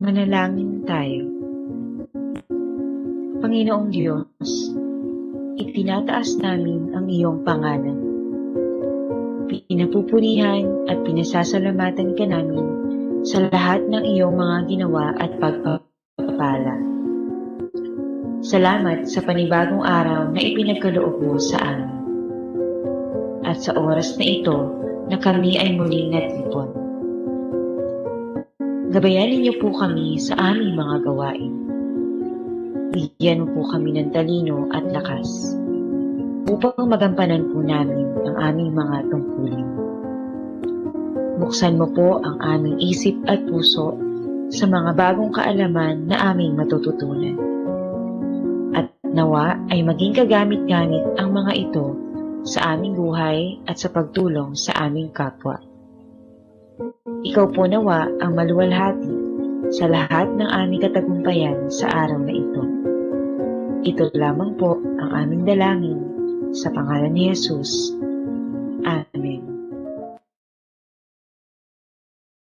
Manalangin tayo. Panginoong Diyos, itinataas namin ang iyong pangalan. Pinapupurihan at pinasasalamatan ka namin sa lahat ng iyong mga ginawa at pagpapala. Salamat sa panibagong araw na ipinagkaloob mo sa amin. At sa oras na ito na kami ay muling natipon. Gabayan niyo po kami sa aming mga gawain. Bigyan mo po kami ng talino at lakas upang magampanan po namin ang aming mga tungkulin. Buksan mo po ang aming isip at puso sa mga bagong kaalaman na aming matututunan. At nawa ay maging kagamit-gamit ang mga ito sa aming buhay at sa pagtulong sa aming kapwa. Ikaw po nawa ang maluwalhati sa lahat ng aming katagumpayan sa araw na ito. Ito lamang po ang aming dalangin sa pangalan ni Jesus. Amen.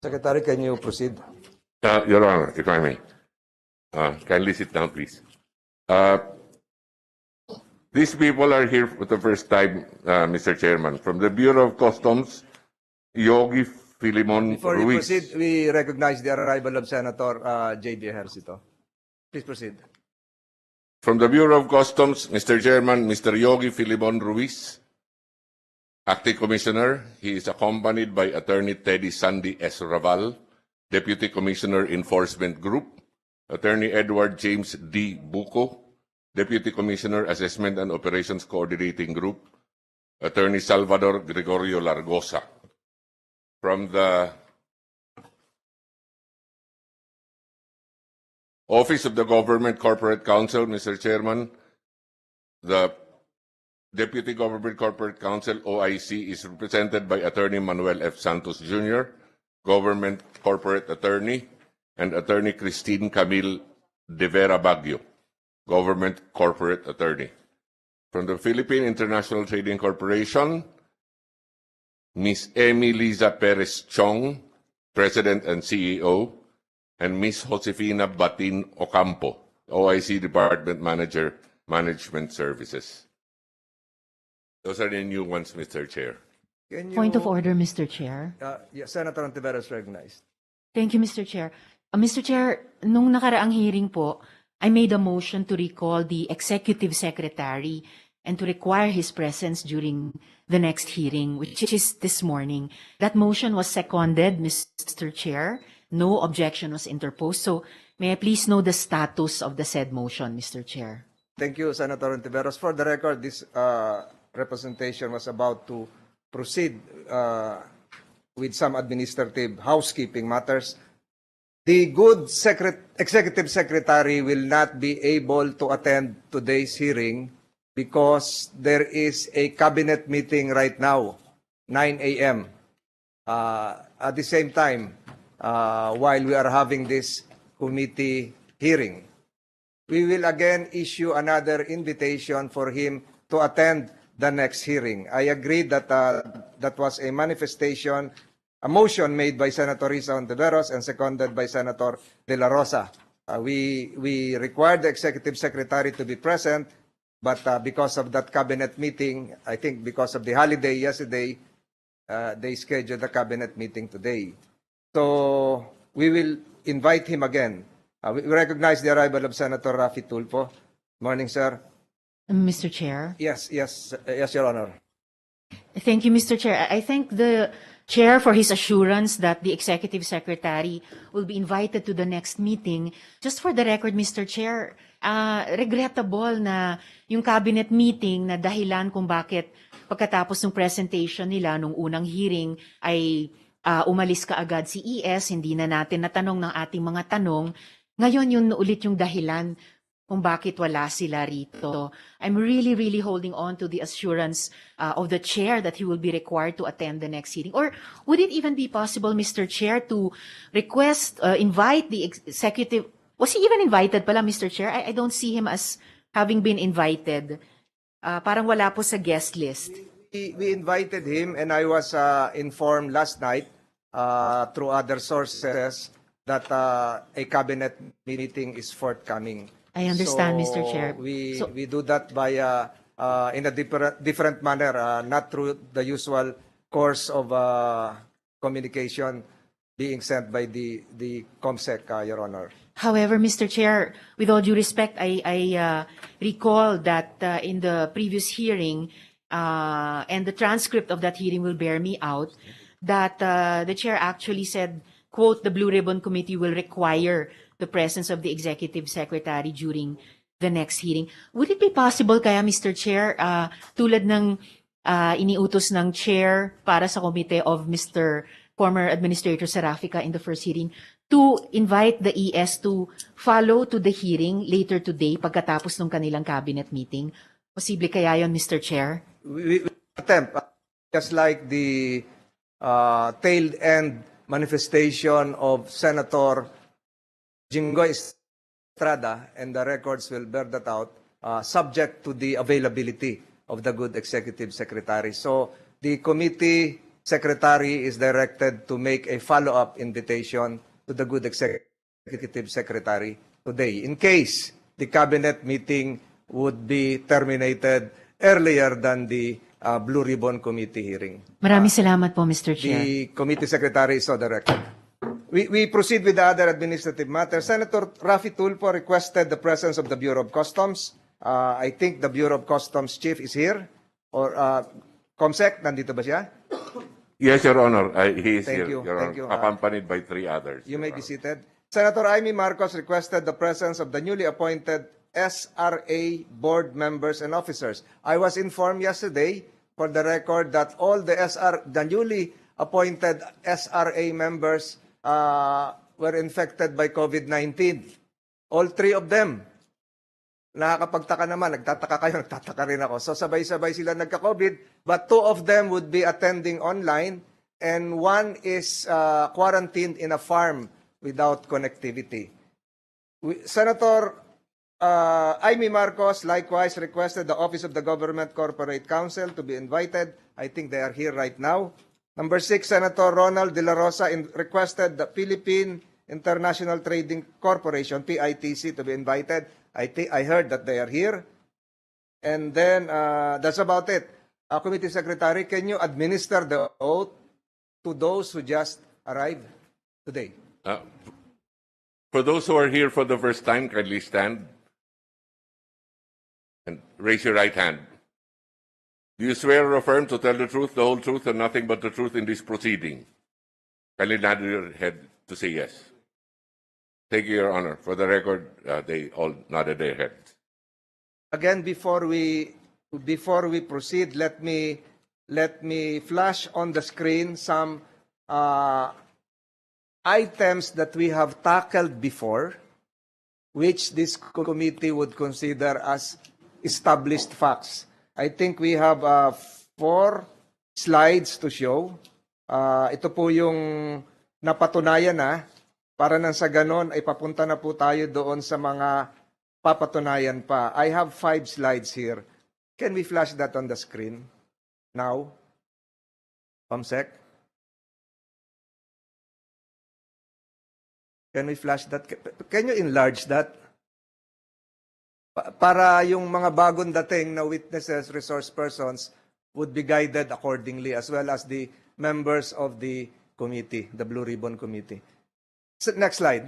Secretary, can you proceed? Your Honor, if I may. Kindly sit down, please. These people are here for the first time, Mr. Chairman. From the Bureau of Customs, Yogi Filimon Before you Ruiz. proceed, we recognize the arrival of Senator J.D. Ejercito. Please proceed. From the Bureau of Customs, Mr. Chairman, Mr. Yogi Filimon Ruiz, Acting Commissioner. He is accompanied by Attorney Teddy Sandy S. Raval, Deputy Commissioner Enforcement Group, Attorney Edward James D. Buco, Deputy Commissioner Assessment and Operations Coordinating Group, Attorney Salvador Gregorio Largosa. From the Office of the Government Corporate Counsel, Mr. Chairman, the Deputy Government Corporate Counsel, OIC, is represented by Attorney Manuel F. Santos Jr., Government Corporate Attorney, and Attorney Christine Camille de Vera Baguio, Government Corporate Attorney. From the Philippine International Trading Corporation, Ms. Amy Liza Perez Chong, President and CEO, and Ms. Josefina Batin Ocampo, OIC Department Manager, Management Services. Those are the new ones, Mr. Chair. Can you, Point of order, Mr. Chair. Yes, Senator Ontiveros is recognized. Thank you, Mr. Chair. Mr. Chair, nung nakaraang hearing po, I made a motion to recall the Executive Secretary and to require his presence during the next hearing, which is this morning. That motion was seconded, Mr. Chair. No objection was interposed. So may I please know the status of the said motion, Mr. Chair? Thank you, Senator Ontiveros. For the record, this representation was about to proceed with some administrative housekeeping matters. The good Executive Secretary will not be able to attend today's hearing because there is a cabinet meeting right now, 9 a.m. At the same time, while we are having this committee hearing, we will again issue another invitation for him to attend the next hearing. I agree that that was a manifestation, a motion made by Senator Risa Ontiveros and seconded by Senator De La Rosa. We required the Executive Secretary to be present, but because of that cabinet meeting, I think because of the holiday yesterday, they scheduled the cabinet meeting today. So we will invite him again. We recognize the arrival of Senator Rafi Tulfo. Morning, sir. Mr. Chair. Yes, Your Honor. Thank you, Mr. Chair. I thank the Chair for his assurance that the Executive Secretary will be invited to the next meeting. Just for the record, Mr. Chair, regrettable na yung cabinet meeting na dahilan kung bakit pagkatapos ng presentation nila nung unang hearing ay umalis ka agad si ES, hindi na natin natanong ng ating mga tanong. Ngayon yun ulit yung dahilan kung bakit wala sila rito. I'm really, really holding on to the assurance of the Chair that he will be required to attend the next hearing. Or would it even be possible, Mr. Chair, to request, invite the executive? Was he even invited pala, Mr. Chair? I don't see him as having been invited. Parang wala po sa guest list. We invited him, and I was informed last night through other sources that a cabinet meeting is forthcoming. I understand, So Mr. Chair. we do that by in a different manner, not through the usual course of communication being sent by the COMSEC, Your Honor. However, Mr. Chair, with all due respect, I recall that in the previous hearing, and the transcript of that hearing will bear me out, that the chair actually said, quote, the Blue Ribbon Committee will require the presence of the executive secretary during the next hearing. Would it be possible kaya, Mr. Chair, tulad ng iniutos ng chair para sa komite of Mr. former Administrator Serafica in the first hearing, to invite the ES to follow to the hearing later today pagkatapos ng kanilang cabinet meeting? Posible kaya yon, Mr. Chair? We attempt, just like the tail end manifestation of Senator Jinggoy Estrada, and the records will bear that out, subject to the availability of the good executive secretary. So the committee secretary is directed to make a follow-up invitation to the good executive secretary today, in case the cabinet meeting would be terminated earlier than the Blue Ribbon Committee hearing. Maraming salamat po, Mr. Chair. The committee secretary is on the record. We proceed with the other administrative matters. Senator Raffy Tulfo requested the presence of the Bureau of Customs. I think the Bureau of Customs chief is here. Or COMSEC, nandito ba siya? Yes, Your Honor. He is Thank here, you, Your thank Honor, you. accompanied by 3 others. You Your may Honor. be seated. Senator Amy Marcos requested the presence of the newly appointed SRA board members and officers. I was informed yesterday, for the record, that all the newly appointed SRA members were infected by COVID-19. All 3 of them. Nakakapagtaka naman, nagtataka kayo, nagtataka rin ako. So sabay-sabay sila nagka-COVID, but 2 of them would be attending online, and 1 is quarantined in a farm without connectivity. Senator Amy Marcos likewise requested the Office of the Government Corporate Counsel to be invited. I think they are here right now. Number 6, Senator Ronald De La Rosa requested the Philippine International Trading Corporation, PITC, to be invited. I heard that they are here. And then that's about it. Committee Secretary, can you administer the oath to those who just arrived today? For those who are here for the first time, kindly stand and raise your right hand. Do you swear or affirm to tell the truth, the whole truth, and nothing but the truth in this proceeding? Kindly nod your head to say yes. Thank you, Your Honor. For the record, they all nodded their heads. Again, before we proceed, let me flash on the screen some items that we have tackled before, which this committee would consider as established facts. I think we have 4 slides to show. Ito po yung napatunayan na, para nang sa ganon ay papunta na po tayo doon sa mga papatunayan pa. I have 5 slides here. Can we flash that on the screen now? COMSEC? Can we flash that? Can you enlarge that? Para yung mga bagong dating na witnesses, resource persons would be guided accordingly, as well as the members of the committee, the Blue Ribbon Committee. So, next slide.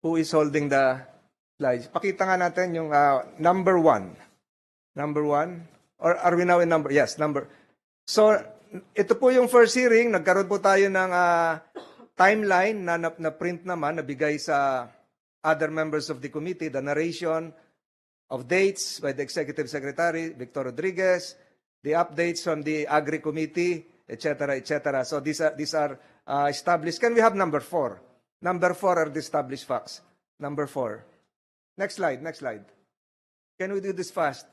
Who is holding the slides? Pakita nga natin yung number 1. Number 1? Or are we now in number? Yes, number. So, ito po yung first hearing. Nagkaroon po tayo ng timeline na print naman, nabigay sa other members of the committee, the narration of dates by the Executive Secretary, Victor Rodriguez, the updates from the Agri Committee, etc., etc. So these are established. Can we have number 4? Number 4 are the established facts. Number 4. Next slide. Can we do this fast?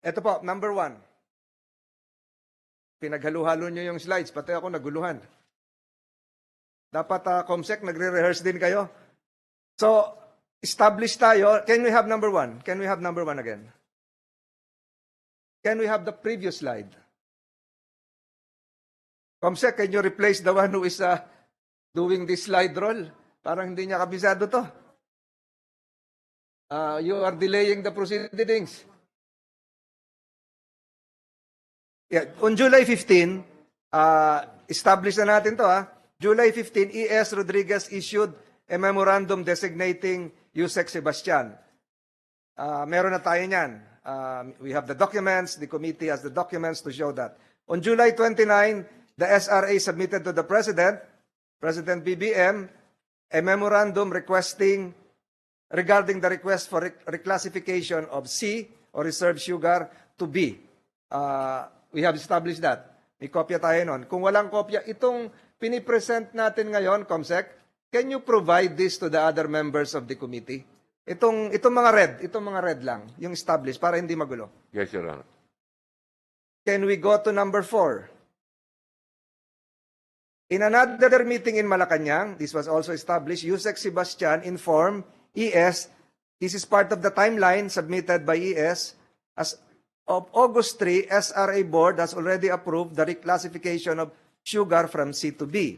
Ito po, number 1. Pinaghalo-halo nyo yung slides, pati ako naguluhan. Dapat COMSEC, nagre-rehearse din kayo. So, established tayo. Can we have number 1? Can we have number 1 again? Can we have the previous slide? Comsec, can you replace the one who is doing this slide roll? Parang hindi niya kabisado to. You are delaying the proceedings. Yeah, on July 15, establish na natin to July 15, E.S. Rodriguez issued a memorandum designating Yusek Sebastian. Meron na tayo niyan. We have the documents, the committee has the documents to show that. On July 29, the SRA submitted to the President, President BBM, a memorandum regarding the request for reclassification of C or reserved sugar to B. We have established that. May kopya tayo nun. Kung walang kopya, itong pinipresent natin ngayon, Comsec, can you provide this to the other members of the committee? Itong mga red lang, yung established, para hindi magulo. Yes, Your Honor. Can we go to number 4? In another meeting in Malacanang, this was also established, Yusek Sebastian informed ES, this is part of the timeline submitted by ES, as of August 3, SRA Board has already approved the reclassification of sugar from C to B.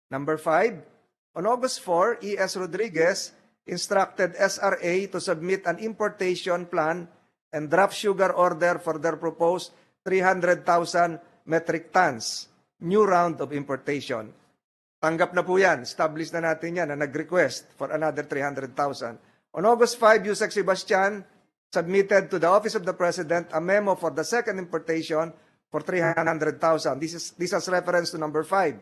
Number 5, on August 4, ES Rodriguez instructed SRA to submit an importation plan and draft sugar order for their proposed 300,000 metric tons, new round of importation. Tanggap na po yan. Establish na natin yan na nag-request for another 300,000. On August 5, Yusek Sebastian submitted to the Office of the President a memo for the second importation for 300,000. This has reference to number 5.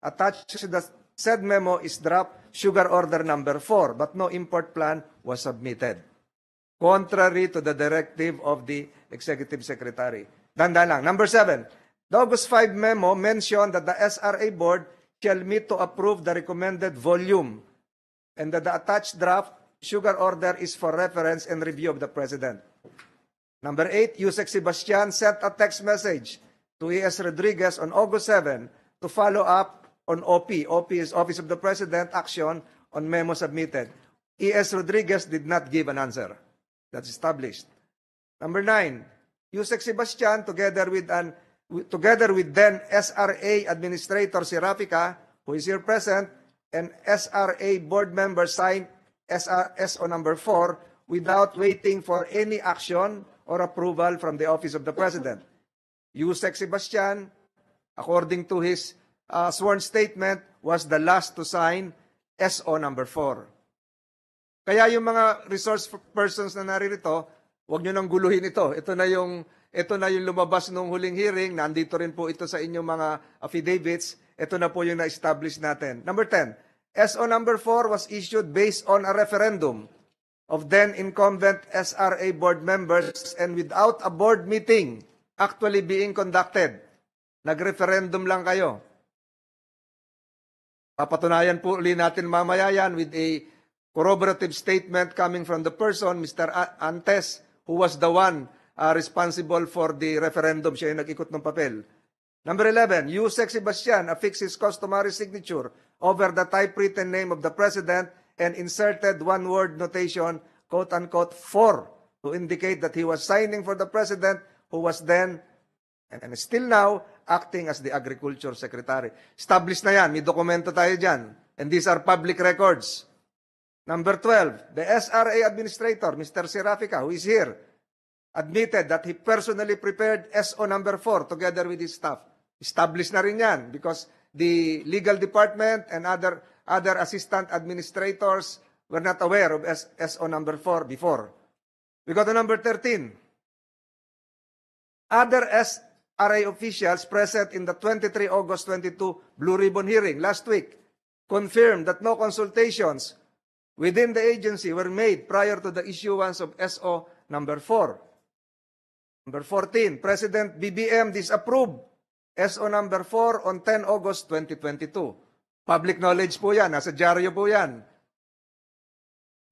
Attached to the said memo is draft sugar order number 4, but no import plan was submitted, contrary to the directive of the Executive Secretary. Dandan lang. Number 7, the August 5 memo mentioned that the SRA Board shall meet to approve the recommended volume and that the attached draft sugar order is for reference and review of the President. Number 8, Yusek Sebastian sent a text message to E.S. Rodriguez on August 7 to follow up on OP. OP is Office of the President action on memo submitted. E.S. Rodriguez did not give an answer. That's established. Number 9, Yusek Sebastian together with then SRA Administrator Serafica, who is here present, and SRA board member signed SO number 4 without waiting for any action or approval from the Office of the President. Yusek Sebastian, according to his sworn statement, was the last to sign SO number 4. Kaya yung mga resource persons na naririto, huwag nyo nang guluhin ito. Ito na yung lumabas nung huling hearing. Nandito rin po ito sa inyong mga affidavits. Ito na po yung na-establish natin. Number 10, SO number 4 was issued based on a referendum of then incumbent SRA board members and without a board meeting actually being conducted. Nag-referendum lang kayo. Papatunayan po ulit natin mamaya yan with a corroborative statement coming from the person, Mr. Antes, who was the one responsible for the referendum. Siya yung nag-ikot ng papel. Number 11, Yusek Sebastian affixed his customary signature over the typewritten name of the President and inserted one-word notation, quote-unquote, 4, to indicate that he was signing for the President who was then, and still now, acting as the Agriculture Secretary. Established na yan. May dokumento tayo dyan. And these are public records. Number 12, the SRA Administrator, Mr. Serafica, who is here, admitted that he personally prepared SO number 4 together with his staff. Established na rin yan because the legal department and other assistant administrators were not aware of SO number 4 before. We go to number 13. Other SRA officials present in the 23 August 22 Blue Ribbon hearing last week confirmed that no consultations within the agency were made prior to the issuance of SO number 4. Number 14, President BBM disapproved SO number 4 on 10 August 2022. Public knowledge po yan. Nasa dyaryo po yan.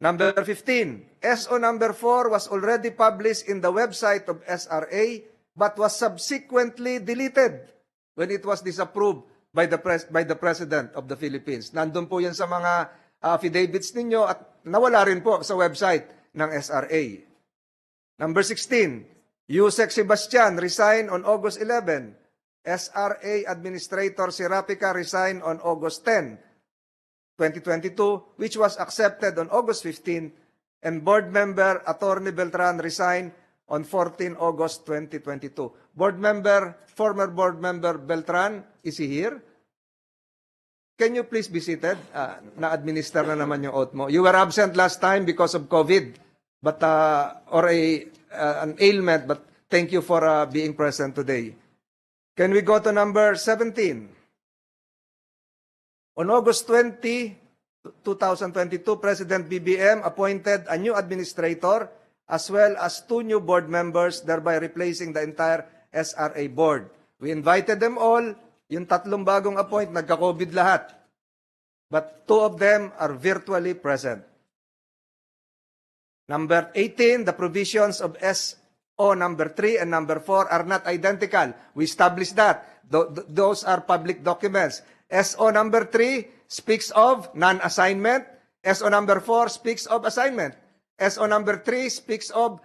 Number 15, SO number 4 was already published in the website of SRA but was subsequently deleted when it was disapproved by the President of the Philippines. Nandun po yan sa mga affidavits ninyo at nawala rin po sa website ng SRA. Number 16, Yusek Sebastian resigned on August 11 SRA Administrator Sirapica resigned on August 10, 2022, which was accepted on August 15, and Board Member Attorney Beltran resigned on 14 August 2022. Former Board Member Beltran, is he here? Can you please be seated? Na-administer na naman yung oath mo. You were absent last time because of COVID, but or an ailment, but thank you for being present today. Can we go to number 17? On August 20, 2022, President BBM appointed a new administrator as well as 2 new board members, thereby replacing the entire SRA board. We invited them all. Yung 3 bagong appoint, nagka-COVID lahat. But 2 of them are virtually present. Number 18, the provisions of SO number 3 and number 4 are not identical. We established that. Those are public documents. SO number 3 speaks of non-assignment. SO number 4 speaks of assignment. SO number 3 speaks of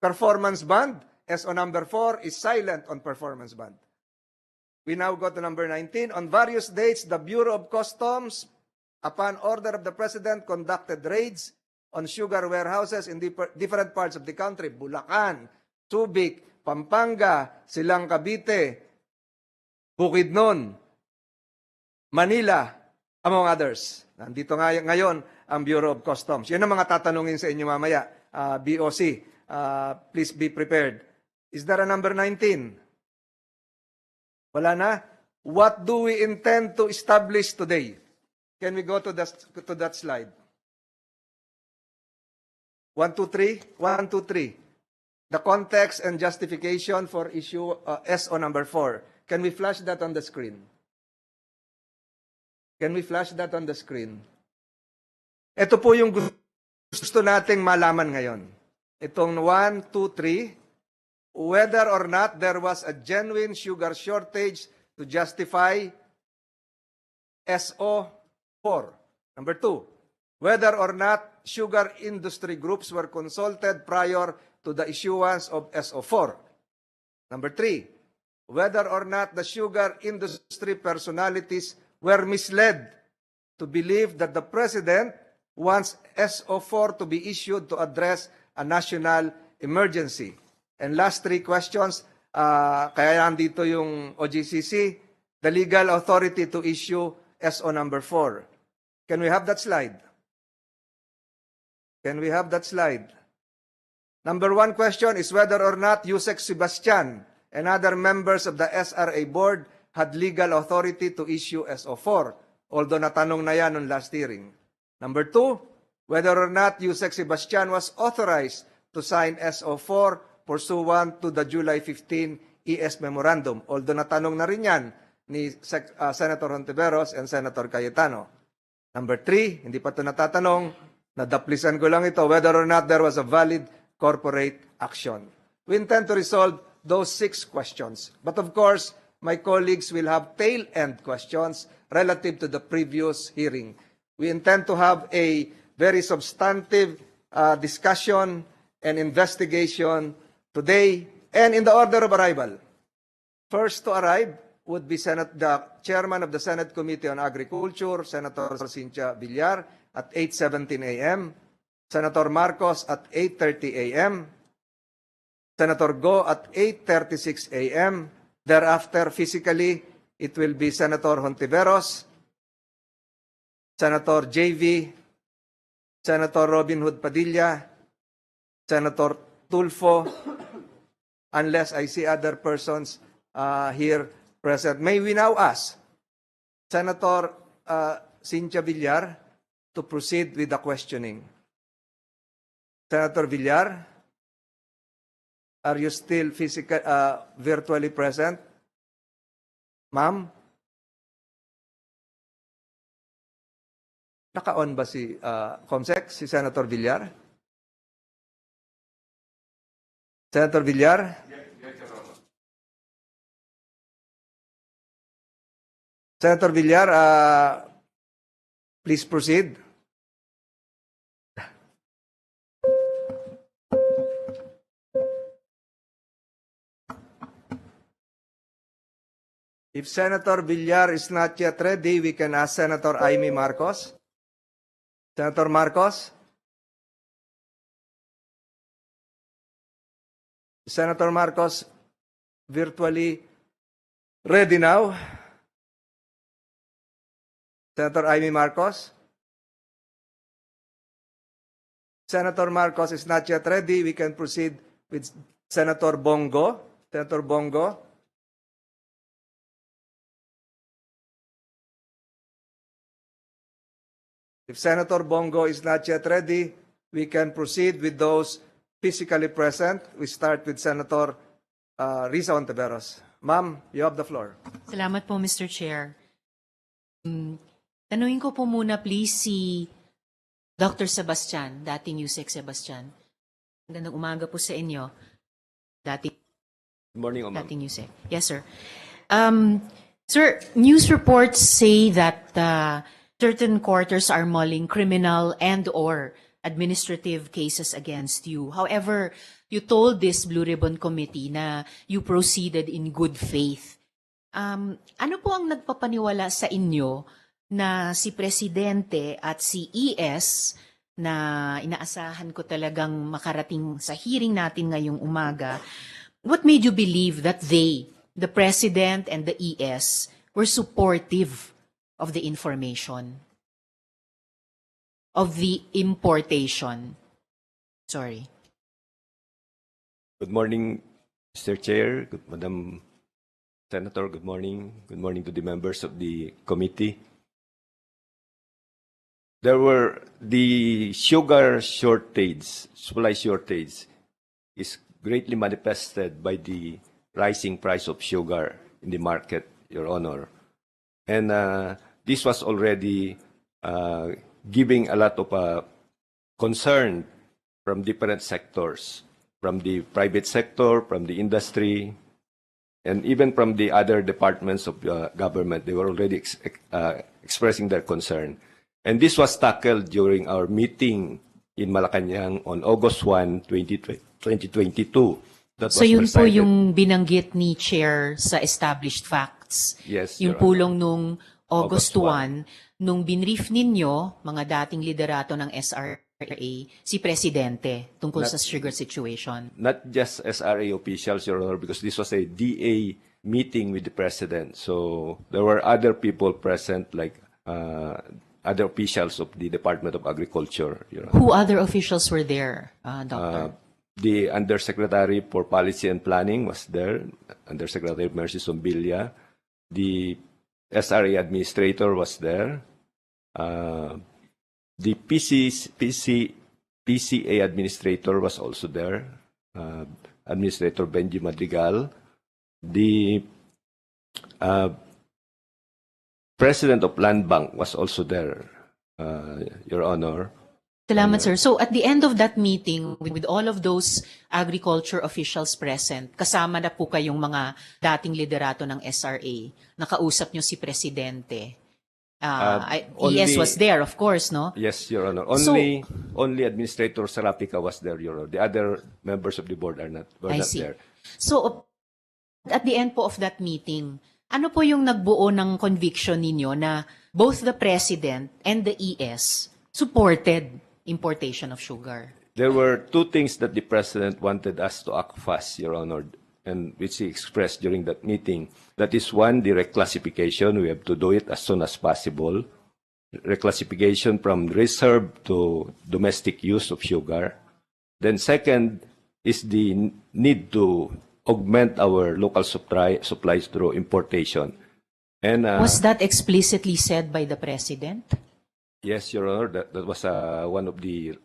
performance bond. SO number 4 is silent on performance bond. We now go to number 19. On various dates, the Bureau of Customs, upon order of the President, conducted raids on sugar warehouses in different parts of the country. Bulacan, Subic, Pampanga, Silang Cavite, Bukidnon, Manila, among others. Nandito ngayon ang Bureau of Customs. Yan ang mga tatanungin sa inyo mamaya. BOC, please be prepared. Is there a number 19? Wala na? What do we intend to establish today? Can we go to that slide? 1, 2, 3. 1, 2, 3. The context and justification for issue SO number 4. Can we flash that on the screen? Can we flash that on the screen? Ito po yung gusto nating malaman ngayon. Itong 1, 2, 3. Whether or not there was a genuine sugar shortage to justify SO 4. Number 2, whether or not sugar industry groups were consulted prior to the issuance of SO 4. Number 3, whether or not the sugar industry personalities were misled to believe that the President wants SO 4 to be issued to address a national emergency. And last 3 questions, kaya nandito yung OGCC, the legal authority to issue SO number 4. Can we have that slide? Can we have that slide? Number 1 question is whether or not Yusek Sebastian and other members of the SRA board had legal authority to issue SO 4, although natanong na yan on last hearing. Number 2, whether or not Yusek Sebastian was authorized to sign SO 4 pursuant to the July 15 ES Memorandum, although natanong na rin yan ni Senator Hontiveros and Senator Cayetano. Number 3, hindi pa ito natatanong, nadaplisan ko lang ito, whether or not there was a valid corporate action. We intend to resolve those 6 questions. But of course, my colleagues will have tail-end questions relative to the previous hearing. We intend to have a very substantive discussion and investigation today and in the order of arrival. First to arrive would be the chairman of the Senate Committee on Agriculture, Senator Cynthia Villar, at 8:17 a.m., Senator Marcos at 8:30 a.m., Senator Go at 8:36 a.m. Thereafter, physically, it will be Senator Hontiveros, Senator JV, Senator Robin Hood Padilla, Senator Tulfo, unless I see other persons here present. May we now ask Senator Cynthia Villar to proceed with the questioning. Senator Villar, are you still virtually present? Ma'am? Naka-on ba si Comsec, si Senator Villar? Senator Villar? Senator Villar, please proceed. If Senator Villar is not yet ready, we can ask Senator Amy Marcos. Senator Marcos? Senator Marcos virtually ready now? Senator Amy Marcos? Senator Marcos is not yet ready. We can proceed with Senator Bongo. Senator Bongo? If Senator Bongo is not yet ready, we can proceed with those physically present. We start with Senator Risa Ontiveros. Ma'am, you have the floor. Salamat po, Mr. Chair. Tanungin ko po muna please si Dr. Sebastian, dating Yusek Sebastian. Magandang umaga po sa inyo. Good morning, ma'am. Dating Yusek. Yes, sir. Sir, news reports say that certain quarters are mulling criminal and or administrative cases against you. However, you told this Blue Ribbon Committee na you proceeded in good faith. Ano po ang nagpapaniwala sa inyo na si Presidente at si ES na inaasahan ko talagang makarating sa hearing natin ngayong umaga, what made you believe that they, the President and the ES, were supportive of the information, of the importation? Sorry. Good morning, Mr. Chair, Madam Senator, good morning. Good morning to the members of the committee. The sugar shortage, supply shortage, is greatly manifested by the rising price of sugar in the market, Your Honor. And this was already giving a lot of concern from different sectors, from the private sector, from the industry, and even from the other departments of government. They were already expressing their concern. And this was tackled during our meeting in Malacanang on August 1, 2022. That So was yun po presided- yung binanggit ni Chair sa established facts. Yes, Yung Your pulong nung August August 1, nung binrief ninyo, mga dating liderato ng SRA, si Presidente tungkol sa sugar situation. Not just SRA officials, Your Honor, because this was a DA meeting with the President. So there were other people present, like other officials of the Department of Agriculture, Your Honor. Who other officials were there, Doctor? The Undersecretary for Policy and Planning was there, Undersecretary Mercy Sombilia. The SRA Administrator was there. The PCA Administrator was also there. Administrator Benji Madrigal. The President of Land Bank was also there, Your Honor. Salamat, sir. So at the end of that meeting, with all of those agriculture officials present, kasama na po kayong mga dating liderato ng SRA, nakausap nyo si Presidente. ES was there, of course, no? Yes, Your Honor. So- Only Administrator Sarapica was there, Your Honor. The other members of the board were not I see. there. So at the end po of that meeting, ano po yung nagbuo ng conviction ninyo na both the President and the ES supported importation of sugar? There were two things that the President wanted us to act fast, Your Honor, and which he expressed during that meeting. That is one, the reclassification. We have to do it as soon as possible. Reclassification from reserve to domestic use of sugar. Then second is the need to augment our local supplies through importation. And Was that explicitly said by the President? yes, Your Honor, that was one of the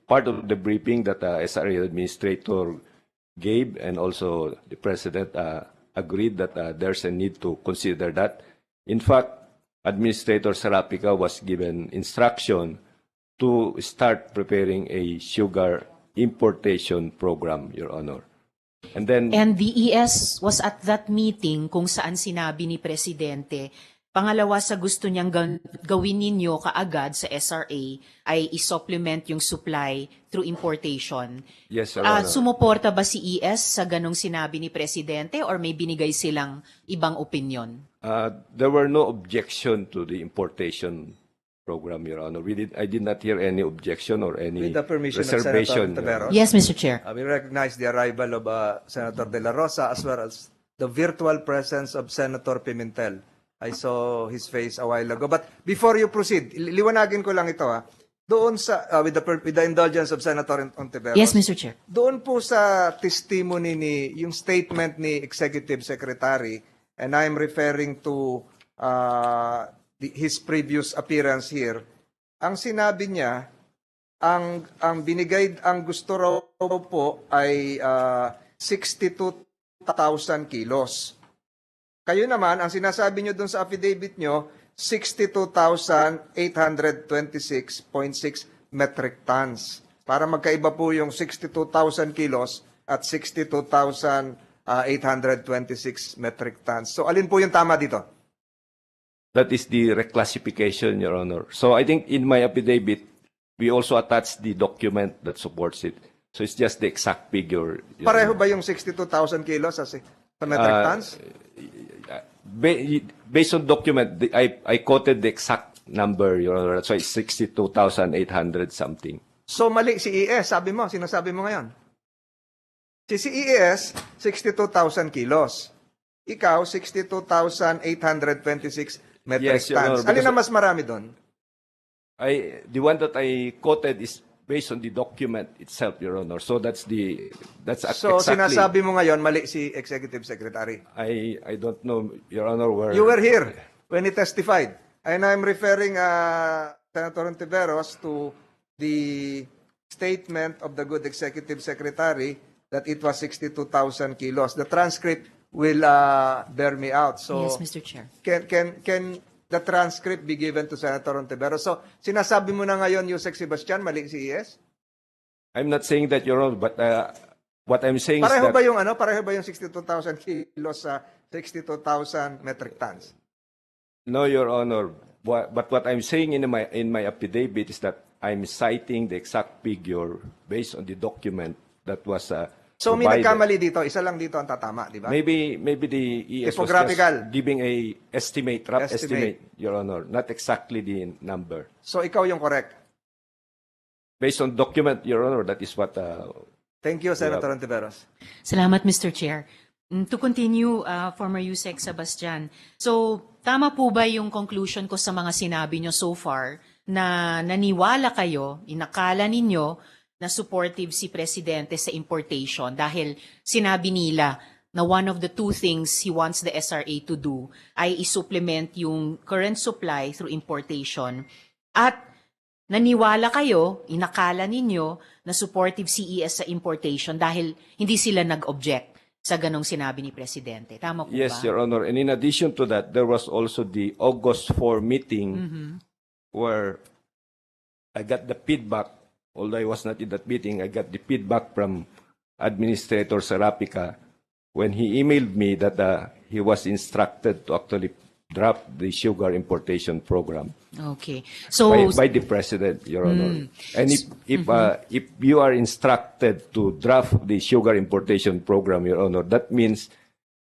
part of the briefing that SRA Administrator gave, and also the President agreed that there's a need to consider that. In fact, Administrator Sarapica was given instruction to start preparing a sugar importation program, Your Honor. And then And the ES was at that meeting kung saan sinabi ni Presidente, Pangalawa, sa gusto niyang gawin ninyo kaagad sa SRA ay i-supplement yung supply through importation. Yes, Your Honor. Sumuporta ba si ES sa ganong sinabi ni Presidente or may binigay silang ibang opinion? There were no objection to the importation program, Your Honor. I did not hear any objection or any With the permission of reservation. Senator Taveros. Yes, Mr. Chair. We recognize the arrival of Senator De La Rosa as well as the virtual presence of Senator Pimentel. I saw his face a while ago. But before you proceed, liwanagin ko lang ito Doon sa, with the indulgence of Senator Ontiveros. Yes, Mr. Chair. Doon po sa testimony yung statement ni Executive Secretary, and I'm referring to his previous appearance here, ang sinabi niya, ang gusto raw po ay 62,000 kilos. Kayo naman, ang sinasabi nyo dun sa affidavit nyo, 62,826.6 metric tons. Para magkaiba po yung 62,000 kilos at 62,826 metric tons. So, alin po yung tama dito? That is the reclassification, Your Honor. So I think in my affidavit, we also attached the document that supports it. So it's just the exact figure. Your Pareho Honor. ba yung 62,000 kilos sa metric tons? Based on document, I quoted the exact number, Your Honor. That's why it's 62,800 something. So, mali si ES, sinasabi mo ngayon. Si ES, 62,000 kilos. Ikaw, 62,826 metric Yes, Your tons. Honor, Alin because- na mas marami doon? The one that I quoted is based on the document itself, Your Honor. So that's So, exactly. sinasabi mo ngayon, mali si Executive Secretary. I don't know, Your Honor, where. You were here when he testified. And I'm referring, Senator Ontiveros, to the statement of the good Executive Secretary that it was 62,000 kilos. The transcript will bear me out. So, Yes, Mr. Chair. Can the transcript be given to Senator Ontiveros? So, sinasabi mo na ngayon, Yusek Sebastian, mali si ES? I'm not saying that, Your Honor, but what I'm saying is Pareho that. ba yung 62,000 kilos sa 62,000 metric tons? No, Your Honor. But what I'm saying in my affidavit is that I'm citing the exact figure based on the document that was So, may provided. nagkamali dito. Isa lang dito ang tatama, di ba? Maybe the ES was Typographical. just giving a rough Estimate. estimate, Your Honor, not exactly the number. So, ikaw yung correct. Based on document, Your Honor, that is what. Thank you, Senator Ontiveros. Salamat, Mr. Chair. To continue, former Yusek Sebastian. So, tama po ba yung conclusion ko sa mga sinabi nyo so far na naniwala kayo, inakala ninyo na supportive si Presidente sa importation dahil sinabi nila na one of the two things he wants the SRA to do ay isupplement yung current supply through importation. At naniwala kayo, inakala ninyo na supportive si ES sa importation dahil hindi sila nag-object sa ganong sinabi ni Presidente. Tama po Yes, ba? Your Honor. And in addition to that, there was also the August 4 meeting where I got the feedback. Although I was not in that meeting, I got the feedback from Administrator Serapica when he emailed me that he was instructed to actually draft the sugar importation program Okay. So, by the President, Your Honor. And if you are instructed to draft the sugar importation program, Your Honor, that means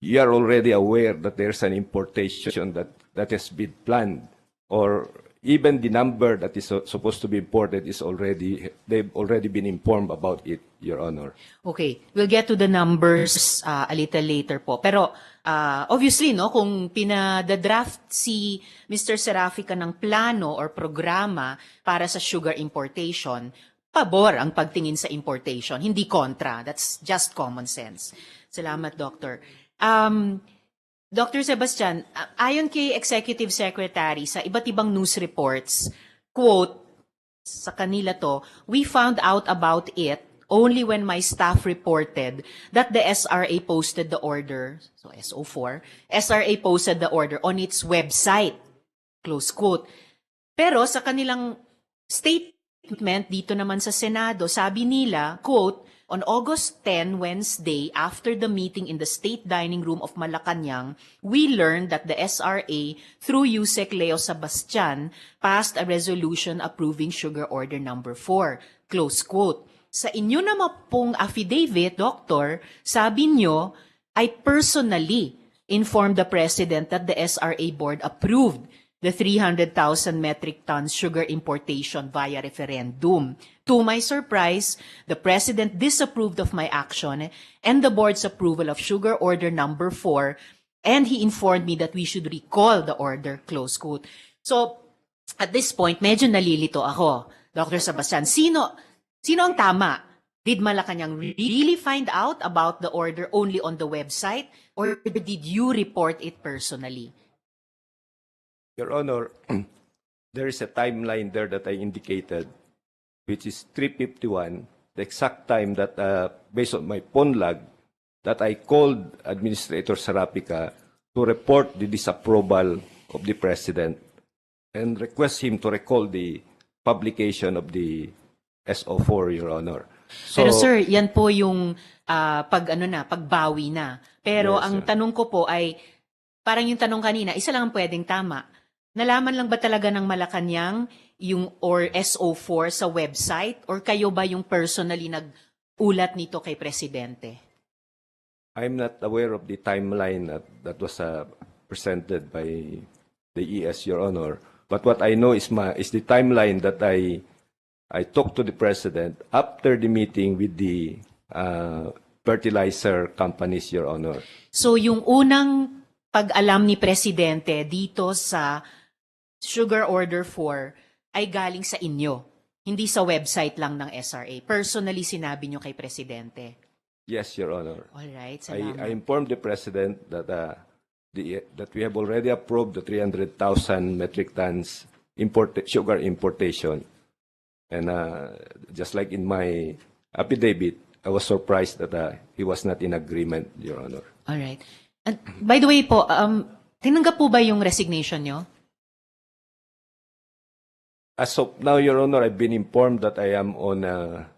you are already aware that there's an importation that has been planned, or even the number that is supposed to be imported they've already been informed about it, Your Honor. okay, we'll get to the numbers a little later po. Pero obviously, no, kung pinadadraft si Mr. Serafica ng plano or programa para sa sugar importation, pabor ang pagtingin sa importation, hindi kontra. That's just common sense. Salamat, Doctor. Dr. Sebastian, ayon kay Executive Secretary sa iba't ibang news reports, quote, sa kanila to, we found out about it only when my staff reported that the SRA posted the order, so SO4, SRA posted the order on its website, close quote. Pero sa kanilang statement dito naman sa Senado, sabi nila, quote, On August 10, Wednesday, after the meeting in the State Dining Room of Malacanang, we learned that the SRA, through Yusek Leo Sebastian, passed a resolution approving Sugar Order Number 4. Close quote. Sa inyo naman pong affidavit, Doctor, sabi nyo, I personally informed the President that the SRA Board approved the 300,000 metric tons sugar importation via referendum. To my surprise, the President disapproved of my action and the Board's approval of Sugar Order Number 4, and he informed me that we should recall the order, close quote. So, at this point, medyo nalilito ako, Dr. Sebastian. Sino ang tama? Did Malacanang really find out about the order only on the website, or did you report it personally? Your Honor, there is a timeline there that I indicated, which is 3:51, the exact time that, based on my phone log, that I called Administrator Sarapica to report the disapproval of the President and request him to recall the publication of the SO4, Your Honor. So, Pero sir, yan po yung pagbawi na. Pero Yes, ang sir. tanong ko po ay, parang yung tanong kanina, isa lang ang pwedeng tama. Nalaman lang ba talaga ng Malacanang yung or SO4 sa website, or kayo ba yung personally nag-ulat nito kay Presidente? I'm not aware of the timeline that was presented by the ES, Your Honor. But what I know is the timeline that I talked to the President after the meeting with the fertilizer companies, Your Honor. So yung unang pag-alam ni Presidente dito sa Sugar Order 4 ay galing sa inyo, hindi sa website lang ng SRA. Personally sinabi nyo kay Presidente. Yes, Your Honor. Alright, salamat. I informed the President that that we have already approved the 300,000 metric tons sugar importation. And just like in my affidavit, I was surprised that he was not in agreement, Your Honor. Alright. And by the way po, tinanggap po ba yung resignation nyo? As of now, Your Honor, I've been informed that I am on a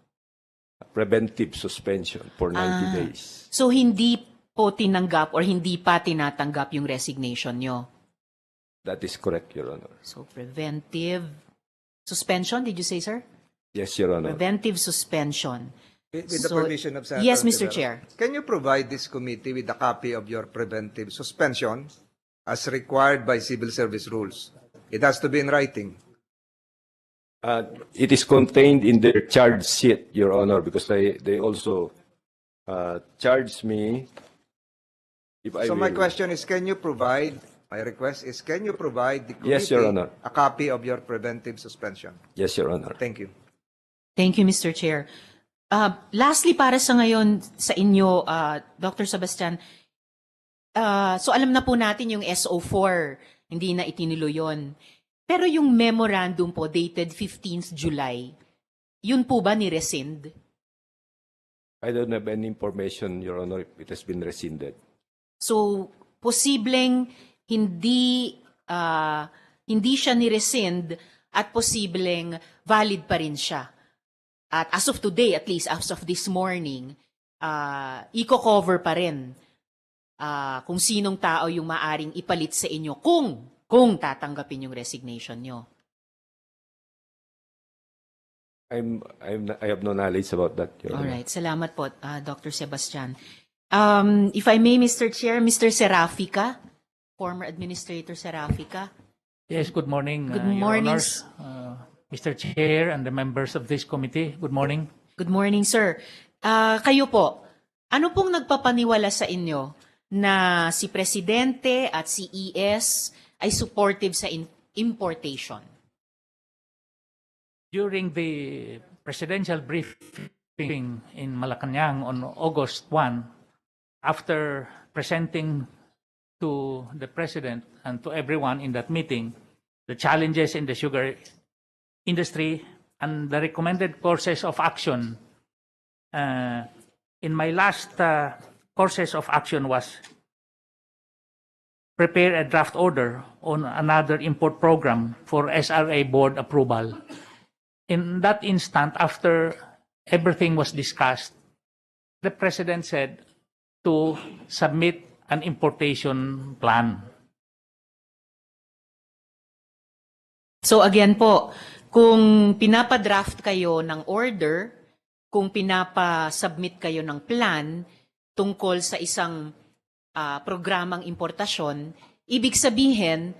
preventive suspension for 90 days. So hindi po tinanggap or hindi pa tinatanggap yung resignation nyo? That is correct, Your Honor. So preventive suspension, did you say, sir? Yes, Your Honor. Preventive suspension. With the So- permission of Senator Yes, Mr. Tiveros, Chair. Can you provide this committee with a copy of your preventive suspension as required by civil service rules? It has to be in writing. It is contained in their charge sheet, Your Honor, because they also charged me. If I So my will- question is, can you provide, my request is, can you provide the committee Yes, Your Honor. a copy of your preventive suspension? Yes, Your Honor. Thank you. Thank you, Mr. Chair. Lastly, para sa ngayon sa inyo, Dr. Sebastian, so alam na po natin yung SO4, hindi na itinuloy yun. Pero yung memorandum po dated 15th July, yun po ba ni-rescind? I don't have any information, Your Honor, if it has been rescinded. So, posibleng hindi siya ni-rescind at posibleng valid pa rin siya. At as of today, at least as of this morning, i-cover pa rin kung sinong tao yung maaring ipalit sa inyo kung tatanggapin yung resignation nyo. I have no knowledge about that, Your Honor. Alright, salamat po, Dr. Sebastian. If I may, Mr. Chair, Mr. Serafica, former Administrator Serafica. Yes, good morning. Good Your morning, Honors, Mr. Chair and the members of this committee. Good morning. Good morning, sir. Kayo po, ano pong nagpapaniwala sa inyo na si Presidente at si ES ay supportive sa importation? During the presidential briefing in Malacanang on August 1, after presenting to the President and to everyone in that meeting the challenges in the sugar industry and the recommended courses of action, in my last courses of action was prepare a draft order on another import program for SRA board approval. In that instant, after everything was discussed, the President said to submit an importation plan. So again po, kung pinapadraft kayo ng order, kung pinapa-submit kayo ng plan tungkol sa isang programang importasyon, ibig sabihin,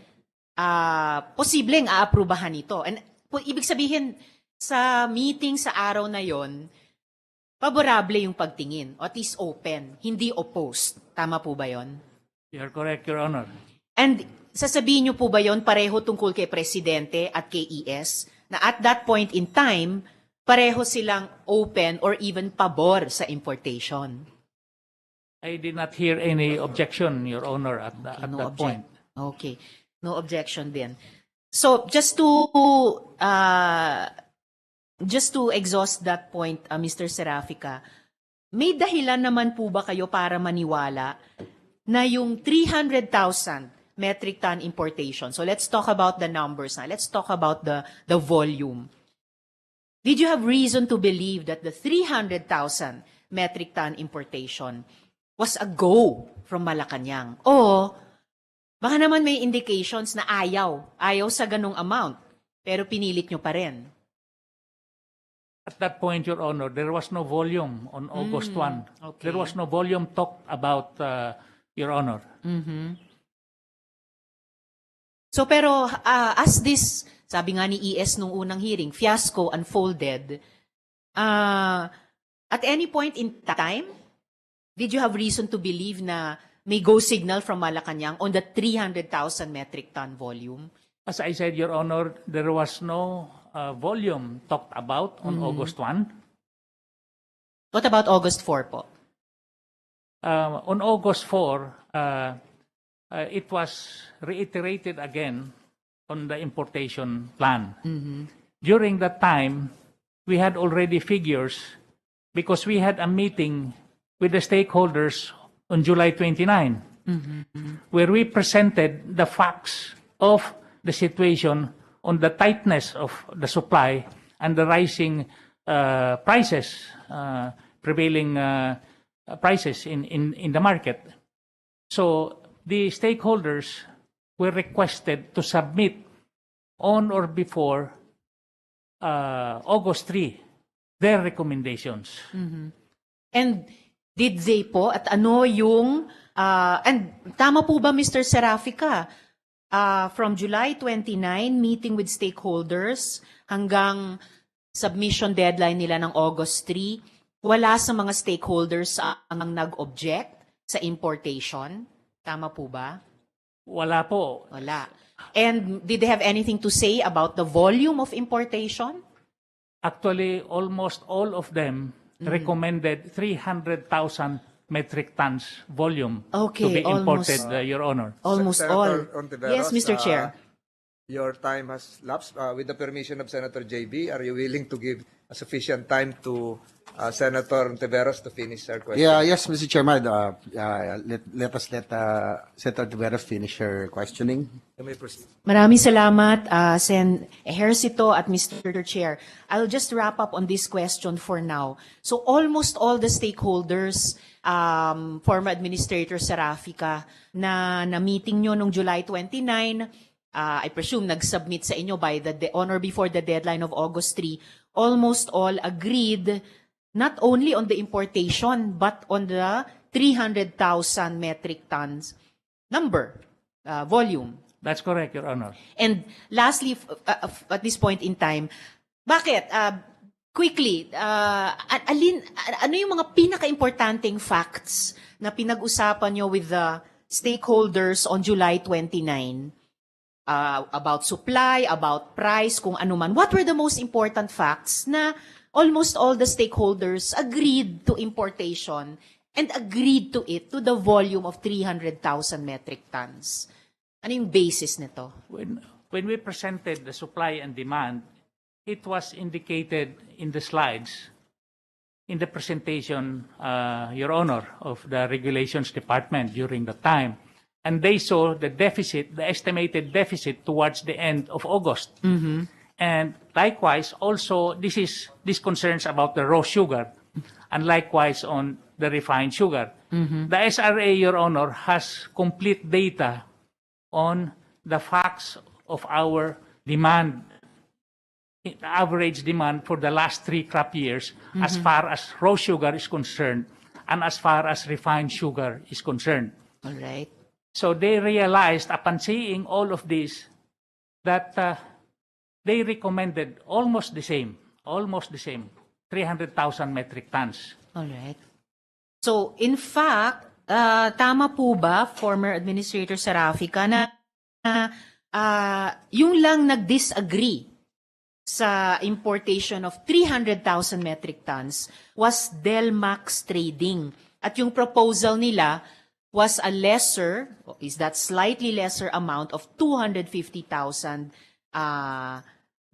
posibleng aaprubahan ito. And ibig sabihin, sa meeting sa araw na yon, favorable yung pagtingin, o at least open, hindi opposed. Tama po ba yon? You're correct, Your Honor. And sasabihin niyo po ba yon pareho tungkol kay Presidente at kay ES, na at that point in time, pareho silang open or even pabor sa importation? I did not hear any objection, Your Honor, at that point. Okay. No objection din. So, just to exhaust that point, Mr. Serafica, may dahilan naman po ba kayo para maniwala na yung 300,000 metric ton importation, so let's talk about the numbers now, let's talk about the volume. Did you have reason to believe that the 300,000 metric ton importation was a go from Malacanang? O baka naman may indications na ayaw sa ganong amount, pero pinilit nyo pa rin? At that point, Your Honor, there was no volume on August 1. Okay. There was no volume talked about, Your Honor. So pero as this, sabi nga ni ES nung unang hearing, fiasco unfolded, at any point in time, did you have reason to believe na may go signal from Malacanang on the 300,000 metric ton volume? As I said, Your Honor, there was no volume talked about on August 1. What about August 4 po? On August 4, it was reiterated again on the importation plan. During that time, we had already figures because we had a meeting with the stakeholders on July 29, where we presented the facts of the situation on the tightness of the supply and the rising prices, prevailing prices in the market. So the stakeholders were requested to submit on or before August 3 their recommendations. And did they po, at ano yung, and tama po ba Mr. Serafica, from July 29, meeting with stakeholders, hanggang submission deadline nila ng August 3, wala sa mga stakeholders ang nag-object sa importation? Tama po ba? Wala po. Wala. And did they have anything to say about the volume of importation? Actually, almost all of them recommended 300,000 metric tons volume to be imported, Your Honor. Almost all. Senator Ontiveros, Yes, Mr. Chair. Your time has lapsed. With the permission of Senator JB, are you willing to give a sufficient time to Senator Ontiveros to finish her question? Yeah, yes, Mr. Chairman. Let us let Senator Ontiveros finish her questioning. You may proceed. Maraming salamat, Sen. Ejercito at Mr. Chair. I'll just wrap up on this question for now. So almost all the stakeholders, former Administrator Serafica, na meeting nyo nung July 29, I presume nag-submit sa inyo by on or before the deadline of August 3, almost all agreed not only on the importation but on the 300,000 metric tons volume. That's correct, Your Honor. And lastly, at this point in time, bakit? Quickly, ano yung mga pinaka-importanting facts na pinag-usapan nyo with the stakeholders on July 29? About supply, about price, kung ano man. What were the most important facts na almost all the stakeholders agreed to importation and agreed to it to the volume of 300,000 metric tons? Ano yung basis nito? When we presented the supply and demand, it was indicated in the slides in the presentation, Your Honor, of the Regulations Department during the time. And they saw the deficit, the estimated deficit towards the end of August. And likewise, also, this concerns about the raw sugar. and likewise on the refined sugar. The SRA, Your Honor, has complete data on the facts of our demand, average demand for the last 3 crop years as far as raw sugar is concerned and as far as refined sugar is concerned. All right. So they realized, upon seeing all of this, that they recommended almost the same, 300,000 metric tons. All right. So, in fact, tama po ba, former Administrator Sarafica, na yung lang nag-disagree sa importation of 300,000 metric tons was Delmax Trading. At yung proposal nila was a lesser, is that slightly lesser amount of 250,000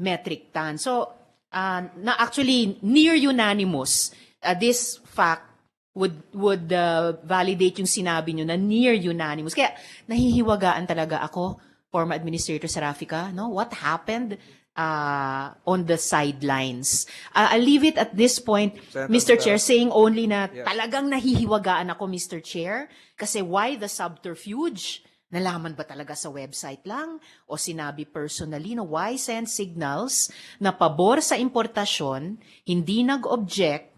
metric tons. So, na actually near unanimous, this fact would validate yung sinabi nyo na near unanimous. Kaya nahihiwagaan talaga ako, former Administrator Sarafica, no? What happened on the sidelines? I'll leave it at this point, Senator Mr. Chair, saying only na Yes. talagang nahihiwagaan ako, Mr. Chair, kasi why the subterfuge? Nalaman ba talaga sa website lang? O sinabi personally, no? Why send signals na pabor sa importasyon, hindi nag-object,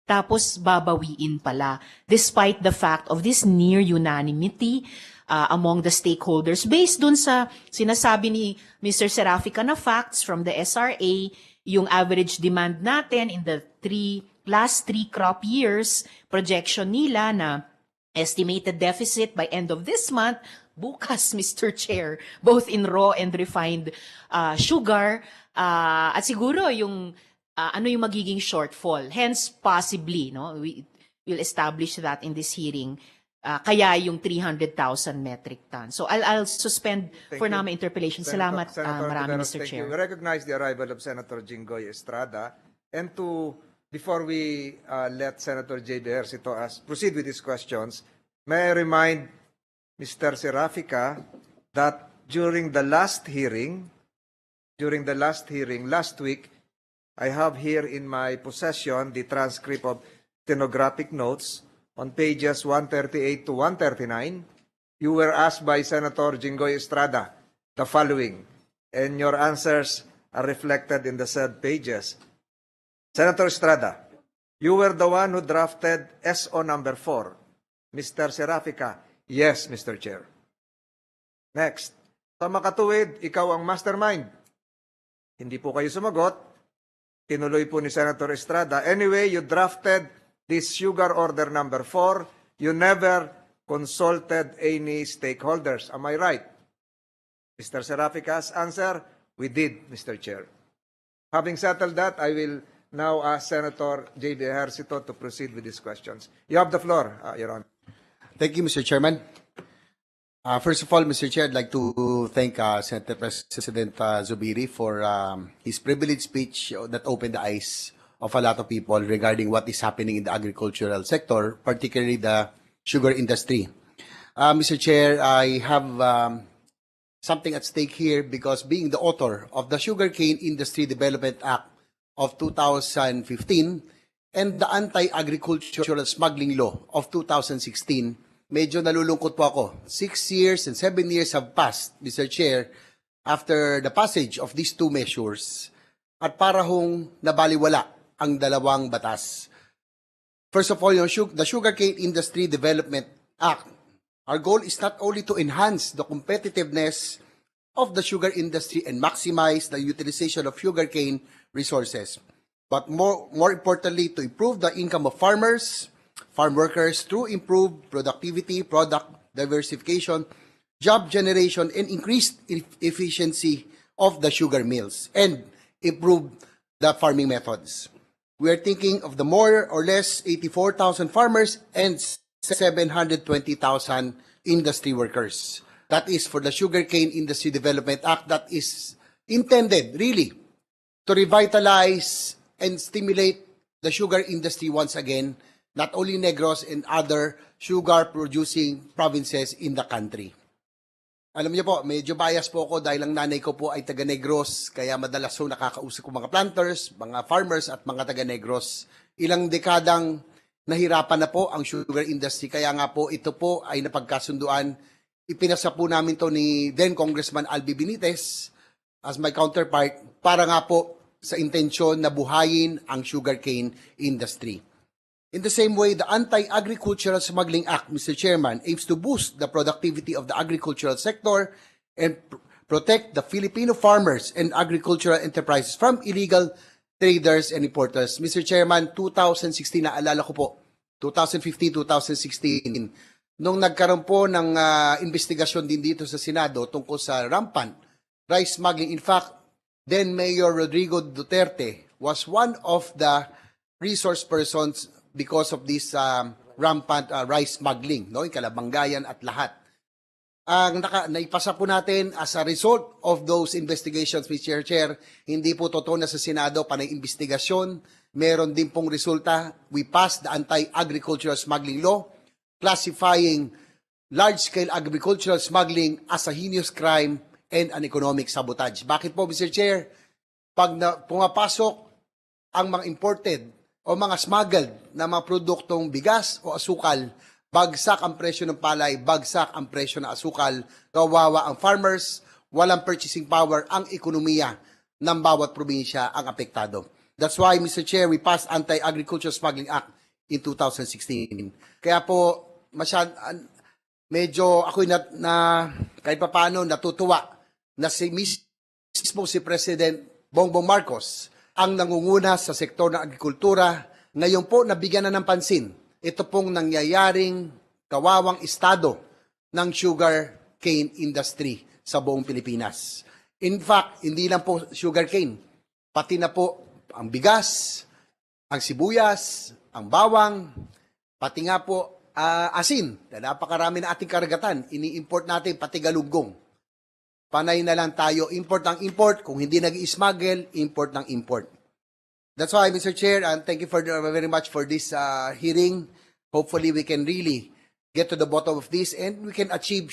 tapos babawiin pala, despite the fact of this near unanimity among the stakeholders based dun sa sinasabi ni Mr. Serafica na facts from the SRA, yung average demand natin in the last 3 crop years, projection nila na estimated deficit by end of this month, bukas, Mr. Chair, both in raw and refined sugar, at siguro yung ano yung magiging shortfall. Hence, possibly, no, we'll establish that in this hearing, kaya yung 300,000 metric tons. So, I'll suspend for now my interpellation. Salamat, marami, Tiveros, Mr. thank Chair. you. We recognize the arrival of Senator Jinggoy Estrada. And before we let Senator J.B. Ejercito proceed with his questions, may I remind Mr. Serafica that during the last hearing, last week, I have here in my possession the transcript of stenographic notes on pages 138 to 139. You were asked by Senator Jinggoy Estrada the following, and your answers are reflected in the said pages. Senator Estrada, you were the one who drafted SO number 4. Mr. Serafica, yes, Mr. Chair. Next, sa makatuwid, ikaw ang mastermind. Hindi po kayo sumagot. Tinuloy po ni Senator Estrada. Anyway, you drafted this sugar order number 4. You never consulted any stakeholders. Am I right? Mr. Serafica's answer, we did, Mr. Chair. Having settled that, I will now ask Senator J.B. Ejercito to proceed with his questions. You have the floor, Your Honor. Thank you, Mr. Chairman. First of all, Mr. Chair, I'd like to thank Senate President Zubiri for his privileged speech that opened the eyes of a lot of people regarding what is happening in the agricultural sector, particularly the sugar industry. Mr. Chair, I have something at stake here because being the author of the Sugarcane Industry Development Act of 2015 and the Anti-Agricultural Smuggling Law of 2016, medyo nalulungkot po ako. 6 years and 7 years have passed, Mr. Chair, after the passage of these two measures at para hong nabaliwala ang dalawang batas. First of all, the Sugarcane Industry Development Act. Our goal is not only to enhance the competitiveness of the sugar industry and maximize the utilization of sugarcane resources, but more importantly, to improve the income of farmers, farm workers through improved productivity, product diversification, job generation, and increased efficiency of the sugar mills, and improve the farming methods. We are thinking of the more or less 84,000 farmers and 720,000 industry workers. That is for the Sugarcane Industry Development Act that is intended really to revitalize and stimulate the sugar industry once again, not only Negros and other sugar-producing provinces in the country. Alam niyo po, medyo bias po ako dahil ang nanay ko po ay taga-Negros, kaya madalas po nakakausap ko mga planters, mga farmers at mga taga-Negros. Ilang dekadang nahirapan na po ang sugar industry. Kaya nga po, ito po ay napagkasunduan. Ipinasa po namin to ni then Congressman Albi Benitez as my counterpart para nga po sa intensyon na buhayin ang sugarcane industry. In the same way, the Anti-Agricultural Smuggling Act, Mr. Chairman, aims to boost the productivity of the agricultural sector and protect the Filipino farmers and agricultural enterprises from illegal traders and importers. Mr. Chairman, 2016, naalala ko po, 2015, 2016, nung nagkaroon po ng investigasyon din dito sa Senado tungkol sa rampant rice smuggling. In fact, then Mayor Rodrigo Duterte was one of the resource persons because of this rampant rice smuggling, no, in Kalabanggayan at lahat. Ang naipasa po natin as a result of those investigations, Mr. Chair, hindi po totoo na sa Senado panay investigasyon. Meron din pong resulta. We passed the Anti-Agricultural Smuggling Law, classifying large-scale agricultural smuggling as a heinous crime and an economic sabotage. Bakit po, Mr. Chair? Pag pumapasok ang mga imported o mga smuggled na mga produktong bigas o asukal, bagsak ang presyo ng palay, bagsak ang presyo ng asukal, kawawa ang farmers, walang purchasing power, ang ekonomiya ng bawat probinsya ang apektado. That's why, Mr. Chair, we passed Anti-Agricultural Smuggling Act in 2016. Kaya po, medyo ako'y kahit papaano natutuwa na mismo si President Bongbong Marcos ang nangunguna sa sektor ng agrikultura. Ngayon po, nabigyan na ng pansin ito pong nangyayaring kawawang estado ng sugar cane industry sa buong Pilipinas. In fact, hindi lang po sugar cane, pati na po ang bigas, ang sibuyas, ang bawang, pati nga po asin. Napakarami na ating karagatan, ini-import natin pati galunggong. Panay na lang tayo, import ng import. Kung hindi nag-i-smuggle, import ng import. That's why, Mr. Chair, and thank you very much for this hearing. Hopefully, we can really get to the bottom of this and we can achieve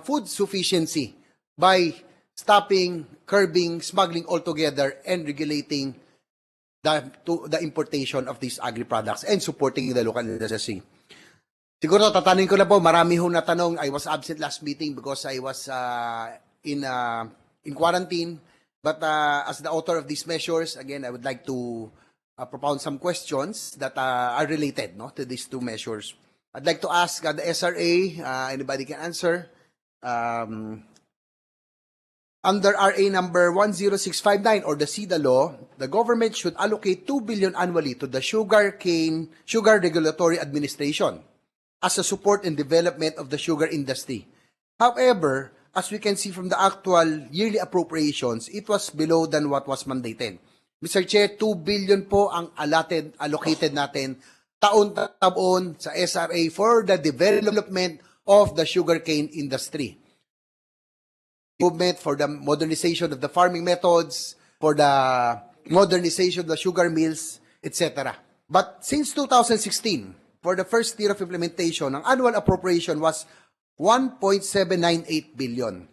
food sufficiency by stopping, curbing, smuggling altogether and regulating the importation of these agri-products and supporting the local industry. Siguro tatanungin ko na po, marami hong natanong. I was absent last meeting because I was in quarantine. But as the author of these measures, again, I would like to propound some questions that are related, no, to these two measures. I'd like to ask the SRA, anybody can answer. Under RA number 10659 or the SIDA law, the government should allocate 2 billion annually to the Sugar Regulatory Administration as a support and development of the sugar industry. However, as we can see from the actual yearly appropriations, it was below than what was mandated. Mr. Chair, 2 billion po ang allocated natin taon-taon sa SRA for the development of the sugarcane industry. Movement for the modernization of the farming methods, for the modernization of the sugar mills, etc. But since 2016, for the first year of implementation, ang annual appropriation was 1.798 billion.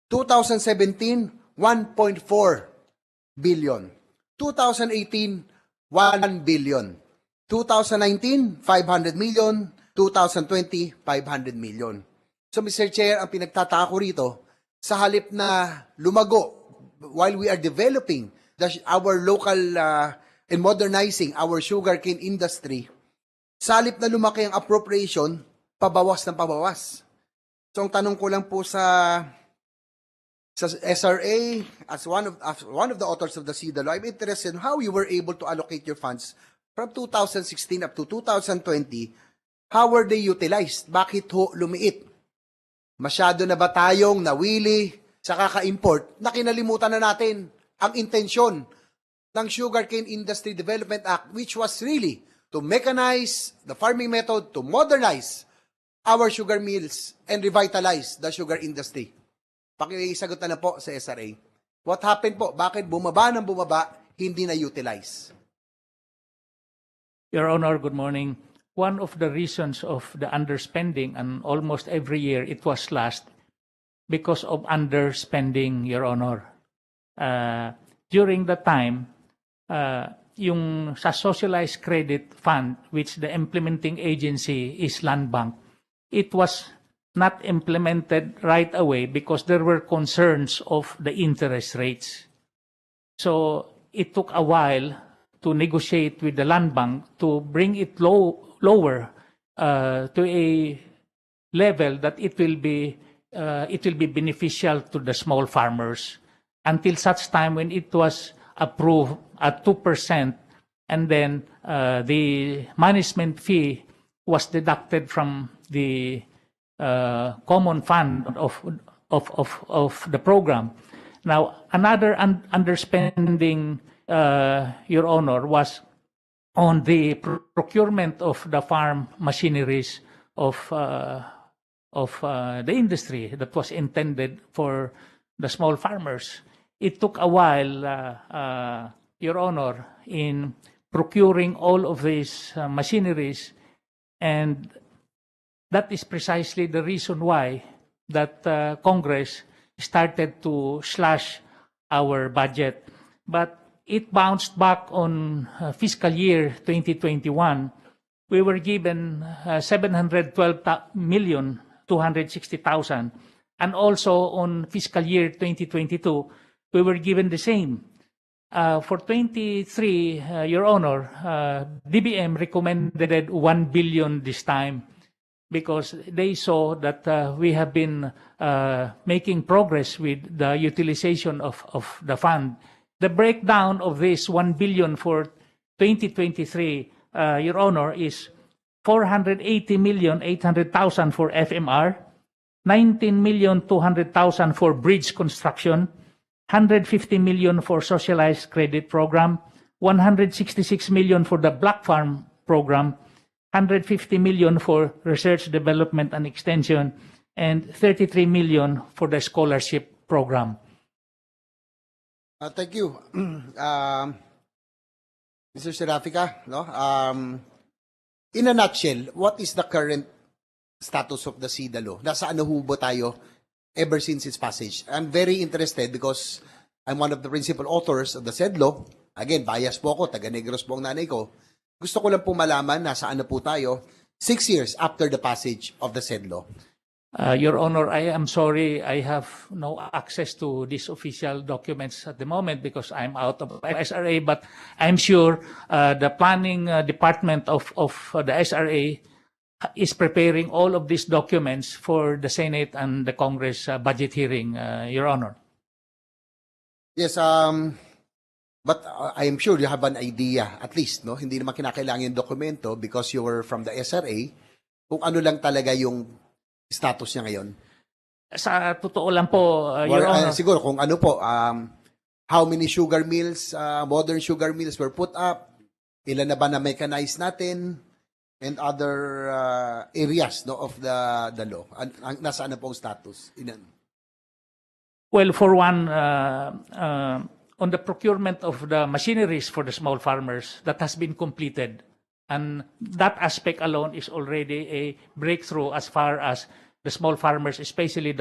2017, 1.4 billion. 2018, 1 billion. 2019, 500 million. 2020, 500 million. So, Mr. Chair, ang pinagtataka ko rito, sa halip na lumago while we are developing our local and modernizing our sugarcane industry, sa halip na lumaki ang appropriation, pabawas ng pabawas. So, ang tanong ko lang po sa SRA, as one of the authors of the SIDA law, I'm interested in how you were able to allocate your funds from 2016 up to 2020. How were they utilized? Bakit ho lumiit? Masyado na ba tayong nawili sa kaka-import na kinalimutan na natin ang intensyon ng Sugarcane Industry Development Act, which was really to mechanize the farming method, to modernize our sugar mills and revitalize the sugar industry. Pakisagot na po sa SRA. What happened po? Bakit bumaba ng bumaba, hindi na-utilize? Your Honor, good morning. One of the reasons of the underspending, and almost every year it was slashed, because of underspending, Your Honor. During the time, yung sa Socialized Credit Fund, which the implementing agency is Land Bank, it was not implemented right away because there were concerns of the interest rates. So it took a while to negotiate with the Land Bank to bring it lower to a level that it will be beneficial to the small farmers until such time when it was approved at 2%, and then the management fee was deducted from the common fund of the program. Now, another underspending, Your Honor, was on the procurement of the farm machineries of the industry that was intended for the small farmers. It took a while, Your Honor, in procuring all of these machineries, and that is precisely the reason why that Congress started to slash our budget. But it bounced back on fiscal year 2021. We were given 712,260,000, and also on fiscal year 2022, we were given the same. For 23, Your Honor, DBM recommended 1 billion this time because they saw that we have been making progress with the utilization of the fund. The breakdown of this 1 billion for 2023, Your Honor, is 480,800,000 for FMR, 19,200,000 for bridge construction, 150 million for socialized credit program, 166 million for the Black Farm program, 150 million for research, development, and extension, and 33 million for the scholarship program. Thank you. Mr. Serafica, no? In a nutshell, what is the current status of the SIDA law? Nasaan na hubo tayo ever since its passage? I'm very interested because I'm one of the principal authors of the said law. Again, bias po ako, taga-Negros po ang nanay ko. Gusto ko lang po malaman nasaan na po tayo 6 years after the passage of the said law. Your Honor, I am sorry I have no access to these official documents at the moment because I'm out of SRA, but I'm sure the planning department of the SRA is preparing all of these documents for the Senate and the Congress budget hearing, Your Honor. Yes, but I am sure you have an idea, at least, no? Hindi naman kinakailangan yung dokumento because you were from the SRA, kung ano lang talaga yung status niya ngayon. Sa totoo lang po, Your Honor. Siguro kung ano po, how many sugar mills, modern sugar mills were put up, ilan na ba na mechanized natin, and other areas, no, of the law. Nasaan na po ang status? Well, for one, on the procurement of the machineries for the small farmers, that has been completed. And that aspect alone is already a breakthrough as far as the small farmers, especially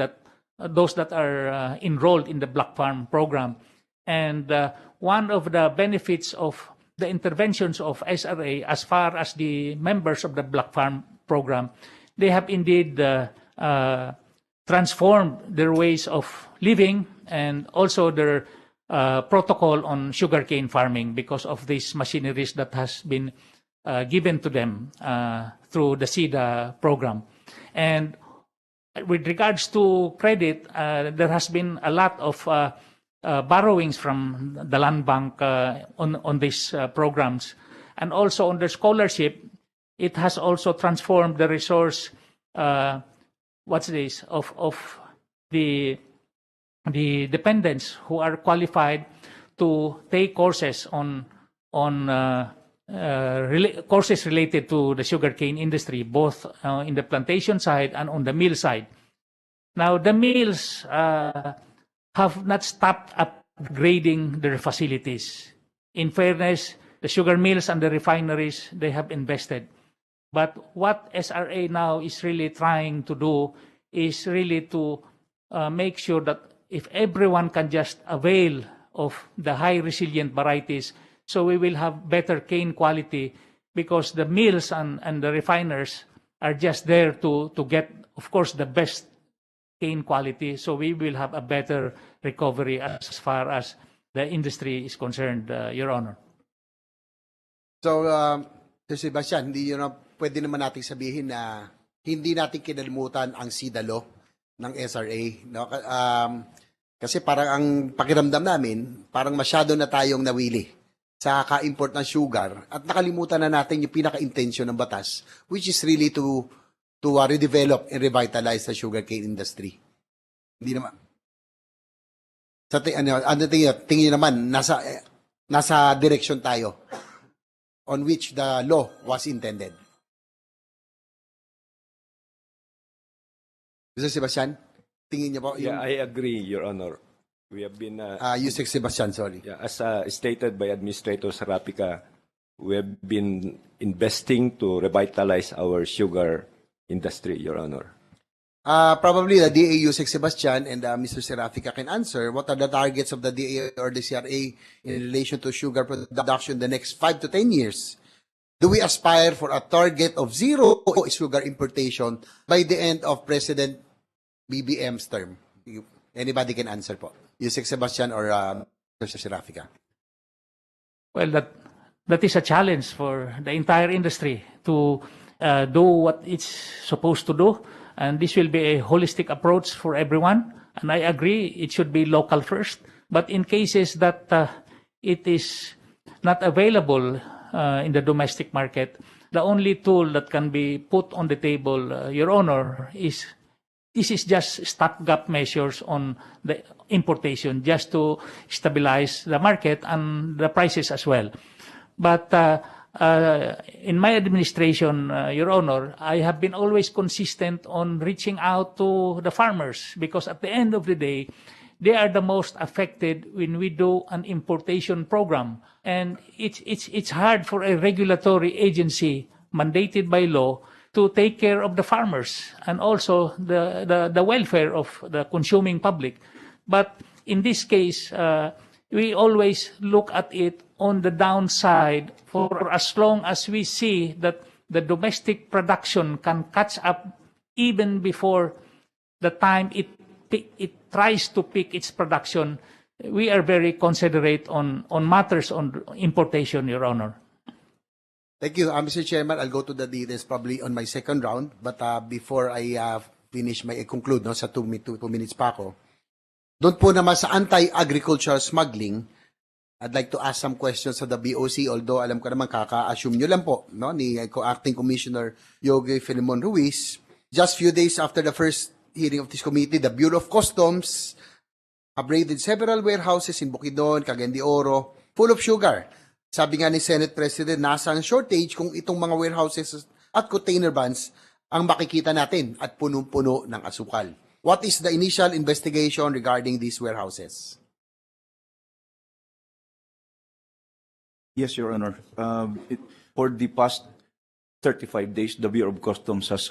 those that are enrolled in the Black Farm program. And one of the benefits of the interventions of SRA as far as the members of the Black Farm program, they have indeed transformed their ways of living and also their protocol on sugarcane farming because of these machineries that has been given to them through the SIDA program. And with regards to credit, there has been a lot of borrowings from the Land Bank on these programs. And also on the scholarship, it has also transformed the resource, of the dependents who are qualified to take courses courses related to the sugarcane industry, both in the plantation side and on the mill side. Now, the mills have not stopped upgrading their facilities. In fairness, the sugar mills and the refineries, they have invested. But what SRA now is really trying to do is really to make sure that if everyone can just avail of the high resilient varieties, So we will have better cane quality because the mills and the refiners are just there to get, of course, the best cane quality. So we will have a better recovery as far as the industry is concerned, Your Honor. So, Sir Sebastian, pwede naman nating sabihin na hindi natin kinalimutan ang SIDA law ng SRA. No? Kasi parang ang pakiramdam namin, parang masyado na tayong nawili sa ka-import ng sugar at nakalimutan na natin yung pinaka-intention ng batas, which is really to redevelop and revitalize the sugarcane industry. Hindi naman. Sa tingin niyo naman, nasa direction tayo on which the law was intended. Mr. Sebastian, tingin niyo po? Yeah, I agree, Your Honor. We have been... Yusek Sebastian, sorry. Yeah, as stated by Administrator Sarapica, we have been investing to revitalize our sugar industry, Your Honor. Probably the DA Yusek Sebastian and Mr. Serafica can answer. What are the targets of the DA or the CRA in relation to sugar production the next 5 to 10 years? Do we aspire for a target of zero sugar importation by the end of President BBM's term? Anybody can answer po. Yusek Sebastian or Mr. Serafica? Well, that is a challenge for the entire industry to do what it's supposed to do. And this will be a holistic approach for everyone. And I agree, it should be local first. But in cases that it is not available in the domestic market, the only tool that can be put on the table, Your Honor, is this is just stopgap measures on the importation, just to stabilize the market and the prices as well. But in my administration, Your Honor, I have been always consistent on reaching out to the farmers because at the end of the day, they are the most affected when we do an importation program. And it's hard for a regulatory agency mandated by law to take care of the farmers and also the welfare of the consuming public. But in this case, we always look at it on the downside for as long as we see that the domestic production can catch up even before the time it tries to peak its production. We are very considerate on matters on importation, Your Honor. Thank you, Mr. Chairman. I'll go to the details probably on my second round. But before I conclude sa 2 minutes pa ako, doon po naman sa anti-agricultural smuggling, I'd like to ask some questions sa the BOC, although alam ko naman kaka-assume nyo lang po, no, ni Acting Commissioner Yogi Filimon Ruiz. Just few days after the first hearing of this committee, the Bureau of Customs have raided several warehouses in Bukidnon, Cagayan de Oro, full of sugar. Sabi nga ni Senate President, nasa ang shortage kung itong mga warehouses at container vans ang makikita natin at punong-puno ng asukal. What is the initial investigation regarding these warehouses? Yes, Your Honor. For the past 35 days, the Bureau of Customs has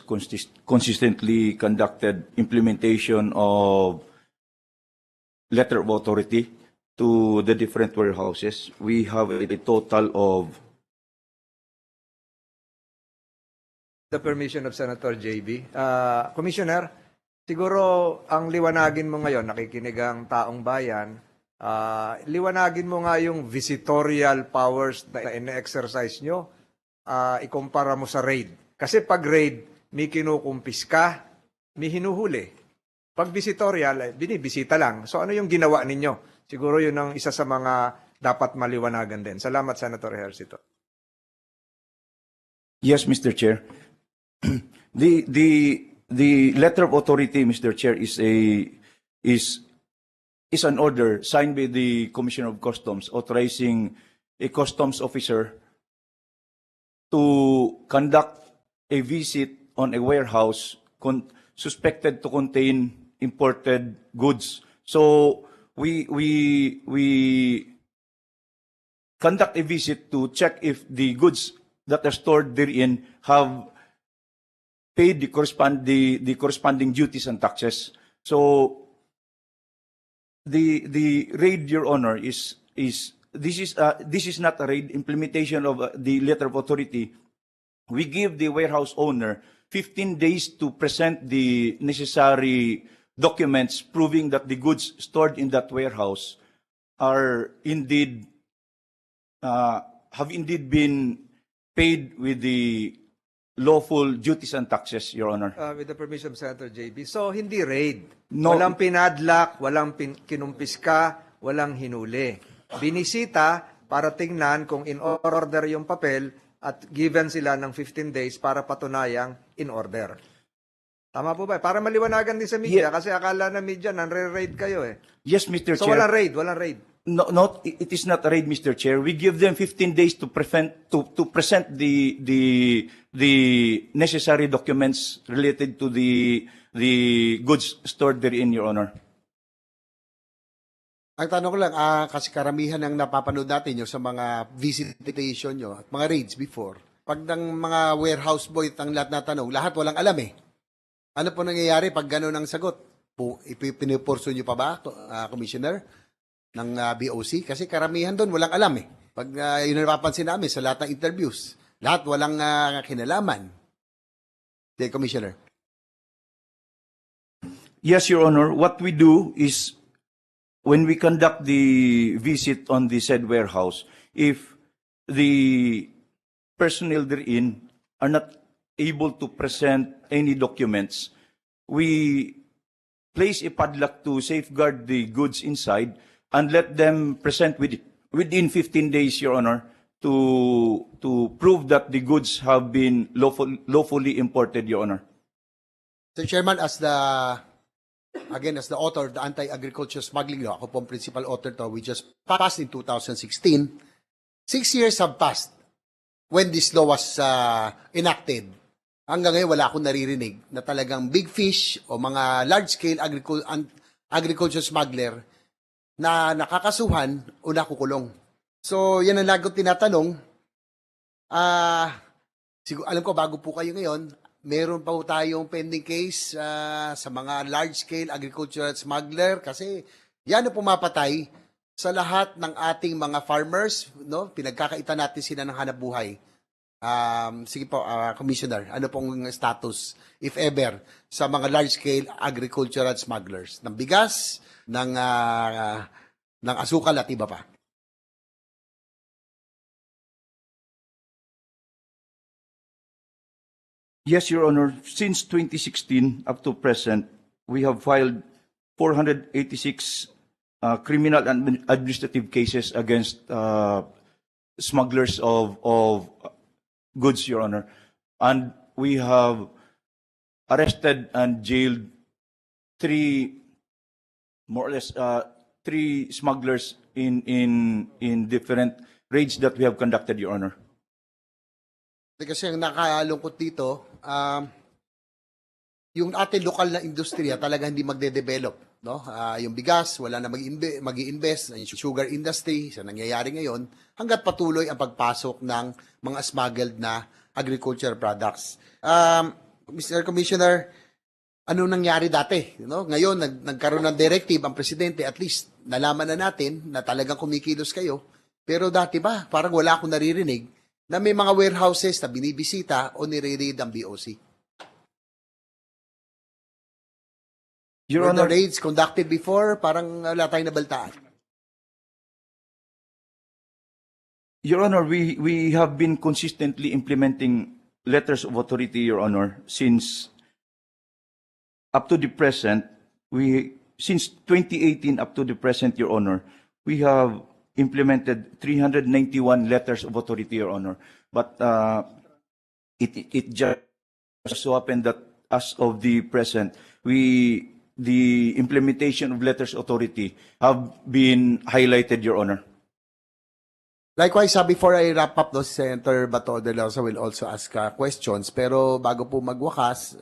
consistently conducted implementation of letter of authority to the different warehouses. We have a total of... The permission of Senator JB. Commissioner, siguro ang liwanagin mo ngayon, nakikinig ang taong bayan, liwanagin mo nga yung visitorial powers na ine-exercise nyo, ikumpara mo sa raid. Kasi pag raid, may kinukumpis ka, may hinuhuli. Pag visitorial, binibisita lang. So ano yung ginawa ninyo? Siguro yun ang isa sa mga dapat maliwanagan din. Salamat, Senator Ejercito. Yes, Mr. Chair. The letter of authority, Mr. Chair, is an order signed by the Commissioner of Customs authorizing a customs officer to conduct a visit on a warehouse suspected to contain imported goods. So we conduct a visit to check if the goods that are stored therein have paid the corresponding duties and taxes. So the raid, Your Honor, is this is not a raid. Implementation of the letter of authority. We give the warehouse owner 15 days to present the necessary documents proving that the goods stored in that warehouse are indeed have indeed been paid with the lawful duties and taxes, Your Honor. With the permission of Senator JB. So, hindi raid. No. Walang pinadlock, walang kinumpiska, walang hinuli. Binisita para tingnan kung in order yung papel at given sila ng 15 days para patunayang in order. Tama po ba? Para maliwanagan din sa media kasi akala na media nanre-raid kayo eh. Yes, Mr. So, Chair. walang raid. No, it is not a raid, Mr. Chair. We give them 15 days to present the necessary documents related to the goods stored therein, Your Honor. Ang tanong ko lang, kasi karamihan ng napapanood natin yung sa mga visitation nyo at mga raids before, pag ng mga warehouse boy at ang lahat na tanong, lahat walang alam eh. Ano po nangyayari pag gano'n ang sagot? Pinipurso nyo pa ba, Commissioner, ng BOC? Kasi karamihan doon walang alam eh. Pag yun ang napapansin namin sa lahat ng interviews, lahat walang kinalaman. Okay, Commissioner. Yes, Your Honor. What we do is, when we conduct the visit on the said warehouse, if the personnel therein are not able to present any documents, we place a padlock to safeguard the goods inside and let them present within 15 days, Your Honor, to prove that the goods have been lawfully imported, Your Honor. Mr. Chairman, as the author of the Anti-Agriculture Smuggling Law, ako pong principal author to, we just passed in 2016. 6 years have passed when this law was enacted. Hanggang ngayon, wala akong naririnig na talagang big fish o mga large-scale agriculture smuggler na nakakasuhan o nakukulong. So, yan ang lagot tinatanong. Alam ko, bago po kayo ngayon, meron pa po tayong pending case sa mga large-scale agricultural smuggler kasi yan ang pumapatay sa lahat ng ating mga farmers. No? Pinagkakaitan natin sila ng hanap buhay. Sige po, Commissioner, ano pong status, if ever, sa mga large-scale agricultural smugglers? Ng bigas, ng asukal at iba pa. Yes, Your Honor. Since 2016 up to present, we have filed 486 criminal and administrative cases against smugglers of goods, Your Honor. And we have arrested and jailed more or less three smugglers in different raids that we have conducted, Your Honor. Kasi ang nakalungkot dito, yung ating lokal na industriya talaga hindi magde-develop. No? Yung bigas, wala na mag-i-invest. Yung sugar industry, sa nangyayari ngayon, hanggat patuloy ang pagpasok ng mga smuggled na agriculture products. Mr. Commissioner, ano nangyari dati? No? Ngayon, nagkaroon ng directive ang presidente, at least nalaman na natin na talagang kumikilos kayo. Pero dati ba, parang wala akong naririnig na may mga warehouses na binibisita o nire-raid ang BOC. Your Were the Honor, raids conducted before? Parang wala tayong nabaltaan. Your Honor, we have been consistently implementing letters of authority, Your Honor, since up to the present. Since 2018 up to the present, Your Honor, we have implemented 391 letters of authority, Your Honor. But it just so happened that as of the present, the implementation of letters of authority have been highlighted, Your Honor. Likewise, before I wrap up, Senator Bato de la Rosa will also ask questions. Pero bago po magwakas,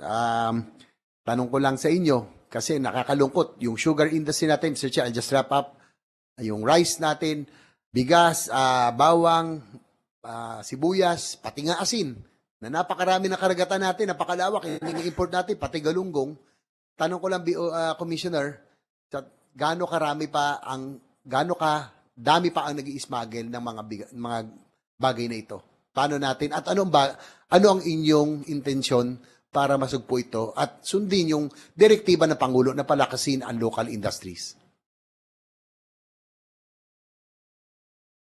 tanong ko lang sa inyo, kasi nakakalungkot, yung sugar industry natin, Mr. Chair, I'll just wrap up, yung rice natin, bigas, bawang, sibuyas, pati nga asin, na napakarami na karagatan natin, napakalawak, ini-import natin, pati galunggong. Tanong ko lang, Commissioner, gaano dami pa ang nag-i-smuggle ng mga bagay na ito. Paano natin at ano ang inyong intensyon para masugpo ito at sundin yung direktiba ng Pangulo na palakasin ang local industries?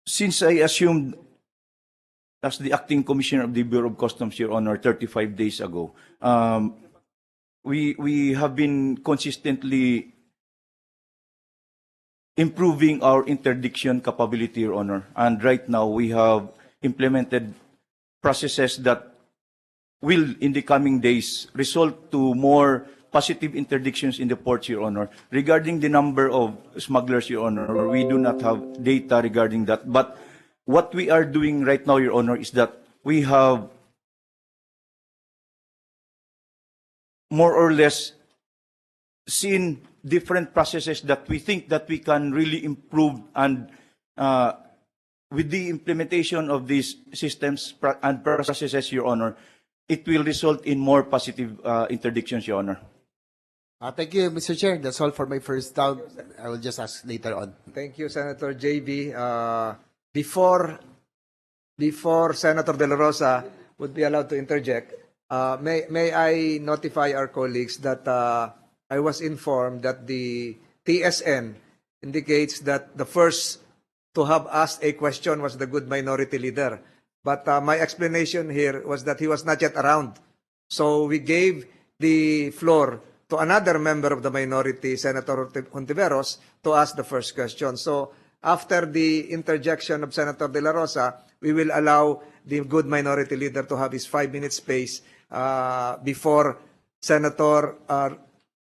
Since I assumed as the acting commissioner of the Bureau of Customs, Your Honor, 35 days ago, we have been consistently improving our interdiction capability, Your Honor. And right now, we have implemented processes that will, in the coming days, result to more positive interdictions in the ports, Your Honor. Regarding the number of smugglers, Your Honor, we do not have data regarding that. But what we are doing right now, Your Honor, is that we have more or less seen different processes that we think that we can really improve, and with the implementation of these systems and processes, Your Honor, it will result in more positive interdictions, Your Honor. Thank you, Mr. Chair. That's all for my first round. I will just ask later on. Thank you, Senator JB. Before Senator De La Rosa would be allowed to interject, may I notify our colleagues that I was informed that the TSN indicates that the first to have asked a question was the good minority leader. But my explanation here was that he was not yet around. So we gave the floor to another member of the minority, Senator Hontiveros, to ask the first question. So after the interjection of Senator De La Rosa, we will allow the good minority leader to have his 5-minute space before Senator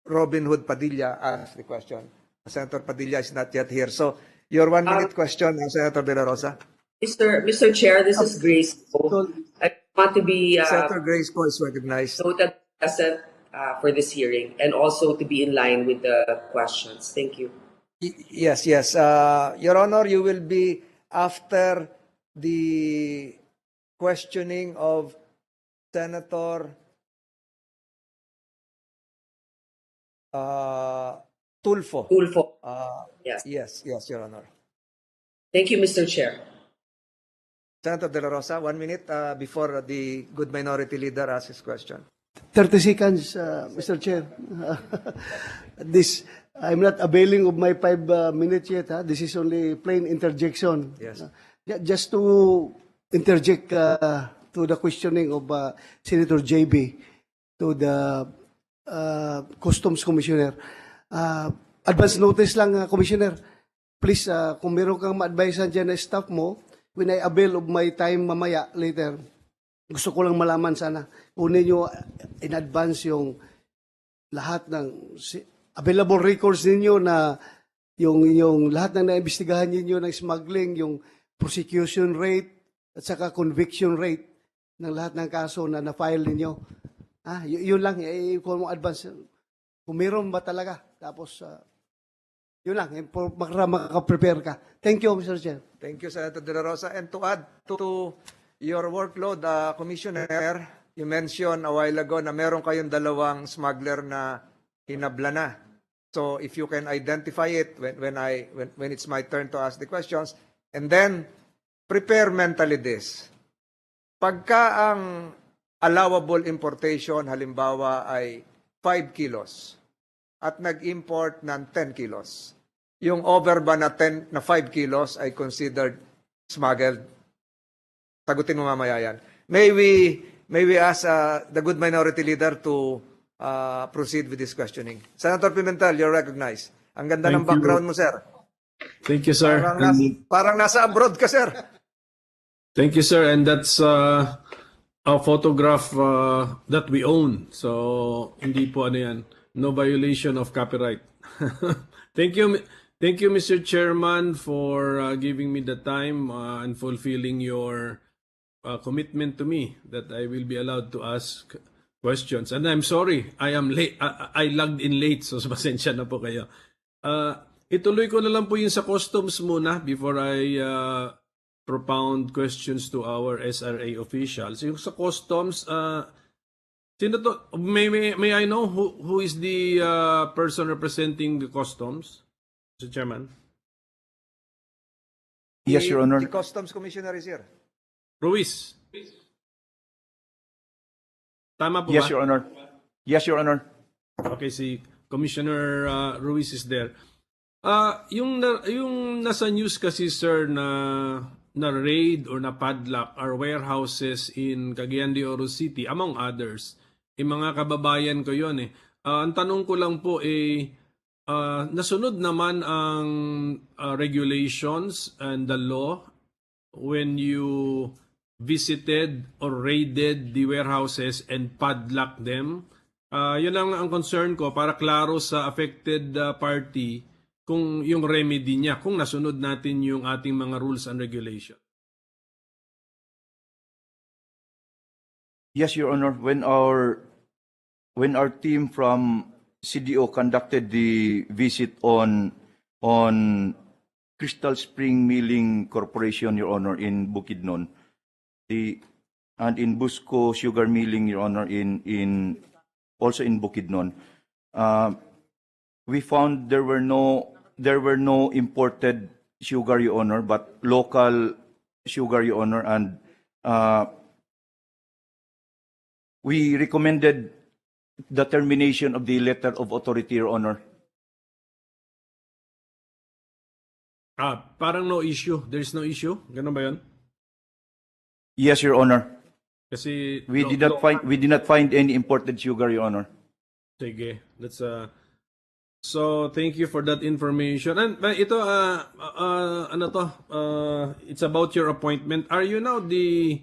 Robin Hood Padilla asks the question. Senator Padilla is not yet here. So your 1-minute question, Senator De La Rosa. Mr. Chair, this is Grace. I want to be Senator Grace Poe is recognized. noted present for this hearing and also to be in line with the questions. Thank you. Yes. Your Honor, you will be after the questioning of Senator Tulfo. Yes. Yes, Your Honor. Thank you, Mr. Chair. Senator De La Rosa, 1 minute before the good minority leader asks his question. 30 seconds, Mr. Chair. I'm not availing of my 5 minutes yet. This is only plain interjection. Yes. Just to interject to the questioning of Senator JB to the Customs Commissioner. Advance notice lang, Commissioner. Please, kung meron kang ma-advisean dyan na staff mo, when I avail of my time mamaya, later, gusto ko lang malaman sana. Kunin nyo in advance yung lahat ng available records ninyo na yung lahat ng naimbestigahan ninyo ng smuggling, yung prosecution rate at saka conviction rate ng lahat ng kaso na na-file ninyo. Yun lang, kung mo advance. Kung meron ba talaga. Tapos, yun lang, makaprepare ka. Thank you, Mr. Chair. Thank you, Senator De La Rosa. And to add to your workload, Commissioner, you mentioned a while ago na meron kayong 2 smuggler na hinabla na. So if you can identify it when it's my turn to ask the questions, and then prepare mentally this. Pagka ang allowable importation halimbawa ay 5 kilos at nag-import ng 10 kilos, yung over ba na 5 kilos ay considered smuggled? Sagutin mo mamaya yan. May we ask the good minority leader to proceed with this questioning. Senator Pimentel, you're recognized. Ang ganda ng background mo, sir. Thank you, sir. Parang nasa abroad ka, sir. Thank you, sir. And that's a photograph that we own. So, hindi po ano yan. No violation of copyright. Thank you, Mr. Chairman, for giving me the time and fulfilling your commitment to me that I will be allowed to ask questions. And I'm sorry, I am late. I logged in late, so pasensya na po kayo. Ituloy ko na lang po yung sa customs muna before I propound questions to our SRA officials. Yung sa customs, sino to? May I know who is the person representing the customs, Mr. Chairman? Yes, Your Honor. The Customs Commissioner is here. Ruiz. Tama po Yes, ba? Your Honor. Yes, Your Honor. Okay, si Commissioner Ruiz is there. Yung nasa news kasi sir na raid or na padlock our warehouses in Cagayan de Oro City, among others. Mga kababayan ko yon eh. Ang tanong ko lang po nasunod naman ang regulations and the law when you visited or raided the warehouses and padlocked them. Yun lang ang concern ko para klaro sa affected party kung yung remedy niya, kung nasunod natin yung ating mga rules and regulation. Yes, Your Honor. When our team from CDO conducted the visit on Crystal Spring Milling Corporation, Your Honor, in Bukidnon, and in Busco Sugar Milling, Your Honor, also in Bukidnon, we found there were no imported sugar, Your Honor, but local sugar, Your Honor, and we recommended the termination of the letter of authority, Your Honor. Parang no issue. There's no issue? Ganun ba yun? Yes, Your Honor. Kasi We did not find any imported sugar, Your Honor. Sige. That's so thank you for that information. And ito it's about your appointment. Are you now the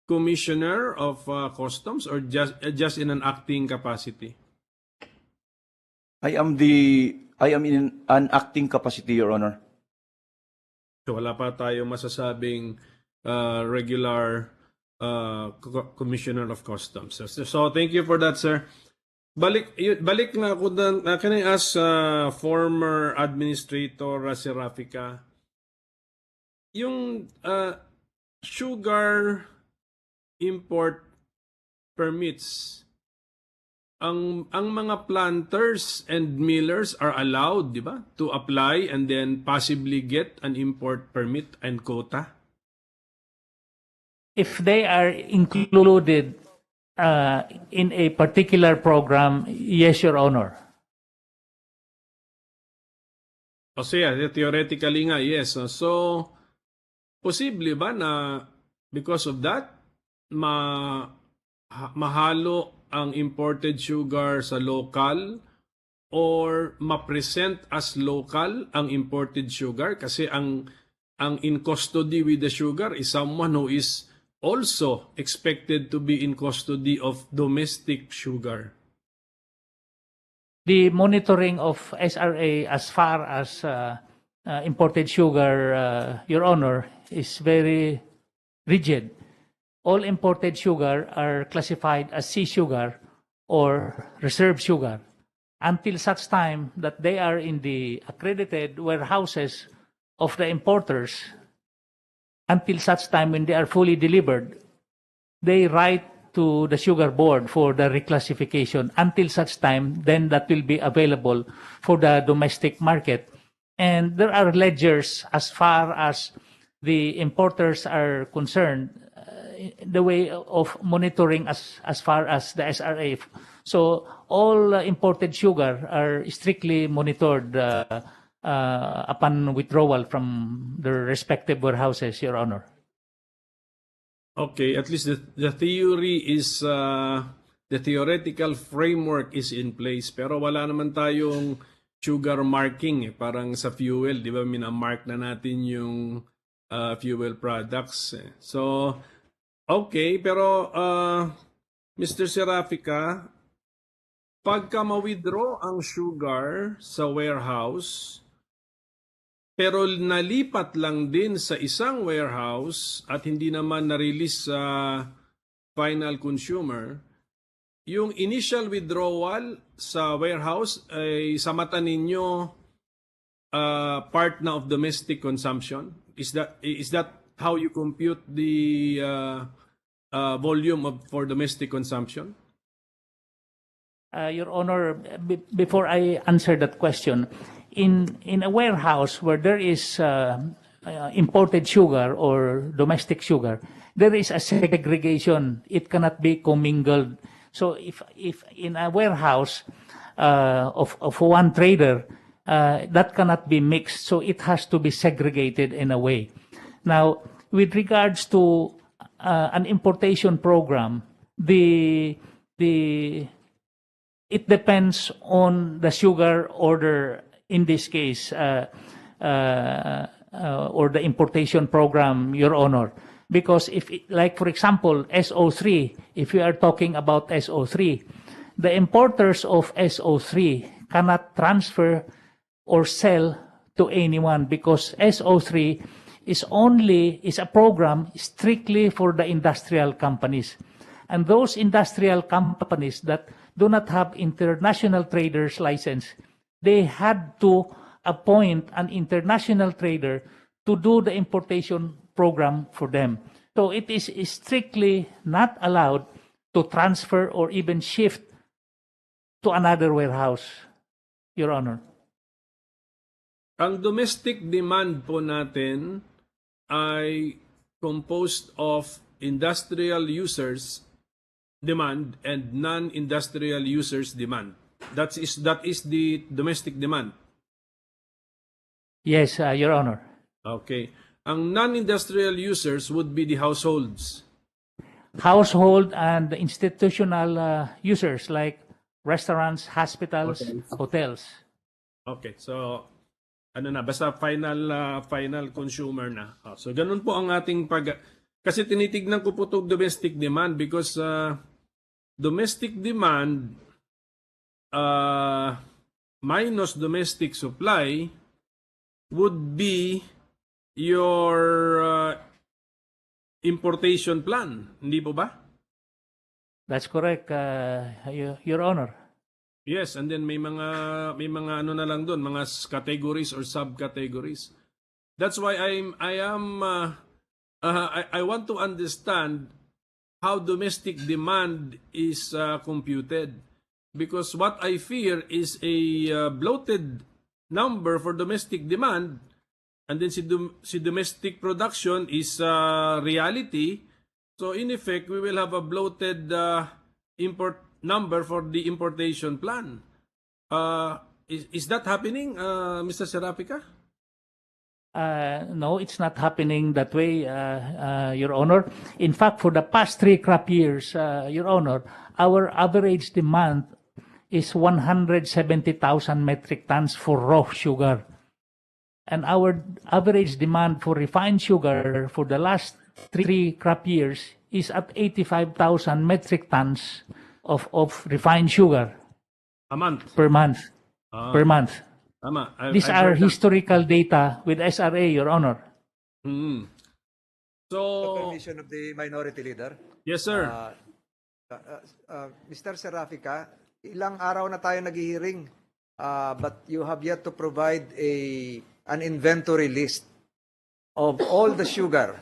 Commissioner of Customs or just in an acting capacity? I am in an acting capacity, Your Honor. So wala pa tayo masasabing regular Commissioner of Customs. So thank you for that, sir. Balik na ako doon. Can I ask former Administrator Serafika, yung sugar import permits, ang mga planters and millers are allowed, di ba, to apply and then possibly get an import permit and quota? If they are included in a particular program, yes, Your Honor. O siya, theoretically nga, yes. So, posible ba na because of that, mahalo ang imported sugar sa local or ma-present as local ang imported sugar? Kasi ang in custody with the sugar is someone who is also expected to be in custody of domestic sugar. The monitoring of SRA as far as imported sugar, Your Honor, is very rigid. All imported sugar are classified as sea sugar or reserve sugar until such time that they are in the accredited warehouses of the importers. Until such time when they are fully delivered, they write to the sugar board for the reclassification. Until such time, then that will be available for the domestic market. And there are ledgers as far as the importers are concerned, the way of monitoring as far as the SRA. So all imported sugar are strictly monitored upon withdrawal from their respective warehouses, Your Honor. Okay, at least the theory is, the theoretical framework is in place. Pero wala naman tayong sugar marking. Parang sa fuel, di ba, minamark na natin yung fuel products. So, okay, pero Mr. Serafika, pagka ma-withdraw ang sugar sa warehouse, pero nalipat lang din sa isang warehouse at hindi naman na-release sa final consumer, yung initial withdrawal sa warehouse ay sa mata ninyo part na of domestic consumption? Is that how you compute the volume for domestic consumption? Your Honor, before I answer that question, in a warehouse where there is imported sugar or domestic sugar, there is a segregation. It cannot be commingled. So if in a warehouse of one trader, that cannot be mixed. So it has to be segregated in a way. Now, with regards to an importation program, it depends on the sugar order in this case, or the importation program, Your Honor. Because like for example, SO3, if we are talking about SO3, the importers of SO3 cannot transfer or sell to anyone because SO3 is a program strictly for the industrial companies. And those industrial companies that do not have international traders license, they had to appoint an international trader to do the importation program for them. So it is strictly not allowed to transfer or even shift to another warehouse, Your Honor. Ang domestic demand po natin ay composed of industrial users demand and non-industrial users demand. That is the domestic demand. Yes, Your Honor. Okay. Ang non-industrial users would be the households. Household and institutional users like restaurants, hospitals, hotels. Okay, so basta final consumer na. So ganun po ang ating kasi tinitignan ko po 'tong domestic demand because domestic demand minus domestic supply would be your importation plan, hindi po ba? That's correct, Your Honor. Yes, and then may mga ano na lang doon, mga categories or subcategories. That's why I want to understand how domestic demand is computed, because what I fear is a bloated number for domestic demand, and then si domestic production is reality. So in effect, we will have a bloated import number for the importation plan. Is that happening, Mr. Serapica? No, it's not happening that way, Your Honor. In fact, for the past 3 crop years, Your Honor, our average demand is 170,000 metric tons for raw sugar. And our average demand for refined sugar for the last 3 crop years is at 85,000 metric tons of refined sugar A month. per month. Per month. Tama. These are historical data with SRA, Your Honor. So, The permission of the Minority Leader. yes, sir. Mr. Serafica, ilang araw na tayo nag-hearing, but you have yet to provide an inventory list of all the sugar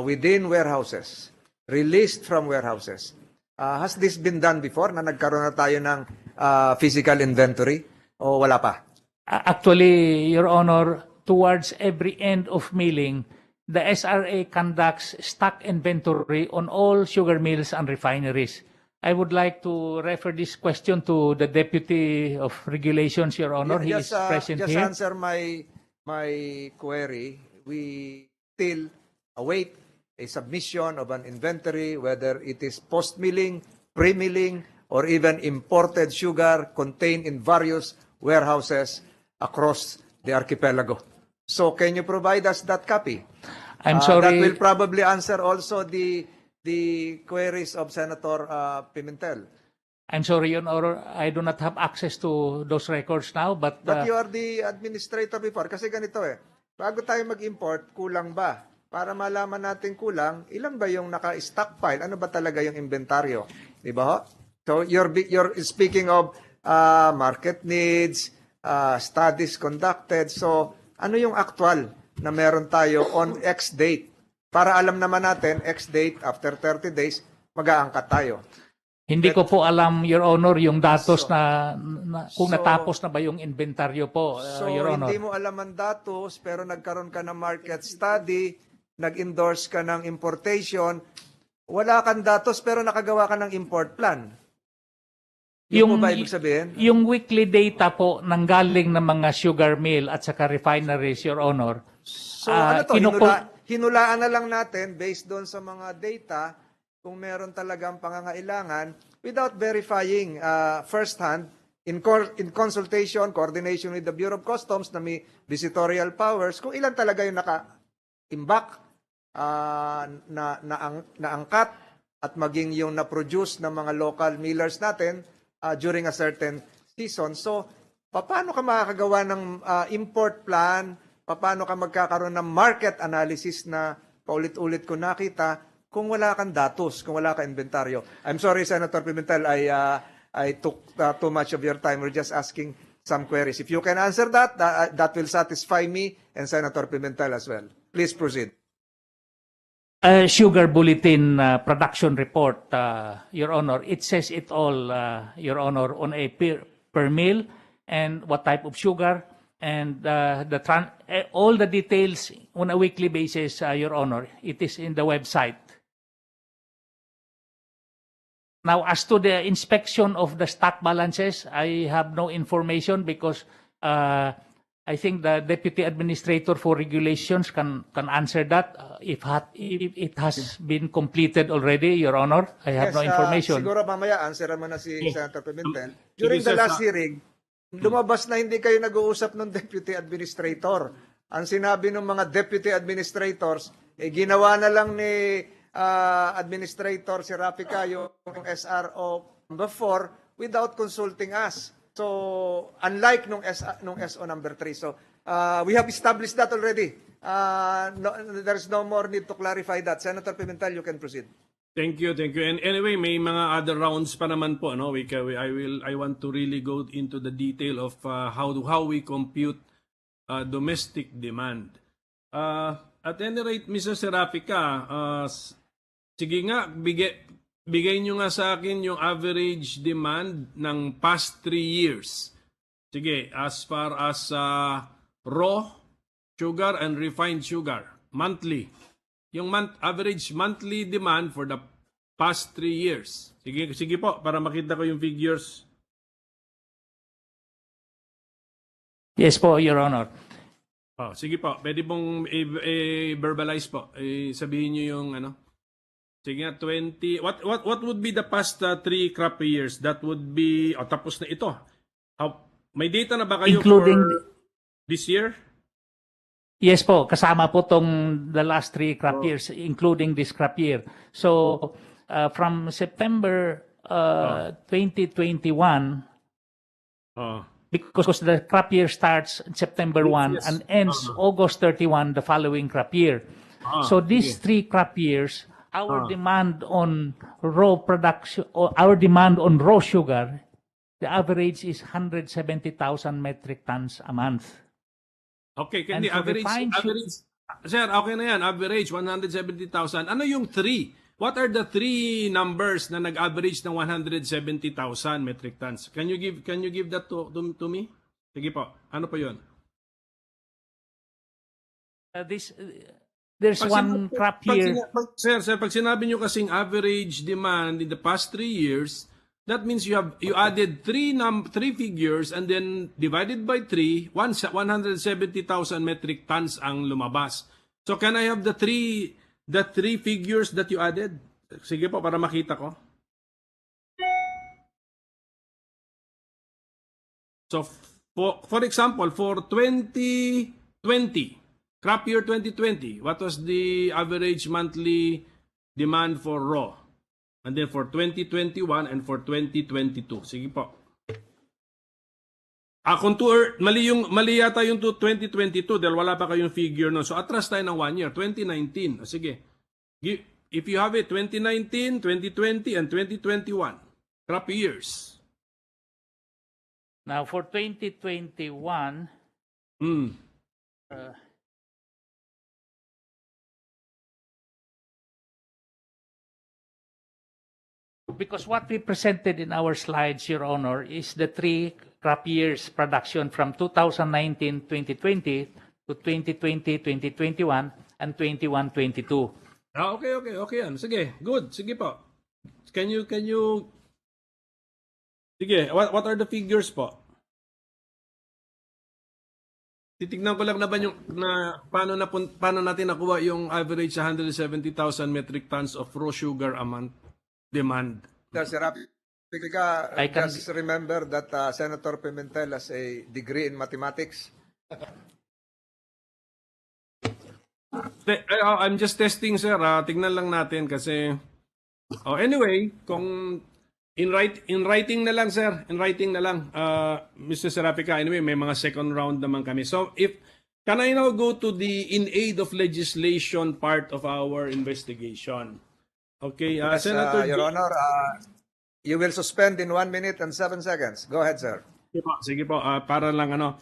within warehouses, released from warehouses. Has this been done before na nagkaroon na tayo ng physical inventory o wala pa? Actually, Your Honor, towards every end of milling, the SRA conducts stock inventory on all sugar mills and refineries. I would like to refer this question to the Deputy of Regulations, Your Honor. He is present just here. answer my query. We still await a submission of an inventory, whether it is post-milling, pre-milling, or even imported sugar contained in various warehouses across the archipelago. So can you provide us that copy? I'm sorry. That will probably answer also the queries of Senator Pimentel. I'm sorry, Your Honor, I do not have access to those records now, but But you are the administrator before. Kasi ganito bago tayo mag-import, kulang ba? Para malaman natin kulang, ilan ba yung naka-stockpile? Ano ba talaga yung inventaryo? Di ba ho? So you're speaking of market needs, studies conducted. So ano yung actual na meron tayo on X date? Para alam naman natin, X date, after 30 days, mag-aangkat tayo. Hindi ko po alam, Your Honor, yung datos So- kung so- natapos na ba yung inventaryo po, So, Your Honor. hindi mo alam ang datos, pero nagkaroon ka ng market study, nag-endorse ka ng importation, wala kang datos, pero nakagawa ka ng import plan. Yung po ba ibig sabihin? Yung weekly data po nanggaling ng mga sugar mill at saka refineries, Your Honor. So, ano to, hinulaan na lang natin based doon sa mga data kung meron talagang pangangailangan without verifying firsthand in consultation, coordination with the Bureau of Customs na may visitorial powers, kung ilan talaga yung naka-imbak, naangkat, at maging yung na-produce ng mga local millers natin during a certain season. So, paano ka makakagawa ng import plan? Paano ka magkakaroon ng market analysis na paulit-ulit ko nakita kung wala kang datos, kung wala kang inventaryo? I'm sorry, Senator Pimentel, I took too much of your time. We're just asking some queries. If you can answer that, that will satisfy me and Senator Pimentel as well. Please proceed. Sugar bulletin production report, Your Honor. It says it all, Your Honor, on a per mill and what type of sugar and all the details on a weekly basis, Your Honor. It is in the website. Now, as to the inspection of the stock balances, I have no information because I think the Deputy Administrator for Regulations can answer that if it has been completed already, Your Honor. I have no information. Siguro mamaya answeran mo na si Senator Pimentel. During the last hearing, lumabas na hindi kayo nag-uusap ng Deputy Administrator. Ang sinabi ng mga Deputy Administrators, ginawa na lang ni Administrator si Rapica yung SRO number 4 without consulting us. So, unlike nung SO number 3. So, we have established that already. There's no more need to clarify that. Senator Pimentel, you can proceed. Thank you. And anyway, may mga other rounds pa naman po, no? I want to really go into the detail of how we compute domestic demand. At any rate, Mr. Serapica, sige nga, bigay nyo nga sa akin yung average demand ng past 3 years. Sige, as far as raw sugar and refined sugar, monthly. Yung average monthly demand for the past 3 years. Sige po, para makita ko yung figures. Yes po, Your Honor. Sige po, pwede pong verbalize po. Sabihin nyo yung ano. Sige nga, 20. What would be the past 3 crop years? That would be, tapos na ito. May data na ba kayo Including for this year? Yes po, kasama po tong the last 3 crop years, including this crop year. So, from September 2021, because the crop year starts September 1 and ends August 31, the following crop year. So these 3 crop years, our demand on raw production, or our demand on raw sugar, the average is 170,000 metric tons a month. Okay, the average, sir, okay na yan, average 170,000. Ano yung 3? What are the 3 numbers na nag-average ng 170,000 metric tons? Can you give that to me? Sige po. Ano po 'yon? There's one crop here. Sir, pag sinabi nyo kasing average demand in the past 3 years, that means you added 3 figures and then divided by 3, 170,000 metric tons ang lumabas. So can I have the 3 figures that you added? Sige po, para makita ko. So for example, for 2020, crop year 2020, what was the average monthly demand for raw? And then for 2021 and for 2022. Sige po. Mali yata yung 2022 dahil wala pa kayong figure no. So atras tayo ng 1 year, 2019. Sige. If you have it, 2019, 2020, and 2021. Crop years. Now for 2021, because what we presented in our slides, Your Honor, is the 3 crop years production from 2019-2020 to 2020-2021 and 21-22. Okay yan. Sige, good. Sige po. Can you Sige, what are the figures po? Titignan ko lang na ba yung paano natin nakuha yung average 170,000 metric tons of raw sugar demand. Sir Rafi, I can- just remember that Senator Pimentel has a degree in mathematics. I'm just testing, sir. Tignan lang natin kasi anyway, kung in writing na lang, sir. In writing na lang, Mr. Serapica. Anyway, may mga second round naman kami. So, can I now go to the in aid of legislation part of our investigation? Okay, Yes, Senator. Your Honor, you will suspend in 1 minute and 7 seconds. Go ahead, sir. Sige po, para lang ano.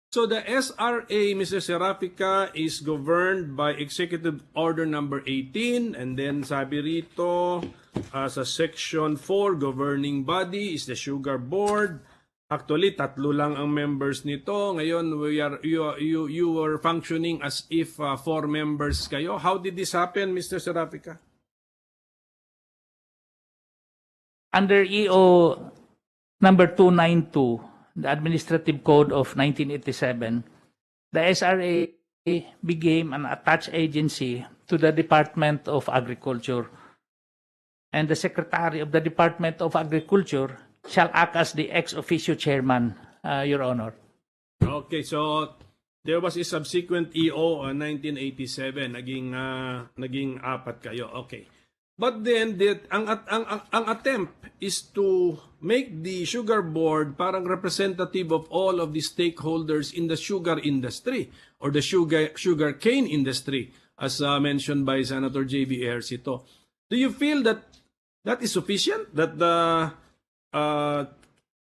So the SRA, Mr. Serapica, is governed by Executive Order number 18, and then sabi rito sa Section 4, governing body is the Sugar Board. Actually, 3 lang ang members nito. Ngayon, you were functioning as if 4 members kayo. How did this happen, Mr. Serapica? Under EO number 292, the Administrative Code of 1987, the SRA became an attached agency to the Department of Agriculture. And the Secretary of the Department of Agriculture shall act as the ex officio chairman, Your Honor. Okay, so there was a subsequent EO 1987, naging 4 kayo. Okay. But then ang attempt is to make the sugar board parang representative of all of the stakeholders in the sugar industry or the sugar cane industry, as mentioned by Senator J.B. Ejercito. Do you feel that is sufficient? That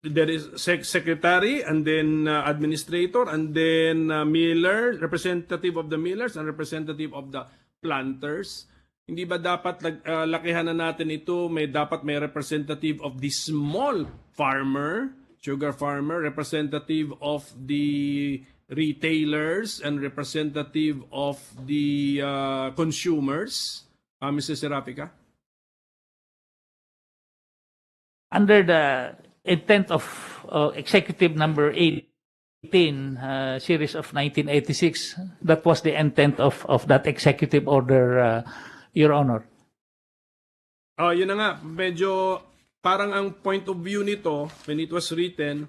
there is secretary and then administrator and then miller, representative of the millers and representative of the planters? Hindi ba dapat lakihan na natin ito, dapat may representative of the small farmer, sugar farmer, representative of the retailers, and representative of the consumers, Mr. Serapica? Under the intent of Executive number 18, series of 1986, that was the intent of that executive order, Your Honor. Yun na nga, medyo parang ang point of view nito, when it was written,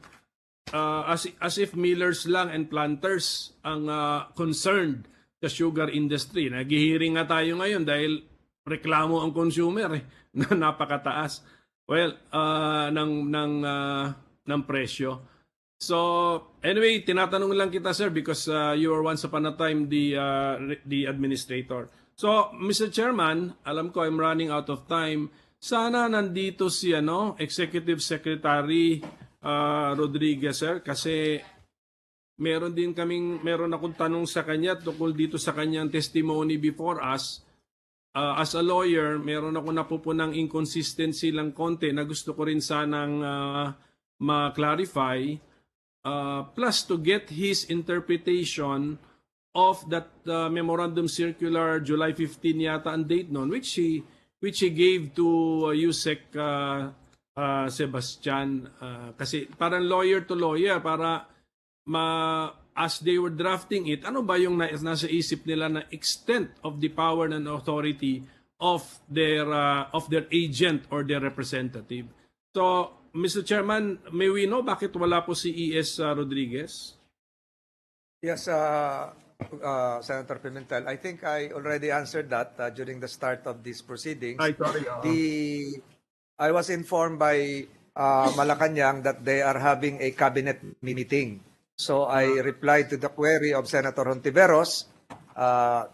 as if millers lang and planters ang concerned sa sugar industry. Naghihiring nga tayo ngayon dahil reklamo ang consumer na napakataas. Well, ng presyo. So, anyway, tinatanong lang kita, sir, because you were once upon a time the administrator. So, Mr. Chairman, alam ko I'm running out of time. Sana nandito si Executive Secretary Rodriguez, sir, kasi meron akong tanong sa kanya tungkol dito sa kanyang testimony before us. As a lawyer, meron ako napupunang inconsistency lang konti na gusto ko rin sanang ma-clarify. Plus to get his interpretation of that memorandum circular July 15 yata ang date noon, which he gave to Yusek Sebastian, kasi parang lawyer to lawyer, para as they were drafting it, ano ba yung nasa isip nila na extent of the power and authority of their agent or their representative. So, Mr. Chairman, may we know bakit wala po si E.S. Rodriguez? Yes, Senator Pimentel, I think I already answered that during the start of these proceedings. I was informed by Malacanang that they are having a cabinet meeting. So I replied to the query of Senator Hontiveros,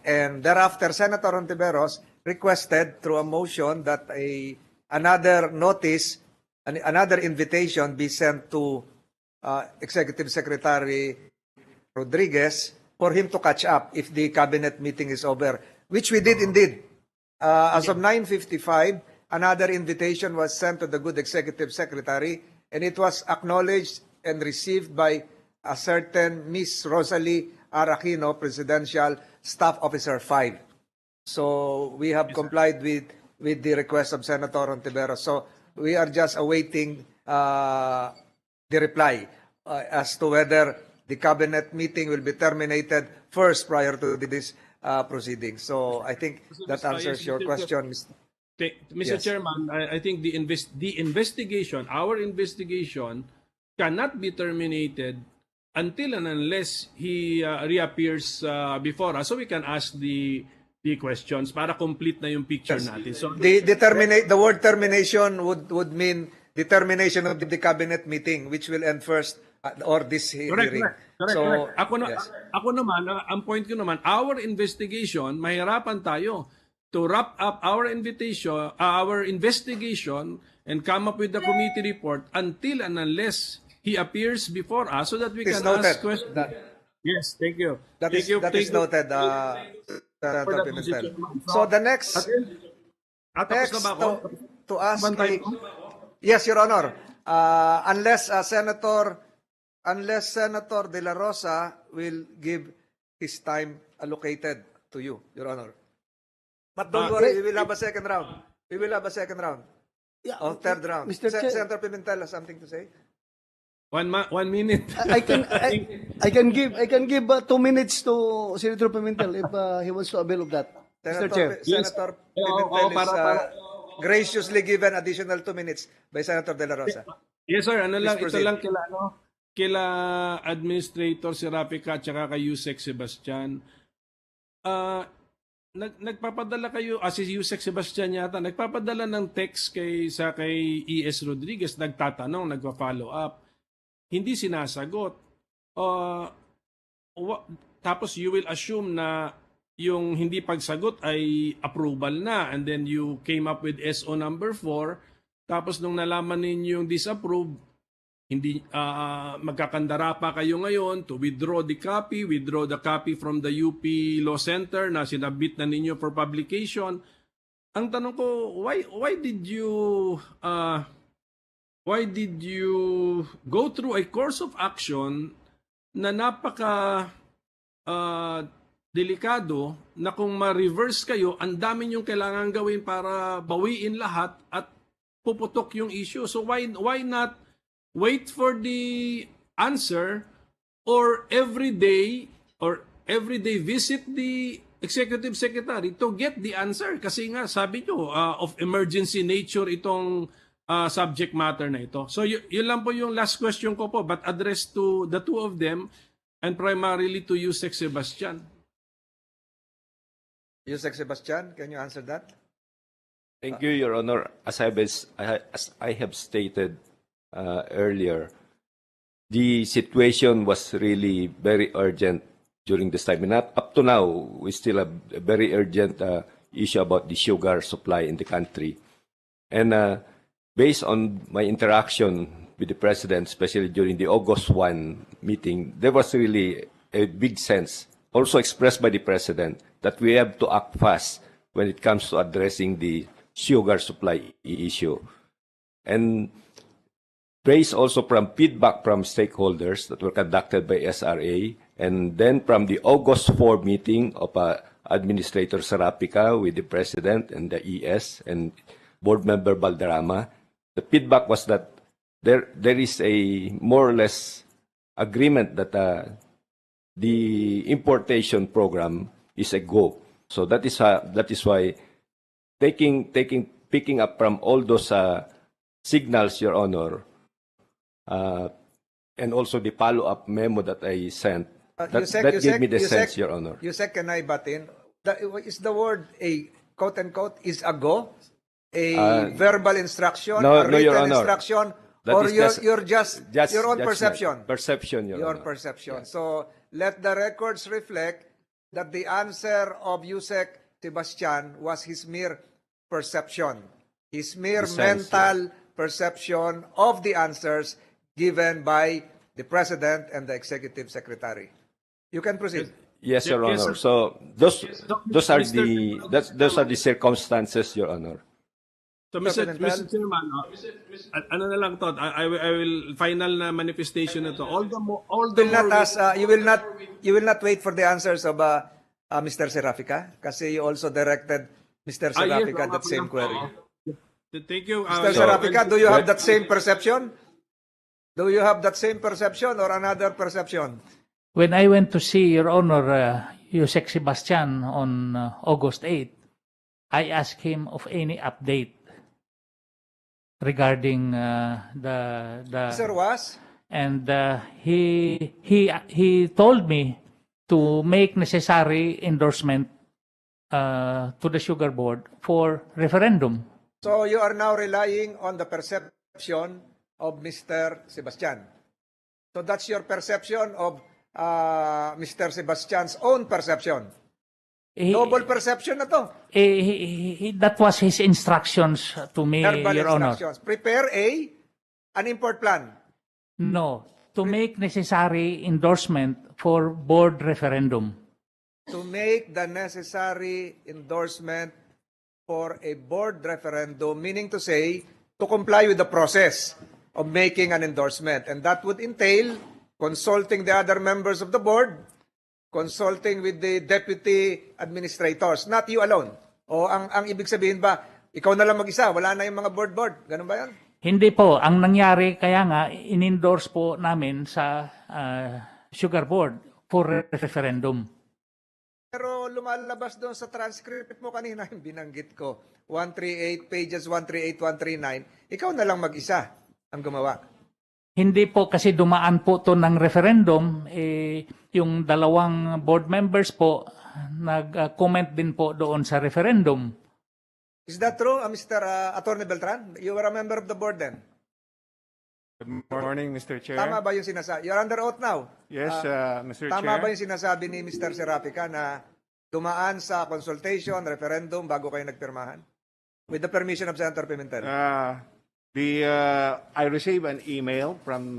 and thereafter Senator Hontiveros requested through a motion that another notice, another invitation be sent to Executive Secretary Rodriguez for him to catch up if the cabinet meeting is over, which we did indeed. As of 9:55, another invitation was sent to the good executive secretary, and it was acknowledged and received by a certain Miss Rosalie Araquino, Presidential Staff Officer 5. So we have complied with the request of Senator Ontiveros. So we are just awaiting the reply as to whether the cabinet meeting will be terminated first prior to this proceeding. So I think that answers your question, Mr. Mr. Yes. Chairman, I think the investigation, our investigation, cannot be terminated until and unless he reappears before us, so we can ask the questions para complete na yung picture natin. So The word termination would mean the termination of the cabinet meeting, which will end first or this hearing. So correct. Ako naman, ang point ko naman, our investigation, mahirapan tayo to wrap up our investigation and come up with the committee report until and unless he appears before us so that we can ask questions. Yes, thank you. That is noted, Senator Pimentel. So the next to ask yes, Your Honor, unless Senator De La Rosa will give his time allocated to you, Your Honor. But don't worry, we will have a second round. Yeah, Third round. Mr. Chair, Senator Pimentel has something to say? 1 minute. I can give 2 minutes to Senator Pimentel if he wants to avail of that. Mr. Chair. Senator Pimentel is graciously given additional 2 minutes by Senator De La Rosa. Yes, sir. Ito proceed. lang kila Administrator Serapica at saka kay Yusek Sebastian. Nagpapadala kayo, si Yusek Sebastian yata, nagpapadala ng text kay E.S. Rodriguez, nagtatanong, nagpa-follow up. Hindi sinasagot. Tapos you will assume na yung hindi pagsagot ay approval na, and then you came up with SO number 4. Tapos nung nalaman ninyo yung disapprove, hindi magkakandara pa kayo ngayon to withdraw the copy from the UP Law Center na sinabit na ninyo for publication. Ang tanong ko, why did you go through a course of action na napaka delikado, na kung ma-reverse kayo, ang dami niyong kailangan gawin para bawiin lahat at puputok yung issue. So why not wait for the answer or every day visit the executive secretary to get the answer? Kasi nga sabi nyo, of emergency nature itong subject matter na ito. So yun lang po yung last question ko po, but addressed to the two of them and primarily to Yusek Sebastian. Yusek Sebastian, can you answer that? Thank you, Your Honor. As I have stated earlier, the situation was really very urgent during this time. And up to now, we still have a very urgent issue about the sugar supply in the country. And based on my interaction with the President, especially during the August 1 meeting, there was really a big sense, also expressed by the President, that we have to act fast when it comes to addressing the sugar supply issue. And based also from feedback from stakeholders that were conducted by SRA, and then from the August 4 meeting of Administrator Serapica with the President and the ES and Board Member Balderrama, the feedback was that there is a more or less agreement that the importation program is a go. So that is why picking up from all those signals, Your Honor, and also the follow-up memo that I sent, that gave me the sense, Your Honor. Yusek, can I butt in? Is the word a quote-unquote is a go? A verbal instruction, no, a written Your Honor. instruction, That or is you're just your own judgment. perception? Perception, Your Your Honor. perception. Yeah. So let the records reflect that the answer of Yusek Sebastian was his mere perception, his mere mental perception of the answers given by the President and the Executive Secretary. You can proceed. Yes, Your Yes, Honor. sir. So those are the circumstances, Your Honor. So, Mr. Pimentel. Chairman, ano na lang to, I will final na manifestation na to. All the more, You will not wait for the answers of Mr. Serafica kasi you also directed Mr. yes, Serafica oo nga that same pala. query. Thank you. Mr. Serafica, do you have that same perception? Do you have that same perception or another perception? When I went to see Your Honor, Yusek Sebastian on August 8, I asked him of any update regarding Sir was? and he told me to make necessary endorsement to the Sugar Board for referendum. So you are now relying on the perception of Mr. Sebastian. So that's your perception of Mr. Sebastian's own perception. Double perception na to. That was his instructions to me, Verbal Your Honor. instructions. Prepare an import plan. No, to make necessary endorsement for board referendum. To make the necessary endorsement for a board referendum, meaning to say, to comply with the process of making an endorsement. And that would entail consulting the other members of the board, consulting with the deputy administrators, not you alone. O ang ibig sabihin ba, ikaw na lang mag-isa, wala na yung mga board. Ganun ba yan? Hindi po. Ang nangyari, kaya nga, in-endorse po namin sa Sugar Board for referendum. Pero lumalabas doon sa transcript mo kanina, yung binanggit ko, 138, pages 138, 139, ikaw na lang mag-isa ang gumawa. Hindi po kasi dumaan po to ng referendum, yung dalawang board members po nag-comment din po doon sa referendum. Is that true, Mr. Attorney Beltran? You were a member of the board then? Good morning, Mr. Chair. Tama ba yung sinasabi? You're under oath now. Yes, Mr. Tama Chair. ba yung sinasabi ni Mr. Serafica na dumaan sa consultation, referendum, bago kayo nagpirmahan? With the permission of Senator Pimentel. I received an email from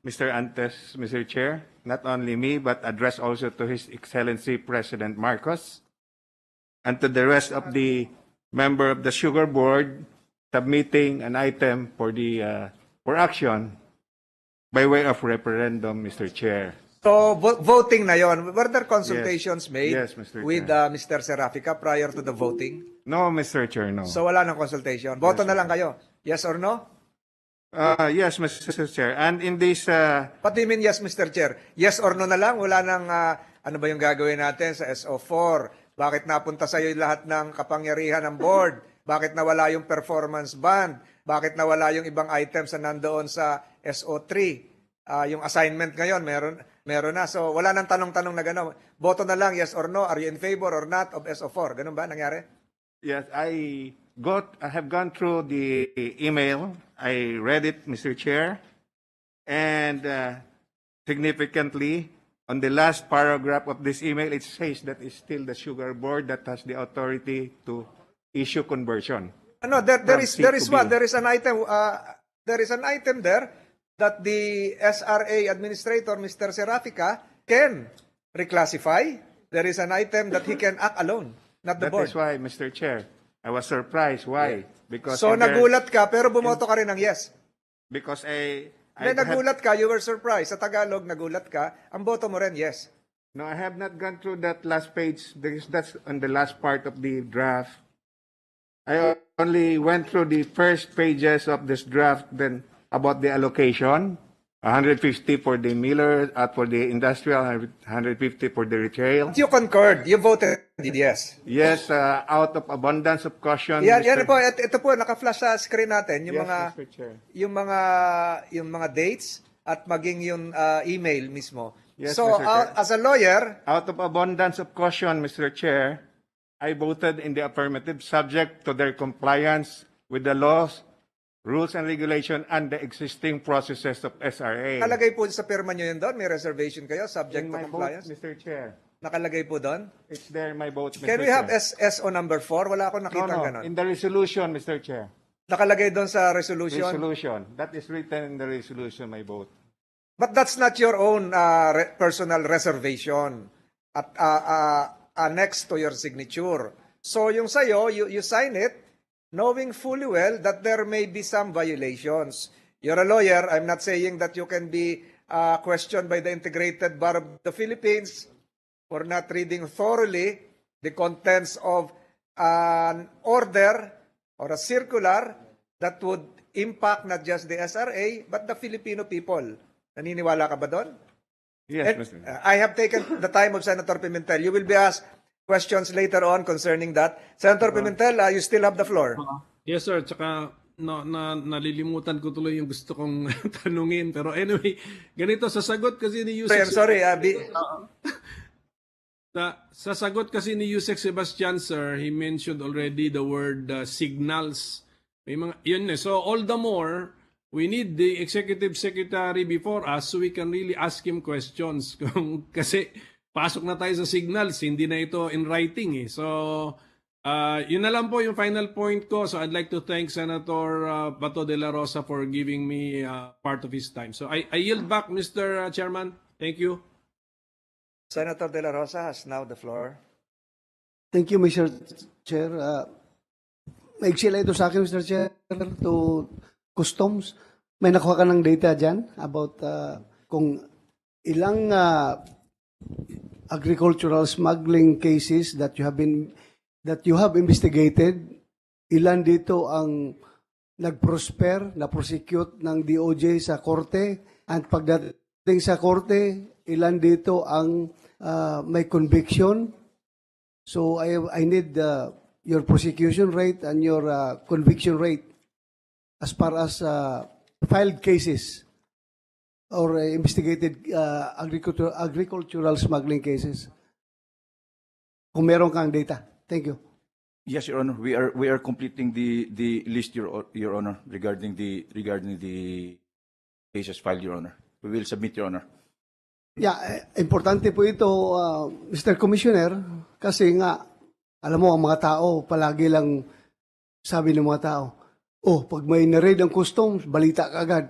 Mr. Antes, Mr. Chair, not only me, but addressed also to His Excellency President Marcos and to the rest of the member of the Sugar Board submitting an item for for action by way of referendum, Mr. Chair. So, voting na yon. Were there consultations made Yes, Mr. with Mr. Serafica prior to the voting? No, Mr. Chair, no. So, wala nang consultation. Boto na lang kayo. Yes or no? Yes, Mr. Chair. And in this... What do you mean, yes, Mr. Chair? Yes or no na lang? Wala nang, ano ba yung gagawin natin sa SO4? Bakit napunta sa'yo lahat ng kapangyarihan ng board? Bakit nawala yung performance band? Bakit nawala yung ibang items na nandoon sa SO3? Yung assignment ngayon, meron na. So, wala nang tanong-tanong na gano'n. Boto na lang, yes or no? Are you in favor or not of SO4? Ganun ba nangyari? Yes, I have gone through the email. I read it, Mr. Chair. And significantly, on the last paragraph of this email, it says that it's still the Sugar Board that has the authority to issue conversion. No, there is one. There is an item. There is an item there that the SRA administrator, Mr. Serafica, can reclassify. There is an item that he can act alone, not the board. That is why, Mr. Chair, I was surprised. Why? Because So nagulat ka, pero bumoto ka rin ng yes. because Nagulat ka, you were surprised. Sa Tagalog, nagulat ka. Ang boto mo rin, yes. No, I have not gone through that last page. That's on the last part of the draft. I only went through the first pages of this draft, then about the allocation, 150 for the miller, for the industrial, 150 for the retail. You concurred. You voted yes. Yes, out of abundance of caution. Yan Mr. po, ito po, naka-flash sa screen natin, yung Yes, mga Mr. Chair. yung mga dates at maging yung email mismo. Yes, So, Mr. Chair. as a lawyer, Out of abundance of caution, Mr. Chair, I voted in the affirmative subject to their compliance with the laws, rules and regulation, and the existing processes of SRA. nakalagay po sa pirma nyo yun doon, may reservation kayo, subject In to my compliance. vote, Mr. Chair, Nakalagay po doon. it's there in my vote, Mr. Can we have Chair. SO number 4? Wala akong No, nakita no, ganon. in the resolution, Mr. Chair. Nakalagay doon sa resolution. Resolution. That is written in the resolution, my vote. But that's not your own personal reservation at next to your signature. So yung sa'yo, you sign it, knowing fully well that there may be some violations. You're a lawyer. I'm not saying that you can be questioned by the Integrated Bar of the Philippines for not reading thoroughly the contents of an order or a circular that would impact not just the SRA but the Filipino people. Naniniwala ka ba doon? Yes, And, Mr. I have taken the time of Senator Pimentel. You will be asked questions later on concerning that. Senator Pimentel, you still have the floor. Yes, sir. Tsaka nalilimutan ko tuloy yung gusto kong tanungin. Pero anyway, ganito, sasagot kasi ni Yusek... I'm sorry, sasagot kasi ni Yusek Sebastian, sir, he mentioned already the word signals. May mga, yun eh. So all the more, we need the executive secretary before us so we can really ask him questions. Kasi pasok na tayo sa signals, hindi na ito in writing eh. So, yun na lang po yung final point ko. So I'd like to thank Senator Bato de la Rosa for giving me part of his time. So I yield back, Mr. Chairman. Thank you. Senator de la Rosa has now the floor. Thank you, Mr. Chair. Maigsi lang ito sa akin, Mr. Chair, to customs. May nakuha ka ng data dyan about kung ilang agricultural smuggling cases that you have investigated, ilan dito ang nag-prosper, na-prosecute ng DOJ sa korte, and pagdating sa korte, ilan dito ang may conviction. So I need your prosecution rate and your conviction rate as far as filed cases or investigated agricultural smuggling cases. Kung meron kang data. Thank you. Yes, Your Honor. We are completing the list, Your Honor, regarding the cases filed, Your Honor. We will submit, Your Honor. Yeah, importante po ito, Mr. Commissioner, kasi nga, alam mo, ang mga tao, palagi lang sabi ng mga tao, pag may na-raid ang customs, balita ka agad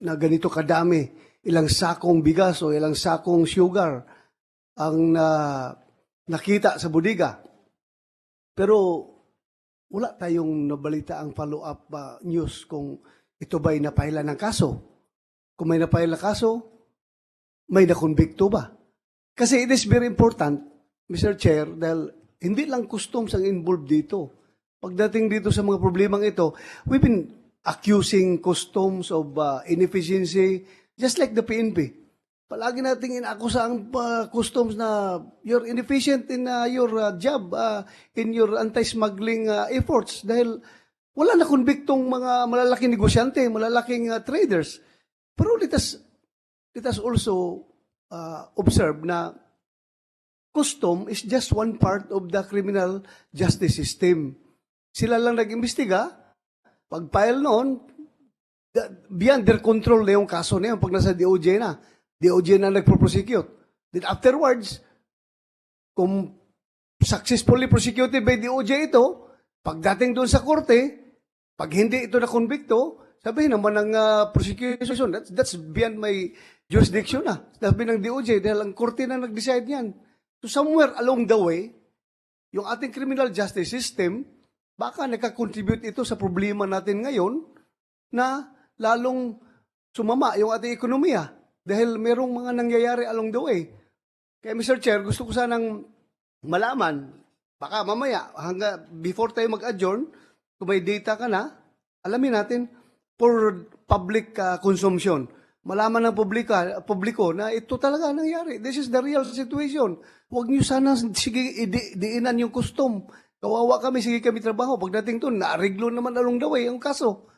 na ganito kadami, ilang sakong bigas o ilang sakong sugar ang nakita sa bodega. Pero wala tayong nabalita ang follow-up news kung ito ba'y napaila ng kaso. Kung may napaila kaso, may nakonbikto ba? Kasi it is very important, Mr. Chair, dahil hindi lang customs ang involved dito. Pagdating dito sa mga problemang ito, we've been accusing customs of inefficiency, just like the PNP. Palagi nating inakusa ang customs na you're inefficient in your job, in your anti-smuggling efforts dahil wala na konbiktong mga malalaking negosyante, malalaking traders. Pero let us also observe na custom is just one part of the criminal justice system. Sila lang nag-imbestiga, pag-file noon, beyond their control na yung kaso na yun pag nasa DOJ na. DOJ na nagpo-prosecute. Then afterwards, kung successfully prosecuted by DOJ ito, pagdating doon sa korte, pag hindi ito na-convicto, sabihin naman ng prosecution, that's beyond my jurisdiction na. Sabi ng DOJ, dahil ang korte na nag-decide yan. So somewhere along the way, yung ating criminal justice system, baka nakakontribute ito sa problema natin ngayon na lalong sumama yung ating ekonomiya dahil merong mga nangyayari along the way. Kaya Mr. Chair, gusto ko sanang malaman, baka mamaya, before tayo mag-adjourn, kung may data ka na, alamin natin for public consumption. Malaman ng publiko na ito talaga nangyari. This is the real situation. Huwag niyo sana sige diinan yung custom. Kawawa kami, sige kami trabaho. Pagdating doon, naariglo naman along the way ang kaso.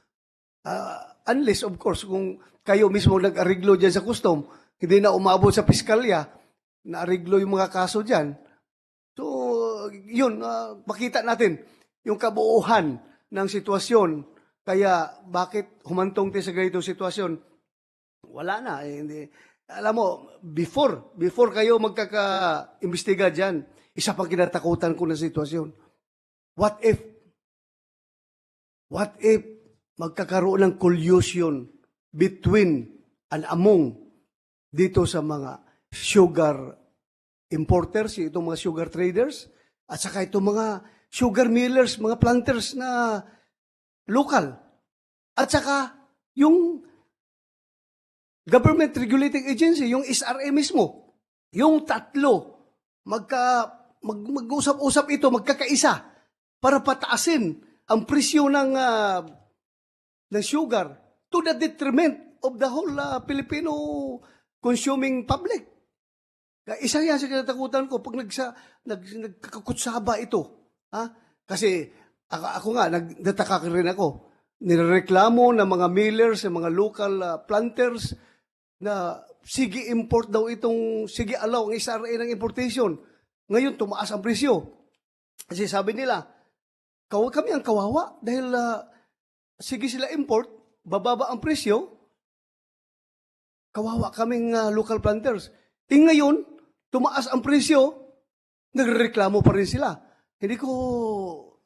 Unless, of course, kung kayo mismo nag-ariglo dyan sa custom, hindi na umabot sa piskalya, naariglo yung mga kaso dyan. So, yun, makita natin yung kabuuhan ng sitwasyon. Kaya, bakit humantong tayo sa ganitong sitwasyon? Wala na. Hindi. Alam mo, before kayo magkaka-imbestiga dyan, isa pang kinatakutan ko na sitwasyon. What if magkakaroon ng collusion between and among dito sa mga sugar importers, itong mga sugar traders, at saka itong mga sugar millers, mga planters na local. At saka, yung government regulating agency, yung SRA mismo, yung tatlo, mag-usap-usap ito, magkakaisa, para pataasin ang presyo ng sugar to the detriment of the whole Filipino consuming public. Isa yan sa kinatakutan ko pag nagkakakutsaba ito. Ha? Kasi ako nga, nagtataka rin ako. Nireklamo ng mga millers, ng mga local planters na sige import daw itong, sige allow ang SRA ng importation. Ngayon, tumaas ang presyo. Kasi sabi nila, kami ang kawawa dahil sige sila import, bababa ang presyo, kawawa kaming local planters. Ngayon, tumaas ang presyo, nagreklamo pa rin sila. Hindi ko,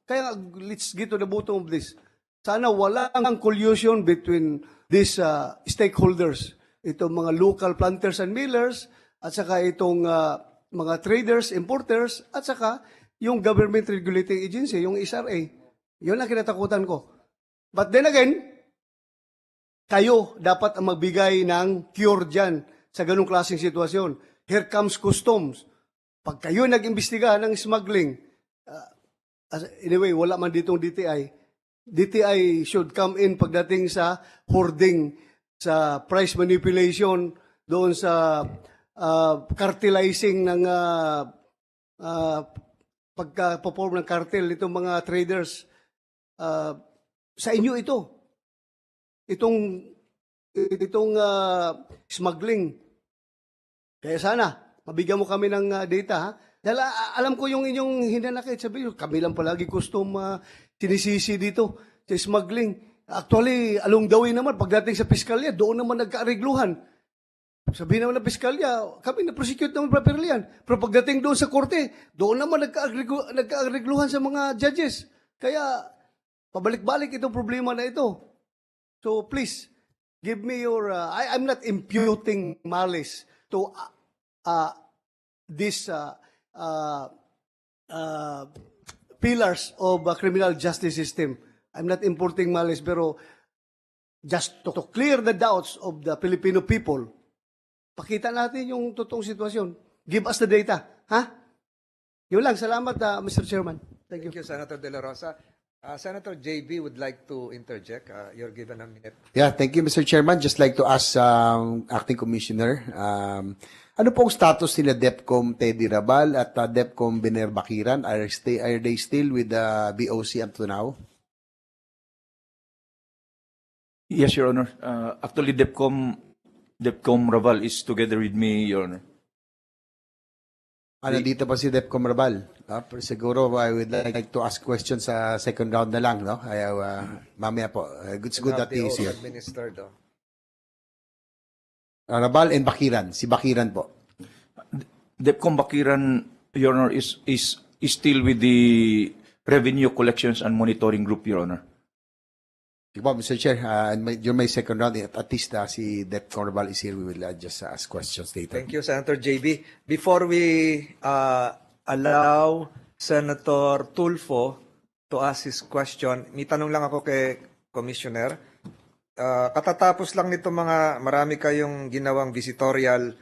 kaya let's get to the bottom of this. Sana walang collusion between these stakeholders, itong mga local planters and millers, at saka itong mga traders, importers, at saka yung government regulating agency, yung SRA. Yun ang kinatakutan ko. But then again, kayo dapat ang magbigay ng cure dyan sa ganung klaseng sitwasyon. Here comes customs. Pag kayo nag-imbestiga ng smuggling, anyway, wala man ditong DTI. DTI should come in pagdating sa hoarding, sa price manipulation, doon sa cartelizing ng pagka-perform ng cartel itong mga traders. Sa inyo ito. Itong smuggling. Kaya sana, mabigyan mo kami ng data, ha? Dahil alam ko yung inyong hinanakit. Sabi nyo, kami lang palagi custom sinisisi dito sa smuggling. Actually, along the way naman, pagdating sa piskalya, doon naman nagkaarigluhan. Sabihin naman ng piskalya, kami na-prosecute naman properly yan. Pero pagdating doon sa korte, doon naman nagkaarigluhan sa mga judges. Kaya, pabalik-balik itong problema na ito. So please, give me your, I'm not imputing malice to these pillars of criminal justice system. I'm not importing malice, pero just to clear the doubts of the Filipino people, pakita natin yung totoong sitwasyon. Give us the data. Ha? Yun lang. Salamat, Mr. Chairman. Thank you. Thank you, Senator De La Rosa. Senator JB would like to interject. You're given a minute. Yeah, thank you, Mr. Chairman. Just like to ask Acting Commissioner, ano pong status nila DEPCOM Teddy Rabal at DEPCOM Biner Bakiran? Are they still with the BOC up to now? Yes, Your Honor. Actually, DEPCOM Raval is together with me, Your Honor. Nandito pa si DEPCOM Rabal. Pero siguro I would like to ask questions sa second round na lang, no? Mamaya po. It's good that he is here. Administered, Rabal and Bakiran. Si Bakiran po. DEPCOM Bakiran, Your Honor, is still with the Revenue Collections and Monitoring Group, Your Honor. Sige po, Mr. Chair, during my second round, at least si DEPCOM Rabal is here. We will just ask questions later. Thank you, Senator JB. Before we allow Senator Tulfo to ask his question, may tanong lang ako kay Commissioner. Katatapos lang nito marami kayong ginawang visitorial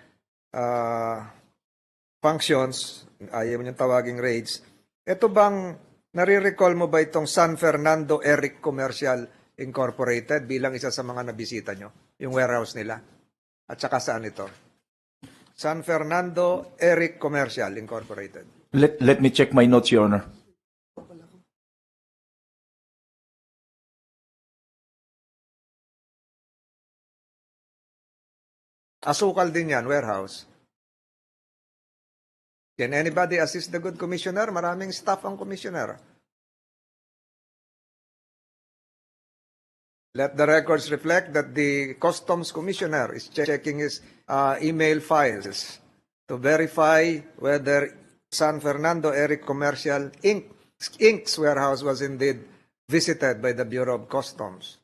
functions, ayaw niyong tawaging raids. Ito bang, nare-recall mo ba itong San Fernando Eric Commercial Incorporated bilang isa sa mga nabisita nyo? Yung warehouse nila? At saka saan ito? San Fernando Eric Commercial Incorporated. Let me check my notes, Your Honor. Asukal din yan, warehouse. Can anybody assist the good commissioner? Maraming staff ang commissioner. Let the records reflect that the customs commissioner is checking his email files to verify whether San Fernando Eric Commercial Inc.'s warehouse was indeed visited by the Bureau of Customs.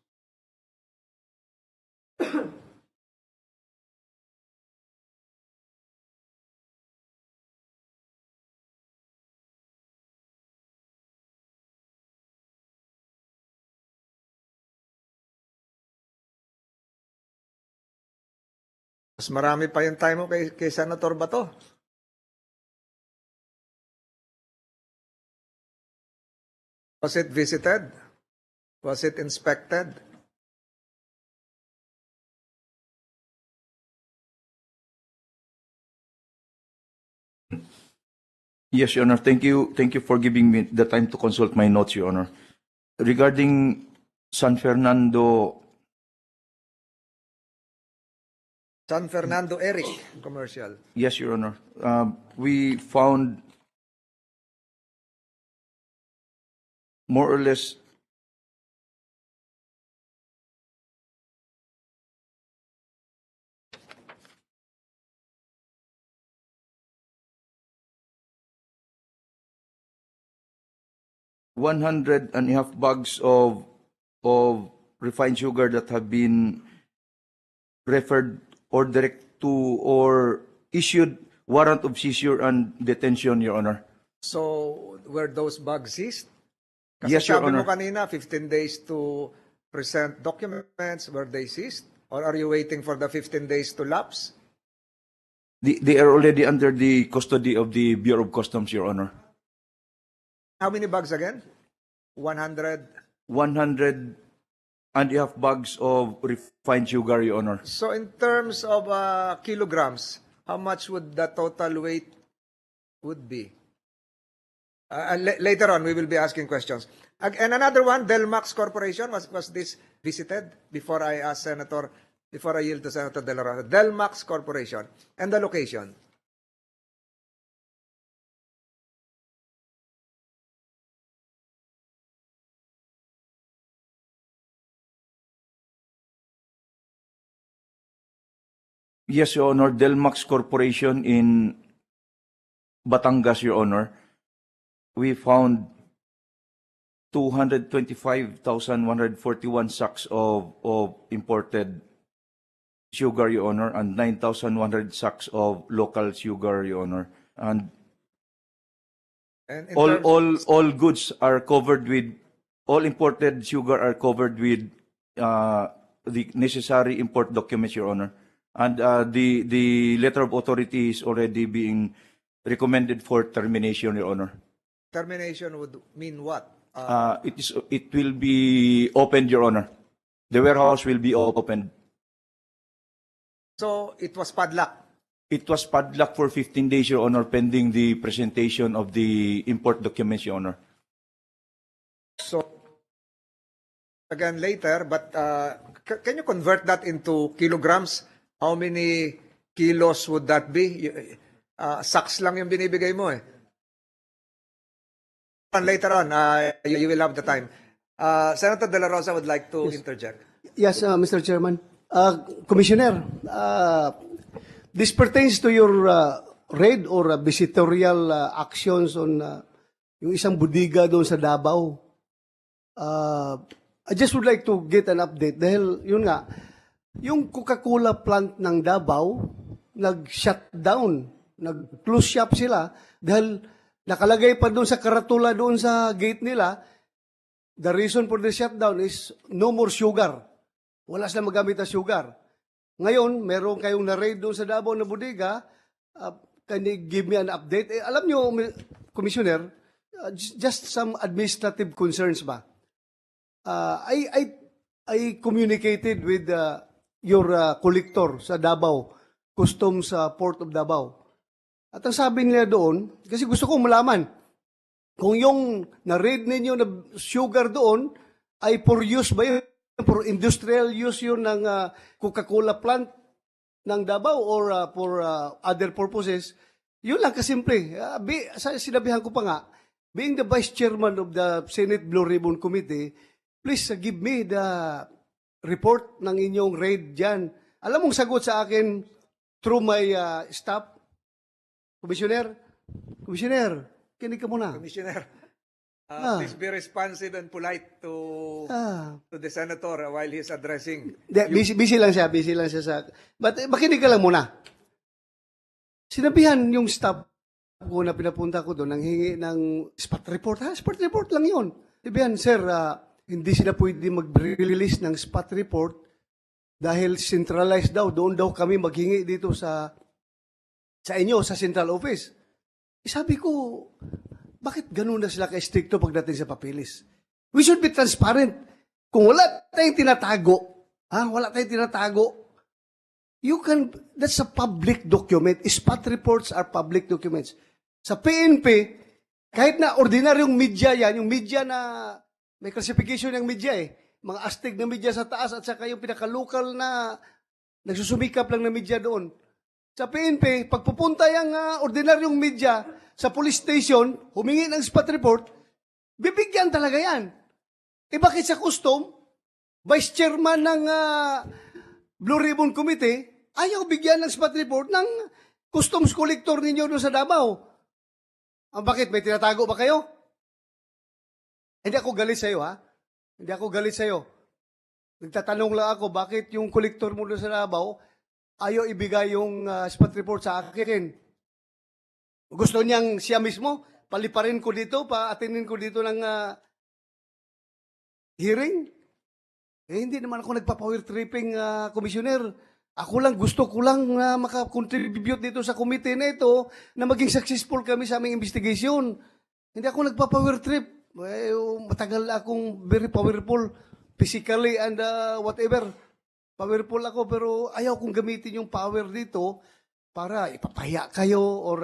Mas marami pa yung time mo kay Senator Bato. Was it visited? Was it inspected? Yes, Your Honor. Thank you. Thank you for giving me the time to consult my notes, Your Honor. Regarding San Fernando, Eric commercial. yes, Your Honor. We found more or less 100 and a half bags of refined sugar that have been referred or direct to or issued warrant of seizure and detention, Your Honor. So, were those bags seized? Kasi Yes, Your sabi mo Honor. kanina, 15 days to present documents. Were they seized? Or are you waiting for the 15 days to lapse? They are already under the custody of the Bureau of Customs, Your Honor. How many bags again? 100. 100 and a half bags of refined sugar, Your Honor. So in terms of kilograms, how much would the total weight would be? Later on, we will be asking questions. And another one, Delmax Corporation, was this visited before I yield to Senator De La Rosa? Delmax Corporation and the location. Yes, Your Honor. Delmax Corporation in Batangas, Your Honor. We found 225,141 sacks of imported sugar, Your Honor, and 9,100 sacks of local sugar, Your Honor. And in all goods are covered with, all imported sugar are covered with the necessary import documents, Your Honor. And the letter of authority is already being recommended for termination, Your Honor. Termination would mean what? It will be opened, Your Honor. The warehouse will be opened. So it was padlocked. It was padlocked for 15 days, Your Honor, pending the presentation of the import documents, Your Honor. So again later, but can you convert that into kilograms? How many kilos would that be? Sacks lang yung binibigay mo eh. And later on, you will have the time. Senator De La Rosa would like to interject. Yes, Mr. Chairman. Commissioner, this pertains to your raid or visitorial actions on yung isang budiga doon sa Davao. I just would like to get an update dahil yun nga, yung Coca-Cola plant ng Davao nag-shut down, nag-close shop sila dahil nakalagay pa doon sa karatula doon sa gate nila, the reason for the shutdown is no more sugar. Wala silang magamit na sugar. Ngayon, meron kayong na-raid doon sa Davao na bodega. Can you give me an update? Alam nyo, Commissioner, just some administrative concerns ba? I communicated with your collector sa Davao, Customs Port of Davao. At ang sabi nila doon, kasi gusto kong malaman, kung yung na-raid ninyo na sugar doon ay for use ba yun? For industrial use yun ng Coca-Cola plant ng Davao or for other purposes? Yun lang kasimple. Sinabihan ko pa nga, being the Vice Chairman of the Senate Blue Ribbon Committee, please give me the report ng inyong raid dyan. Alam mong sagot sa akin through my staff, Commissioner, kinig ka muna. Commissioner, please be responsive and polite to the senator while he's addressing. Busy lang siya sa... But makinig ka lang muna. Sinabihan yung staff ko na pinapunta ko doon, nang hingi ng spot report. Spot report lang yun. Sinabihan, sir, hindi sila pwede mag-release ng spot report dahil centralized daw, doon daw kami maghingi dito sa inyo, sa central office. Sabi ko, bakit ganun na sila ka-stricto pagdating sa papilis? We should be transparent. Kung wala tayong tinatago, wala tayong tinatago, that's a public document. Spot reports are public documents. Sa PNP, kahit na ordinaryong media yan, yung media na may classification ng media mga astig na media sa taas at saka yung pinaka-local na nagsusumikap lang na media doon. Sa PNP, pagpupunta yung ordinaryong media sa police station, humingi ng spot report, bibigyan talaga yan. Bakit sa custom, vice chairman ng Blue Ribbon Committee, ayaw bigyan ng spot report ng customs collector ninyo doon sa Davao? Bakit? May tinatago ba kayo? Hindi ako galit sa'yo, Hindi ako galit sa'yo. Nagtatanong lang ako, bakit yung collector mo doon sa Davao, ayaw ibigay yung spot report sa akin? Gusto niyang siya mismo, paliparin ko dito, pa-attendin ko dito ng hearing? Hindi naman ako nagpa-power tripping, Commissioner. Gusto ko lang makakontribute dito sa committee na ito na maging successful kami sa aming investigation. Hindi ako nagpa-power trip. Matagal akong very powerful physically and whatever. Powerful ako pero ayaw kong gamitin yung power dito para ipapaya kayo or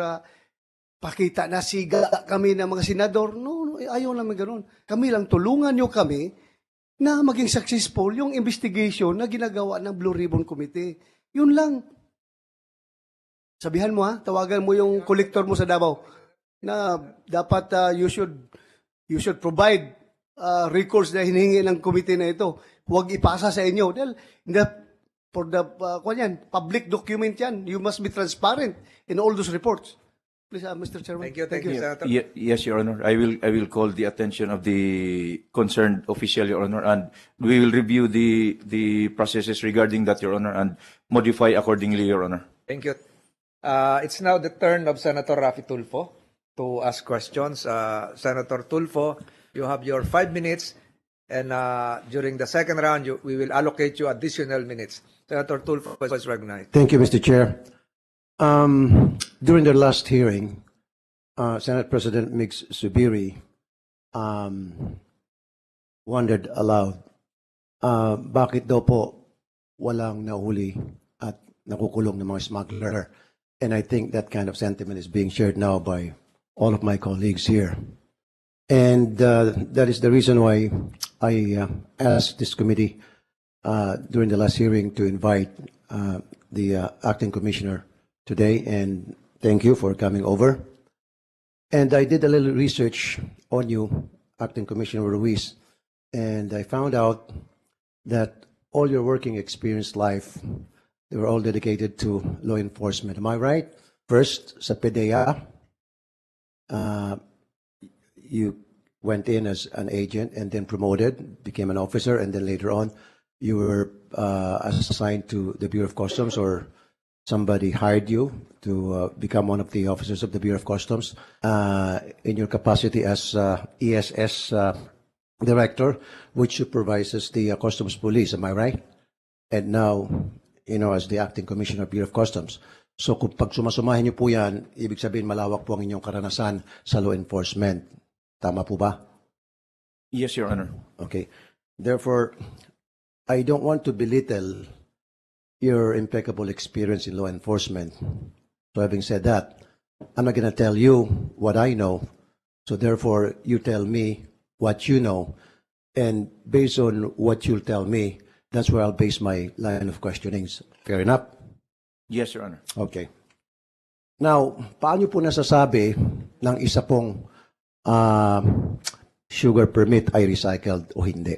pakita na siga kami ng mga senador. No, ayaw namin ganun. Kami lang tulungan nyo kami na maging successful yung investigation na ginagawa ng Blue Ribbon Committee. Yun lang. Sabihan mo tawagan mo yung collector mo sa Davao na dapat you should provide records na hinihingi ng committee na ito. Huwag ipasa sa inyo. Dahil for the public document yan. You must be transparent in all those reports. Please, Mr. Chairman. Thank you, Senator. Yes, Your Honor. I will call the attention of the concerned official, Your Honor, and we will review the processes regarding that, Your Honor, and modify accordingly, Your Honor. Thank you. It's now the turn of Senator Raffy Tulfo to ask questions. Senator Tulfo, you have your 5 minutes, and during the second round, we will allocate you additional minutes. Senator Tulfo is recognized. Thank you, Mr. Chair. During the last hearing, Senate President Migs Zubiri wondered aloud, bakit daw po walang nahuli at nakukulong ng mga smuggler? And I think that kind of sentiment is being shared now by all of my colleagues here. And that is the reason why I asked this committee during the last hearing to invite the acting commissioner today, and thank you for coming over. And I did a little research on you, Acting Commissioner Ruiz, and I found out that all your working experience life, they were all dedicated to law enforcement. Am I right? First, sa PDEA, you went in as an agent and then promoted, became an officer, and then later on, you were assigned to the Bureau of Customs, or somebody hired you to become one of the officers of the Bureau of Customs in your capacity as ESS director, which supervises the Customs Police. Am I right? And now, as the acting commissioner of Bureau of Customs. So kung pag sumasumahin niyo po yan, ibig sabihin malawak po ang inyong karanasan sa law enforcement. Tama po ba? Yes, Your Honor. Okay. Therefore, I don't want to belittle your impeccable experience in law enforcement. So having said that, I'm not going to tell you what I know. So therefore, you tell me what you know. And based on what you'll tell me, that's where I'll base my line of questionings. Fair enough? Yes, Your Honor. Okay. Now, paano po nasasabi ng isa pong sugar permit ay recycled o hindi?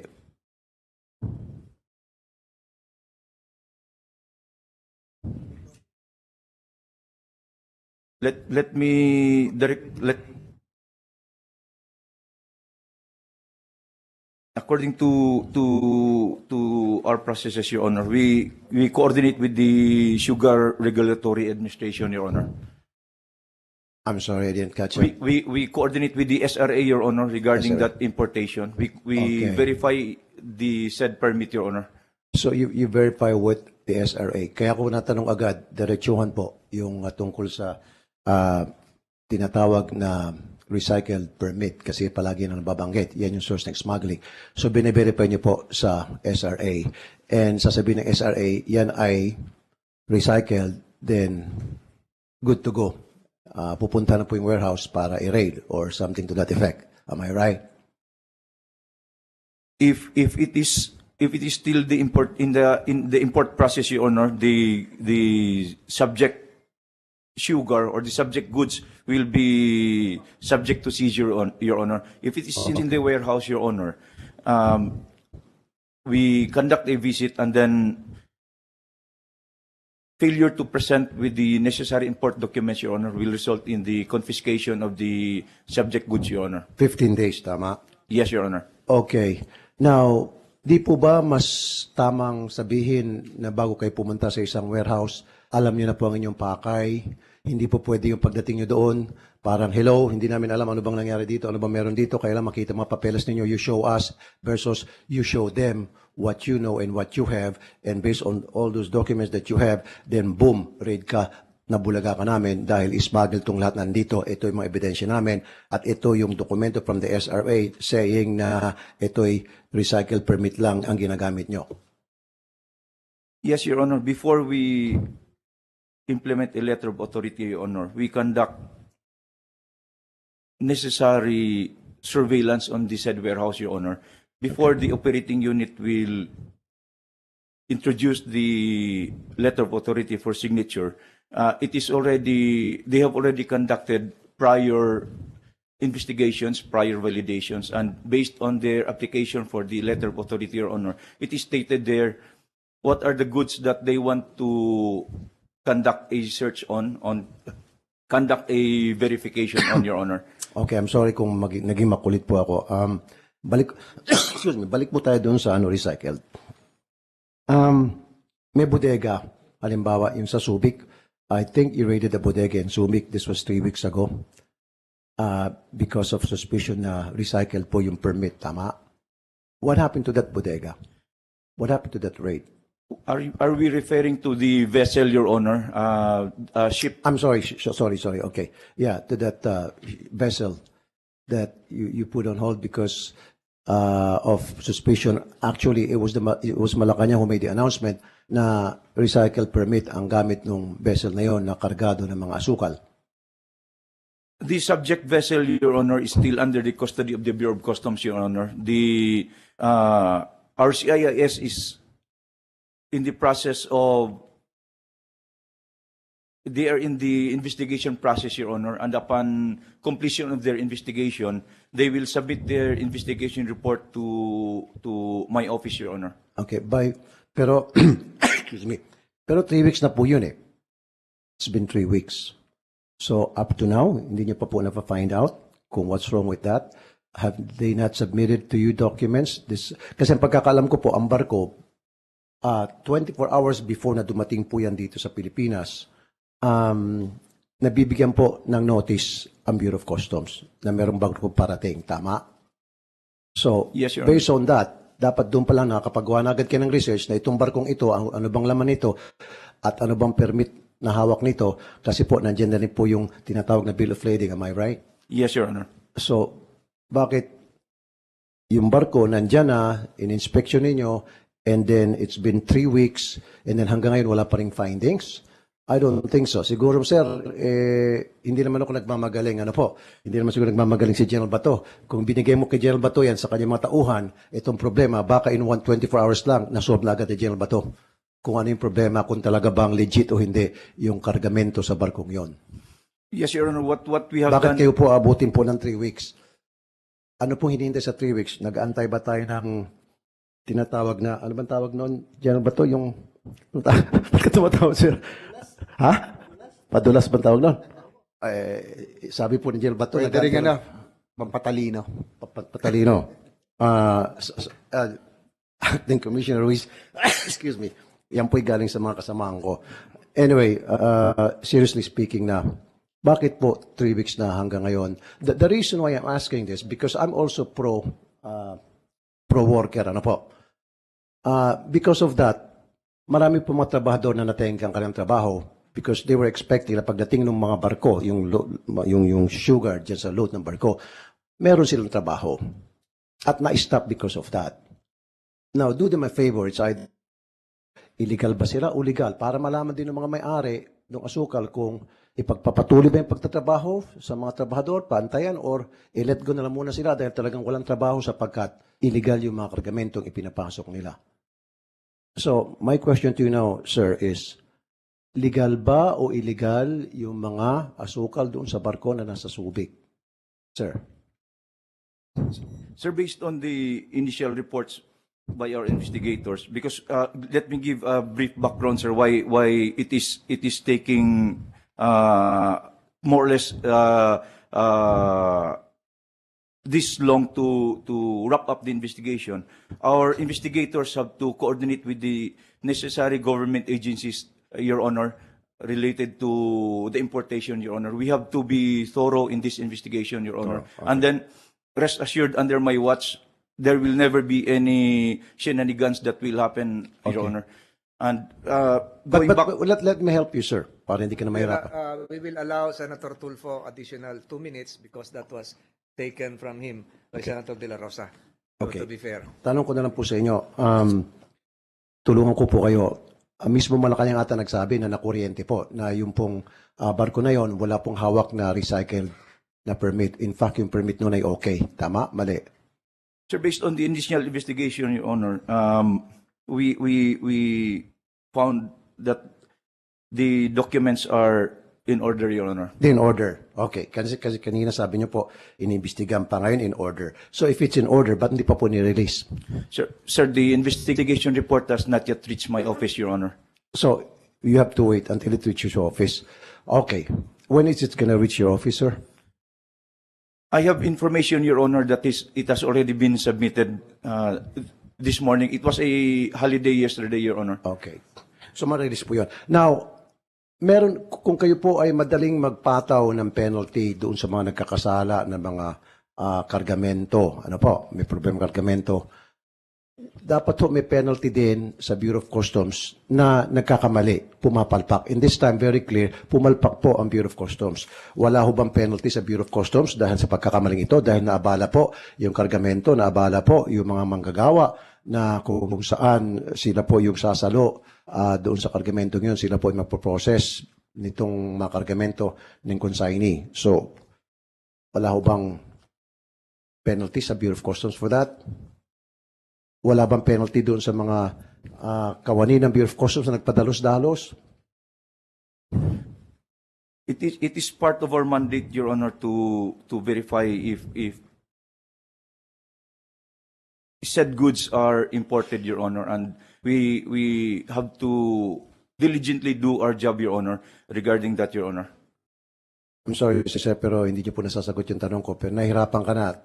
Let me according to our processes, Your Honor, we coordinate with the Sugar Regulatory Administration, Your Honor. I'm sorry, I didn't catch it. We coordinate with the SRA, Your Honor, regarding SRA. that importation. We Okay. verify the said permit, Your Honor. So you verify with the SRA. Kaya ko natanong agad, diretsuhan po, yung tungkol sa tinatawag na recycled permit kasi palagi nang nababanggit. Yan yung source ng smuggling. So bine-verify niyo po sa SRA. And sasabihin ng SRA, yan ay recycled, then good to go. Pupunta na po yung warehouse para i-raid or something to that effect. Am I right? If it is still the import in the import process, Your Honor, the subject sugar or the subject goods will be subject to seizure, Your Honor. If it is still in the warehouse, Your Honor, we conduct a visit, and then failure to present with the necessary import documents, Your Honor, will result in the confiscation of the subject goods, Your Honor. 15 days, tama? Yes, Your Honor. Okay. Now, di po ba mas tamang sabihin na bago kayo pumunta sa isang warehouse, alam niyo na po ang inyong pakay, hindi po pwede yung pagdating niyo doon, parang hello, hindi namin alam ano bang nangyari dito, ano bang meron dito, kailan makita mga papeles ninyo, you show us versus you show them what you know and what you have, and based on all those documents that you have, then boom, raid ka, nabulaga ka namin dahil ismuggle tong lahat nandito. Ito yung mga ebidensya namin at ito yung dokumento from the SRA saying na ito'y recycle permit lang ang ginagamit nyo. Yes, Your Honor. Before we implement a letter of authority, Your Honor, we conduct necessary surveillance on the said warehouse, Your Honor, before the operating unit will introduce the letter of authority for signature. They have already conducted prior investigations, prior validations, and based on their application for the letter of authority, Your Honor, it is stated there what are the goods that they want to conduct a search on conduct a verification on, Your Honor. Okay, I'm sorry kung naging makulit po ako. Balik po tayo doon sa recycled. May bodega, halimbawa yung sa Subic. I think you raided the bodega in Subic. This was 3 weeks ago. Because of suspicion na recycled po yung permit, tama? What happened to that bodega? What happened to that raid? Are we referring to the vessel, Your Honor? Ship? I'm sorry, sorry. Okay. Yeah, to that vessel that you put on hold because of suspicion. Actually, it was Malacanang who made the announcement na recycle permit ang gamit ng vessel na yon na kargado ng mga asukal. The subject vessel, Your Honor, is still under the custody of the Bureau of Customs, Your Honor. Our CIS is in the process of, they are in the investigation process, Your Honor, and upon completion of their investigation, they will submit their investigation report to my office, Your Honor. Okay, pero, excuse me, pero 3 weeks na po yun eh. It's been 3 weeks. So up to now, hindi niyo pa po na-find out kung what's wrong with that. Have they not submitted to you documents? Kasi ang pagkakalam ko po, ang barko, 24 hours before na dumating po yan dito sa Pilipinas, nabibigyan po ng notice ang Bureau of Customs na merong barko parating, tama? So, yes, Your based on that, dapat doon pa lang nakakapagawa na agad kayo ng research na itong barkong ito, ano bang laman nito, at ano bang permit na hawak nito, kasi po nandiyan na rin po yung tinatawag na bill of lading, am I right? Yes, Your Honor. So, bakit yung barko nandiyan na, in-inspection ninyo, and then it's been 3 weeks, and then hanggang ngayon wala pa ring findings? I don't think so. Siguro, sir, hindi naman ako nagmamagaling. Hindi naman siguro nagmamagaling si General Bato. Kung binigay mo kay General Bato yan sa kanyang mga tauhan, itong problema, baka in 24 hours lang, nasolve na agad ni General Bato. Kung ano yung problema, kung talaga bang legit o hindi yung kargamento sa barkong yon. Yes, Your Honor. What we have Bakit done... kayo po abutin po ng 3 weeks? Ano pong hinihintay sa 3 weeks? Nag-aantay ba tayo ng tinatawag na, ano bang tawag noon? General Bato, yung... Bakit tumatawag, sir? Ha? Padulas bang tawag noon? Sabi po ni General Bato... Pwede rin pampatalino. Pampatalino. Acting Commissioner Ruiz, excuse me, yan po'y galing sa mga kasamahan ko. Anyway, seriously speaking na, bakit po 3 weeks na hanggang ngayon? The reason why I'm asking this, because I'm also pro-worker, ano po? Because of that, marami po mga trabahador na natenggang kanilang trabaho because they were expecting na pagdating ng mga barko, yung sugar dyan sa load ng barko, meron silang trabaho. At na-stop because of that. Now, do them a favor. It's either illegal ba sila o legal para malaman din ng mga may-ari ng asukal kung ipagpapatuloy ba yung pagtatrabaho sa mga trabahador, pantayan, or i-let go na lang muna sila dahil talagang walang trabaho sapagkat illegal yung mga kargamentong ipinapasok nila. So, my question to you now, sir, is legal ba o illegal yung mga asukal doon sa barko na nasa Subic? Sir. Sir, based on the initial reports by our investigators, because let me give a brief background, sir, why it is taking more or less this long to wrap up the investigation. Our investigators have to coordinate with the necessary government agencies, Your Honor, related to the importation, Your Honor. We have to be thorough in this investigation, Your Honor. Okay. And then, rest assured, under my watch, there will never be any shenanigans that will happen, Your Honor. And going back... Let me help you, sir, para hindi ka na mahirapan. We will allow Senator Tulfo additional 2 minutes because that was taken from him by Senator De La Rosa. Okay. To be fair. Tanong ko na lang po sa inyo, tulungan ko po kayo. Mismo Malacanang ata nagsabi na nakuryente po na yung pong barko na yon wala pong hawak na recycled na permit. In fact, yung permit nun ay okay. Tama? Mali? Sir, based on the initial investigation, Your Honor, we found that the documents are in order, Your Honor. In order. Okay. Kasi kanina sabi niyo po, inimbestigahan pa ngayon in order. So if it's in order, ba't hindi pa po ni-release? Sir, the investigation report has not yet reached my office, Your Honor. So you have to wait until it reaches your office. Okay. When is it going to reach your office, sir? I have information, Your Honor, that it has already been submitted this morning. It was a holiday yesterday, Your Honor. Okay. So ma-release po yun. Now, kung kayo po ay madaling magpataw ng penalty doon sa mga nagkakasala ng mga kargamento, ano po, may problema kargamento, dapat po may penalty din sa Bureau of Customs na nagkakamali, pumapalpak. In this time, very clear, pumalpak po ang Bureau of Customs. Wala ho bang penalty sa Bureau of Customs dahil sa pagkakamaling ito, dahil naabala po yung kargamento, naabala po yung mga manggagawa na kung saan sila po yung sasalo doon sa kargamento yun, sila po yung magpo-process nitong mga kargamento ng consignee. So, wala ho bang penalty sa Bureau of Customs for that? Wala bang penalty doon sa mga kawani ng Bureau of Customs na nagpadalos-dalos? It is part of our mandate, Your Honor, to verify if said goods are imported, Your Honor, and we have to diligently do our job, Your Honor, regarding that, Your Honor. I'm sorry, sir, pero hindi niyo po nasasagot yung tanong ko. Pero nahihirapan ka na at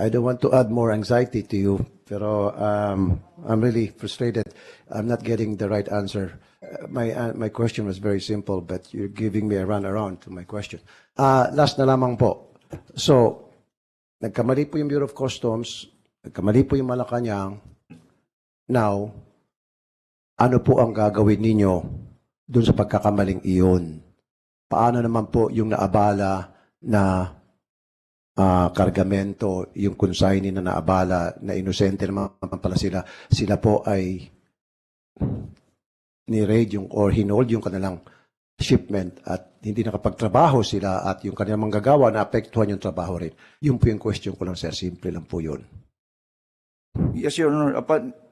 I don't want to add more anxiety to you, pero I'm really frustrated. I'm not getting the right answer. My question was very simple, but you're giving me a runaround to my question. Last na lamang po. So, nagkamali po yung Bureau of Customs, nagkamali po yung Malacanang. Now, ano po ang gagawin ninyo dun sa pagkakamaling iyon? Paano naman po yung naabala na kargamento, yung consignee na naabala, na inosente naman pala sila, sila po ay ni-raid yung or hinold yung kanilang shipment at hindi nakapagtrabaho sila at yung kanilang manggagawa na apektuhan yung trabaho rin. Yun po yung question ko lang, sir. Simple lang po yun. Yes, Your Honor.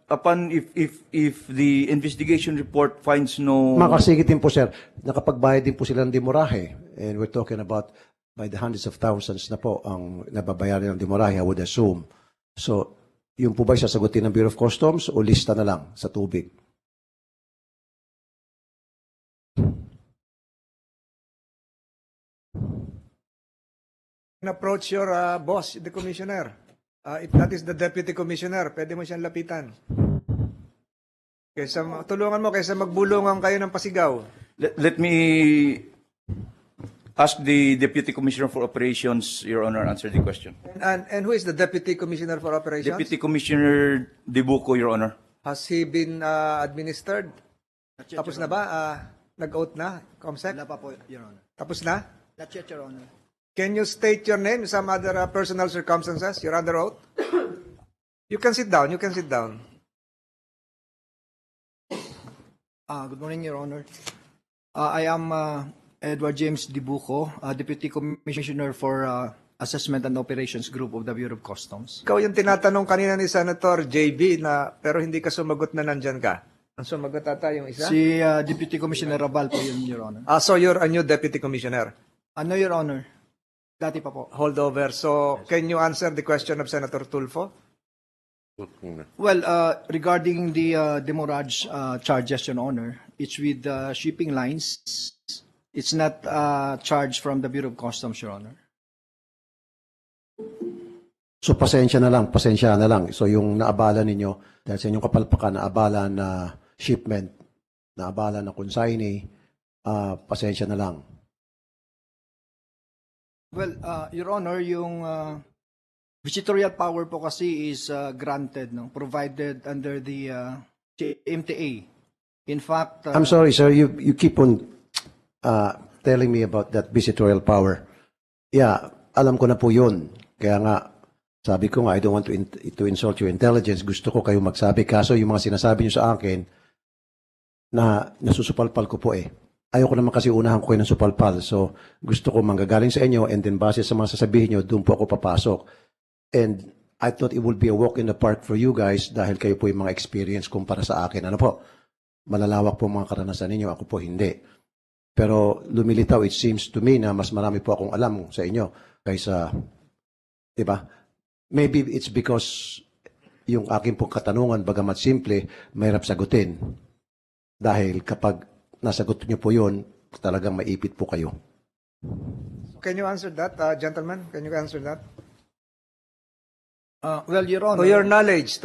Upon if the investigation report finds no... Makasigit din po, sir. Nakapagbayad din po sila ng demorahe. And we're talking about by the hundreds of thousands na po ang nababayaran ng demorahe, I would assume. So, yung po ba sasagutin ng Bureau of Customs o lista na lang sa tubig? Approach your boss, the commissioner. If that is the deputy commissioner, pwede mo siyang lapitan. Tulungan mo kaysa magbulungan kayo ng pasigaw. Let me ask the Deputy Commissioner for Operations, Your Honor, answer the question. And who is the Deputy Commissioner for Operations? Deputy Commissioner Debuco, Your Honor. Has he been administered? Tapos na ba? Nag-oath na, Comsec? Wala pa po, Your Honor. Tapos na? Not yet, Your Honor. Can you state your name, some other personal circumstances? You're under oath? You can sit down. You can sit down. Good morning, Your Honor. I am Edward James Dibuco, Deputy Commissioner for Assessment and Operations Group of the Bureau of Customs. Ikaw yung tinatanong kanina ni Senator JB na pero hindi ka sumagot na nandyan ka. Ang sumagot ata yung isa? Si Deputy Commissioner Rabal po yun, Your Honor. So you're a new Deputy Commissioner? No, Your Honor. Dati pa po. Hold over. So can you answer the question of Senator Tulfo? Well, regarding the demurrage charges, Your Honor, it's with shipping lines. It's not charged from the Bureau of Customs, Your Honor. So pasensya na lang. So yung naabala ninyo, dahil sa inyong kapalpakan, naabala na shipment, naabala na consignee, pasensya na lang. Well, Your Honor, yung visitorial power po kasi is granted, no, provided under the MTA. In fact, I'm sorry, sir. You keep on telling me about that visitorial power. Yeah, alam ko na po yun. Kaya nga, sabi ko nga, I don't want to insult your intelligence. Gusto ko kayo magsabi. Kaso yung mga sinasabi nyo sa akin, na nasusupalpal ko po eh. Ayoko naman kasi unahan ko kayo ng supalpal. So, gusto ko manggagaling sa inyo and then base sa mga sasabihin nyo, doon po ako papasok. And I thought it would be a walk in the park for you guys dahil kayo po yung mga experience kumpara sa akin. Ano po? Malalawak po mga karanasan ninyo. Ako po hindi. Pero lumilitaw, it seems to me na mas marami po akong alam sa inyo kaysa, di ba? Maybe it's because yung aking pong katanungan, bagamat simple, mahirap sagutin. Dahil kapag nasagot niyo po yun, talagang maipit po kayo. Can you answer that, gentlemen? Can you answer that? Well, Your Honor. To your knowledge.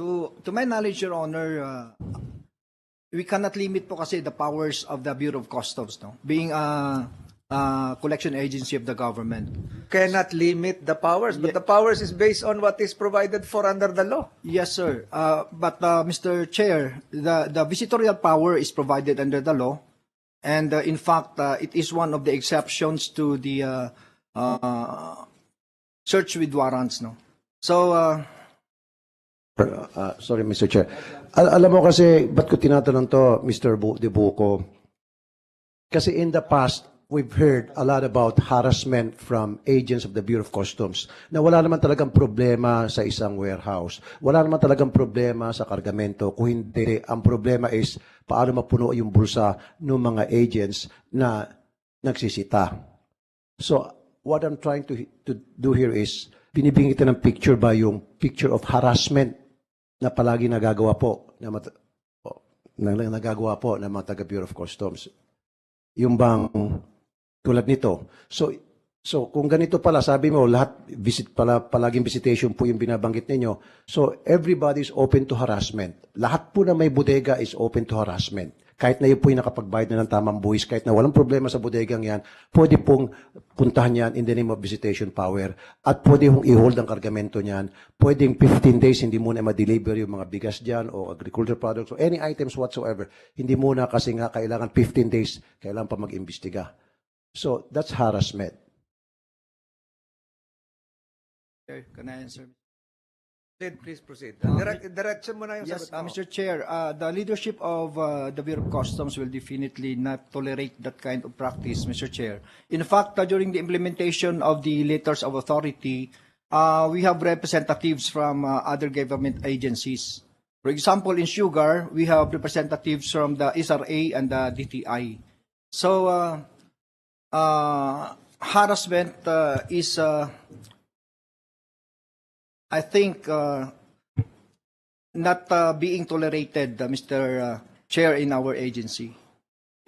To my knowledge, Your Honor, we cannot limit po kasi the powers of the Bureau of Customs, no? Being a collection agency of the government. Cannot limit the powers, but the powers is based on what is provided for under the law. Yes, sir. But Mr. Chair, the visitorial power is provided under the law, and in fact, it is one of the exceptions to the search with warrants, no? So, sorry, Mr. Chair. Alam mo kasi, ba't ko tinatanong to, Mr. Dibuco? Kasi in the past, we've heard a lot about harassment from agents of the Bureau of Customs na wala naman talagang problema sa isang warehouse. Wala naman talagang problema sa kargamento. Kung hindi, ang problema is paano mapuno yung bulsa ng mga agents na nagsisita. So, what I'm trying to do here is binibigyan kita ng picture ba yung picture of harassment na palagi nagagawa po ng mga taga Bureau of Customs. Yung bang tulad nito. So kung ganito pala, sabi mo, lahat, palaging visitation po yung binabanggit ninyo. So, everybody is open to harassment. Lahat po na may bodega is open to harassment. Kahit na yun po yung nakapagbayad na ng tamang buwis, kahit na walang problema sa bodegang yan, pwede pong puntahan yan in the name of visitation power. At pwede pong i-hold ang kargamento niyan. Pwedeng 15 days, hindi muna ma-deliver yung mga bigas dyan o agriculture products o any items whatsoever. Hindi muna kasi nga kailangan 15 days, kailangan pa mag-imbestiga. So, that's harassment. can I answer? Please proceed. Direction mo na yung Yes, sagot mo. Mr. Chair, the leadership of the Bureau of Customs will definitely not tolerate that kind of practice, Mr. Chair. In fact, during the implementation of the letters of authority, we have representatives from other government agencies. For example, in sugar, we have representatives from the SRA and the DTI. So, harassment is, I think, not being tolerated, Mr. Chair, in our agency,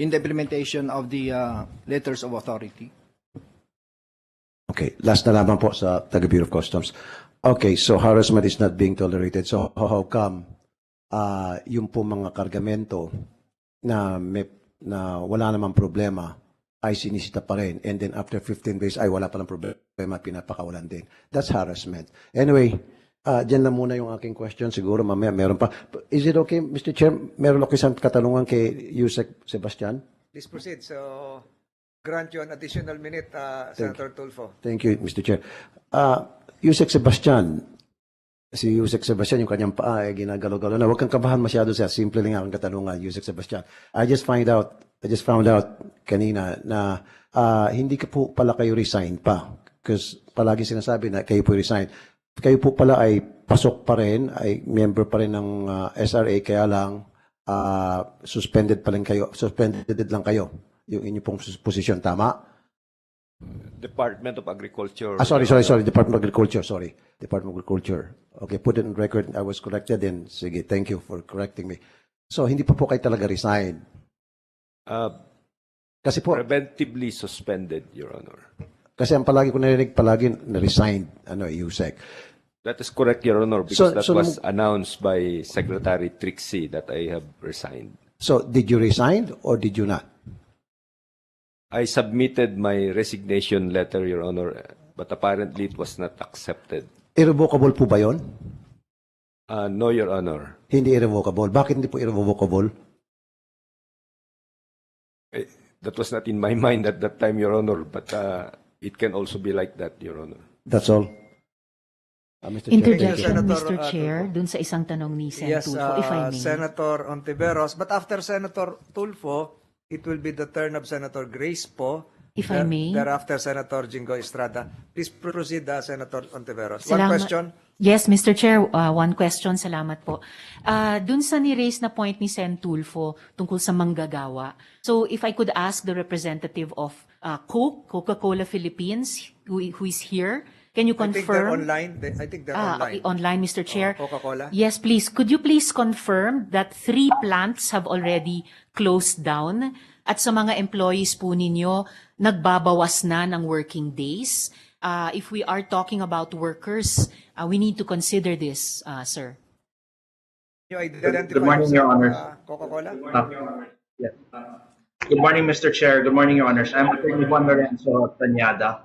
in the implementation of the letters of authority. Okay, last na lamang po sa taga Bureau of Customs. Okay, so harassment is not being tolerated. So how come yung po mga kargamento na wala namang problema ay sinisita pa rin, and then after 15 days ay wala palang problema, pinapakawalan din. That's harassment. Anyway, Diyan lang muna yung aking question. Siguro mamaya meron pa. Is it okay, Mr. Chair? Meron ako isang katanungan kay Yusek Sebastian. Please proceed. So, grant you an additional minute, Senator Tulfo. Thank you, Mr. Chair. Yusek Sebastian, si Yusek Sebastian, yung kanyang paa ay ginagalaw-galaw na. Huwag kang kabahan masyado siya. Simple lang ang katanungan, Yusek Sebastian. I just found out kanina na hindi ka po pala kayo resign pa. Because palagi sinasabi na kayo po resign. Kayo po pala ay pasok pa rin, ay member pa rin ng SRA, kaya lang suspended lang kayo, yung inyo pong posisyon, tama? Department of Agriculture. Sorry. Department of Agriculture, sorry. Department of Agriculture. Okay, put it on record. I was corrected and sige, thank you for correcting me. So, hindi pa po kayo talaga resign. Kasi po, Preventively suspended, Your Honor. kasi ang palagi ko narinig, palagi na-resigned, Yusek. That is correct, Your Honor, because that So, was announced by Secretary Trixie that I have resigned. So, did you resign or did you not? I submitted my resignation letter, Your Honor, but apparently it was not accepted. Irrevocable po ba yun? No, Your Honor. Hindi irrevocable. Bakit hindi po irrevocable? That was not in my mind at that time, Your Honor, but it can also be like that, Your Honor. That's all. Mr. Chair, Interjection, Senator, Mr. Chair, dun sa isang tanong ni Sen. Yes, Tulfo, if I may. Senator Ontiveros. But after Senator Tulfo, it will be the turn of Senator Grace po. If I may. Thereafter, Senator Jingo Estrada. Please proceed, Senator Ontiveros. One Salamat. question. Yes, Mr. Chair, one question. Salamat po. Dun sa ni-raise na point ni Sen. Tulfo tungkol sa manggagawa. So, if I could ask the representative of Coca-Cola Philippines, who is here, can you confirm? I think they're online. I think they're online. Okay, online, Mr. Chair. Coca-Cola? Yes, please. Could you please confirm that 3 plants have already closed down? At sa mga employees po ninyo, nagbabawas na ng working days? If we are talking about workers, we need to consider this, sir. You identify Good morning, Your Honor. Coca-Cola? Yes. Good morning, Mr. Chair. Good morning, Your Honors. I'm Attorney Juan Lorenzo Tanyada,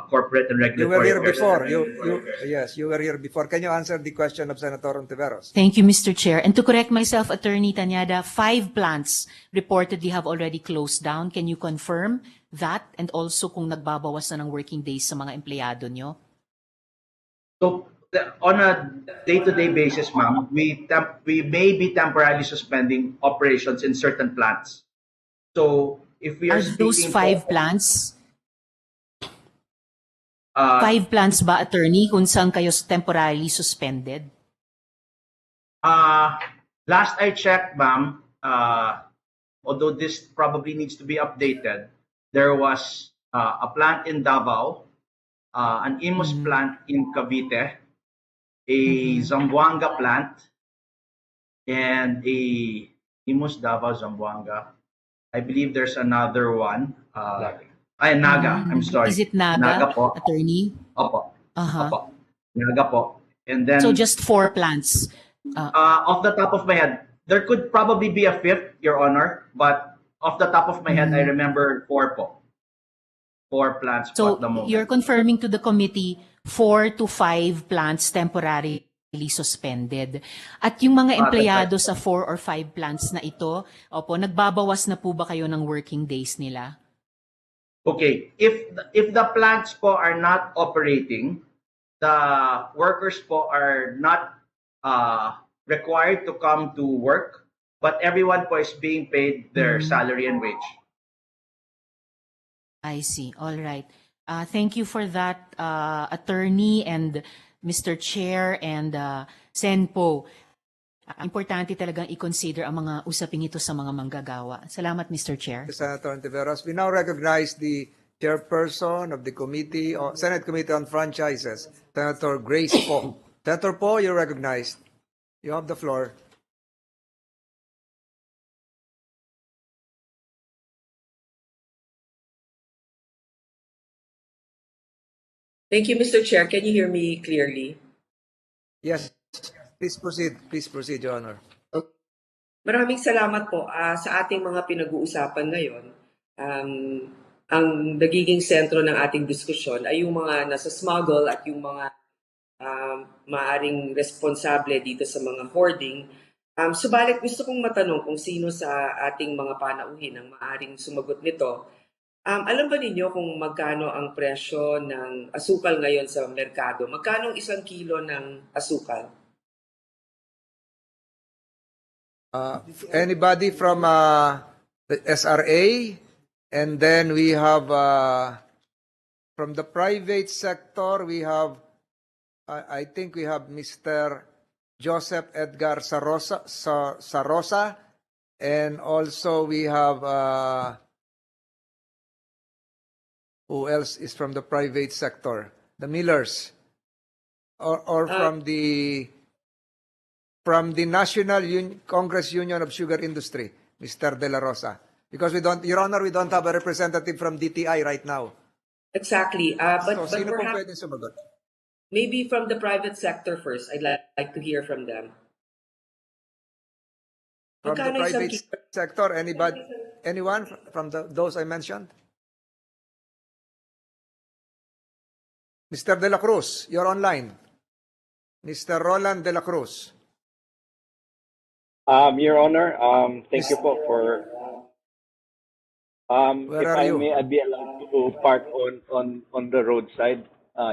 Corporate and You were Regulatory here before. Affairs. Yes, you were here before. Can you answer the question of Senator Ontiveros? Thank you, Mr. Chair. And to correct myself, Attorney Tanyada, 5 plants reportedly have already closed down. Can you confirm that? And also kung nagbabawas na ng working days sa mga empleyado nyo? So, on a day-to-day basis, ma'am, we may be temporarily suspending operations in certain plants. So, if we are those speaking 5 plants? 5 plants ba, Attorney, kung saan kayo temporarily suspended? Last I checked, ma'am, although this probably needs to be updated, there was a plant in Davao, an IMOS plant in Cavite, a Zamboanga plant, and a IMOS Davao Zamboanga. I believe there's another one. Naga. I'm sorry. Is it Naga, Naga po. Attorney? Opo. Uh-huh. Opo. Naga po. And then, So just 4 plants. off the top of my head, there could probably be a 5th, Your Honor, but off the top of my head, I remember 4 po. 4 plants po So at the moment. you're confirming to the committee 4 to 5 plants temporarily suspended. At yung mga empleyado sa 4 or 5 plants na ito, opo, nagbabawas na po ba kayo ng working days nila? Okay, if the plants po are not operating, the workers po are not required to come to work, but everyone po is being paid their salary and wage. I see. All right. Thank you for that, Attorney and Mr. Chair and Sen Po. Importante talagang i-consider ang mga usaping ito sa mga manggagawa. Salamat, Mr. Chair. Senator Ontiveros. We now recognize the chairperson of the committee, Senate Committee on Franchises, Senator Grace Po. Senator Po, you're recognized. You have the floor. Thank you, Mr. Chair. Can you hear me clearly? Yes. Please proceed. Please proceed, Your Honor. Maraming salamat po sa ating mga pinag-uusapan ngayon. Ang nagiging sentro ng ating diskusyon ay yung mga nasa smuggle at yung mga maaring responsable dito sa mga hoarding. Subalit gusto kong matanong kung sino sa ating mga panauhin ang maaring sumagot nito. Alam ba ninyo kung magkano ang presyo ng asukal ngayon sa merkado? Magkano ang 1 kilo ng asukal? Anybody from the SRA? And then we have from the private sector, we have I think we have Mr. Joseph Edgar Sarosa, and also we have who else is from the private sector? The Millers, or from the National Congress Union of Sugar Industry, Mr. De La Rosa. Because we don't, Your Honor, we don't have a representative from DTI right now. Exactly. But sino pong perhaps pwedeng sumagot? maybe from the private sector first. I'd like to hear from them. From the Magkano isang private kilo? sector, anyone from those I mentioned? Mr. De La Cruz, you're online. Mr. Roland De La Cruz. Your Honor, thank you po for. Where if are I you? may, I'd be allowed to park on the roadside,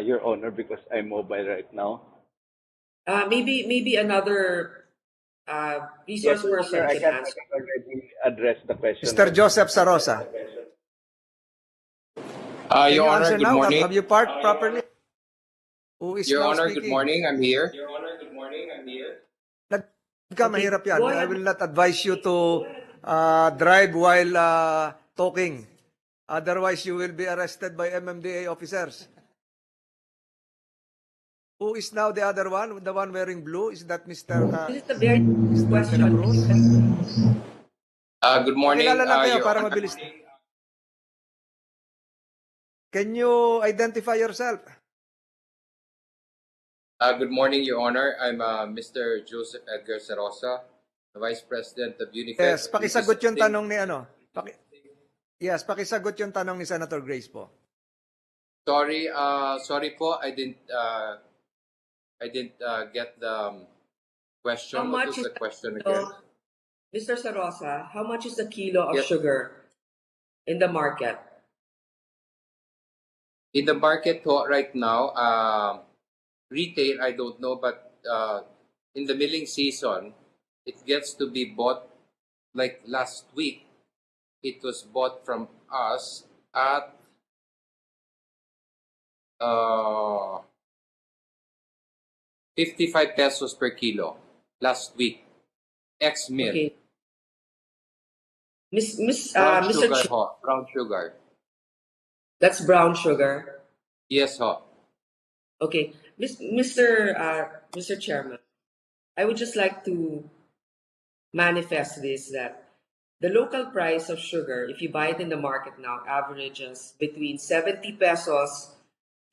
Your Honor, because I'm mobile right now. Maybe another resource Yes, Your person Honor, I can can answer. already address the question. Mr. Joseph Sarosa. Can you Your Honor, answer good now? morning. Have you parked properly? Who is Your now Honor, speaking? good morning. I'm here. Mahirap yan. go I ahead. will not advise you to drive while talking. Otherwise, you will be arrested by MMDA officers. Who is now the other one? The one wearing blue? Is that Mr. This is a very Mr. De La question. Cruz? Good morning, Pakilala lang kayo Your para Honor. mabilis. Can you identify yourself? Good morning, Your Honor. I'm Mr. Joseph Edgar Sarosa, the Vice President of UNIFED. Yes, pakisagot yung tanong ni ano. Yes, pakisagot yung tanong ni Senator Grace po. Sorry po. I didn't get the question. How What much was is the question again? Mr. Sarosa, how much is a kilo of Yes. sugar in the market? In the market po right now, retail, I don't know, but in the milling season, it gets to be bought, like last week, it was bought from us at 55 pesos per kilo last week. Ex-mill. Okay. Brown Mr. sugar ho. Brown sugar. That's brown sugar. Yes ho. Okay, Mr. Chairman, I would just like to manifest this, that the local price of sugar, if you buy it in the market now, averages between 70 pesos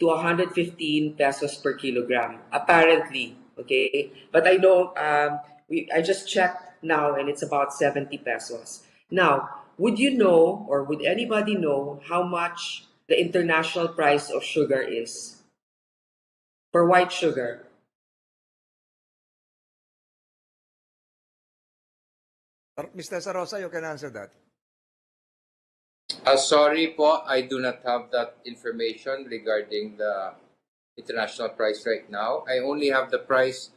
to 115 pesos per kilogram, apparently. Okay, but I know I just checked now, and it's about 70 pesos. Now, would you know, or would anybody know, how much the international price of sugar is? For white sugar. Mr. Sarosa, you can answer that. Sorry po, I do not have that information regarding the international price right now. I only have the price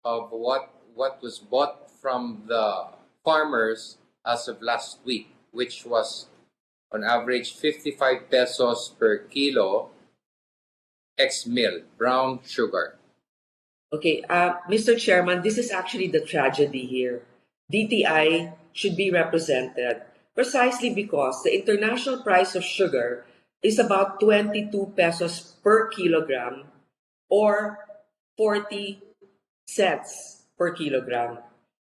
of what was bought from the farmers as of last week, which was on average 55 pesos per kilo ex-mill, brown sugar. Okay, Mr. Chairman, this is actually the tragedy here. DTI should be represented precisely because the international price of sugar is about 22 pesos per kilogram or 40 cents per kilogram.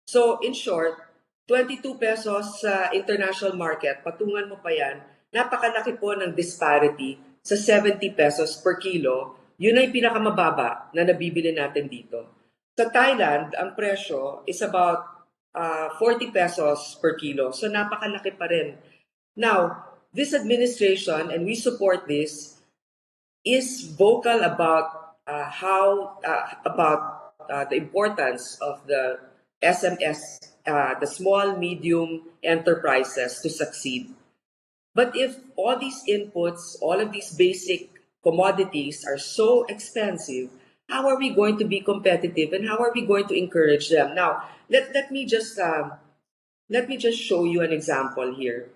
So, in short, 22 pesos sa international market, patungan mo pa yan, napakalaki po ng disparity sa 70 pesos per kilo. Yun ay pinakamababa na nabibili natin dito. Sa Thailand, ang presyo is about 40 pesos per kilo. So napakalaki pa rin. Now, this administration, and we support this, is vocal about the importance of the SMS, the small medium enterprises to succeed. But if all these inputs, all of these basic commodities are so expensive, how are we going to be competitive and how are we going to encourage them? Now, let me just show you an example here.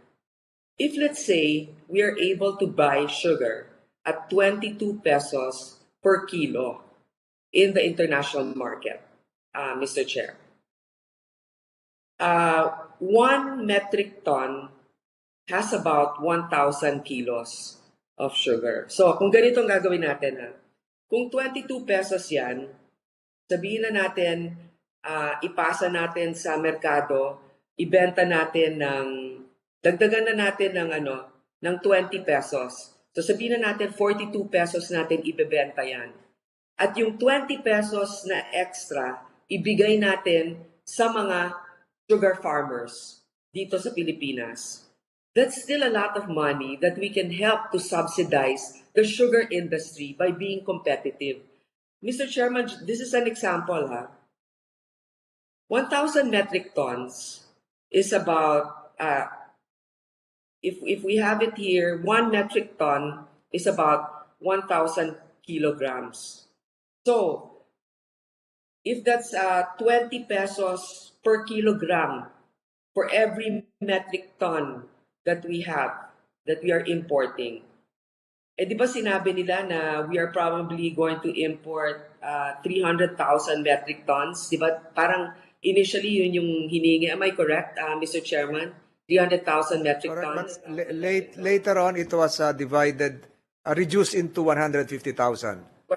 If let's say we are able to buy sugar at 22 pesos per kilo in the international market, Mr. Chair, 1 metric ton has about 1,000 kilos of sugar. So, kung ganito ang gagawin natin, kung 22 pesos yan, sabihin na natin, ipasa natin sa merkado, ibenta natin dagdagan na natin ng 20 pesos. So, sabihin na natin, 42 pesos natin ibebenta yan. At yung 20 pesos na extra, ibigay natin sa mga sugar farmers dito sa Pilipinas. That's still a lot of money that we can help to subsidize the sugar industry by being competitive. Mr. Chairman, this is an example. 1,000 metric tons is about, if we have it here, 1 metric ton is about 1,000 kilograms. So, if that's 20 pesos per kilogram for every metric ton that we are importing. Di ba sinabi nila na we are probably going to import 300,000 metric tons? Di ba parang initially yun yung hiningi. Am I correct, Mr. Chairman? 300,000 metric tons? But later on, it was reduced into 150,000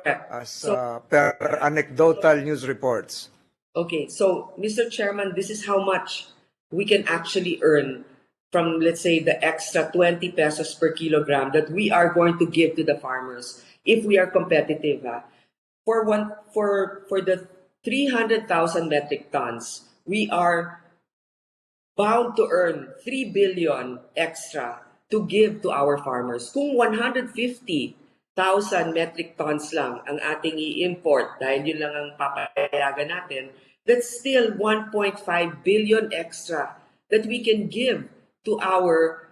as per anecdotal news reports. Okay, so Mr. Chairman, this is how much we can actually earn from, let's say, the extra 20 pesos per kilogram that we are going to give to the farmers if we are competitive. For the 300,000 metric tons, we are bound to earn 3 billion extra to give to our farmers. Kung 150,000 metric tons lang ang ating i-import dahil yun lang ang papayagan natin, that's still 1.5 billion extra that we can give to our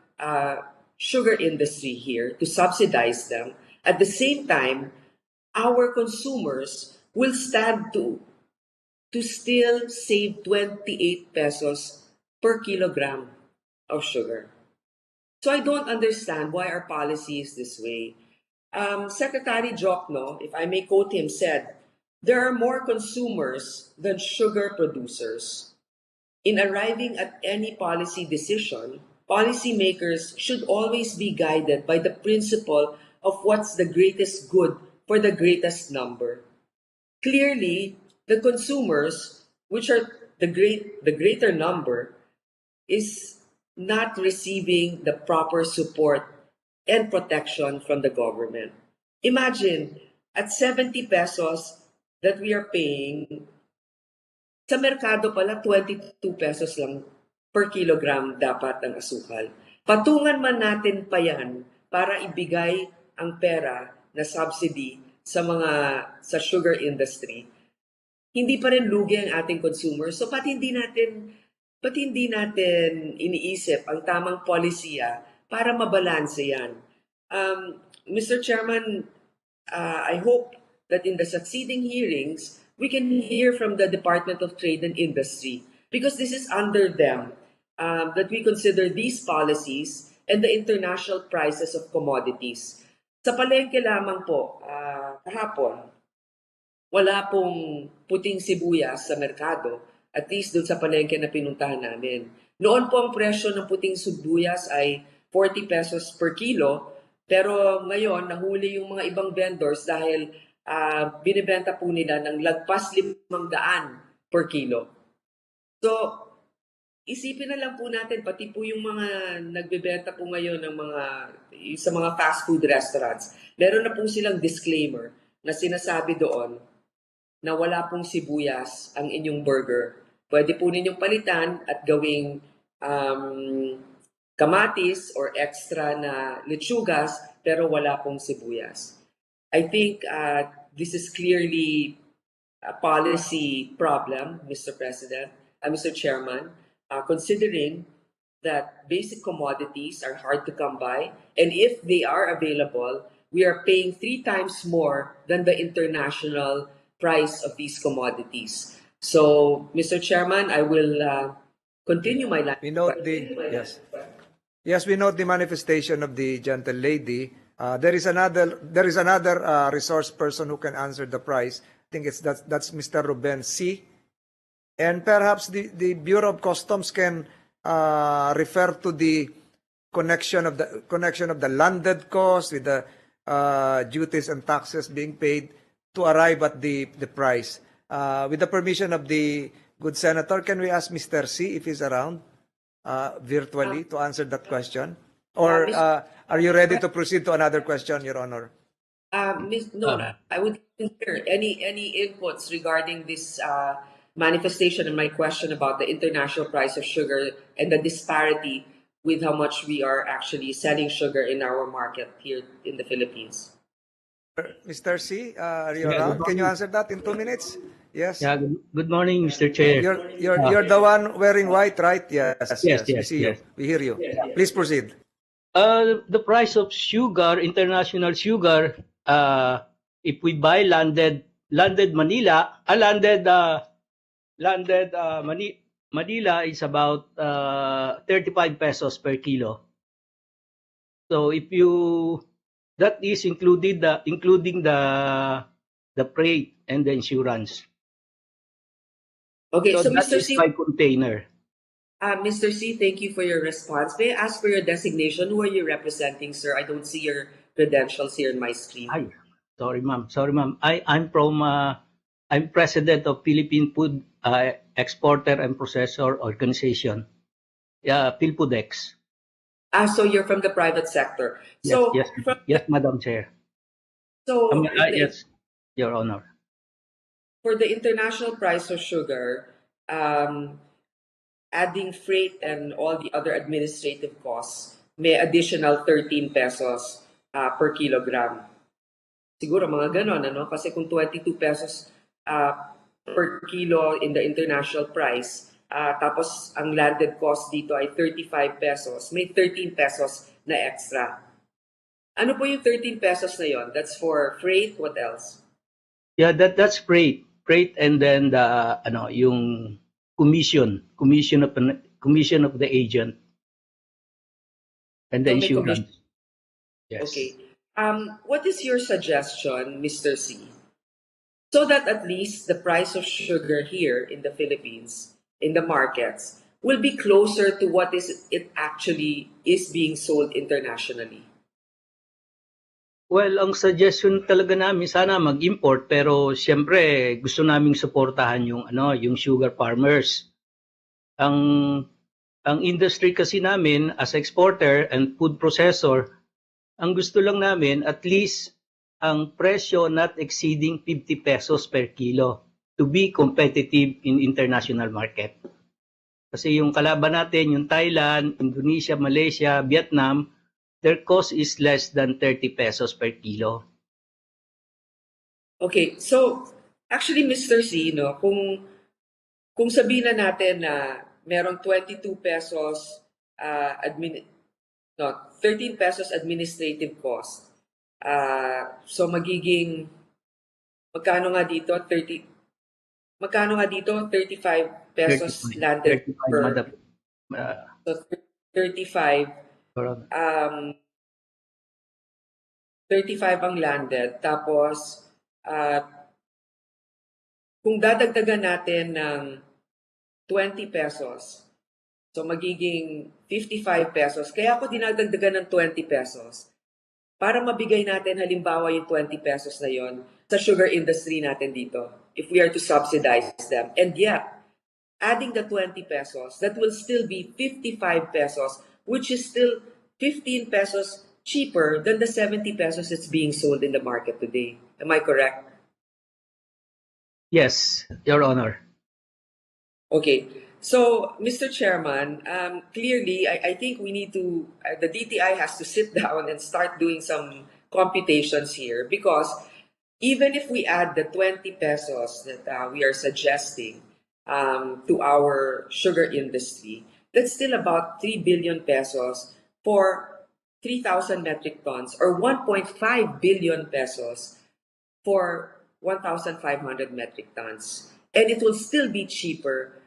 sugar industry here to subsidize them. At the same time, our consumers will stand to still save 28 pesos per kilogram of sugar. So I don't understand why our policy is this way. Secretary Jokno, if I may quote him, said, "There are more consumers than sugar producers. In arriving at any policy decision, policymakers should always be guided by the principle of what's the greatest good for the greatest number. Clearly, the consumers, which are the greater number, is not receiving the proper support and protection from the government. Imagine, at 70 pesos that we are paying, sa merkado pala, 22 pesos lang per kilogram dapat ang asukal. Patungan man natin pa yan para ibigay ang pera na subsidy sa sugar industry, hindi pa rin lugi ang ating consumers. So, pati hindi natin iniisip ang tamang polisiya para mabalanse yan. Mr. Chairman, I hope that in the succeeding hearings, we can hear from the Department of Trade and Industry, because this is under them that we consider these policies and the international prices of commodities. Sa palengke lamang po, kahapon, wala pong puting sibuyas sa merkado, at least doon sa palengke na pinuntahan namin. Noon po ang presyo ng puting sibuyas ay 40 pesos per kilo, pero ngayon nahuli yung mga ibang vendors dahil binibenta po nila ng lagpas 500 per kilo. So, isipin na lang po natin, pati po yung mga nagbebenta po ngayon sa mga fast food restaurants, meron na po silang disclaimer na sinasabi doon na wala pong sibuyas ang inyong burger. Pwede po ninyong palitan at gawing kamatis or extra na lechugas, pero wala pong sibuyas. I think this is clearly a policy problem, Mr. President, Mr. Chairman, considering that basic commodities are hard to come by, and if they are available, we are paying 3 times more than the international price of these commodities. So, Mr. Chairman, I will continue my line. We note yes, we note the manifestation of the gentle lady. There is another resource person who can answer the price. I think that's Mr. Ruben C. And perhaps the Bureau of Customs can refer to the connection of the landed cost with the duties and taxes being paid to arrive at the price. With the permission of the good senator, can we ask Mr. C if he's around virtually to answer that question? Or are you ready to proceed to another question, Your Honor? I would hear any inputs regarding this manifestation and my question about the international price of sugar and the disparity with how much we are actually selling sugar in our market here in the Philippines. Mr. C, are you around? Can you answer that in 2 minutes? Yes. Yeah, good morning, Mr. Chair. You're the one wearing white, right? Yes. We see you. Yes. We hear you. Please proceed. The price of sugar, international sugar, if we buy landed Manila, Manila is about 35 pesos per kilo. So if that is including the freight and the insurance. Okay, so that Mr. is C, by container. Mr. C, thank you for your response. May I ask for your designation? Who are you representing, sir? I don't see your credentials here in my screen. Ay, sorry, ma'am. I'm president of Philippine Food Exporter and Processor Organization, PhilPodex. So you're from the private sector. Yes, Madam Chair. So yes, Your Honor. For the international price of sugar, adding freight and all the other administrative costs, may additional 13 pesos per kilogram. Siguro mga ganon, ano? Kasi kung 22 pesos per kilo in the international price, tapos ang landed cost dito ay 35 pesos, may 13 pesos na extra. Ano po yung 13 pesos na yon? That's for freight, what else? Yeah, that's freight and then the yung commission of the agent and the insurance. Yes. Okay. What is your suggestion, Mr. C, so that at least the price of sugar here in the Philippines, in the markets, will be closer to what it actually is being sold internationally? Well, ang suggestion talaga namin sana mag-import pero siyempre gusto naming suportahan yung sugar farmers. Ang industry kasi namin as exporter and food processor, ang gusto lang namin at least ang presyo not exceeding 50 pesos per kilo to be competitive in international market. Kasi yung kalaban natin, yung Thailand, Indonesia, Malaysia, Vietnam, their cost is less than 30 pesos per kilo. Okay, so actually Mr. C, kung sabihin na natin na merong 22 pesos 13 pesos administrative cost. So magiging magkano nga dito? 35 pesos 35, landed 35, per. madam. So 35 35 ang landed. Tapos, kung dadagdagan natin ng 20 pesos, so magiging 55 pesos. Kaya ako dinadagdagan ng 20 pesos para mabigay natin halimbawa yung 20 pesos na yon sa sugar industry natin dito if we are to subsidize them. And yeah, adding the 20 pesos, that will still be 55 pesos, which is still 15 pesos cheaper than the 70 pesos that's being sold in the market today. Am I correct? Yes, Your Honor. Okay. So, Mr. Chairman, clearly, I think we need to, the DTI has to sit down and start doing some computations here because even if we add the 20 pesos that we are suggesting to our sugar industry, that's still about 3 billion pesos for 3,000 metric tons, or 1.5 billion pesos for 1,500 metric tons. And it will still be cheaper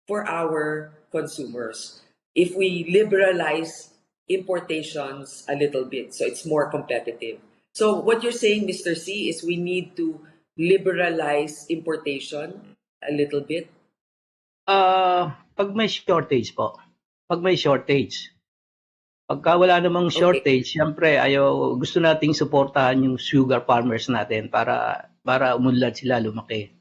for our consumers if we liberalize importations a little bit so it's more competitive. So what you're saying, Mr. C, is we need to liberalize importation a little bit? Pag may shortage po. Pag may shortage. Pagka wala namang shortage, siyempre gusto nating suportahan yung sugar farmers natin para umunlad sila, lumaki.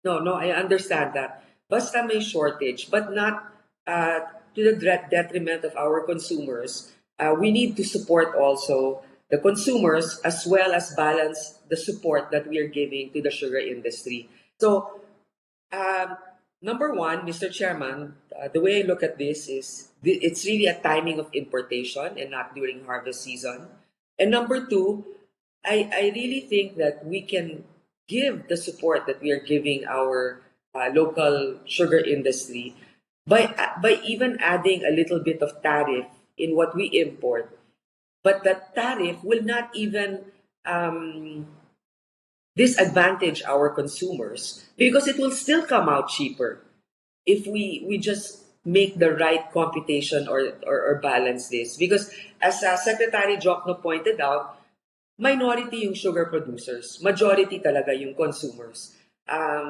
No, I understand that. Basta may shortage, but not to the detriment of our consumers. We need to support also the consumers as well as balance the support that we are giving to the sugar industry. So, number one, Mr. Chairman, the way I look at this is it's really a timing of importation and not during harvest season. And number two, I really think that we can give the support that we are giving our local sugar industry by even adding a little bit of tariff in what we import. But that tariff will not even disadvantage our consumers because it will still come out cheaper if we just make the right computation or balance this. Because as Secretary Jokno pointed out, minority yung sugar producers, majority talaga yung consumers.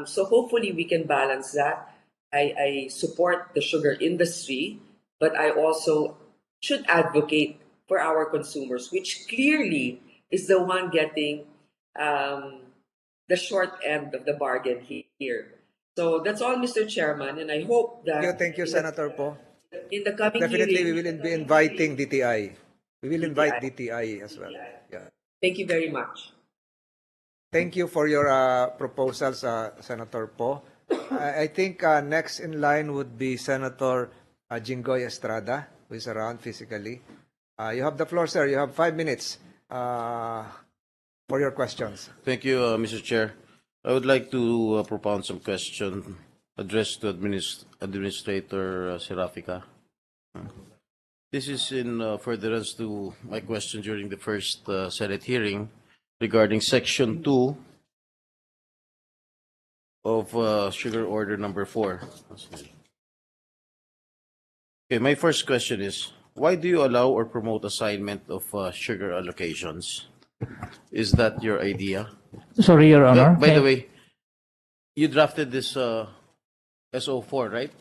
So hopefully we can balance that. I support the sugar industry, but I also should advocate for our consumers, which clearly is the one getting the short end of the bargain here. So that's all, Mr. Chairman, and I hope that... Thank you, Senator Po. In the coming Definitely, hearing, we will be inviting DTI. We will invite DTI as well. Yeah. Thank you very much. Thank you for your proposals, Senator Po. I think next in line would be Senator Jinggoy Estrada, who is around physically. You have the floor, sir. You have 5 minutes for your questions. Thank you, Mr. Chair. I would like to propound some question addressed to Administrator Serafica. This is in furtherance to my question during the first Senate hearing regarding Section 2 of Sugar Order Number 4. Okay, my first question is, why do you allow or promote assignment of sugar allocations? Is that your idea? Sorry, Your Honor. By the way, you drafted this SO4, right?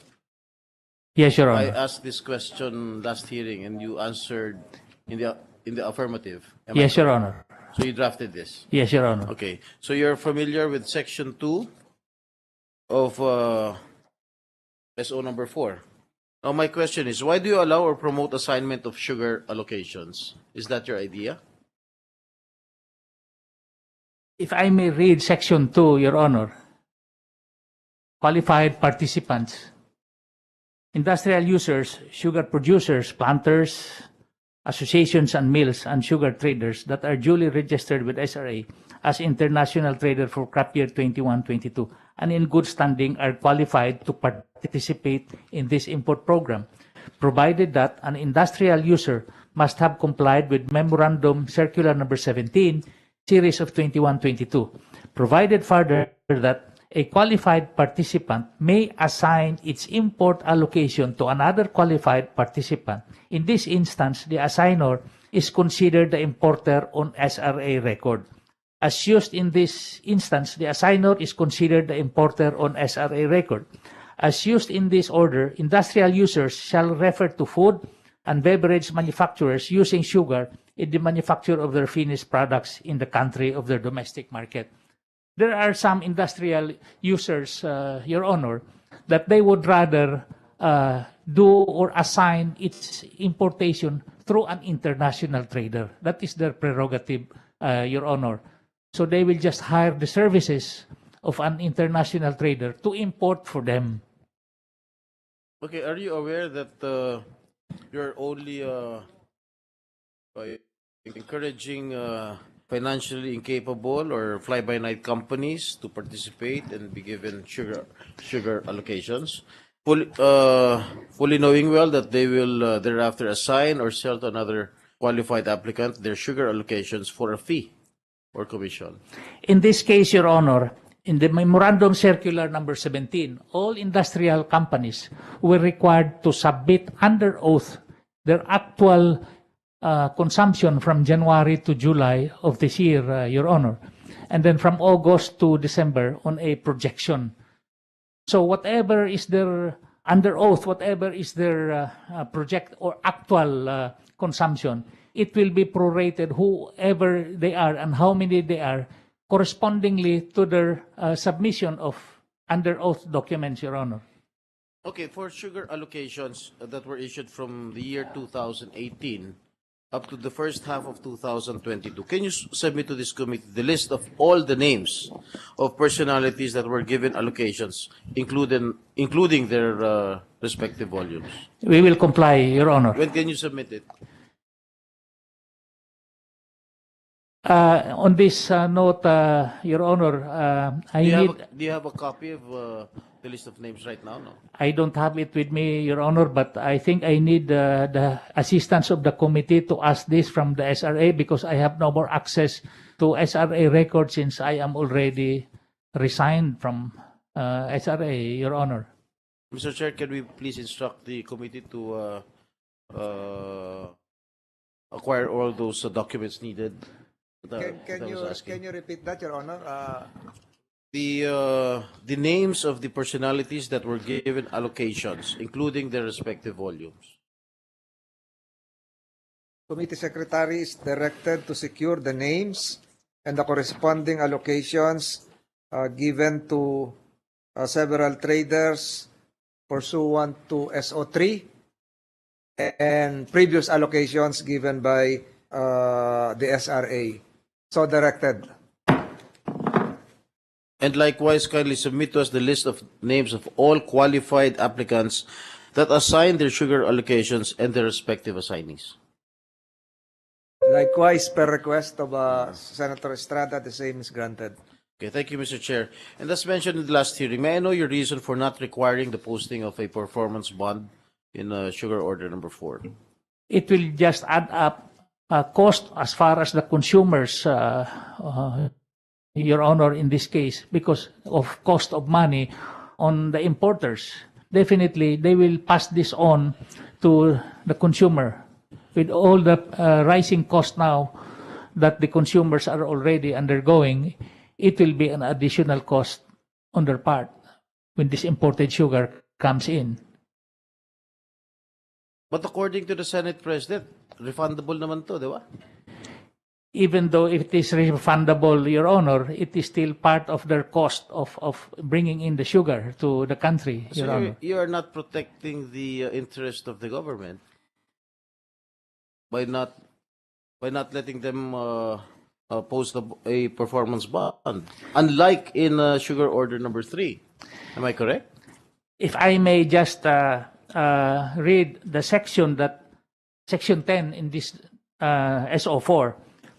Yes, Your Honor. I asked this question last hearing, and you answered in the affirmative. Yes, Your Honor. So you drafted this? Yes, Your Honor. Okay. So you're familiar with Section 2 of SO number 4. Now my question is, why do you allow or promote assignment of sugar allocations? Is that your idea? If I may read Section 2, Your Honor. Qualified participants, industrial users, sugar producers, planters, associations and mills, and sugar traders that are duly registered with SRA as international trader for crop year 21-22 and in good standing are qualified to participate in this import program, provided that an industrial user must have complied with Memorandum Circular Number 17, Series of 21-22, provided further that a qualified participant may assign its import allocation to another qualified participant. In this instance, the assigner is considered the importer on SRA record. As used in this instance, the assigner is considered the importer on SRA record. As used in this order, industrial users shall refer to food and beverage manufacturers using sugar in the manufacture of their finished products in the country of their domestic market. There are some industrial users, Your Honor, that they would rather do or assign its importation through an international trader. That is their prerogative, Your Honor. So they will just hire the services of an international trader to import for them. Okay, are you aware that you're only encouraging financially incapable or fly-by-night companies to participate and be given sugar allocations, fully knowing well that they will thereafter assign or sell to another qualified applicant their sugar allocations for a fee or commission. In this case, Your Honor, in the Memorandum Circular number 17, all industrial companies were required to submit under oath their actual consumption from January to July of this year, Your Honor, and then from August to December on a projection. So whatever is their under oath, whatever is their project or actual consumption, it will be prorated whoever they are and how many they are, correspondingly to their submission of under oath documents, Your Honor. Okay, for sugar allocations that were issued from the year 2018 up to the first half of 2022, can you submit to this committee the list of all the names of personalities that were given allocations, including their respective volumes? We will comply, Your Honor. When can you submit it? On this note, Your Honor, Do you have a copy of the list of names right now? No. I don't have it with me, Your Honor, but I think I need the assistance of the committee to ask this from the SRA because I have no more access to SRA records since I am already resigned from SRA, Your Honor. Mr. Chair, can we please instruct the committee to acquire all those documents needed? Can you repeat that, Your Honor? The names of the personalities that were given allocations, including their respective volumes. Committee Secretary is directed to secure the names and the corresponding allocations given to several traders pursuant to SO3 and previous allocations given by the SRA. So directed. And likewise, kindly submit to us the list of names of all qualified applicants that assigned their sugar allocations and their respective assignees. Likewise, per request of Senator Estrada, the same is granted. Okay, thank you, Mr. Chair. And as mentioned in the last hearing, may I know your reason for not requiring the posting of a performance bond in Sugar Order number 4? It will just add up cost as far as the consumers, Your Honor, in this case, because of cost of money on the importers. Definitely, they will pass this on to the consumer. With all the rising cost now that the consumers are already undergoing, it will be an additional cost on their part when this imported sugar comes in. But according to the Senate President, refundable naman to, di ba? Even though it is refundable, Your Honor, it is still part of their cost of bringing in the sugar to the country, So Your Honor. you are not protecting the interest of the government by not letting them post a performance bond, unlike in Sugar Order number 3. Am I correct? If I may just read the section 10 in this SO4,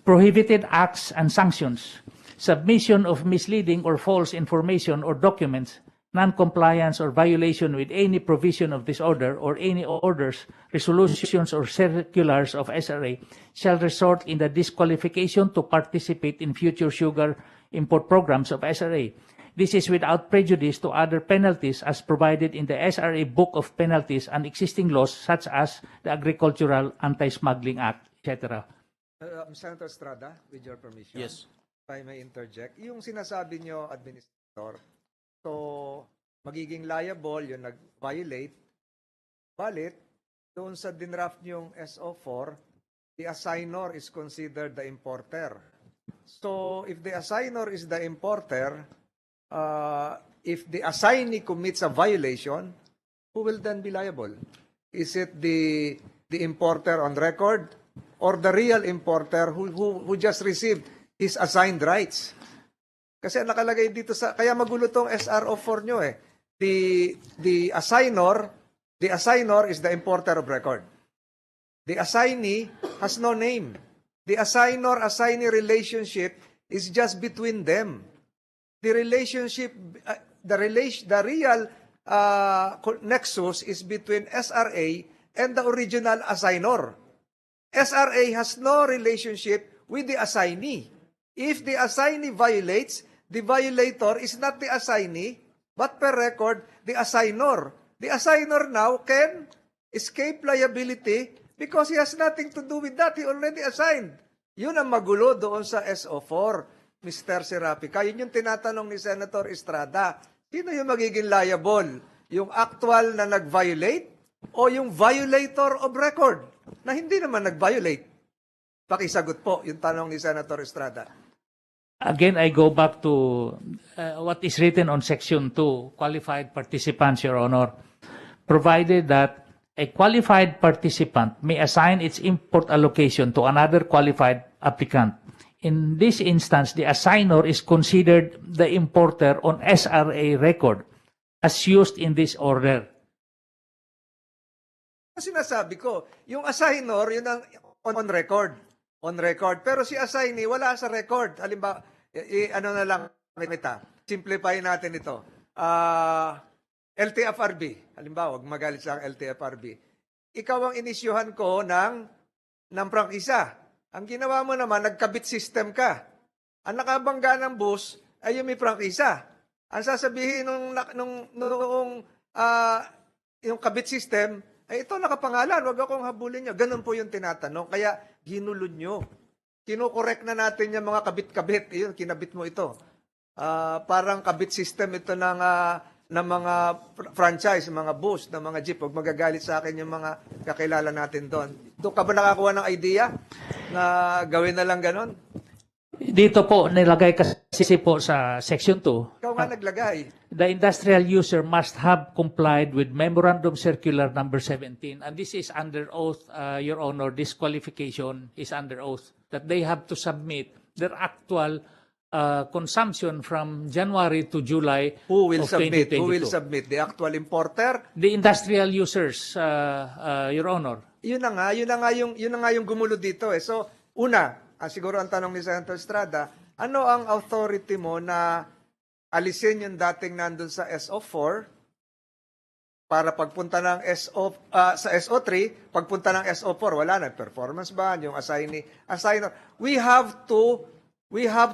prohibited acts and sanctions, submission of misleading or false information or documents, non-compliance or violation with any provision of this order or any orders, resolutions or circulars of SRA shall result in the disqualification to participate in future sugar import programs of SRA. This is without prejudice to other penalties as provided in the SRA Book of Penalties and existing laws such as the Agricultural Anti-Smuggling Act, etc. Senator Estrada, with your permission. Yes. If I may interject. Yung sinasabi nyo, Administrator, so magiging liable yung nag-violate, balit, doon sa dinraft yung SO4, the assignor is considered the importer. So if the assignor is the importer, if the assignee commits a violation, who will then be liable? Is it the importer on record or the real importer who just received his assigned rights? Kasi nakalagay dito kaya magulo tong SRO4 nyo eh. The assignor is the importer of record. The assignee has no name. The assignor-assignee relationship is just between them. The relationship, the real nexus is between SRA and the original assignor. SRA has no relationship with the assignee. If the assignee violates, the violator is not the assignee, but per record, the assignor. The assignor now can escape liability because he has nothing to do with that. He already assigned. Yun ang magulo doon sa SO4, Mr. Serapika. Yun yung tinatanong ni Senator Estrada. Sino yung magiging liable? Yung actual na nag-violate o yung violator of record na hindi naman nag-violate? Pakisagot po yung tanong ni Senator Estrada. Again, I go back to what is written on Section 2, qualified participants, Your Honor. Provided that a qualified participant may assign its import allocation to another qualified applicant. In this instance, the assigner is considered the importer on SRA record as used in this order. Sinasabi ko, yung assignor, yun ang on record. On record. Pero si assignee, wala sa record. Halimbawa, ano na lang kita. Simplify natin ito. LTFRB. Halimbawa, wag magalit sa LTFRB. Ikaw ang inisyuhan ko ng prangkisa. Ang ginawa mo naman, nagkabit system ka. Ang nakabangga ng bus ay yung may prangkisa. Ang sasabihin yung kabit system, ay ito nakapangalan, wag akong habulin niyo. Ganun po yung tinatanong. Kaya ginulod nyo. Kinokorek na natin yung mga kabit-kabit. Ayun, kinabit mo ito. Parang kabit system ito ng mga franchise, mga bus, ng mga jeep. Huwag magagalit sa akin yung mga kakilala natin doon. Doon ka ba nakakuha ng idea na gawin na lang ganon? Dito po, nilagay kasi po sa Section 2. Ikaw nga naglagay. The industrial user must have complied with Memorandum Circular number 17. And this is under oath, Your Honor. This qualification is under oath. That they have to submit their actual consumption from January to July Who will of submit? 2022. Who will submit? The actual importer? The industrial users, Your Honor. Yun na nga yung gumulo dito eh. So, una, siguro ang tanong ni Senator Estrada, ano ang authority mo na alisin yung dating nandun sa SO4 para pagpunta ng sa SO3, pagpunta ng SO4, wala na, performance ban, yung assignor. We have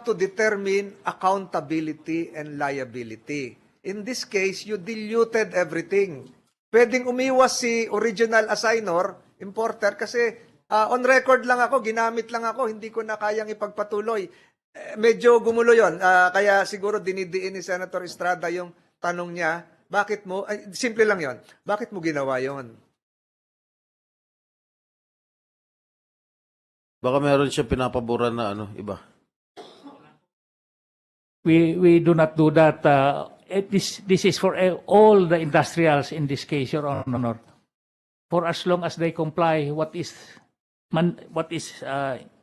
to determine accountability and liability. In this case, you diluted everything. Pwedeng umiwas si original assignor, importer, kasi on record lang ako, ginamit lang ako, hindi ko na kayang ipagpatuloy. Medyo gumulo yon. Kaya siguro dinidiin ni Senator Estrada yung tanong niya, bakit mo, simple lang yon, bakit mo ginawa yon? Baka meron siya pinapaboran na iba. We do not do that. This is for all the industrials in this case, Your Honor. For as long as they comply, what is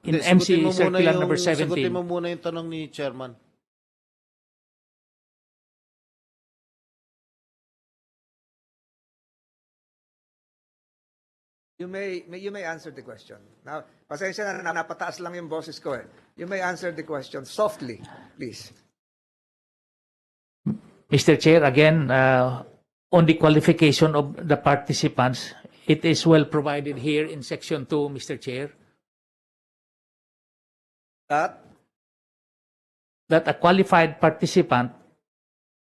in MC Circular number 17. Sagutin mo muna yung tanong ni Chairman. You may answer the question. Now, pasensya na napataas lang yung boses ko eh. You may answer the question softly, please. Mr. Chair, again, on the qualification of the participants, it is well provided here in Section 2, Mr. Chair. That a qualified participant,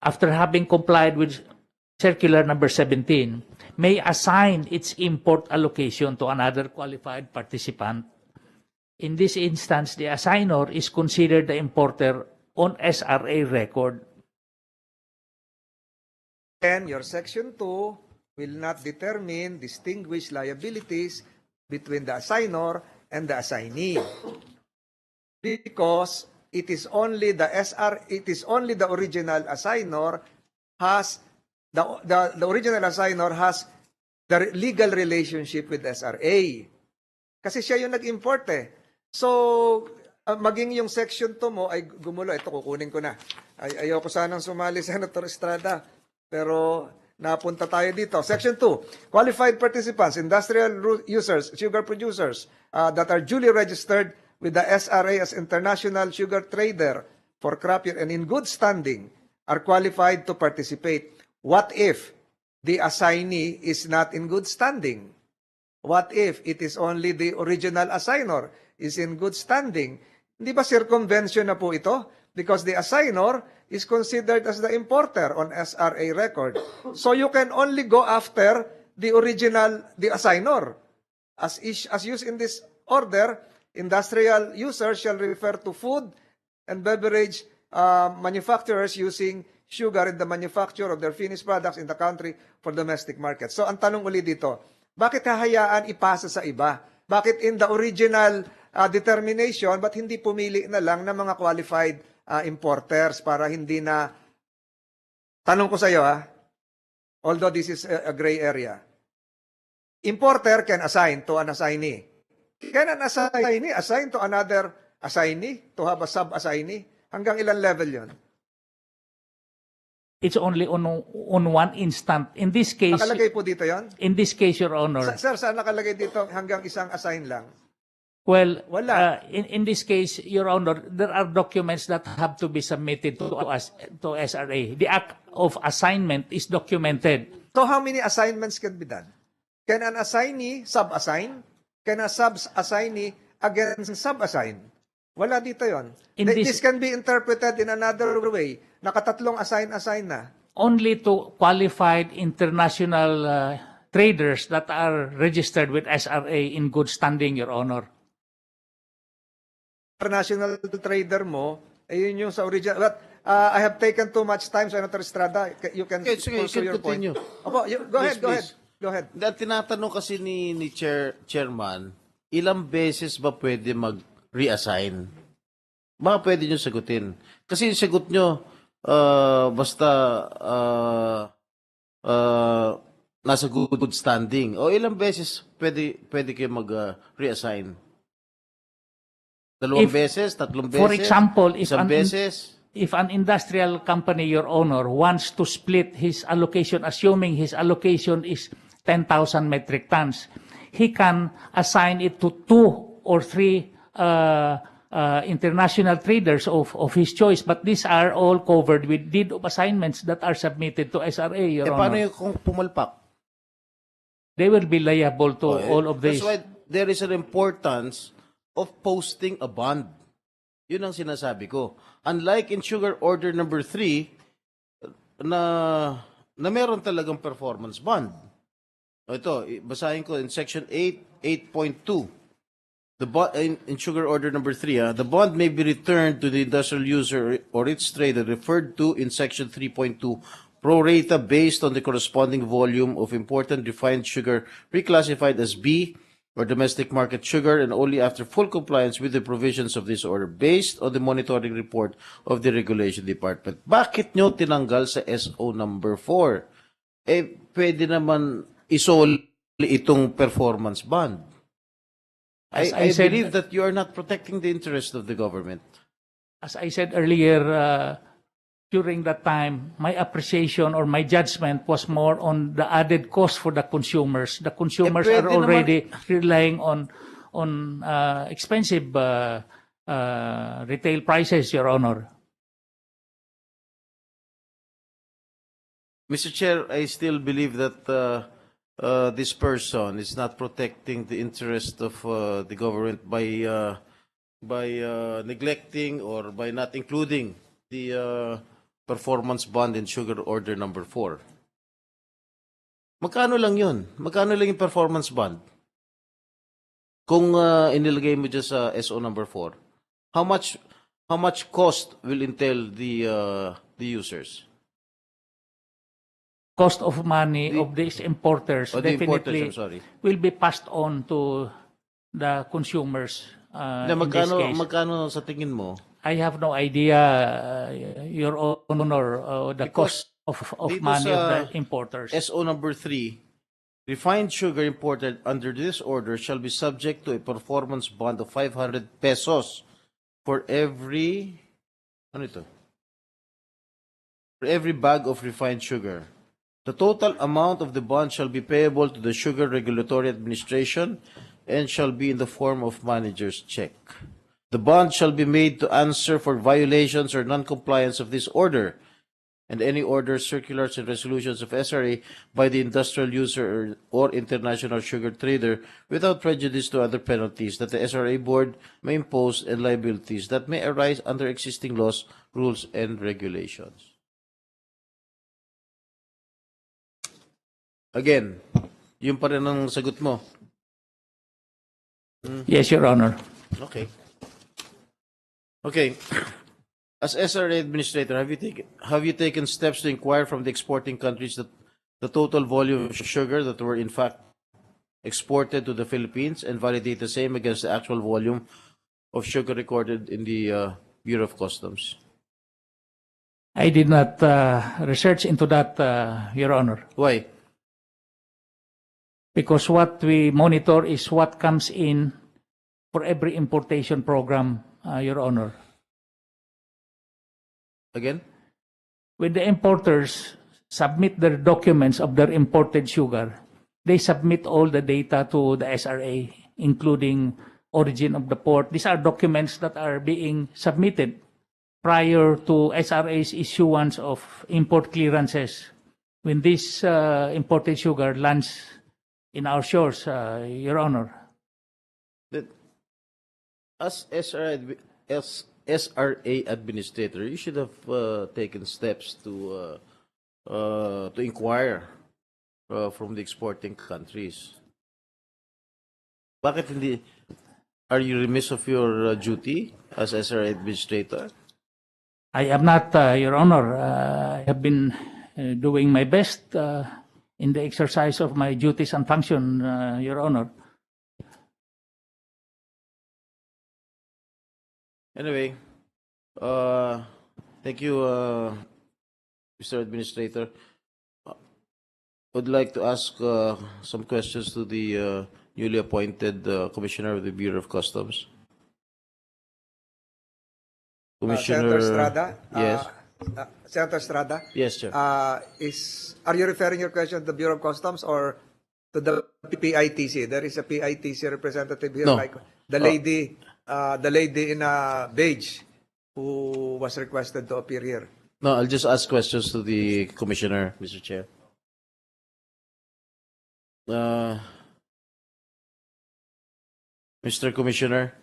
after having complied with Circular number 17, may assign its import allocation to another qualified participant. In this instance, the assigner is considered the importer on SRA record. And your Section 2 will not distinguish liabilities between the assigner and the assignee. Because it is only the original assigner has the original assigner has the legal relationship with SRA. Kasi siya yung nag-import eh. So, maging yung Section 2 mo ay gumulo. Ito, kukunin ko na. Ayoko sanang sumali, Senator Estrada. Pero napunta tayo dito. Section 2, qualified participants, industrial users, sugar producers that are duly registered with the SRA as international sugar trader for crop year and in good standing are qualified to participate. What if the assignee is not in good standing? What if it is only the original assigner is in good standing? Hindi ba circumvention na po ito? Because the assigner is considered as the importer on SRA record. So you can only go after the original, the assigner. As used in this order, industrial users shall refer to food and beverage manufacturers using sugar in the manufacture of their finished products in the country for domestic market. So ang tanong uli dito, bakit hahayaan ipasa sa iba? Bakit in the original determination, ba't hindi pumili na lang ng mga qualified importers para hindi na, tanong ko sa iyo although this is a gray area, importer can assign to an assignee. Can an assignee assign to another assignee to have a sub-assignee? Hanggang ilang level yon? It's only on one instant. In this case, Nakalagay po dito yon? in this case, Your Honor, Sir, saan nakalagay dito hanggang isang assign lang? well, Wala. in this case, Your Honor, there are documents that have to be submitted to us, to SRA. The act of assignment is documented. So how many assignments can be done? Can an assignee sub-assign? Can a sub-assignee against sub-assign? Wala dito yon. This can be interpreted in another way. Nakatatlong assign na. Only to qualified international traders that are registered with SRA in good standing, Your Honor. International trader mo, yun yung sa original. But I have taken too much time, Senator Estrada. You can pursue your point. Continue. Opo, go ahead, go ahead. Please. Go ahead. Dahil tinatanong kasi ni Chairman, ilang beses ba pwede mag-reassign? Baka pwede nyo sagutin. Kasi yung sagot nyo, basta nasa good standing. O ilang beses pwede kayo mag-reassign? Dalawang beses? Tatlong beses? For example, isang beses? if an industrial company, Your Honor, wants to split his allocation, assuming his allocation is 10,000 metric tons, he can assign it to 2 or 3 international traders of his choice. But these are all covered with deed of assignments that are submitted to SRA, Your Honor. Paano yung kung pumalpak? They will be liable to all of this. That's why there is an importance of posting a bond. Yun ang sinasabi ko. Unlike in sugar order number 3, na meron talagang performance bond. Ito, basahin ko in section 8.2. In sugar order number 3, the bond may be returned to the industrial user or its trader referred to in section 3.2 pro rata based on the corresponding volume of imported refined sugar reclassified as B or domestic market sugar and only after full compliance with the provisions of this order based on the monitoring report of the regulation department. Bakit nyo tinanggal sa SO number 4? Pwede naman isoli itong performance bond. I believe that you are not protecting the interest of the government. As I said earlier, during that time, my appreciation or my judgment was more on the added cost for the consumers. The consumers are already relying on expensive retail prices, Your Honor. Mr. Chair, I still believe that this person is not protecting the interest of the government by neglecting or by not including the performance bond in sugar order number 4. Magkano lang yun? Magkano lang yung performance bond? Kung inilagay mo dyan sa SO number 4, how much cost will entail the users? Cost of money of these importers definitely will be passed on to the consumers. In this case. Magkano sa tingin mo? I have no idea, Your Honor, the cost of money of the importers. SO number 3, refined sugar imported under this order shall be subject to a performance bond of 500 pesos for every bag of refined sugar. The total amount of the bond shall be payable to the Sugar Regulatory Administration and shall be in the form of manager's check. The bond shall be made to answer for violations or non-compliance of this order and any orders, circulars, and resolutions of SRA by the industrial user or international sugar trader without prejudice to other penalties that the SRA board may impose and liabilities that may arise under existing laws, rules, and regulations. Again, yun pa rin ang sagot mo. Yes, Your Honor. Okay. Okay. As SRA administrator, have you taken steps to inquire from the exporting countries that the total volume of sugar that were in fact exported to the Philippines and validate the same against the actual volume of sugar recorded in the Bureau of Customs? I did not research into that, Your Honor. Why? Because what we monitor is what comes in for every importation program, Your Honor. Again? When the importers submit their documents of their imported sugar, they submit all the data to the SRA, including origin of the port. These are documents that are being submitted prior to SRA's issuance of import clearances. When this imported sugar lands in our shores, Your Honor. As SRA administrator, you should have taken steps to inquire from the exporting countries. Bakit hindi? Are you remiss of your duty as SRA administrator? I am not, Your Honor. I have been doing my best in the exercise of my duties and function, Your Honor. Anyway, thank you, Mr. Administrator. Would like to ask some questions to the newly appointed Commissioner of the Bureau of Customs. Senator Estrada? Yes. Senator Estrada? Yes, sir. Are you referring your question to the Bureau of Customs or to the PITC? There is a PITC representative here, No. like the lady in beige who was requested to appear here. No, I'll just ask questions to the Commissioner, Mr. Chair. Mr. Commissioner,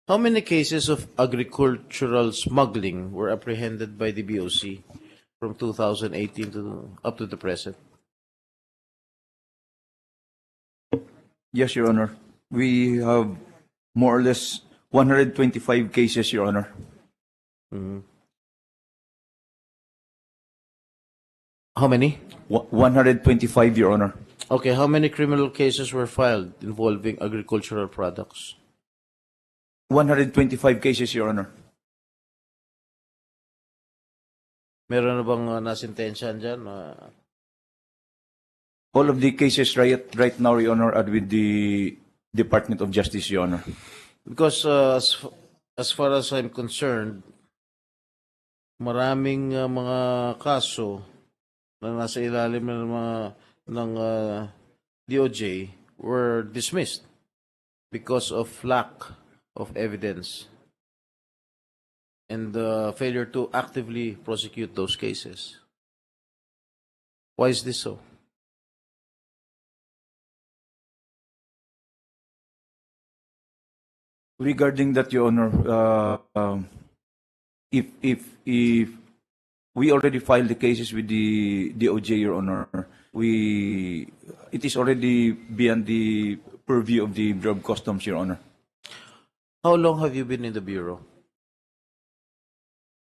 how many cases of agricultural smuggling were apprehended by the BOC from 2018 to up to the present? Yes, Your Honor. We have more or less 125 cases, Your Honor. How many? 125, Your Honor. Okay, how many criminal cases were filed involving agricultural products? 125 cases, Your Honor. Meron na bang nasintensyahan dyan? All of the cases right now, Your Honor, are with the Department of Justice, Your Honor. Because as far as I'm concerned, maraming mga kaso na nasa ilalim ng DOJ were dismissed because of lack of evidence and failure to actively prosecute those cases. Why is this so? Regarding that, Your Honor, if we already filed the cases with the DOJ, Your Honor, it is already beyond the purview of the Bureau of Customs, Your Honor. How long have you been in the Bureau?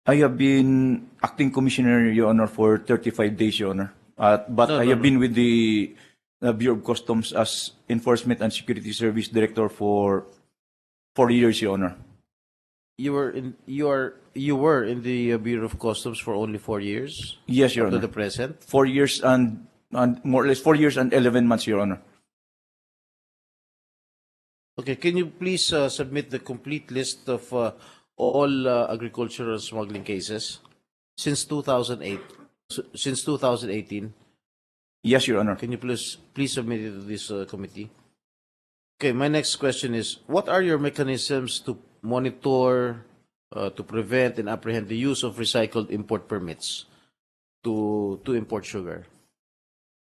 I have been acting commissioner, Your Honor, for 35 days, Your Honor. But I have been with the Bureau of Customs as Enforcement and Security Service Director for 4 years, Your Honor. You were in the Bureau of Customs for only 4 years? Yes, Your Up Honor. to the present? 4 years and more or less 4 years and 11 months, Your Honor. Okay, can you please submit the complete list of all agricultural smuggling cases since 2008, since 2018? Yes, Your Honor. Can you please submit it to this committee? Okay, my next question is, what are your mechanisms to monitor, to prevent and apprehend the use of recycled import permits to import sugar?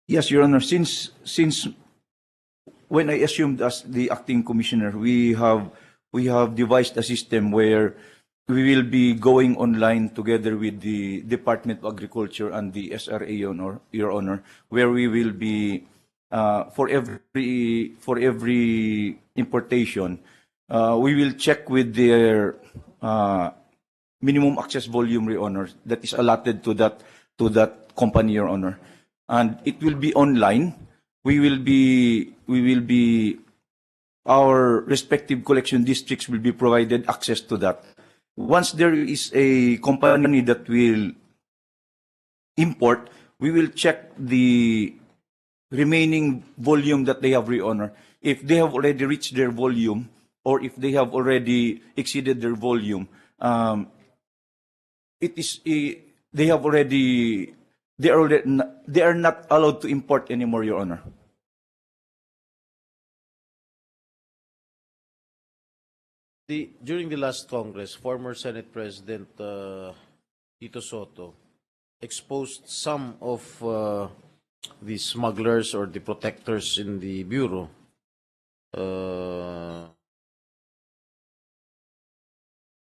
Yes, Your Honor. Since when I assumed as the acting commissioner, we have devised a system where we will be going online together with the Department of Agriculture and the SRA, Your Honor, where we will be for every importation, we will check with their minimum access volume, Your Honor, that is allotted to that company, Your Honor, and it will be online. We will be our respective collection districts will be provided access to that. Once there is a company that will import, we will check the remaining volume that they have, Your Honor. If they have already reached their volume, or if they have already exceeded their volume, they are not allowed to import anymore, Your Honor. During the last Congress, former Senate President Tito Soto exposed some of the smugglers or the protectors in the Bureau.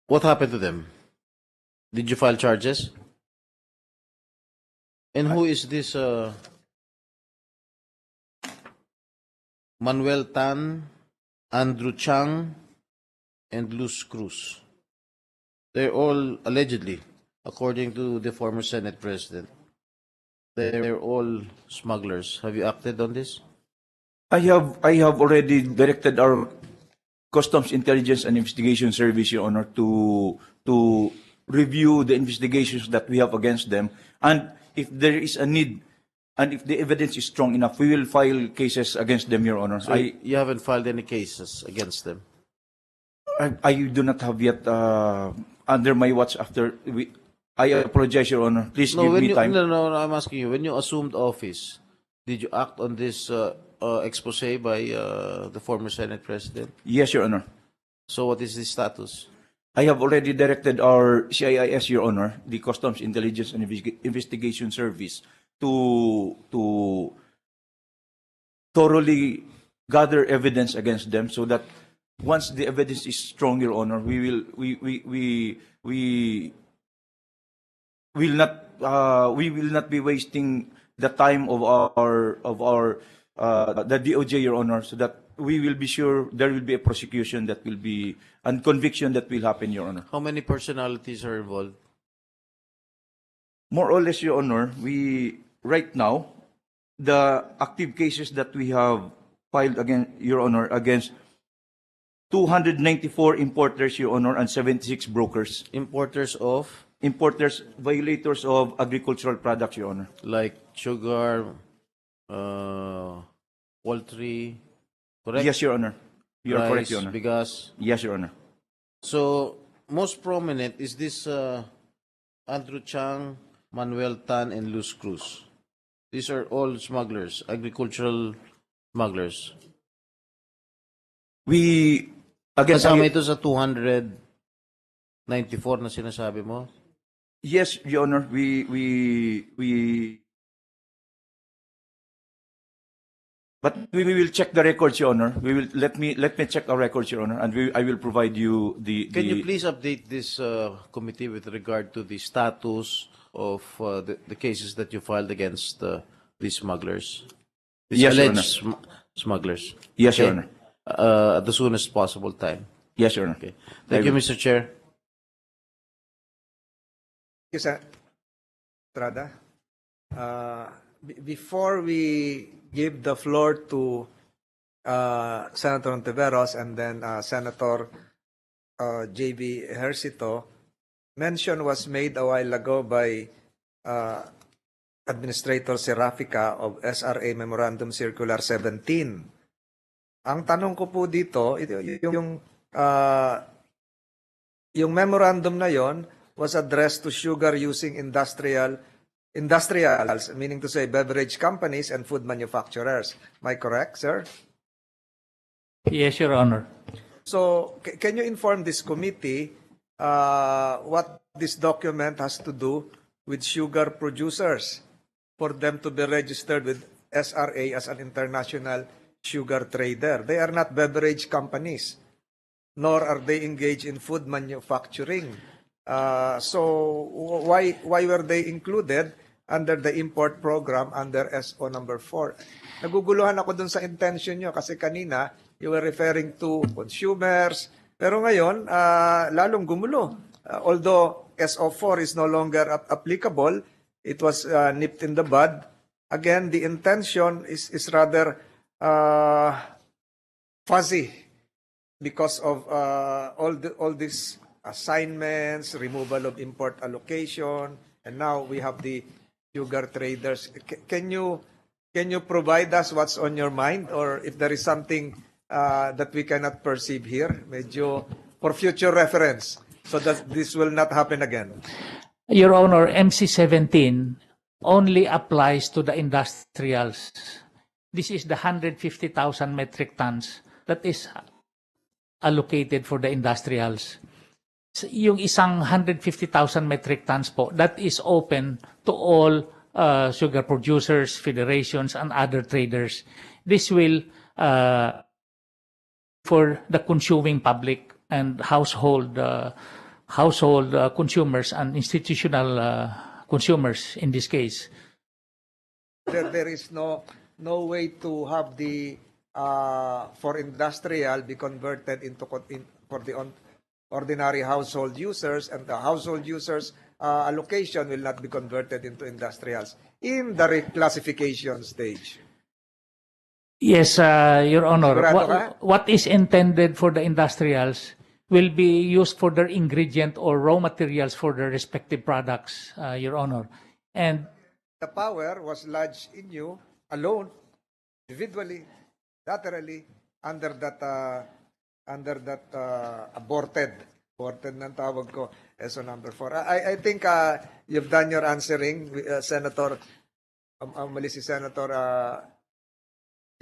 What happened to them? Did you file charges? And who is this Manuel Tan, Andrew Chang, and Luz Cruz? They're all allegedly, according to the former Senate President, they're all smugglers. Have you acted on this? I have already directed our Customs Intelligence and Investigation Service, Your Honor, to review the investigations that we have against them, and if there is a need, and if the evidence is strong enough, we will file cases against them, Your Honor. So you haven't filed any cases against them? I do not have yet under my watch after I apologize, Your Honor. Please give me time. No, I'm asking you. When you assumed office, did you act on this expose by the former Senate President? Yes, Your Honor. So what is the status? I have already directed our CIS, Your Honor, the Customs Intelligence and Investigation Service, to thoroughly gather evidence against them, so that once the evidence is strong, Your Honor, we will not be wasting the time of the DOJ, Your Honor, so that we will be sure there will be a prosecution that will be and conviction that will happen, Your Honor. How many personalities are involved? More or less, Your Honor, right now, the active cases that we have filed against, Your Honor, against 294 importers, Your Honor, and 76 brokers. Importers of? Importers, violators of agricultural products, Your Honor. Like sugar, poultry, correct? Yes, Your Honor. You are correct, Rice, Your Honor. bigas. Yes, Your Honor. So, most prominent is this Andrew Chang, Manuel Tan, and Luz Cruz. These are all smugglers, agricultural smugglers. Kasama ito sa 294 na sinasabi mo? Yes, Your Honor. But we will check the records, Your Honor. Let me check our records, Your Honor, and I will provide you the. Can you please update this committee with regard to the status of the cases that you filed against these smugglers? These Yes, Your alleged smugglers. Yes, Your Okay? Honor. At the soonest possible time. Yes, Your Honor. Okay. Thank you, Mr. Chair. Yes, Estrada. Before we give the floor to Senator Ontiveros and then Senator J.B. Ejercito, mention was made a while ago by Administrator Serafica of SRA Memorandum Circular 17. Ang tanong ko po dito, yung memorandum na yon was addressed to sugar using industrials, meaning to say beverage companies and food manufacturers. Am I correct, sir? Yes, Your Honor. So can you inform this committee what this document has to do with sugar producers for them to be registered with SRA as an international sugar trader? They are not beverage companies, nor are they engaged in food manufacturing. So why were they included under the import program under SO number 4? Naguguluhan ako dun sa intention nyo kasi kanina you were referring to consumers, pero ngayon lalong gumulo. Although SO4 is no longer applicable, it was nipped in the bud. Again, the intention is rather fuzzy because of all these assignments, removal of import allocation, and now we have the sugar traders. Can you provide us what's on your mind, or if there is something that we cannot perceive here, medyo for future reference, so that this will not happen again? Your Honor, MC17 only applies to the industrials. This is the 150,000 metric tons that is allocated for the industrials. Yung isang 150,000 metric tons po, that is open to all sugar producers, federations, and other traders. This will for the consuming public and household consumers and institutional consumers in this case. There is no way to have the for industrial be converted into for the ordinary household users, and the household users allocation will not be converted into industrials in the reclassification stage. Yes, Your Honor. What is intended for the industrials will be used for their ingredient or raw materials for their respective products, Your Honor. And the power was lodged in you alone, individually, laterally, under that aborted ng tawag ko, SO number 4. I think you've done your answering, Senator. Mali si Senator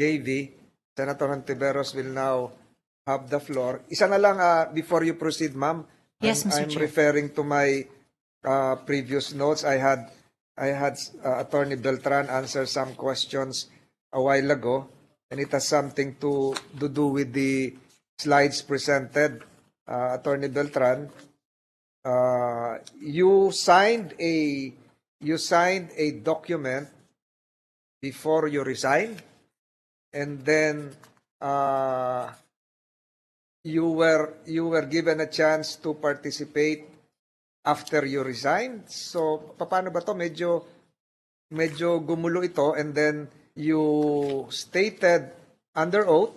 JV. Senator Hontiveros will now have the floor. Isa na lang before you proceed, ma'am. Yes, Mr. I'm Chair. referring to my previous notes. I had Attorney Beltran answer some questions a while ago, and it has something to do with the slides presented. Attorney Beltran, you signed a document before you resigned, and then you were given a chance to participate after you resigned. So paano ba to? Medyo gumulo ito, and then you stated under oath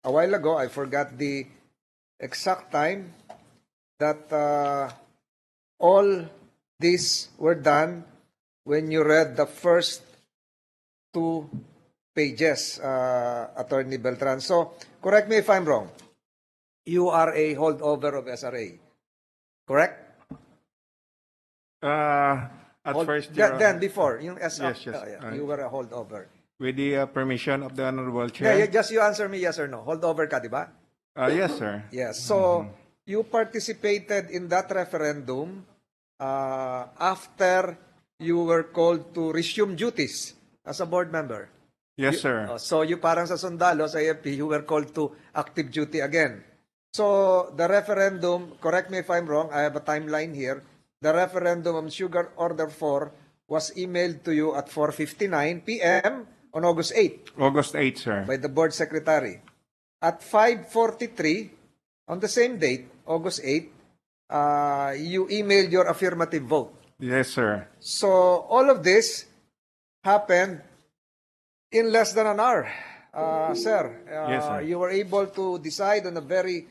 a while ago, I forgot the exact time, that all these were done when you read the first 2 pages, Attorney Beltran. So, correct me if I'm wrong. You are a holdover of SRA, correct? First, then before, yung SR, yes. you were a holdover. With the permission of the Honorable Chair. Yeah, just you answer me yes or no. Holdover ka, di ba? Yes, sir. Yes. So, you participated in that referendum after you were called to resume duties as a board member. Yes, sir. So, you parang sa sundalo, sa AFP, you were called to active duty again. So, the referendum, correct me if I'm wrong, I have a timeline here. The referendum on Sugar Order 4 was emailed to you at 4:59 p.m. on August 8. August 8, sir. By the board secretary. At 5:43, on the same date, August 8, you emailed your affirmative vote. Yes, sir. So, all of this happened in less than an hour, sir. Yes, sir. You were able to decide on a very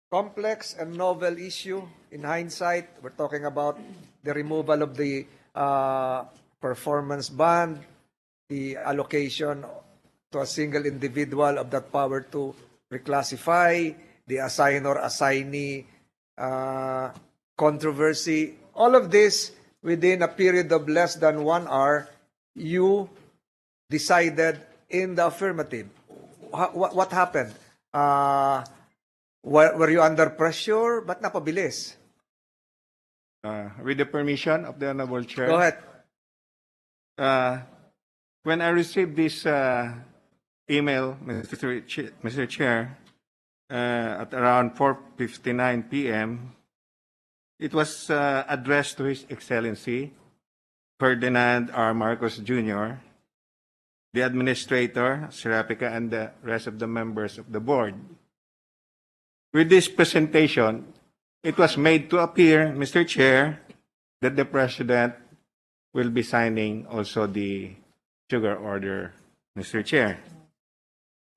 complex and novel issue. In hindsight, we're talking about the removal of the performance band, the allocation to a single individual of that power to reclassify, the assign or assignee controversy. All of this within a period of less than 1 hour, you decided in the affirmative. What happened? Were you under pressure? Ba't napabilis? With the permission of the Honorable Chair. Go ahead. When I received this email, Mr. Chair, at around 4:59 p.m., it was addressed to His Excellency Ferdinand R. Marcos Jr., the Administrator, Serapika, and the rest of the members of the Board. With this presentation, it was made to appear, Mr. Chair, that the President will be signing also the sugar order, Mr. Chair.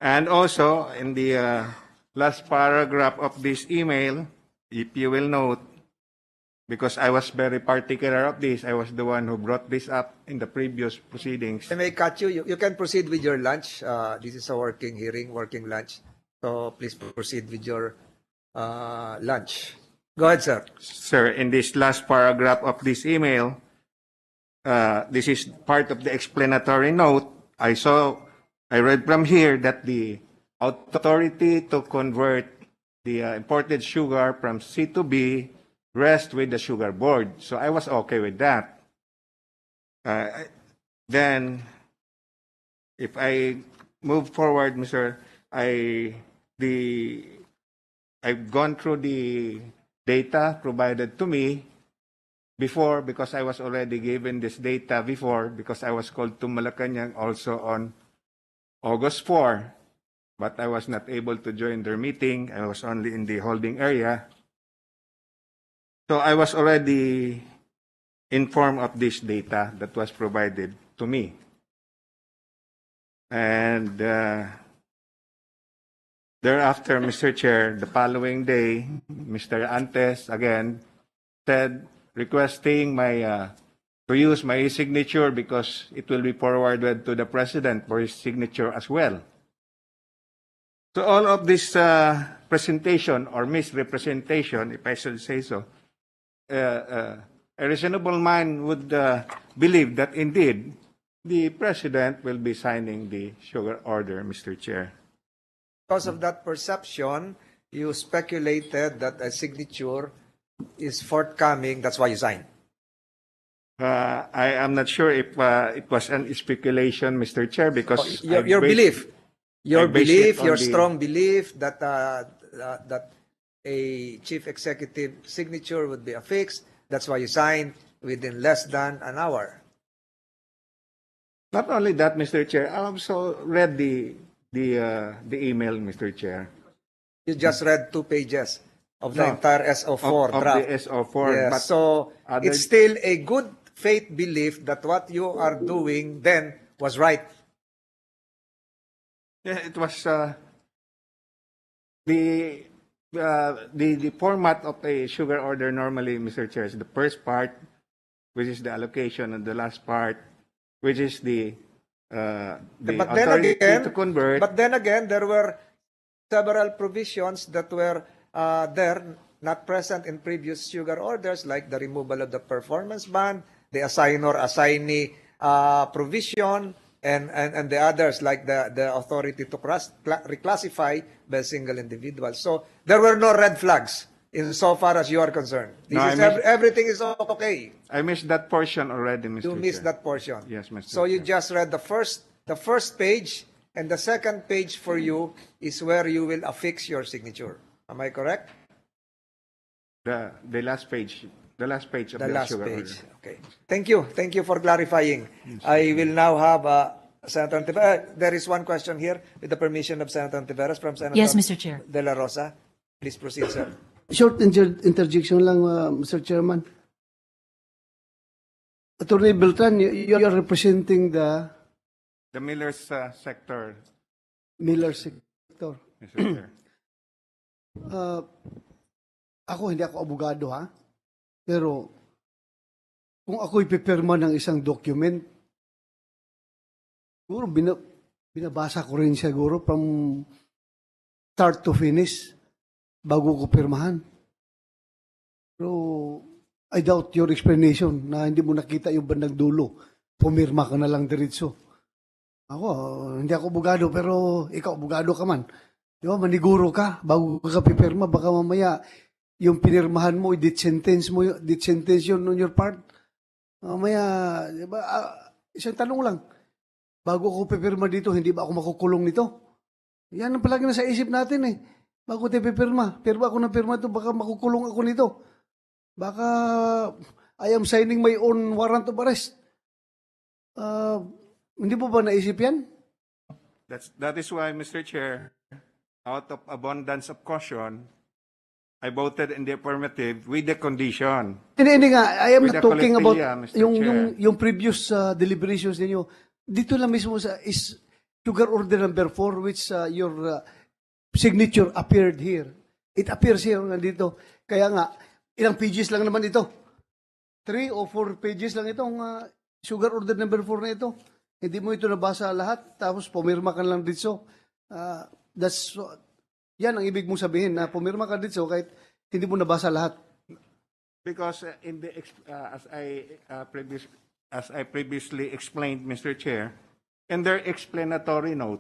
And also, in the last paragraph of this email, if you will note, because I was very particular of this, I was the one who brought this up in the previous proceedings. I may cut you. You can proceed with your lunch. This is a working hearing, working lunch. So please proceed with your lunch. Go ahead, sir. Sir, in this last paragraph of this email, this is part of the explanatory note. I read from here that the authority to convert the imported sugar from C to B rests with the sugar board. So I was okay with that. Then, if I move forward, Mr. I've gone through the data provided to me before, because I was already given this data before, because I was called to Malacanang also on August 4, but I was not able to join their meeting. I was only in the holding area. So I was already informed of this data that was provided to me. And thereafter, Mr. Chair, the following day, Mr. Antes again said, requesting my to use my signature because it will be forwarded to the President for his signature as well. So all of this presentation or misrepresentation, if I should say so, a reasonable mind would believe that indeed the President will be signing the sugar order, Mr. Chair. Because of that perception, you speculated that a signature is forthcoming. That's why you signed. I am not sure if it was an speculation, Mr. Chair, because your belief, your strong belief that that a chief executive signature would be affixed. That's why you signed within less than an hour. Not only that, Mr. Chair, I also read the email, Mr. Chair. You just read 2 pages of the entire SO4 draft. Of the SO4. Yes. But so it's still a good faith belief that what you are doing then was right. Yeah, it was the format of a sugar order normally, Mr. Chair, is the first part, which is the allocation, and the last part, which is the authority to convert. But then again, there were several provisions that were there, not present in previous sugar orders, like the removal of the performance ban, the assign-or-assignee provision, and the others, like the authority to reclassify by a single individual. So there were no red flags insofar as you are concerned. Everything is okay. I missed that portion already, Mr. Chair. You missed that portion. Yes, Mr. So you Chair. just read the first page, and the second page for you is where you will affix your signature. Am I correct? The last page. The last page of the last sugar page. order. Okay. Thank you. Thank you for clarifying. I will now have Senator Antiveros. There is one question here with the permission of Senator Antiveros from Senator Yes, Mr. Chair. De La Rosa. Please proceed, sir. Short interjection lang, Mr. Chairman. Attorney Beltran, you are representing the Miller's sector. Miller sector. Mr. Chair. Hindi ako abogado, ha? Pero kung ako ipipirma ng isang document, siguro binabasa ko rin siguro from start to finish bago ko pirmahan. Pero I doubt your explanation na hindi mo nakita yung bandang dulo. Pumirma ka na lang diretso. Ako, hindi ako abogado, pero ikaw abogado ka man. Di ba, maniguro ka bago ka pipirma. Baka mamaya, yung pinirmahan mo, i-death sentence yun on your part. Mamaya, di ba, isang tanong lang. Bago ako pipirma dito, hindi ba ako makukulong nito? Yan ang palagi nasa isip natin eh. Bago tayo pipirma, pirma ako ng pirma ito, baka makukulong ako nito. Baka I am signing my own warrant of arrest. Hindi po ba naisip yan? That is why, Mr. Chair, out of abundance of caution, I voted in the affirmative with the condition. Hindi nga, I am With not the talking about collective, Mr. Chair. yung previous deliberations ninyo. Dito lang mismo is sugar order number 4 which your signature appeared here. It appears here, nandito. Kaya nga, ilang pages lang naman ito. 3 or 4 pages lang itong sugar order number 4 na ito. Hindi mo ito nabasa lahat, tapos pumirma ka lang dito. Yan ang ibig mong sabihin, na pumirma ka dito kahit hindi mo nabasa lahat. Because in the as I previously explained, Mr. Chair, in their explanatory note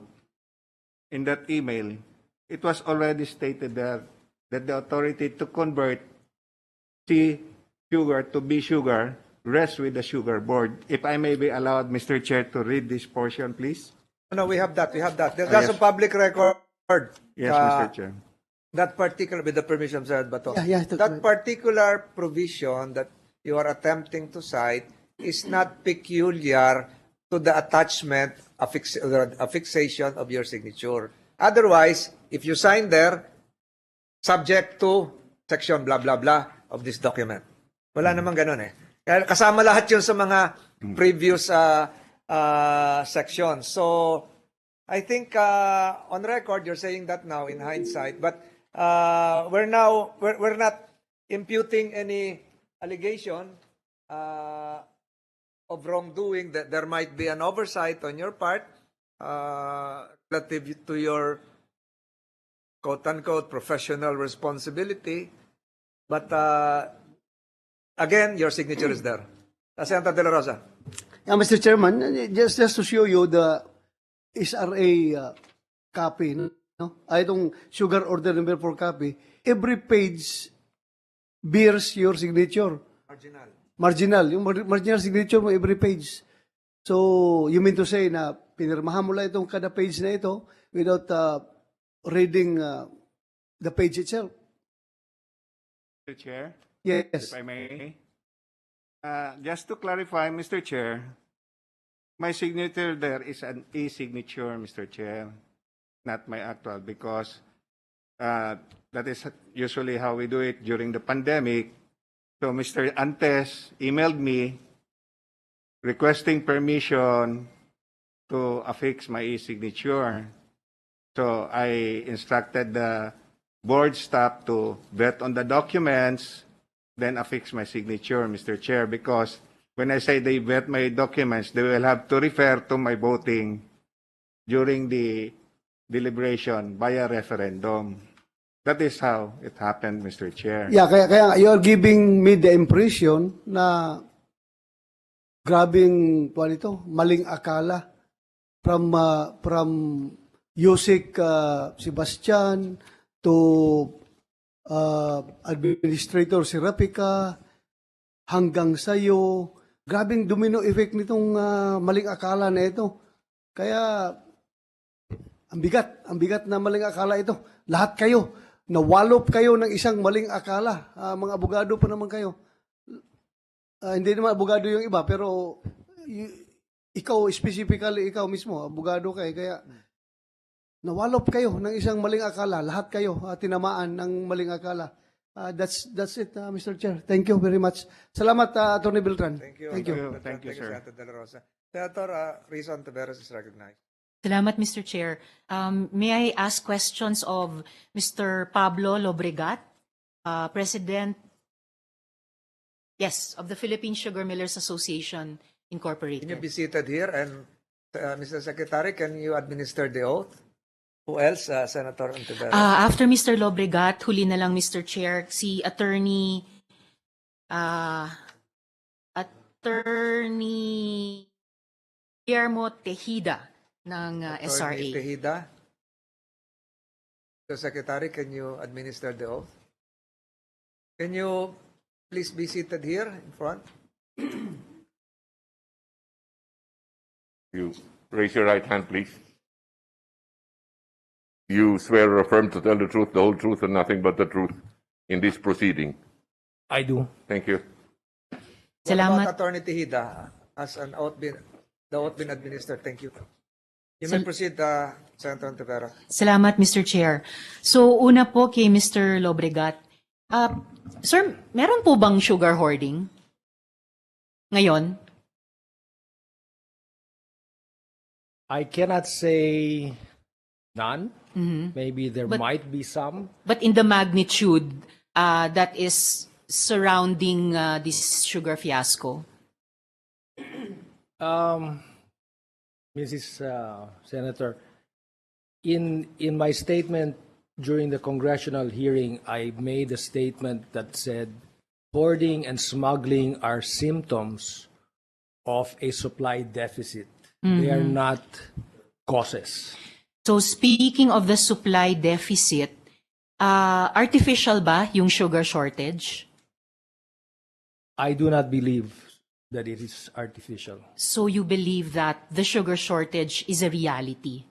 in that email, it was already stated that the authority to convert C sugar to B sugar rests with the sugar board. If I may be allowed, Mr. Chair, to read this portion, please. No, we have that. That's yes. a public record. Yes, Mr. Chair. That particular, with the permission of Sir Bato, Yeah, that particular provision that you are attempting to cite is not peculiar to the attachment affixation of your signature. Otherwise, if you sign there, subject to section blah blah blah of this document. Wala namang ganun eh. Kaya kasama lahat yun sa mga previous sections. So, I think on record, you're saying that now in hindsight, but we're not imputing any allegation of wrongdoing, that there might be an oversight on your part relative to your quote-unquote professional responsibility. But again, your signature is there. Senator De La Rosa. Mr. Chairman, just to show you the SRA copy, no? Itong sugar order number 4 copy, every page bears your signature. Marginal. Yung marginal signature mo every page. So, you mean to say na pinirmahan mo lang itong kada page na ito without reading the page itself? Mr. Chair? Yes. If I may. Just to clarify, Mr. Chair, my signature there is an e-signature, Mr. Chair, not my actual, because that is usually how we do it during the pandemic. So Mr. Antes emailed me requesting permission to affix my e-signature. So I instructed the board staff to vet on the documents, then affix my signature, Mr. Chair, because when I say they vet my documents, they will have to refer to my voting during the deliberation via referendum. That is how it happened, Mr. Chair. Yeah, kaya you are giving me the impression na grabing maling akala from Yusik Sebastian to Administrator Serapica hanggang sayo. Grabing domino effect nitong maling akala na ito. Kaya ang bigat na maling akala ito. Lahat kayo, nawalop kayo ng isang maling akala. Mga abogado pa naman kayo. Hindi naman abogado yung iba, pero ikaw, specifically, ikaw mismo, abogado kayo. Kaya nawalop kayo ng isang maling akala. Lahat kayo tinamaan ng maling akala. That's it, Mr. Chair. Thank you very much. Salamat, Atty. Beltran. Thank you. Thank you, sir. Senator De La Rosa. Senator Rizon Taveras is recognized. Salamat, Mr. Chair. May I ask questions of Mr. Pablo Lobregat, President, of the Philippine Sugar Millers Association, Incorporated. Can you be seated here? And Mr. Secretary, can you administer the oath? Who else, Senator Ontiveros? After Mr. Lobregat, huli na lang, Mr. Chair, si Attorney Guillermo Tejeda ng SRA. Tejeda. The Secretary, can you administer the oath? Can you please be seated here in front? You raise your right hand, please. You swear or affirm to tell the truth, the whole truth, and nothing but the truth in this proceeding. I do. Thank you. What about Attorney Tejeda? Has the oath been administered? Thank you. You may proceed, Senator Ontiveros. Salamat, Mr. Chair. So, una po kay Mr. Lobregat. Sir, meron po bang sugar hoarding ngayon? I cannot say none. Mhm. Maybe there might be some. But in the magnitude that is surrounding this sugar fiasco? Mrs. Senator, in my statement during the congressional hearing, I made a statement that said hoarding and smuggling are symptoms of a supply deficit. They are not causes. So speaking of the supply deficit, artificial ba yung sugar shortage? I do not believe that it is artificial. So you believe that the sugar shortage is a reality?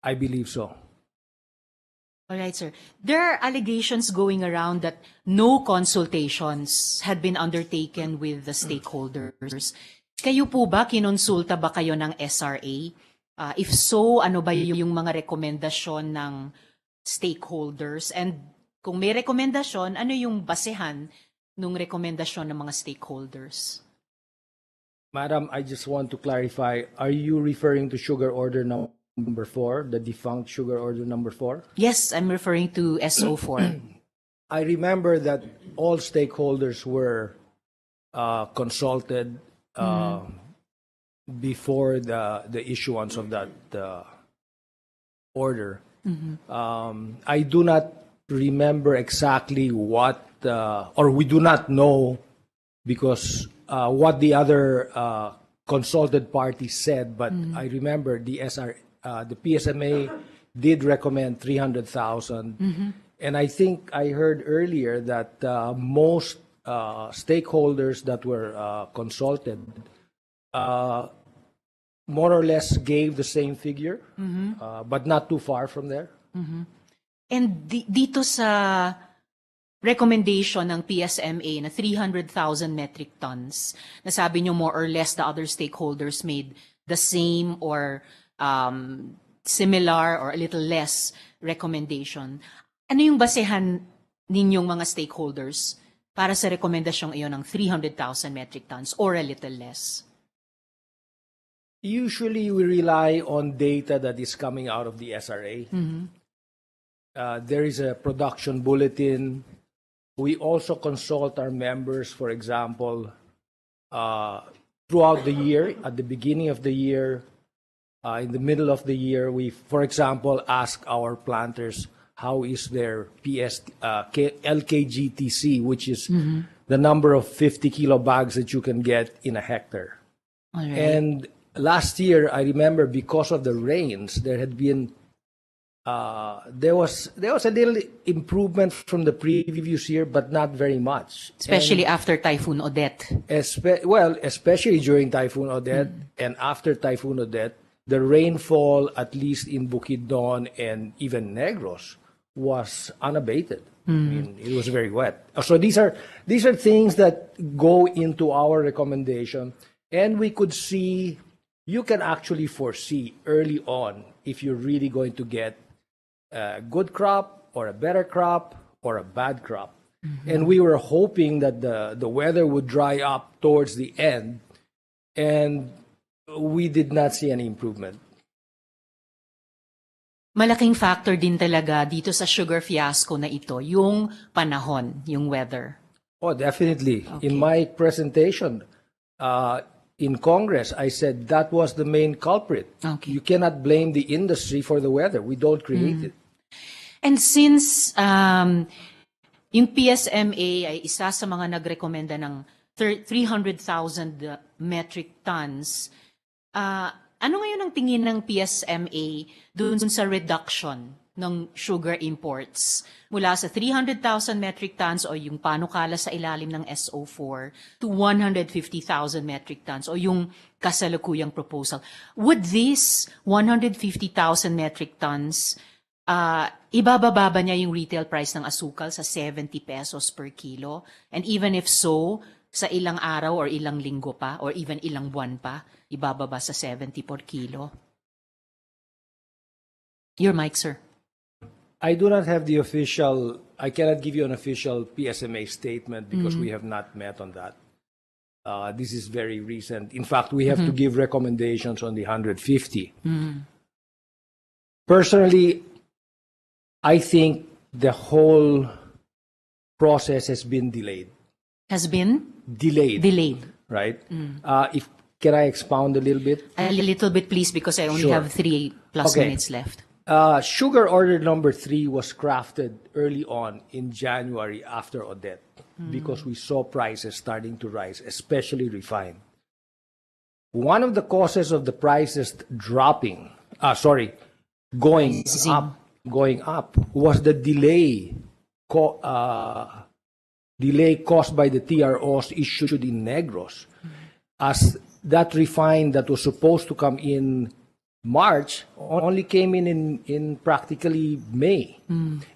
I believe so. All right, sir. There are allegations going around that no consultations had been undertaken with the stakeholders. Kayo po ba, kinonsulta ba kayo ng SRA? If so, ano ba yung mga rekomendasyon ng stakeholders? And kung may rekomendasyon, ano yung basehan ng rekomendasyon ng mga stakeholders? Madam, I just want to clarify, are you referring to Sugar Order number 4, the defunct Sugar Order number 4? Yes, I'm referring to SO4. I remember that all stakeholders were consulted before the issuance of that order. I do not remember exactly what, or we do not know because what the other consulted parties said, but I remember the PSMA did recommend 300,000. And I think I heard earlier that most stakeholders that were consulted more or less gave the same figure, but not too far from there. And dito sa recommendation ng PSMA na 300,000 metric tons, nasabi nyo more or less the other stakeholders made the same or similar or a little less recommendation. Ano yung basehan ninyong mga stakeholders para sa rekomendasyong iyon ng 300,000 metric tons or a little less? Usually we rely on data that is coming out of the SRA. There is a production bulletin. We also consult our members, for example, throughout the year, at the beginning of the year, in the middle of the year, we, for example, ask our planters how is their LKGTC, which is the number of 50 kilo bags that you can get in a hectare. All right. And last year, I remember because of the rains, there had been there was a little improvement from the previous year, but not very much. Especially after Typhoon Odette. Especially during Typhoon Odette and after Typhoon Odette, the rainfall, at least in Bukidnon and even Negros, was unabated. I mean, it was very wet. So these are things that go into our recommendation, and we could see, you can actually foresee early on if you're really going to get a good crop or a better crop or a bad crop. And we were hoping that the weather would dry up towards the end, and we did not see any improvement. Malaking factor din talaga dito sa sugar fiasco na ito, yung panahon, yung weather. Oh, definitely. Okay. In my presentation in Congress, I said that was the main culprit. Okay. You cannot blame the industry for the weather. We don't create it. And since yung PSMA ay isa sa mga nagrekomenda ng 300,000 metric tons, ano ngayon ang tingin ng PSMA dun sa reduction ng sugar imports mula sa 300,000 metric tons o yung panukala sa ilalim ng SO4 to 150,000 metric tons o yung kasalukuyang proposal. Would this 150,000 metric tons, ibababa ba niya yung retail price ng asukal sa 70 pesos per kilo? And even if so, sa ilang araw or ilang linggo pa or even ilang buwan pa, ibababa sa 70 per kilo? Your mic, sir. I do not have the official, I cannot give you an official PSMA statement because we have not met on that. This is very recent. In fact, we have to give recommendations on the 150. Personally, I think the whole process has been delayed. Has been? Delayed. Delayed. Right? Can I expound a little bit? A little bit, please, because I only Sure. have 3+ minutes left. Sugar order number 3 was crafted early on in January after Odette because we saw prices starting to rise, especially refined. One of the causes of the prices going up was the delay caused by the TROs issued in Negros. As that refined that was supposed to come in March only came in practically May.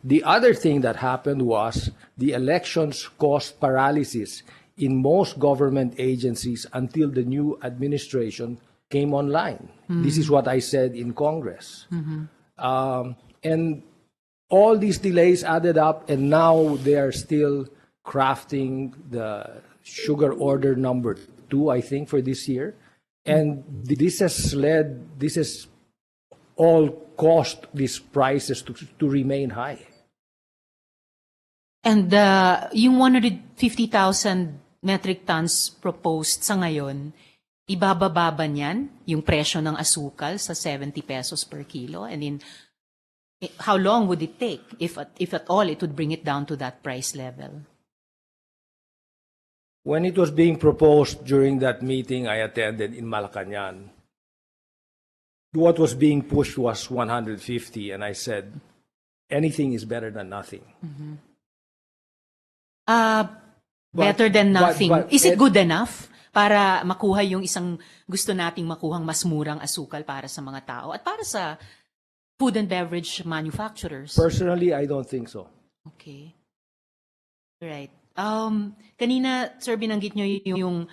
The other thing that happened was the elections caused paralysis in most government agencies until the new administration came online. This is what I said in Congress. And all these delays added up, and now they are still crafting the sugar order number 2, I think, for this year. And this has all caused these prices to remain high. And yung 150,000 metric tons proposed sa ngayon, ibababa ba niyan yung presyo ng asukal sa 70 pesos per kilo? And in how long would it take, if at all, it would bring it down to that price level? When it was being proposed during that meeting I attended in Malacañang, what was being pushed was 150, and I said, anything is better than nothing. Better than nothing. but- Is it good enough para makuha yung isang gusto nating makuhang mas murang asukal para sa mga tao at para sa food and beverage manufacturers? Personally, I don't think so. Okay. Right. Kanina, sir, binanggit nyo yung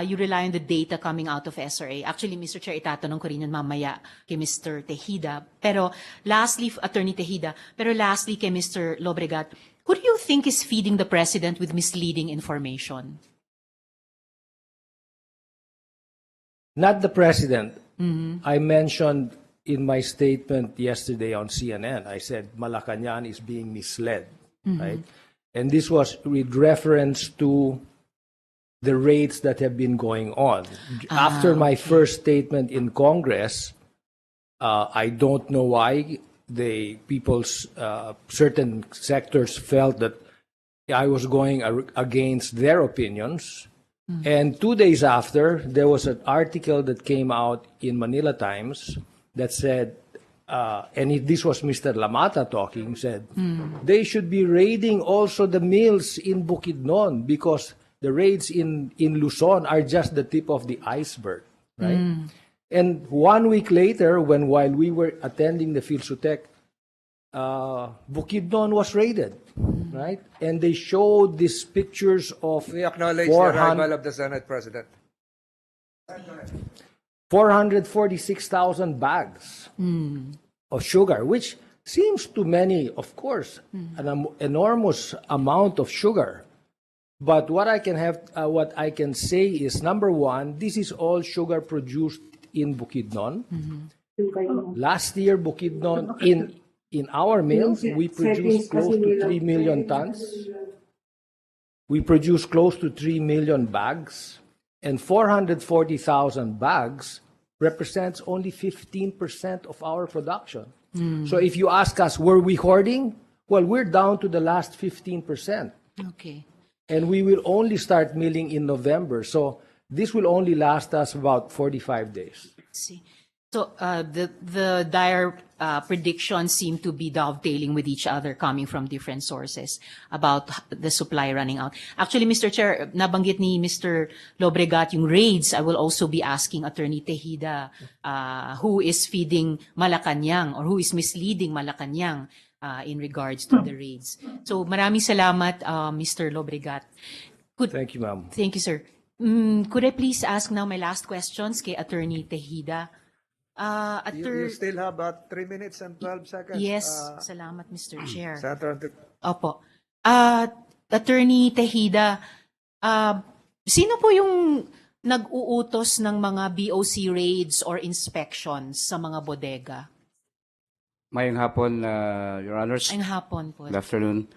you rely on the data coming out of SRA. Actually, Mr. Chair, itatanong ko rin yun mamaya kay Mr. Tejeda. Pero lastly, Attorney Tejeda, kay Mr. Lobregat, who do you think is feeding the President with misleading information? Not the President. I mentioned in my statement yesterday on CNN, I said Malacañang is being misled, right? And this was with reference to the rates that have been going on. After my first statement in Congress, I don't know why certain sectors felt that I was going against their opinions. And 2 days after, there was an article that came out in Manila Times that said, this was Mr. Lamata talking, said, they should be raiding also the mills in Bukidnon because the raids in Luzon are just the tip of the iceberg, right? And 1 week later, while we were attending the Philsutec, Bukidnon was raided, right? And they showed these pictures of We acknowledge the arrival of the Senate President. 446,000 bags of sugar, which seems to many, of course, an enormous amount of sugar. But what I can say is, number one, this is all sugar produced in Bukidnon. Last year, Bukidnon, in our mills, we produced close to 3 million tons. We produced close to 3 million bags. And 440,000 bags represents only 15% of our production. So if you ask us, were we hoarding? Well, we're down to the last 15%. Okay. And we will only start milling in November. So this will only last us about 45 days. See. So the dire predictions seem to be dovetailing with each other coming from different sources about the supply running out. Actually, Mr. Chair, nabanggit ni Mr. Lobregat yung raids. I will also be asking Attorney Tejida who is feeding Malacanang or who is misleading Malacanang in regards to the raids. So maraming salamat, Mr. Lobregat. Thank you, ma'am. Thank you, sir. Could I please ask now my last questions kay Attorney Tejida? You still have about 3 minutes and 12 seconds. Yes, salamat, Mr. Chair. Senator, Opo. Attorney Tejida, sino po yung nag-uutos ng mga BOC raids or inspections sa mga bodega? Mayang hapon, Your Honors. Mayang hapon po. Good afternoon.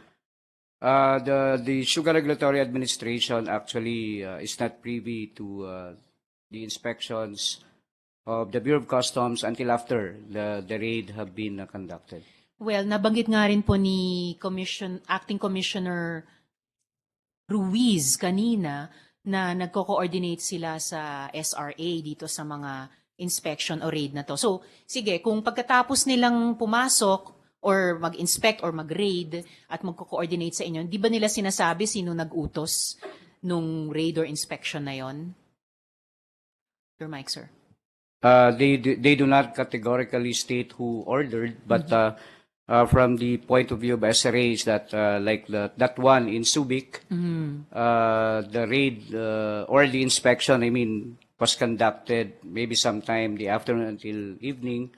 The Sugar Regulatory Administration actually is not privy to the inspections of the Bureau of Customs until after the raid have been conducted. Well, nabanggit nga rin po ni Acting Commissioner Ruiz kanina na nagko-coordinate sila sa SRA dito sa mga inspection o raid na to. So, sige, kung pagkatapos nilang pumasok or mag-inspect or mag-raid at magko-coordinate sa inyo, di ba nila sinasabi sino nag-utos nung raid or inspection na yon? Your mic, sir. They do not categorically state who ordered, but from the point of view of SRA is that like that one in Subic, the raid or the inspection, I mean, was conducted maybe sometime the afternoon until evening,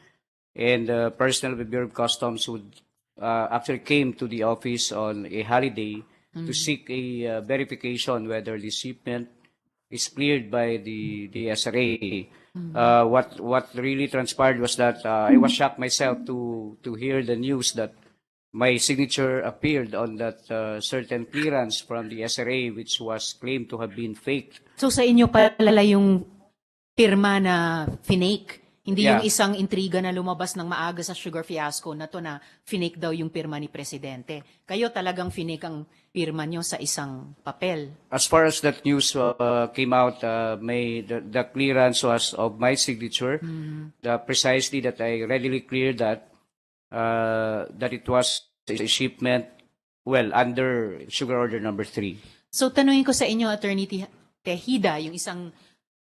and personnel of the Bureau of Customs would actually came to the office on a holiday to seek a verification whether the shipment is cleared by the SRA. What really transpired was that I was shocked myself to hear the news that my signature appeared on that certain clearance from the SRA, which was claimed to have been faked. So sa inyo pala yung pirma na finake, hindi Yeah. yung isang intriga na lumabas ng maaga sa sugar fiasco na to na finake daw yung pirma ni Presidente. Kayo talagang finake ang pirma nyo sa isang papel. As far as that news came out, the clearance was of my signature, precisely that I readily cleared that it was a shipment, well, under sugar order number 3. So tanungin ko sa inyo, Attorney Tejida, yung isang,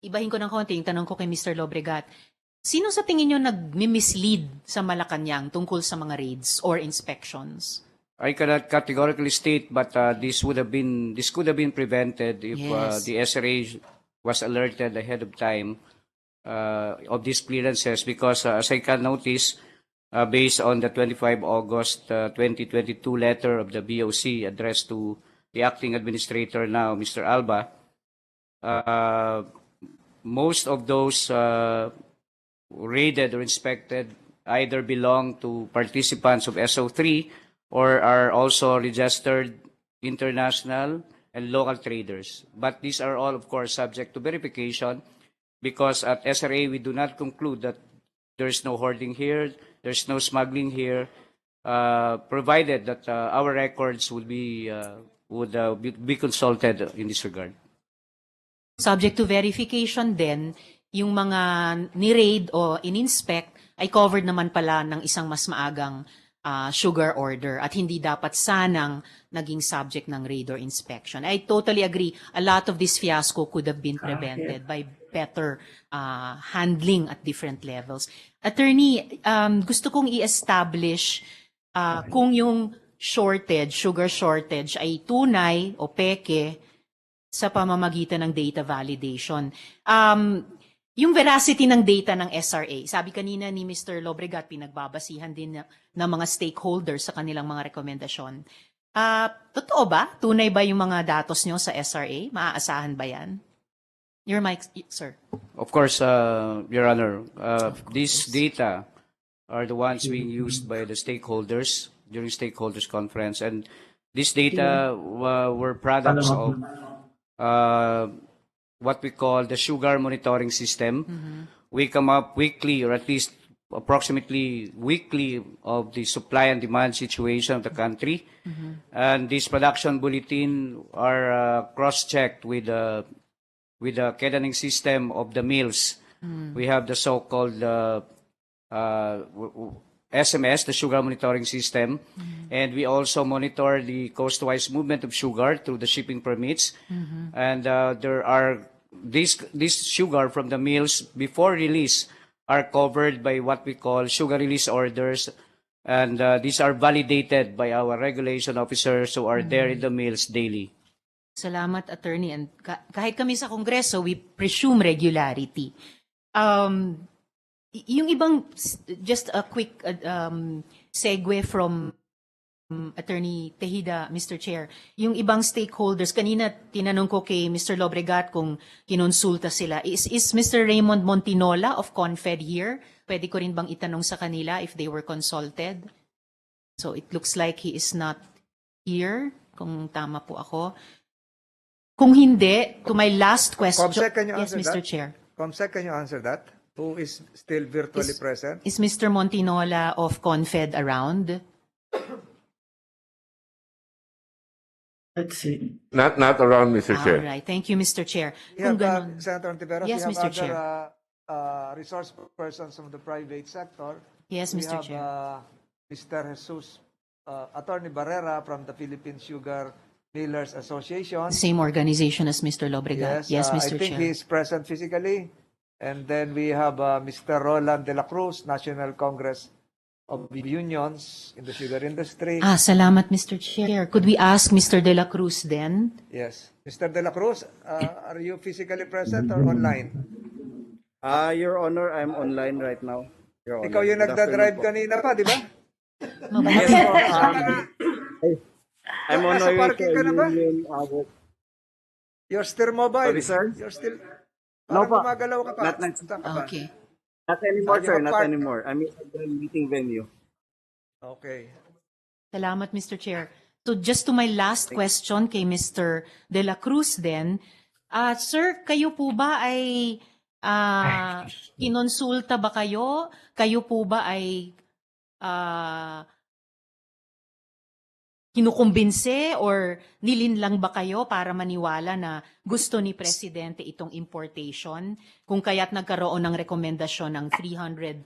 ibahin ko ng konti, yung tanong ko kay Mr. Lobregat, sino sa tingin nyo nag-mislead sa Malacanang tungkol sa mga raids or inspections? I cannot categorically state, but this could have been prevented if Yes. the SRA was alerted ahead of time of these clearances, because as I can notice, based on the 25 August 2022 letter of the BOC addressed to the acting administrator now, Mr. Alba, most of those raided or inspected either belong to participants of SO3 or are also registered international and local traders. But these are all, of course, subject to verification, because at SRA we do not conclude that there's no hoarding here, there's no smuggling here, provided that our records would be consulted in this regard. Subject to verification din, yung mga ni-raid o in-inspect ay covered naman pala ng isang mas maagang sugar order at hindi dapat sanang naging subject ng raid or inspection. I totally agree. A lot of this fiasco could have been prevented by better handling at different levels. Attorney, gusto kong i-establish kung yung sugar shortage ay tunay o peke sa pamamagitan ng data validation. Yung veracity ng data ng SRA, sabi kanina ni Mr. Lobregat, pinagbabasihan din ng mga stakeholders sa kanilang mga rekomendasyon. Totoo ba? Tunay ba yung mga datos nyo sa SRA? Maaasahan ba yan? Your mic, sir. Of course, Your Honor, these data are the ones being used by the stakeholders during stakeholders conference, and these data were products of what we call the sugar monitoring system. We come up weekly, or at least approximately weekly, of the supply and demand situation of the country. And these production bulletin are cross-checked with the cadenning system of the mills We have the so-called SMS, the sugar monitoring system, and we also monitor the coastwise movement of sugar through the shipping permits. And there are these sugar from the mills before release are covered by what we call sugar release orders, and these are validated by our regulation officers who are there in the mills daily. Salamat, Attorney. And kahit kami sa Kongreso, we presume regularity. Yung ibang, just a quick segue from Attorney Tejeda, Mr. Chair. Yung ibang stakeholders, kanina tinanong ko kay Mr. Lobregat kung kinonsulta sila. Is Mr. Raymond Montinola of CONFED here? Pwede ko rin bang itanong sa kanila if they were consulted? So it looks like he is not here, kung tama po ako. Kung hindi, to my last question. Comsec, can you Yes, answer Mr. that? Chair. Comsec, can you answer that? Who is still virtually present? Is Mr. Montinola of CONFED around? Let's see. Not around, Mr. All Chair. right. Thank you, Mr. Chair. We Kung have, ganun. Senator Antiveros, Yes, we Mr. have Chair. other resource persons from the private sector. Yes, We Mr. have, Chair. Mr. Jesus, Attorney Barrera from the Philippine Sugar Millers Association. Same organization as Mr. Lobregat. Yes, I Mr. think Chair. he is present physically. And then we have Mr. Roland de la Cruz, National Congress of Unions in the sugar industry. Salamat, Mr. Chair. Could we ask Mr. De La Cruz then? Yes. Mr. de la Cruz, are you physically present or online? Your Honor, I'm online right now. Your Honor. Ikaw yung Good nagdadrive afternoon po. kanina pa, di ba? Yes po. I'm on Nasa my way to parking ka na ba? Union. You're still mobile. Sorry, sir? You're still... No Parang po. gumagalaw ka pa. Not Saan ka ba? Okay. Not anymore, You sir. have Not parked. anymore. I'm in the meeting venue. Okay. Salamat, Mr. Chair. So just to my last question kay Mr. De La Cruz then, sir, kayo po ba ay kinonsulta ba kayo? Kayo po ba ay kinukumbinse or nilinlang ba kayo para maniwala na gusto ni Presidente itong importation? Kung kaya't nagkaroon ng rekomendasyon ng 300,000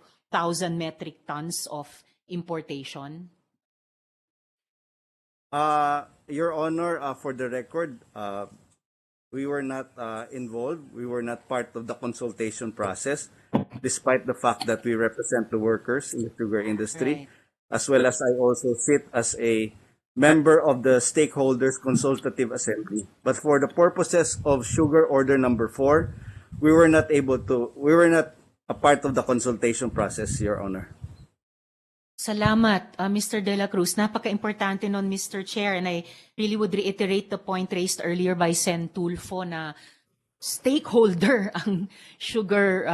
metric tons of importation? Your Honor, for the record, we were not involved. We were not part of the consultation process, despite the fact that we represent the workers in the sugar industry, as well as I also sit as a member of the Stakeholders Consultative Assembly. But for the purposes of Sugar Order Number 4, we were not a part of the consultation process, Your Honor. Salamat, Mr. De La Cruz. Napaka-importante nun, Mr. Chair, and I really would reiterate the point raised earlier by Sen. Tulfo na stakeholder ang sugar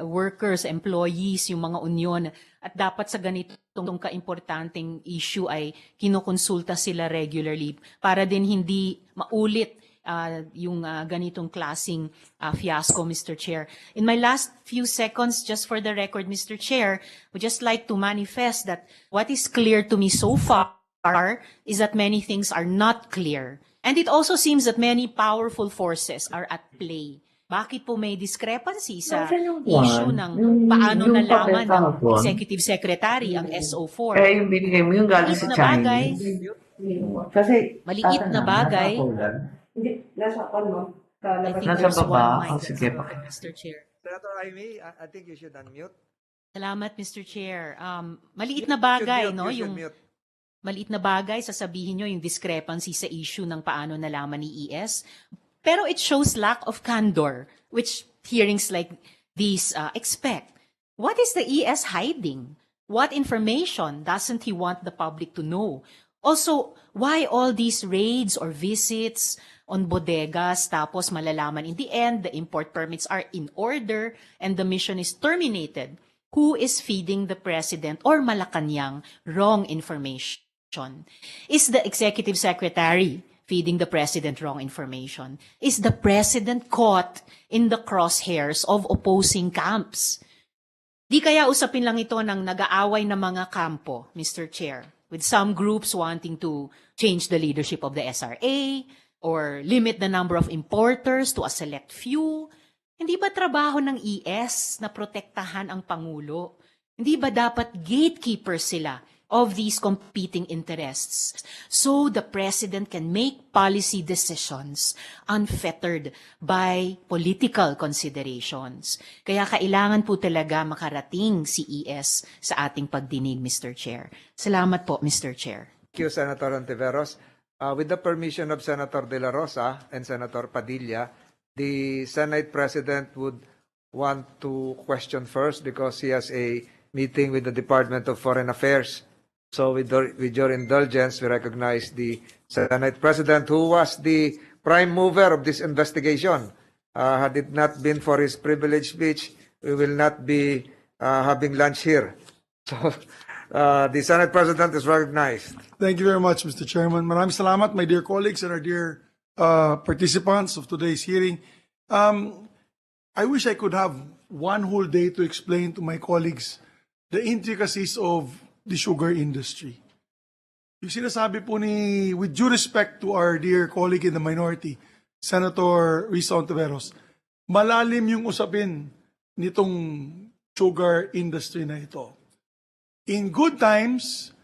workers, employees, yung mga union. At dapat sa ganitong ka-importanteng issue ay kinukonsulta sila regularly para din hindi maulit yung ganitong klaseng fiasco, Mr. Chair. In my last few seconds, just for the record, Mr. Chair, would just like to manifest that what is clear to me so far is that many things are not clear. And it also seems that many powerful forces are at play. Bakit po may discrepancy sa issue ng paano nalaman ng Executive Secretary ang SO4? Eh, yung binigay mo yung galing sa China. Kasi, maliit na bagay. Hindi, nasa ano? I think Nasa there's baba. one mic, Sige, Mr. Chair. Senator Amy, I think you should unmute. Salamat, Mr. Chair. Maliit na bagay, no? You should Yung mute. maliit na bagay, sasabihin nyo yung discrepancy sa issue ng paano nalaman ni ES. Pero it shows lack of candor, which hearings like these expect. What is the ES hiding? What information doesn't he want the public to know? Also, why all these raids or visits on bodegas, tapos malalaman in the end, the import permits are in order and the mission is terminated? Who is feeding the President or Malacanang wrong information? Is the Executive Secretary feeding the President wrong information? Is the President caught in the crosshairs of opposing camps? Di kaya usapin lang ito ng nag-aaway na mga kampo, Mr. Chair, with some groups wanting to change the leadership of the SRA or limit the number of importers to a select few, Hindi ba trabaho ng ES na protektahan ang Pangulo? Hindi ba dapat gatekeepers sila of these competing interests so the President can make policy decisions unfettered by political considerations? Kaya kailangan po talaga makarating si ES sa ating pagdinig, Mr. Chair. Salamat po, Mr. Chair. Thank you, Senator Ontiveros. With the permission of Senator De La Rosa and Senator Padilla, the Senate President would want to question first because he has a meeting with the Department of Foreign Affairs. So with your indulgence, we recognize the Senate President who was the prime mover of this investigation. Had it not been for his privileged speech, we will not be having lunch here. So the Senate President is recognized. Thank you very much, Mr. Chairman. Maraming salamat, my dear colleagues and our dear participants of today's hearing. I wish I could have one whole day to explain to my colleagues the intricacies of the sugar industry. Yung sinasabi po with due respect to our dear colleague in the minority, Senator Risa Ontiveros, malalim yung usapin nitong sugar industry na ito. In good times,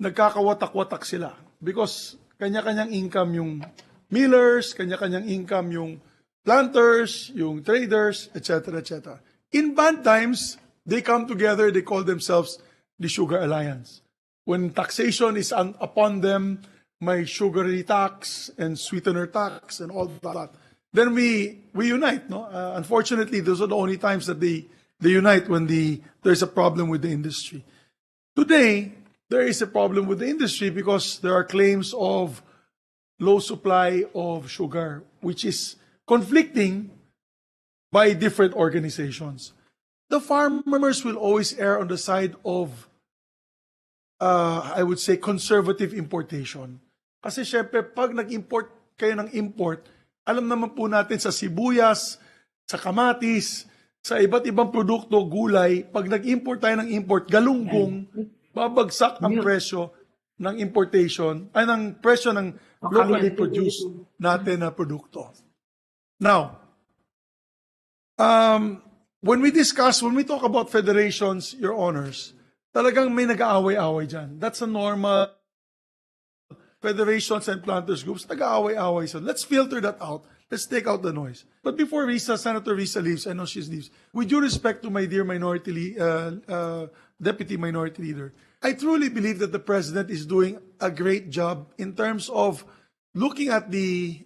nagkakawatak-watak sila because kanya-kanyang income yung millers, kanya-kanyang income yung planters, yung traders, etc., etc. In bad times, they come together, they call themselves the Sugar Alliance. When taxation is upon them, may sugary tax and sweetener tax and all that, then we unite. No, unfortunately, those are the only times that they unite when there's a problem with the industry. Today, there is a problem with the industry because there are claims of low supply of sugar, which is conflicting by different organizations. The farmers will always err on the side of, I would say, conservative importation. Kasi syempre, pag nag-import kayo ng import, alam naman po natin sa sibuyas, sa kamatis, sa iba't ibang produkto, gulay, pag nag-import tayo ng import, galunggong, babagsak ang presyo ng importation, ay ng presyo ng locally produced natin na produkto. Now, when we talk about federations, Your Honors, talagang may nag-aaway-away dyan. That's a normal federations and planters groups, nag-aaway-away. So let's filter that out. Let's take out the noise. But before Senator Risa leaves, I know she leaves, with due respect to my dear Deputy Minority Leader, I truly believe that the President is doing a great job in terms of looking at the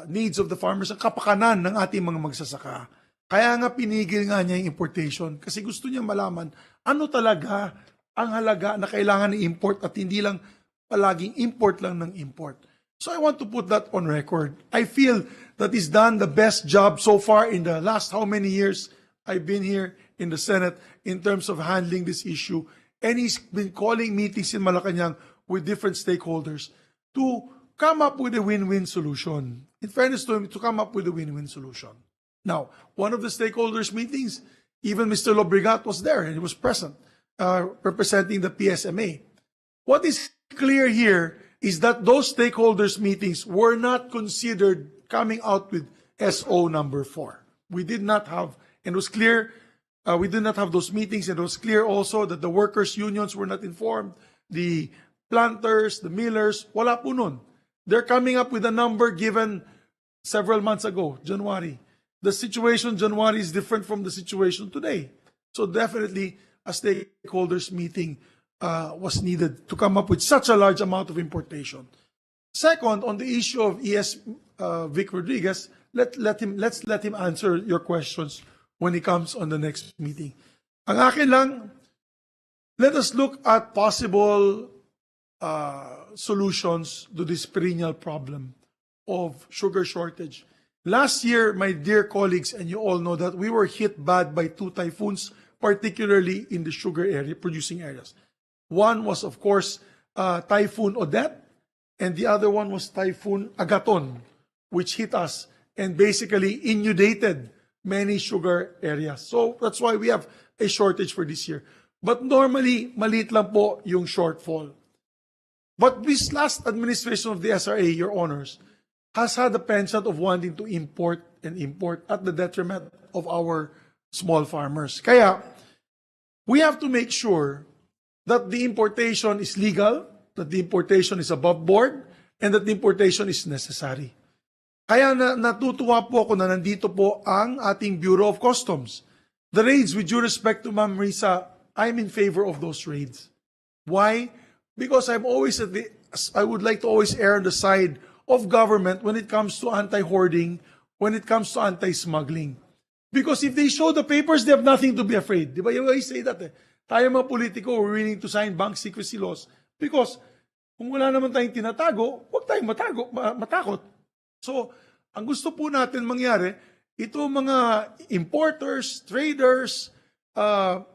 needs of the farmers, ang kapakanan ng ating mga magsasaka. Kaya nga pinigil nga niya yung importation kasi gusto niya malaman ano talaga ang halaga na kailangan i-import at hindi lang palaging import lang ng import. So I want to put that on record. I feel that he's done the best job so far in the last how many years I've been here in the Senate in terms of handling this issue. And he's been calling meetings in Malacanang with different stakeholders to come up with a win-win solution. In fairness to him, to come up with a win-win solution. Now, one of the stakeholders meetings, even Mr. Lobrigat was there and he was present, representing the PSMA. What is clear here is that those stakeholders meetings were not considered coming out with SO number 4. We did not have, and it was clear, we did not have those meetings, and it was clear also that the workers' unions were not informed, the planters, the millers, wala po nun. They're coming up with a number given several months ago, January. The situation January is different from the situation today. So definitely a stakeholders meeting was needed to come up with such a large amount of importation. Second, on the issue of ES Vic Rodriguez, let's let him answer your questions when he comes on the next meeting. Ang akin lang, let us look at possible solutions to this perennial problem of sugar shortage. Last year, my dear colleagues, and you all know that we were hit bad by 2 typhoons, particularly in the sugar area, producing areas. One was, of course, Typhoon Odette, and the other one was Typhoon Agaton, which hit us and basically inundated many sugar areas. So that's why we have a shortage for this year. But normally, maliit lang po yung shortfall. But this last administration of the SRA, Your Honors, has had the penchant of wanting to import and import at the detriment of our small farmers. Kaya, we have to make sure that the importation is legal, that the importation is above board, and that the importation is necessary. Kaya natutuwa po ako na nandito po ang ating Bureau of Customs. The raids, with due respect to Ma'am Risa, I'm in favor of those raids. Why? Because I would like to always err on the side of government when it comes to anti-hoarding, when it comes to anti-smuggling. Because if they show the papers, they have nothing to be afraid. Di ba? You always say that Tayo mga politiko, we're willing to sign bank secrecy laws because kung wala naman tayong tinatago, huwag tayong matakot. So, ang gusto po natin mangyari, ito mga importers, traders,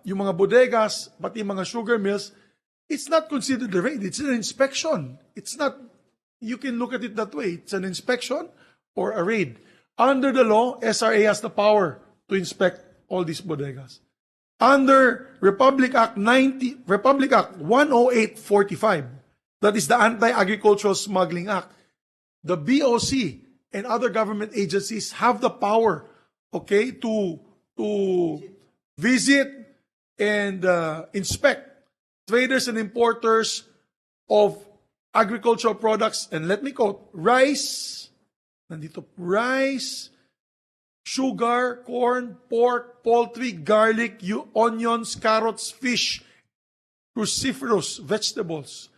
yung mga bodegas, pati mga sugar mills, it's not considered a raid. It's an inspection. It's not, you can look at it that way. It's an inspection or a raid. Under the law, SRA has the power to inspect all these bodegas. Under Republic Act 10845, that is the Anti-Agricultural Smuggling Act, the BOC and other government agencies have the power, okay, to visit and inspect traders and importers of agricultural products. And let me quote, rice, sugar, corn, pork, poultry, garlic, onions, carrots, fish, cruciferous vegetables.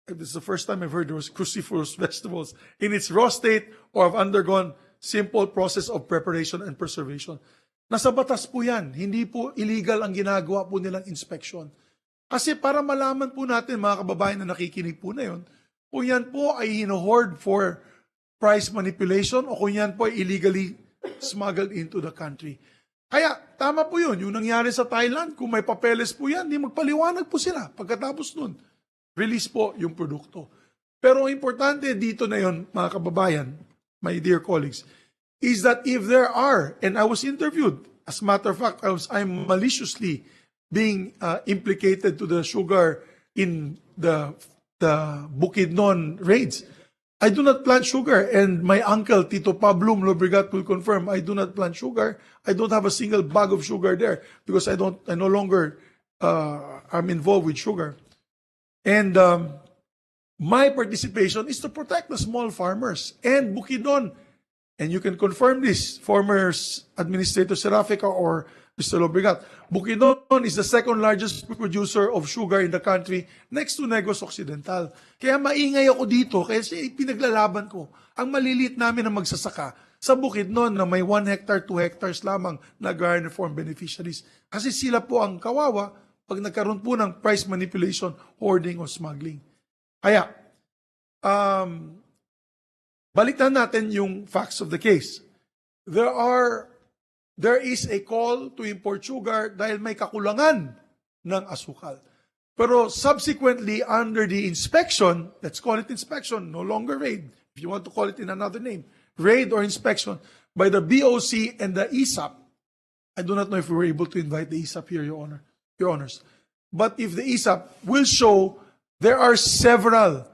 This is the first time I've heard there was cruciferous vegetables in its raw state or have undergone simple process of preparation and preservation. Nasa batas po yan. Hindi po illegal ang ginagawa po nilang inspection. Kasi para malaman po natin, mga kababayan na nakikinig po na yun, kung yan po ay hinohoard for price manipulation o kung yan po ay illegally smuggled into the country. Kaya, tama po yun. Yung nangyari sa Thailand, kung may papeles po yan, di magpaliwanag po sila. Pagkatapos nun, release po yung produkto. Pero ang importante dito na yun, mga kababayan, my dear colleagues, is that if there are, and I was interviewed, as a matter of fact, I'm maliciously being implicated to the sugar in the Bukidnon raids. I do not plant sugar, and my uncle, Tito Pablo Lobrigat, will confirm, I do not plant sugar. I don't have a single bag of sugar there because I no longer am involved with sugar. And my participation is to protect the small farmers and Bukidnon. And you can confirm this, former Administrator Serafica or Mr. Lobrigat. Bukidnon is the second largest producer of sugar in the country next to Negros Occidental. Kaya maingay ako dito kasi pinaglalaban ko ang maliliit namin na magsasaka sa Bukidnon na may 1 hectare, 2 hectares lamang na agrarian reform beneficiaries. Kasi sila po ang kawawa pag nagkaroon po ng price manipulation, hoarding, o smuggling. Kaya, balikan natin yung facts of the case. There is a call to import sugar dahil may kakulangan ng asukal. Pero subsequently, under the inspection, let's call it inspection, no longer raid, if you want to call it in another name, raid or inspection by the BOC and the ESAP. I do not know if we were able to invite the ESAP here, Your Honors. But if the ESAP will show, there are several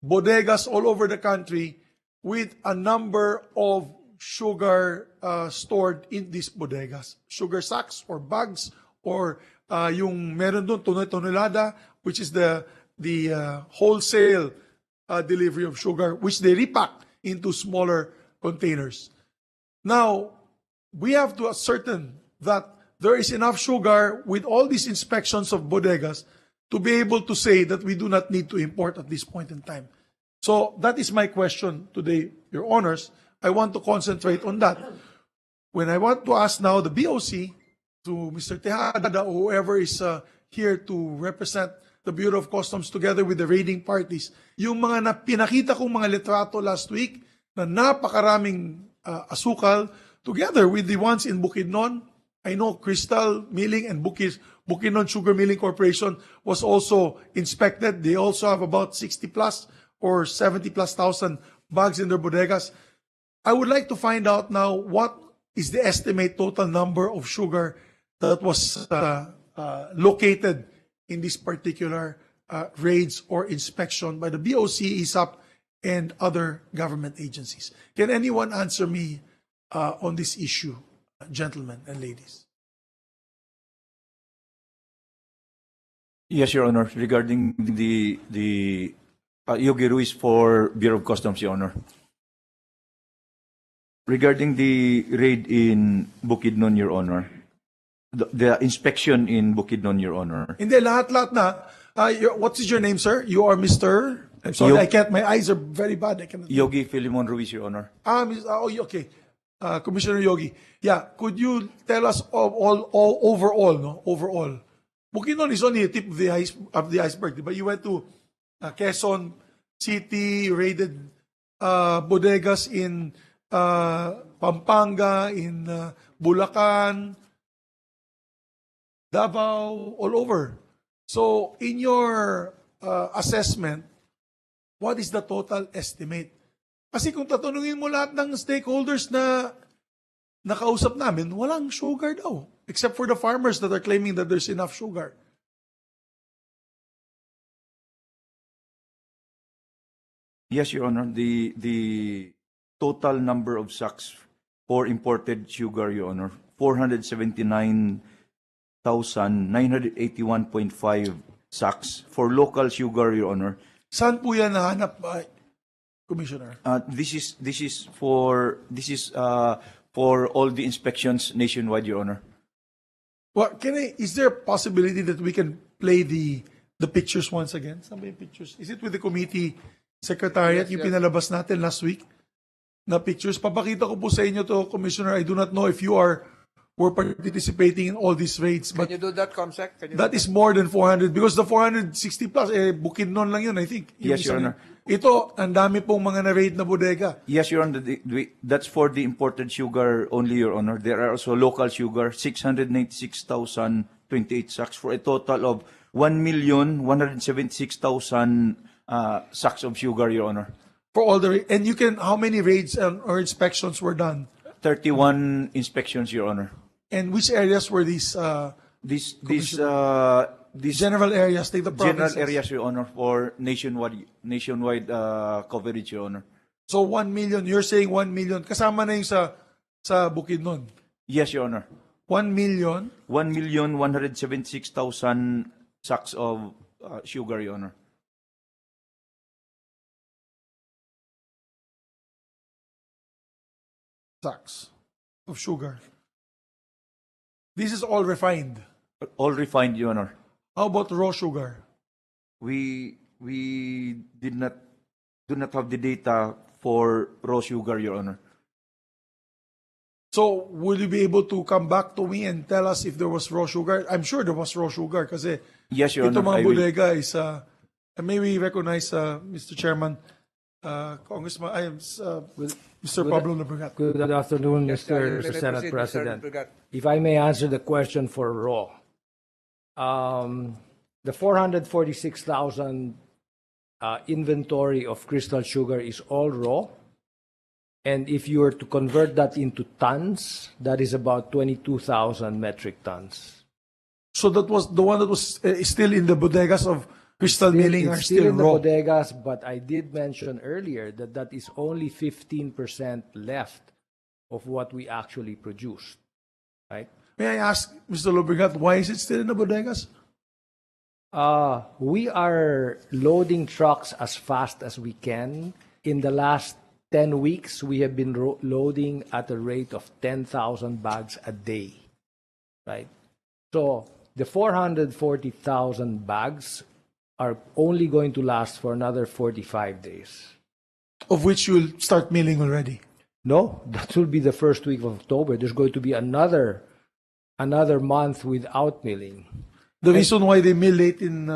bodegas all over the country with a number of sugar stored in these bodegas. Sugar sacks or bags or yung meron doon tonelada, which is the wholesale delivery of sugar, which they repack into smaller containers. Now, we have to ascertain that there is enough sugar with all these inspections of bodegas to be able to say that we do not need to import at this point in time. So that is my question today, Your Honors. I want to concentrate on that. When I want to ask now the BOC, to Mr. Tejada or whoever is here to represent the Bureau of Customs together with the raiding parties, yung mga pinakita kong mga litrato last week na napakaraming asukal, together with the ones in Bukidnon. I know Crystal Milling and Bukidnon Sugar Milling Corporation was also inspected. They also have about 60 plus or 70 plus thousand bags in their bodegas. I would like to find out now what is the estimate total number of sugar that was located in this particular raids or inspection by the BOC, ESAP, and other government agencies. Can anyone answer me on this issue, gentlemen and ladies? Yes, Your Honor. Regarding the Yogi Ruiz for Bureau of Customs, Your Honor. Regarding the raid in Bukidnon, Your Honor, the inspection in Bukidnon, Your Honor. Hindi, lahat-lahat na. What is your name, sir? You are Mr. I'm sorry, I can't. My eyes are very bad. I cannot. Yogi Filimon Ruiz, Your Honor. Okay. Commissioner Yogi. Yeah, could you tell us all overall, no? Overall. Bukidnon is only a tip of the iceberg. But you went to Quezon City, raided bodegas in Pampanga, in Bulacan, Davao, all over. So, in your assessment, what is the total estimate? Kasi kung tatanungin mo lahat ng stakeholders na nakausap namin, walang sugar daw. Except for the farmers that are claiming that there's enough sugar. Yes, Your Honor. The total number of sacks for imported sugar, Your Honor, 479,981.5 sacks. For local sugar, Your Honor. Saan po yan nahanap, Commissioner? This is for all the inspections nationwide, Your Honor. Well, is there a possibility that we can play the pictures once again? Saan ba yung pictures? Is it with the committee secretariat? Yes, yung yes. pinalabas natin last week na pictures. Papakita ko po sa inyo to, Commissioner. I do not know if you were participating in all these raids. But Can you do that, Comsec? that is more than 400 because the 460 plus, Bukidnon lang yun, I think. Yung Yes, isang Your Honor. Ito, ang dami pong mga na-raid na bodega. Yes, Your Honor. That's for the imported sugar only, Your Honor. There are also local sugar, 696,028 sacks for a total of 1,176,000 sacks of sugar, Your Honor. For all the and you can how many raids or inspections were done? 31 inspections, Your Honor. And which areas were these? These general areas, take the provinces. general areas, Your Honor, for nationwide coverage, Your Honor. So 1 million, you're saying 1 million, kasama na yung sa Bukidnon. Yes, Your Honor. 1 million? 1,176,000 sacks of sugar, Your Honor. Sacks of sugar. This is all refined. All refined, Your Honor. How about raw sugar? We do not have the data for raw sugar, Your Honor. So, will you be able to come back to me and tell us if there was raw sugar? I'm sure there was raw sugar kasi Yes, Your ito Honor. mga I will. bodega is, may we recognize, Mr. Chairman, Congressman, Mr. Pablo Labregat. Good afternoon, Yes, Mr. you may Senate proceed, Mr. President. Labregat. If I may answer the question for raw. The 446,000 inventory of crystal sugar is all raw. And if you were to convert that into tons, that is about 22,000 metric tons. So that was the one that was still in the bodegas of crystal milling are It's still in the raw. bodegas, but I did mention earlier that that is only 15% left of what we actually produced, right? May I ask, Mr. Lubregat, why is it still in the bodegas? We are loading trucks as fast as we can. In the last 10 weeks, we have been loading at a rate of 10,000 bags a day, right? So the 440,000 bags are only going to last for another 45 days. Of which you will start milling already? No, that will be the first week of October. There's going to be another month without milling. The reason why they mill late in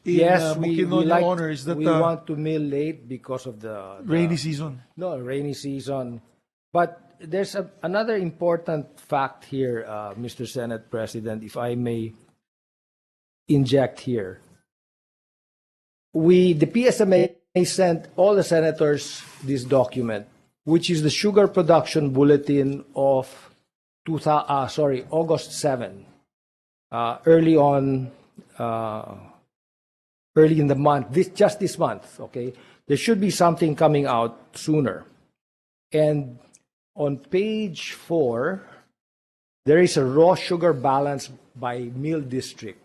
Yes, Bukidnon, Your Honor, is that we want to mill late because of the rainy season. No, rainy season. But there's another important fact here, Mr. Senate President, if I may inject here. The PSMA sent all the senators this document, which is the Sugar Production Bulletin of August 7. Early in the month, this month, okay? There should be something coming out sooner. And on page 4, there is a raw sugar balance by mill district.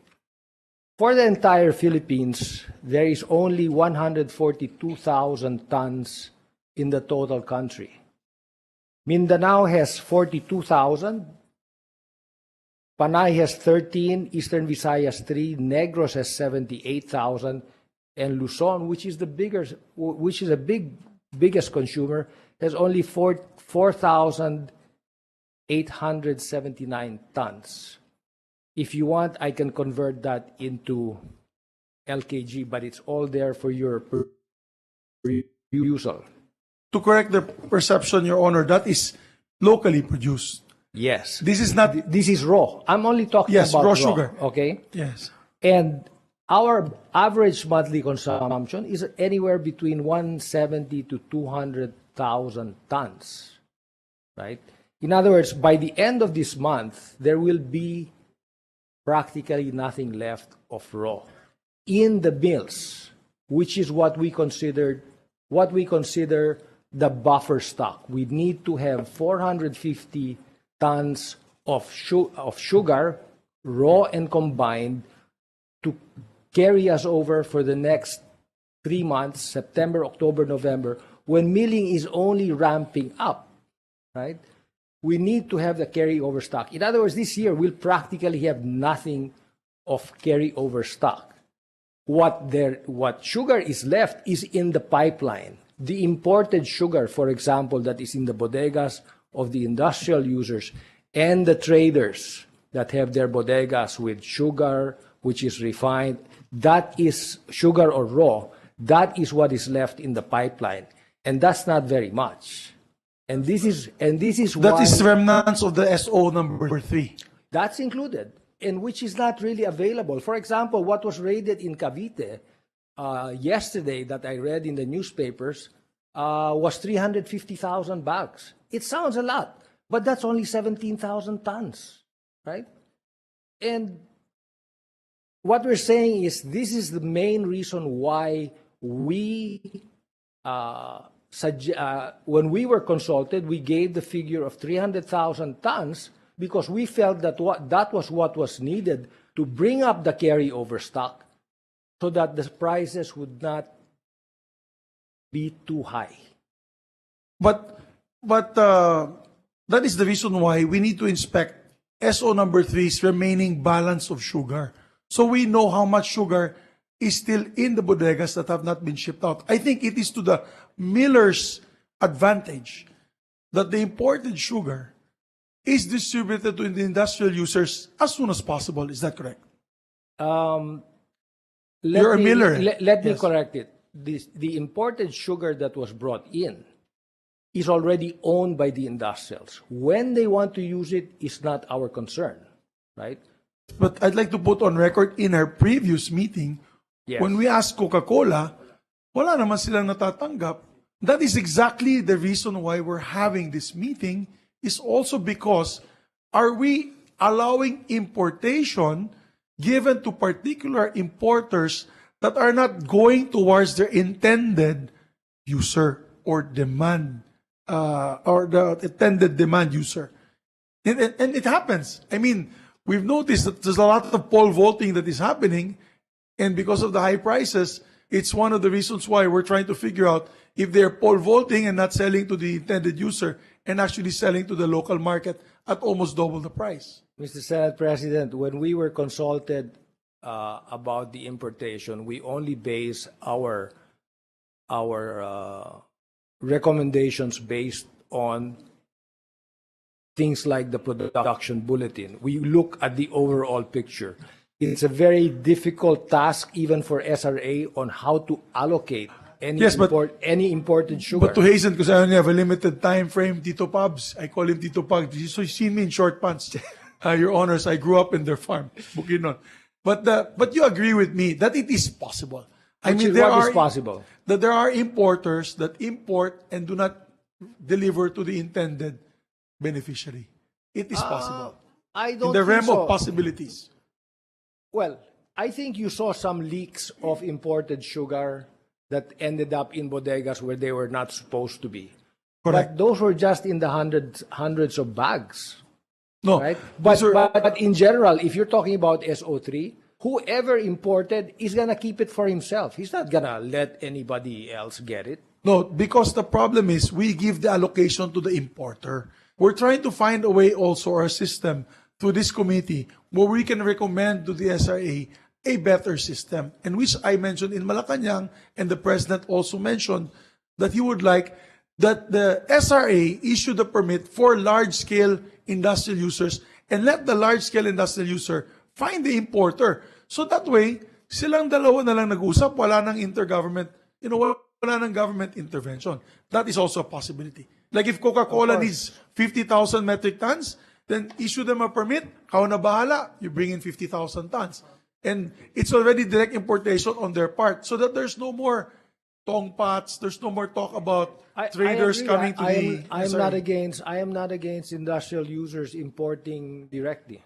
For the entire Philippines, there is only 142,000 tons in the total country. Mindanao has 42,000, Panay has 13, Eastern Visayas 3, Negros has 78,000, and Luzon, which is the biggest consumer, has only 4,879 tons. If you want, I can convert that into LKG, but it's all there for your perusal. To correct the perception, Your Honor, that is locally produced. Yes. This is not. This is raw. I'm only talking Yes, about raw sugar. Okay? Yes. And our average monthly consumption is anywhere between 170 to 200,000 tons, right? In other words, by the end of this month, there will be practically nothing left of raw in the mills, which is what we consider the buffer stock. We need to have 450 tons of sugar, raw and combined, to carry us over for the next 3 months, September, October, November, when milling is only ramping up, right? We need to have the carryover stock. In other words, this year we'll practically have nothing of carryover stock. What sugar is left is in the pipeline. The imported sugar, for example, that is in the bodegas of the industrial users and the traders that have their bodegas with sugar, which is refined, that is sugar or raw, that is what is left in the pipeline. And that's not very much. And this is why... That is remnants of the SO number 3. That's included, and which is not really available. For example, what was raided in Cavite yesterday that I read in the newspapers was 350,000 bags. It sounds a lot, but that's only 17,000 tons, right? And what we're saying is this is the main reason why we, when we were consulted, we gave the figure of 300,000 tons because we felt that that was what was needed to bring up the carryover stock so that the prices would not be too high. But that is the reason why we need to inspect SO number 3's remaining balance of sugar. So we know how much sugar is still in the bodegas that have not been shipped out. I think it is to the miller's advantage that the imported sugar is distributed to the industrial users as soon as possible. Is that correct? You're a miller. Let me correct it. The imported sugar that was brought in is already owned by the industrials. When they want to use it is not our concern, right? But I'd like to put on record in our previous meeting, when we asked Coca-Cola, wala naman silang natatanggap. That is exactly the reason why we're having this meeting, is also because are we allowing importation given to particular importers that are not going towards their intended user or demand, or the intended demand user. And it happens. I mean, we've noticed that there's a lot of pole vaulting that is happening, and because of the high prices, it's one of the reasons why we're trying to figure out if they're pole vaulting and not selling to the intended user and actually selling to the local market at almost double the price. Mr. Senate President, when we were consulted about the importation, we only base our recommendations based on things like the production bulletin. We look at the overall picture. It's a very difficult task even for SRA on how to allocate any imported sugar. But to hasten, because I only have a limited time frame, Tito Pabs, I call him Tito Pabs. So you see me in short pants. Your honors, I grew up in their farm, Bukidnon. But you agree with me that it is possible. What is possible? That there are importers that import and do not deliver to the intended beneficiary. It is possible. I don't in the realm think so. of possibilities. Well, I think you saw some leaks of imported sugar that ended up in bodegas where they were not supposed to be. Correct. But those were just in the hundreds of bags. No, right? these are- But in general, if you're talking about SO3, whoever imported is gonna keep it for himself. He's not gonna let anybody else get it. No, because the problem is we give the allocation to the importer. We're trying to find a way also, our system, through this committee, where we can recommend to the SRA a better system, and which I mentioned in Malacanang, and the President also mentioned that he would like that the SRA issue the permit for large-scale industrial users and let the large-scale industrial user find the importer. So that way, silang dalawa na lang nag-usap, wala nang intergovernment, wala nang government intervention. That is also a possibility. Like if Coca-Cola needs 50,000 metric tons, then issue them a permit, kao na bahala, you bring in 50,000 tons. And it's already direct importation on their part, so that there's no more tongpats, there's no more talk about traders I agree. coming to the I am SRA. not against industrial users importing directly.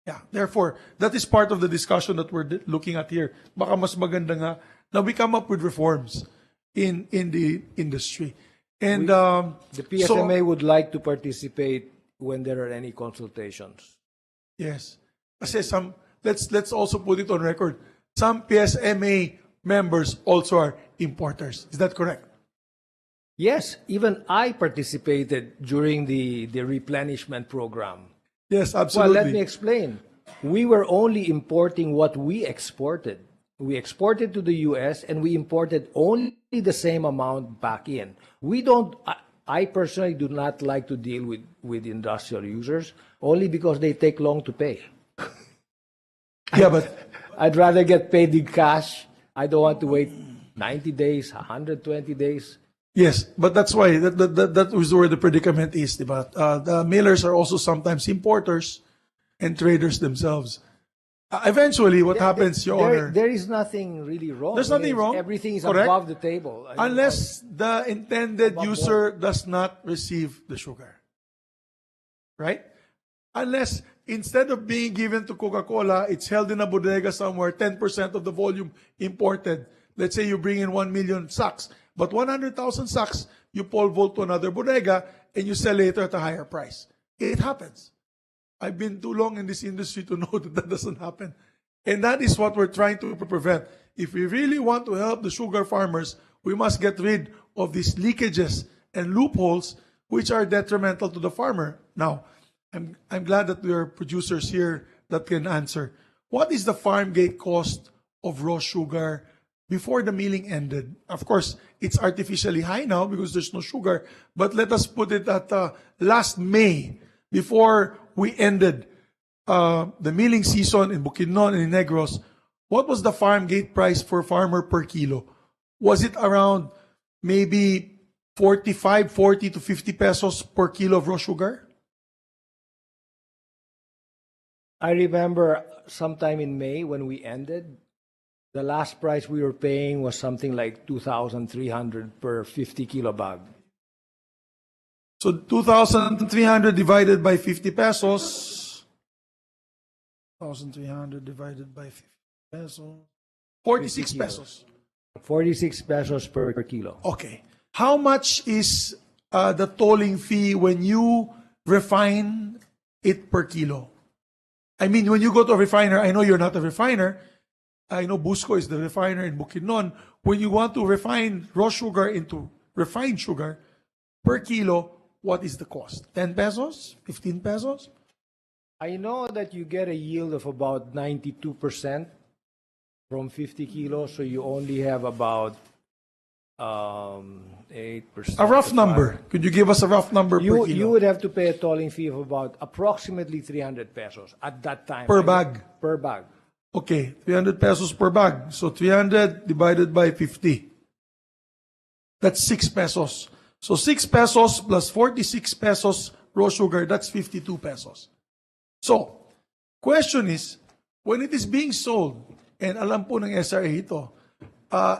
Yeah, therefore, that is part of the discussion that we're looking at here. Baka mas maganda nga na we come up with reforms in the industry. And The PSMA would like to participate when there are any consultations. yes. Kasi let's also put it on record. Some PSMA members also are importers. Is that correct? Yes, even I participated during the replenishment program. Yes, absolutely. Well, let me explain. We were only importing what we exported. We exported to the US and we imported only the same amount back in. I personally do not like to deal with industrial users only because they take long to pay. Yeah, but I'd rather get paid in cash. I don't want to wait 90 days, 120 days. yes, but that's why that was where the predicament is, diba? The mailers are also sometimes importers and traders themselves. Eventually, what happens, Your Honor? There is nothing really wrong. There's I nothing mean, wrong. Everything is Correct. above the table. I mean, Unless the intended user does not receive the sugar. Right? Unless instead of being given to Coca-Cola, it's held in a bodega somewhere, 10% of the volume imported. Let's say you bring in 1 million sacks, but 100,000 sacks you pole vault to another bodega and you sell later at a higher price. It happens. I've been too long in this industry to know that that doesn't happen. And that is what we're trying to prevent. If we really want to help the sugar farmers, we must get rid of these leakages and loopholes which are detrimental to the farmer. Now, I'm glad that there are producers here that can answer. What is the farm gate cost of raw sugar before the milling ended? Of course, it's artificially high now because there's no sugar, but let us put it at last May, before we ended the milling season in Bukidnon and in Negros. What was the farm gate price for farmer per kilo? Was it around maybe 40 to 50 pesos per kilo of raw sugar? I remember sometime in May when we ended, the last price we were paying was something like 2,300 per 50 kilo bag. So 2,300 divided by 50 pesos. 1,300 divided by 50 pesos. 46 pesos. 46 pesos per kilo. Okay. How much is the tolling fee when you refine it per kilo? I mean, when you go to a refiner, I know you're not a refiner. I know Busco is the refiner in Bukidnon. When you want to refine raw sugar into refined sugar per kilo, what is the cost? 10 pesos? 15 pesos? I know that you get a yield of about 92% from 50 kilos, so you only have about 8%. A rough number. Could you give us a rough number per kilo? You would have to pay a tolling fee of about approximately 300 pesos at that time. Per bag? Per bag. Okay, 300 pesos per bag. So 300 divided by 50. That's 6 pesos. So 6 pesos plus 46 pesos raw sugar, that's 52 pesos. So, question is, when it is being sold, and alam po ng SRA ito,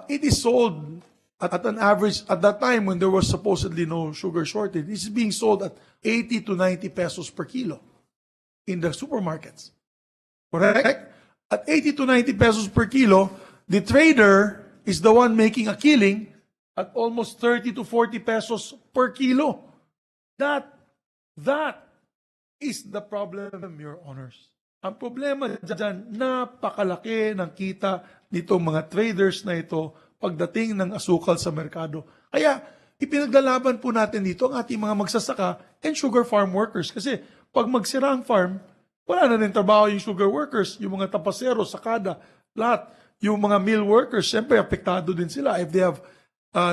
it is sold at an average, at that time when there was supposedly no sugar shortage, it is being sold at 80 to 90 pesos per kilo in the supermarkets. Correct? At 80 to 90 pesos per kilo, the trader is the one making a killing at almost 30 to 40 pesos per kilo. That is the problem, Your Honors. Ang problema dyan, napakalaki ng kita nitong mga traders na ito pagdating ng asukal sa merkado. Kaya, ipinaglalaban po natin dito ang ating mga magsasaka and sugar farm workers. Kasi, pag magsira ang farm, wala na rin trabaho yung sugar workers, yung mga tapasero, sakada, lahat. Yung mga mill workers, syempre, apektado din sila if they have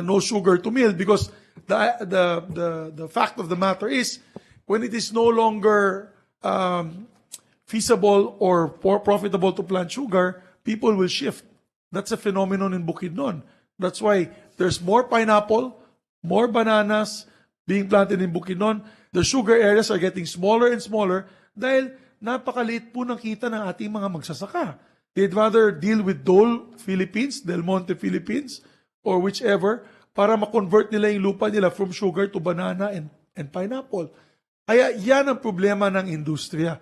no sugar to mill, because the fact of the matter is, when it is no longer feasible or profitable to plant sugar, people will shift. That's a phenomenon in Bukidnon. That's why there's more pineapple, more bananas being planted in Bukidnon. The sugar areas are getting smaller and smaller dahil napakaliit po ng kita ng ating mga magsasaka. They'd rather deal with Dole Philippines, Del Monte Philippines, or whichever, para ma-convert nila yung lupa nila from sugar to banana and pineapple. Kaya yan ang problema ng industriya.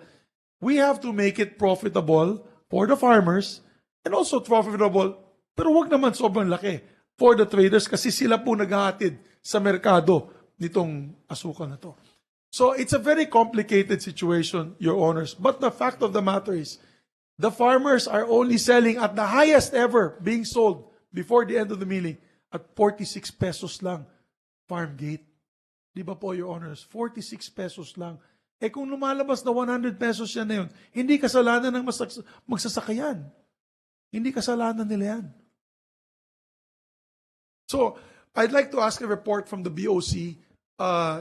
We have to make it profitable for the farmers and also profitable, pero wag naman sobrang laki, for the traders kasi sila po naghahatid sa merkado nitong asukal na to. So it's a very complicated situation, Your Honors. But the fact of the matter is, the farmers are only selling at the highest ever being sold before the end of the milling at 46 pesos lang farm gate. Di ba po, Your Honors? 46 pesos lang. Eh kung lumalabas na 100 pesos yan na yun, hindi kasalanan ng magsasakayan. Hindi kasalanan nila yan. So, I'd like to ask a report from the BOC.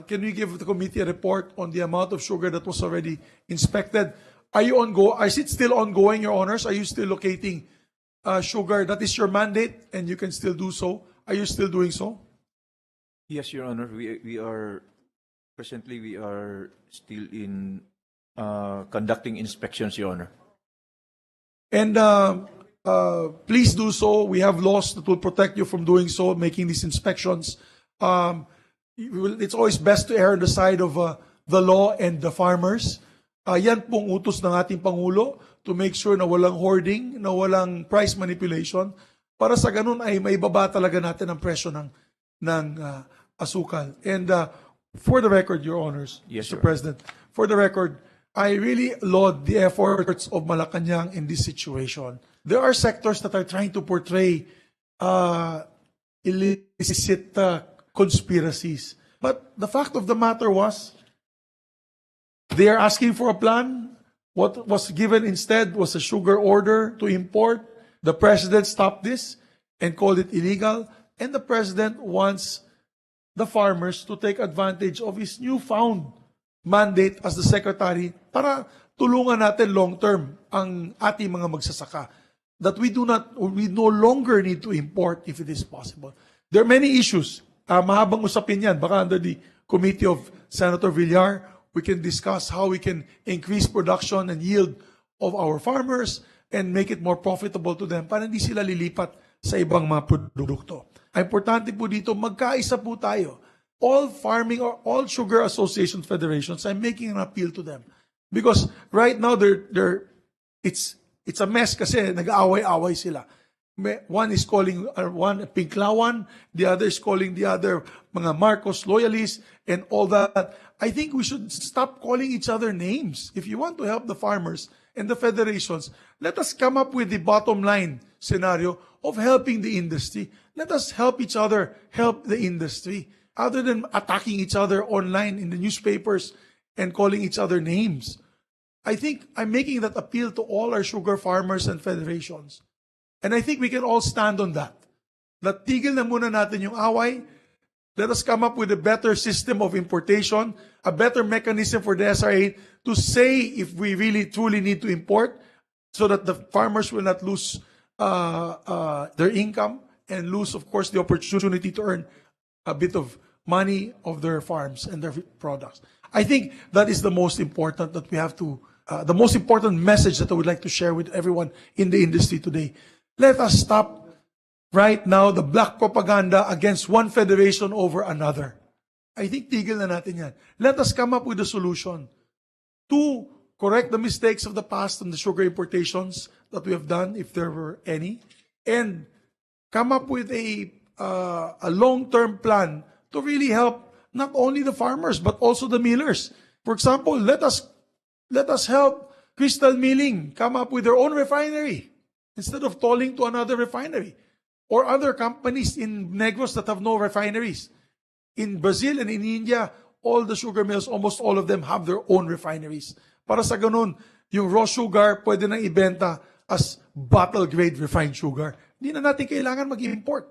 Can we give the committee a report on the amount of sugar that was already inspected? Is it still ongoing, Your Honors? Are you still locating sugar? That is your mandate, and you can still do so. Are you still doing so? Yes, Your Honor. We are presently still in conducting inspections, Your Honor. And please do so. We have laws that will protect you from doing so, making these inspections. It's always best to err on the side of the law and the farmers. Yan pong utos ng ating Pangulo to make sure na walang hoarding, na walang price manipulation, para sa ganun ay maibaba talaga natin ang presyo ng asukal. And for the record, Your Honors, Yes, Mr. sir. President, for the record, I really laud the efforts of Malacanang in this situation. There are sectors that are trying to portray illicit conspiracies. But the fact of the matter was, they are asking for a plan. What was given instead was a sugar order to import. The president stopped this and called it illegal. And the president wants the farmers to take advantage of his newfound mandate as the secretary para tulungan natin long-term ang ating mga magsasaka. That we no longer need to import if it is possible. There are many issues. Mahabang usapin yan. Baka under the committee of Senator Villar, we can discuss how we can increase production and yield of our farmers and make it more profitable to them para hindi sila lilipat sa ibang mga produkto. Ang importante po dito, magkaisa po tayo. All farming or all sugar association federations, I'm making an appeal to them. Because right now, it's a mess kasi nag-aaway-away sila. One is calling one Pinklawan, the other is calling the other mga Marcos loyalists and all that. I think we should stop calling each other names. If you want to help the farmers and the federations, let us come up with the bottom line scenario of helping the industry. Let us help each other help the industry. Other than attacking each other online in the newspapers and calling each other names. I think I'm making that appeal to all our sugar farmers and federations. And I think we can all stand on that. That tigil na muna natin yung away. Let us come up with a better system of importation, a better mechanism for the SRA to say if we really truly need to import so that the farmers will not lose their income and lose, of course, the opportunity to earn a bit of money of their farms and their products. I think that is the most important that we have to, the most important message that I would like to share with everyone in the industry today. Let us stop right now the black propaganda against one federation over another. I think tigil na natin yan. Let us come up with a solution to correct the mistakes of the past and the sugar importations that we have done, if there were any, and come up with a a long-term plan to really help not only the farmers but also the millers. For example, let us help Crystal Milling come up with their own refinery instead of tolling to another refinery, or other companies in Negros that have no refineries. In Brazil and in India, all the sugar mills, almost all of them have their own refineries. Para sa ganun, yung raw sugar pwede nang ibenta as bottle-grade refined sugar. Hindi na natin kailangan mag-import.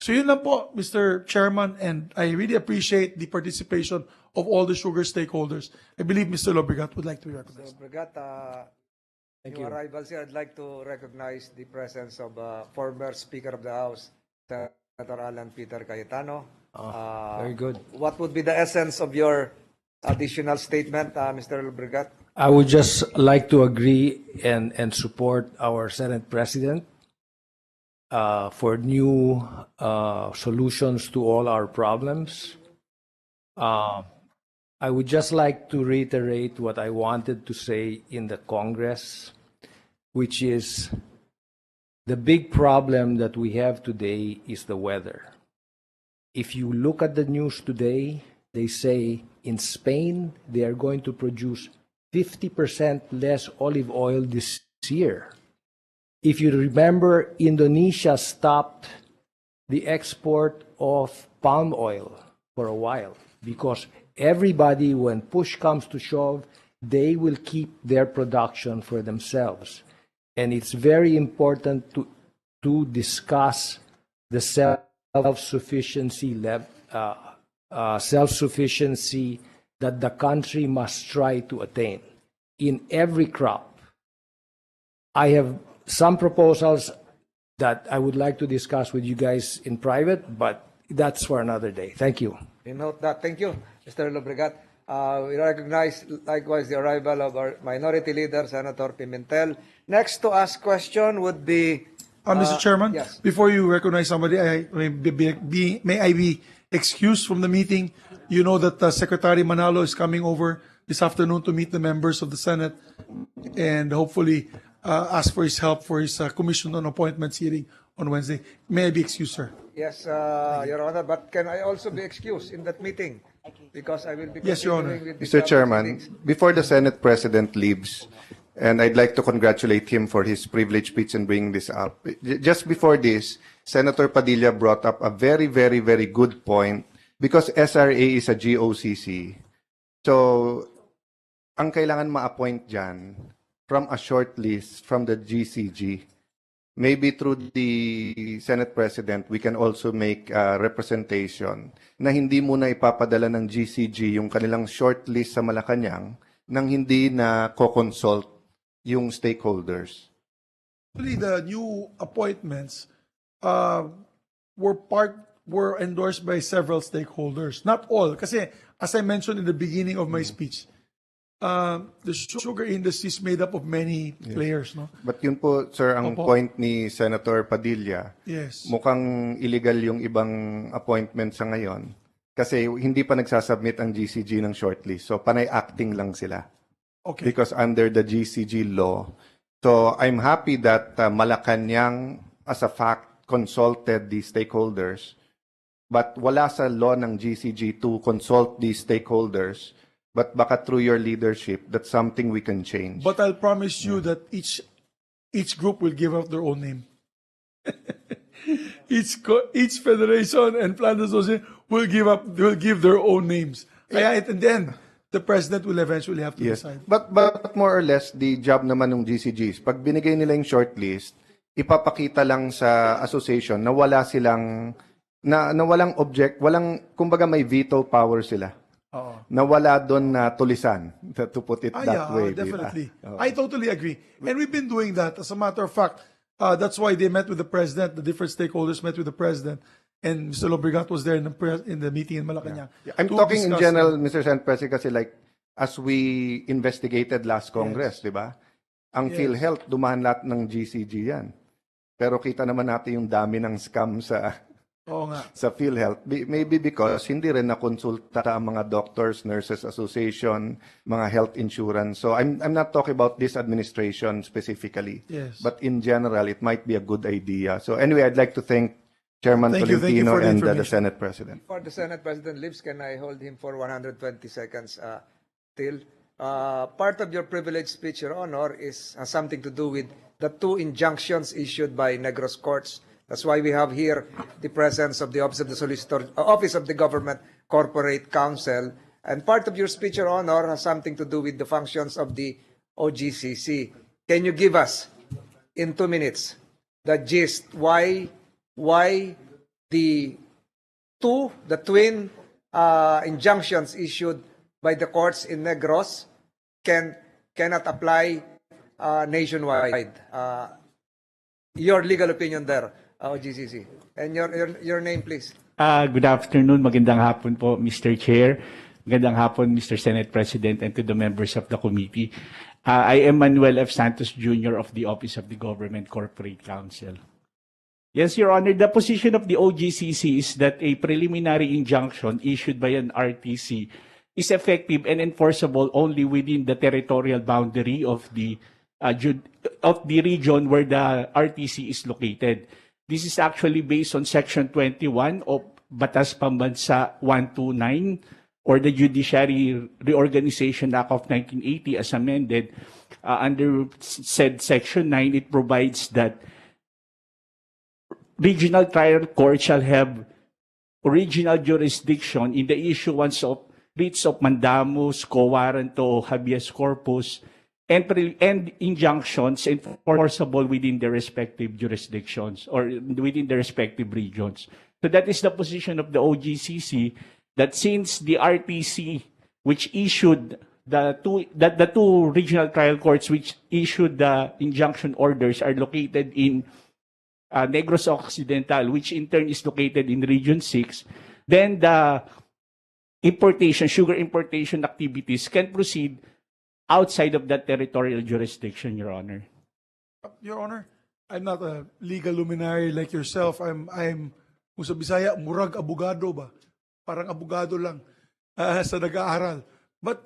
So yun lang po, Mr. Chairman, and I really appreciate the participation of all the sugar stakeholders. I believe Mr. Lobregat would like to be recognized. Lobregat, Thank new you. arrivals here, I'd like to recognize the presence of former Speaker of the House, Senator Alan Peter Cayetano. Very good. What would be the essence of your additional statement, Mr. Lobregat? I would just like to agree and support our Senate President for new solutions to all our problems. I would just like to reiterate what I wanted to say in the Congress, which is the big problem that we have today is the weather. If you look at the news today, they say in Spain they are going to produce 50% less olive oil this year. If you remember, Indonesia stopped the export of palm oil for a while because everybody, when push comes to shove, they will keep their production for themselves. And it's very important to discuss the self-sufficiency that the country must try to attain in every crop. I have some proposals that I would like to discuss with you guys in private, but that's for another day. Thank you. We note that. Thank you, Mr. Lobregat. We recognize likewise the arrival of our Minority Leader, Senator Pimentel. Next to ask question would be... Mr. Chairman, yes. before you recognize somebody, may I be excused from the meeting? You know that Secretary Manalo is coming over this afternoon to meet the members of the Senate and hopefully ask for his help for his Commission on Appointments hearing on Wednesday. May I be excused, sir? Yes, Your Honor, but can I also be excused in that meeting? Because I will be Yes, Your Honor. continuing with the Mr. Chairman, proceedings. before the Senate President leaves, and I'd like to congratulate him for his privileged speech and bringing this up. Just before this, Senator Padilla brought up a very, very, very good point because SRA is a GOCC. So, ang kailangan ma-appoint dyan from a short list from the GCG. Maybe through the Senate President, we can also make a representation na hindi muna ipapadala ng GCG yung kanilang short list sa Malacanang nang hindi na co-consult yung stakeholders. Actually, the new appointments were endorsed by several stakeholders. Not all, kasi as I mentioned in the beginning of my speech, the sugar industry is made up of many players, no? But yun po, sir, ang Opo. point ni Senator Padilla, Yes. mukhang illegal yung ibang appointment sa ngayon kasi hindi pa nagsasubmit ang GCG ng shortlist. So, panay acting lang sila. Okay. Because under the GCG law. So, I'm happy that Malacanang, as a fact, consulted the stakeholders. But wala sa law ng GCG to consult these stakeholders. But baka through your leadership, that's something we can change. But I'll promise you that each group will give up their own name. each federation and plant association will give their own names. Kaya in the end, the president will eventually have to Yes. decide. But more or less, the job naman ng GCGs, pag binigay nila yung shortlist, ipapakita lang sa association na wala silang, na walang kumbaga may veto power sila. Oo. Na wala doon na tulisan, to put it that Yeah, way. definitely. Diba? I totally agree. And we've been doing that. As a matter of fact, that's why they met with the president, the different stakeholders met with the president, and Mr. Lobregat was there in the meeting in Malacanang. I'm to talking in discuss- general, Mr. Senate President, kasi like, as we investigated last Congress, di ba? Ang Yes. PhilHealth, dumaan lahat ng GCG yan. Pero kita naman natin yung dami ng scam Oo nga. sa PhilHealth. Maybe because hindi rin nakonsulta ang mga doctors, nurses association, mga health insurance. So I'm not talking about this administration specifically. Yes. But in general, it might be a good idea. So anyway, I'd like to thank Chairman Thank you Tolentino for the and the information. Senate President. Before the Senate President leaves, can I hold him for 120 seconds till? Part of your privileged speech, Your Honor, has something to do with the two injunctions issued by Negros courts. That's why we have here the presence of the Office of the Solicitor, Office of the Government Corporate Counsel. And part of your speech, Your Honor, has something to do with the functions of the OGCC. Can you give us, in 2 minutes, the gist why the twin injunctions issued by the courts in Negros cannot apply nationwide? Your legal opinion there, OGCC. And your name, please. Good afternoon. Magandang hapon po, Mr. Chair. Magandang hapon, Mr. Senate President, and to the members of the committee. I am Manuel F. Santos Jr. of the Office of the Government Corporate Counsel. Yes, Your Honor, the position of the OGCC is that a preliminary injunction issued by an RTC is effective and enforceable only within the territorial boundary of the region where the RTC is located. This is actually based on Section 21 of Batas Pambansa 129 or the Judiciary Reorganization Act of 1980 as amended. Under said Section 9, it provides that regional trial court shall have original jurisdiction in the issuance of writs of mandamus, quo warranto, habeas corpus, and injunctions enforceable within their respective jurisdictions or within the respective regions. So that is the position of the OGCC, that since the RTC, which issued the two regional trial courts which issued the injunction orders are located in Negros Occidental, which in turn is located in Region 6, then the sugar importation activities can proceed outside of that territorial jurisdiction, Your Honor. Your Honor, I'm not a legal luminary like yourself. I'm kung sa Bisaya, murag abogado ba? Parang abogado lang sa nag-aaral. But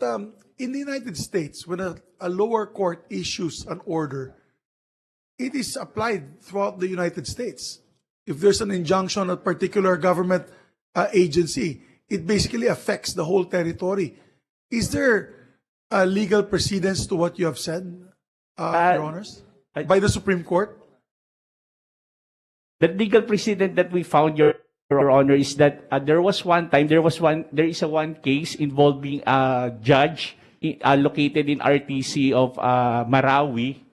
in the United States, when a lower court issues an order, it is applied throughout the United States. If there's an injunction at a particular government agency, it basically affects the whole territory. Is there a legal precedence to what you have said, Your Honors, by the Supreme Court? The legal precedent that we found, Your Honor, is that there is one case involving a judge located in RTC of Marawi,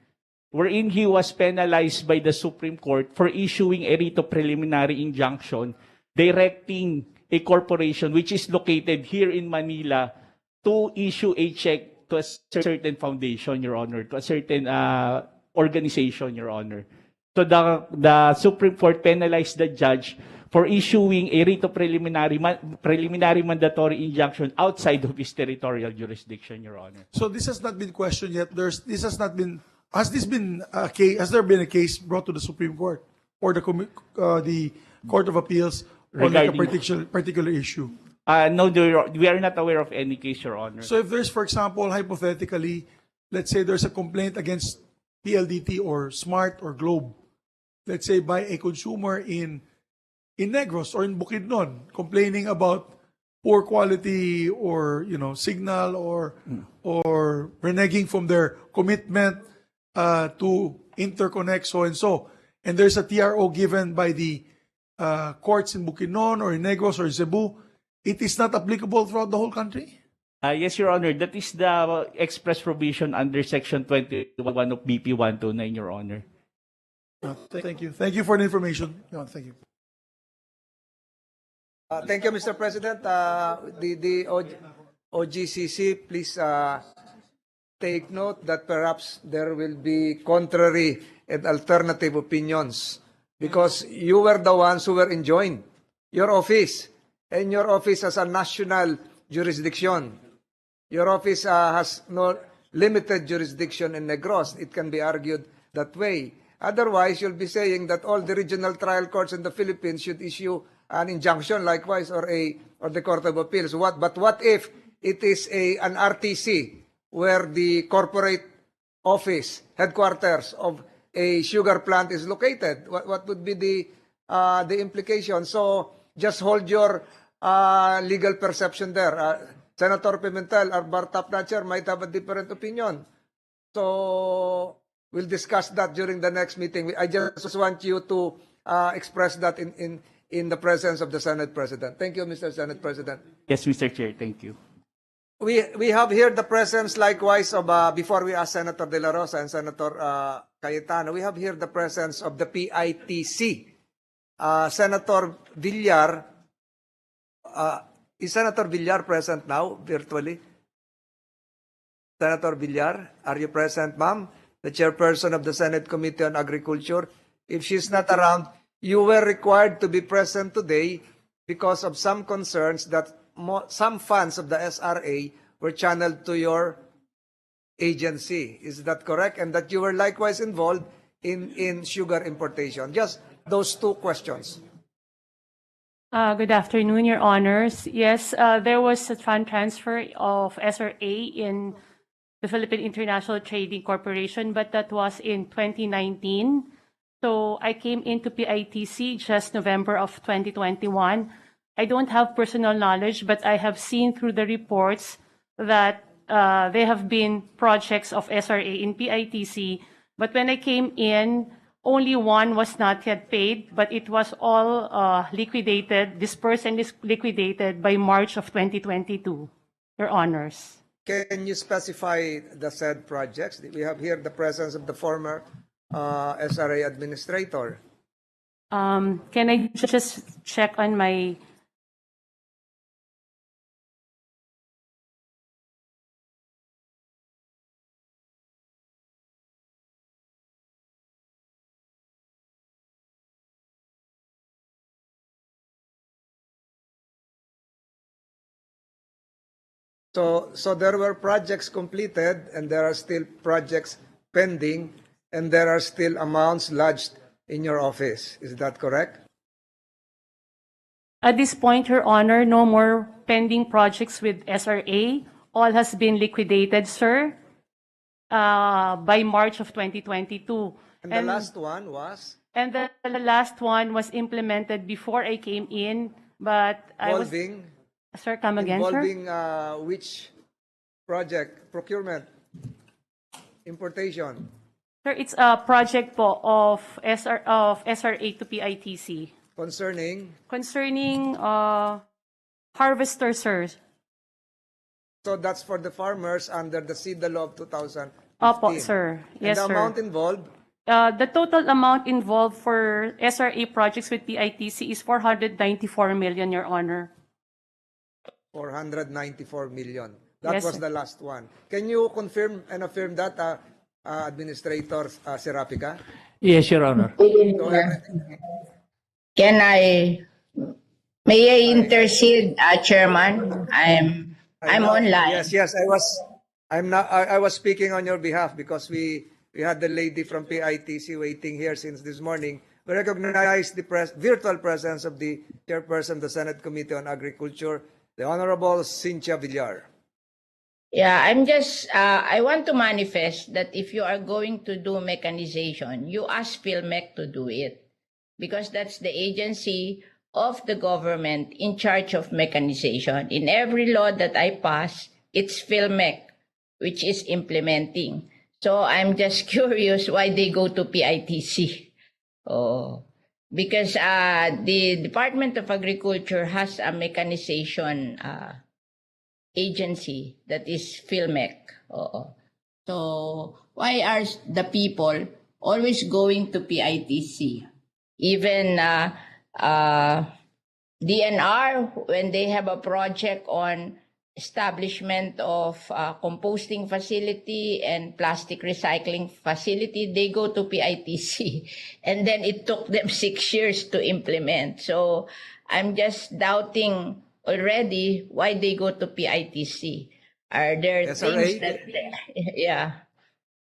wherein he was penalized by the Supreme Court for issuing a writ of preliminary injunction directing a corporation which is located here in Manila to issue a check to a certain foundation, Your Honor, to a certain organization, Your Honor. So the Supreme Court penalized the judge for issuing a writ of preliminary mandatory injunction outside of his territorial jurisdiction, Your Honor. So this has not been questioned yet. Has there been a case brought to the Supreme Court or the Court of Appeals on like a particular issue? No, we are not aware of any case, Your Honor. So if there's, for example, hypothetically, let's say there's a complaint against PLDT or Smart or Globe, let's say by a consumer in Negros or in Bukidnon, complaining about poor quality or signal or reneging from their commitment to interconnect so and so, and there's a TRO given by the courts in Bukidnon or in Negros or Cebu, it is not applicable throughout the whole country? Yes, Your Honor. That is the express provision under Section 21 of BP 129, Your Honor. Thank you. Thank you for the information. Thank you. Thank you, Mr. President. The OGCC, please take note that perhaps there will be contrary and alternative opinions because you were the ones who were enjoined. Your office, and your office has a national jurisdiction. Your office has no limited jurisdiction in Negros. It can be argued that way. Otherwise, you'll be saying that all the regional trial courts in the Philippines should issue an injunction likewise or the Court of Appeals. But what if it is an RTC where the corporate office, headquarters of a sugar plant is located? What would be the implication. So just hold your legal perception there. Senator Pimentel, our bar top notcher, might have a different opinion. So we'll discuss that during the next meeting. I just want you to express that in the presence of the Senate President. Thank you, Mr. Senate President. Yes, Mr. Chair. Thank you. We have here the presence likewise of, before we ask Senator De La Rosa and Senator Cayetano, we have here the presence of the PITC. Senator Villar, is Senator Villar present now virtually? Senator Villar, are you present, ma'am? The chairperson of the Senate Committee on Agriculture. If she's not around, you were required to be present today because of some concerns that some funds of the SRA were channeled to your agency. Is that correct? And that you were likewise involved in sugar importation. Just those two questions. Good afternoon, Your Honors. Yes, there was a fund transfer of SRA in the Philippine International Trading Corporation, but that was in 2019. So I came into PITC just November of 2021. I don't have personal knowledge, but I have seen through the reports that there have been projects of SRA in PITC. But when I came in, only one was not yet paid, but it was all liquidated, dispersed and liquidated by March of 2022, Your Honors. Can you specify the said projects? We have here the presence of the former SRA administrator. Can I just check on my... So there were projects completed and there are still projects pending and there are still amounts lodged in your office. Is that correct? At this point, Your Honor, no more pending projects with SRA. All has been liquidated, sir, by March of 2022. And the last one was? And the last one was implemented before I came in, but I was... Involving? Sir, come again, sir? Involving which project? Procurement? Importation? Sir, it's a project po of SRA to PITC. Concerning? Concerning harvester, sir. So that's for the farmers under the SIDA law of 2015. Opo, sir. Yes, and the sir. amount involved? The total amount involved for SRA projects with PITC is 494 million, Your Honor. 494 million. That Yes, was sir. the last one. Can you confirm and affirm that, Administrator Serapica? Yes, Your Honor. So everything, May I intercede, Chairman? I'm online. Yes. I was speaking on your behalf because we had the lady from PITC waiting here since this morning. We recognize the virtual presence of the chairperson of the Senate Committee on Agriculture, the Honorable Cynthia Villar. Yeah, I want to manifest that if you are going to do mechanization, you ask PhilMech to do it because that's the agency of the government in charge of mechanization. In every law that I pass, it's PhilMech which is implementing. So I'm just curious why they go to PITC. Oh, because the Department of Agriculture has a mechanization agency that is PhilMech. So why are the people always going to PITC? Even DNR, when they have a project on establishment of composting facility and plastic recycling facility, they go to PITC. And then it took them 6 years to implement. So I'm just doubting already why they go to PITC. Are there things that,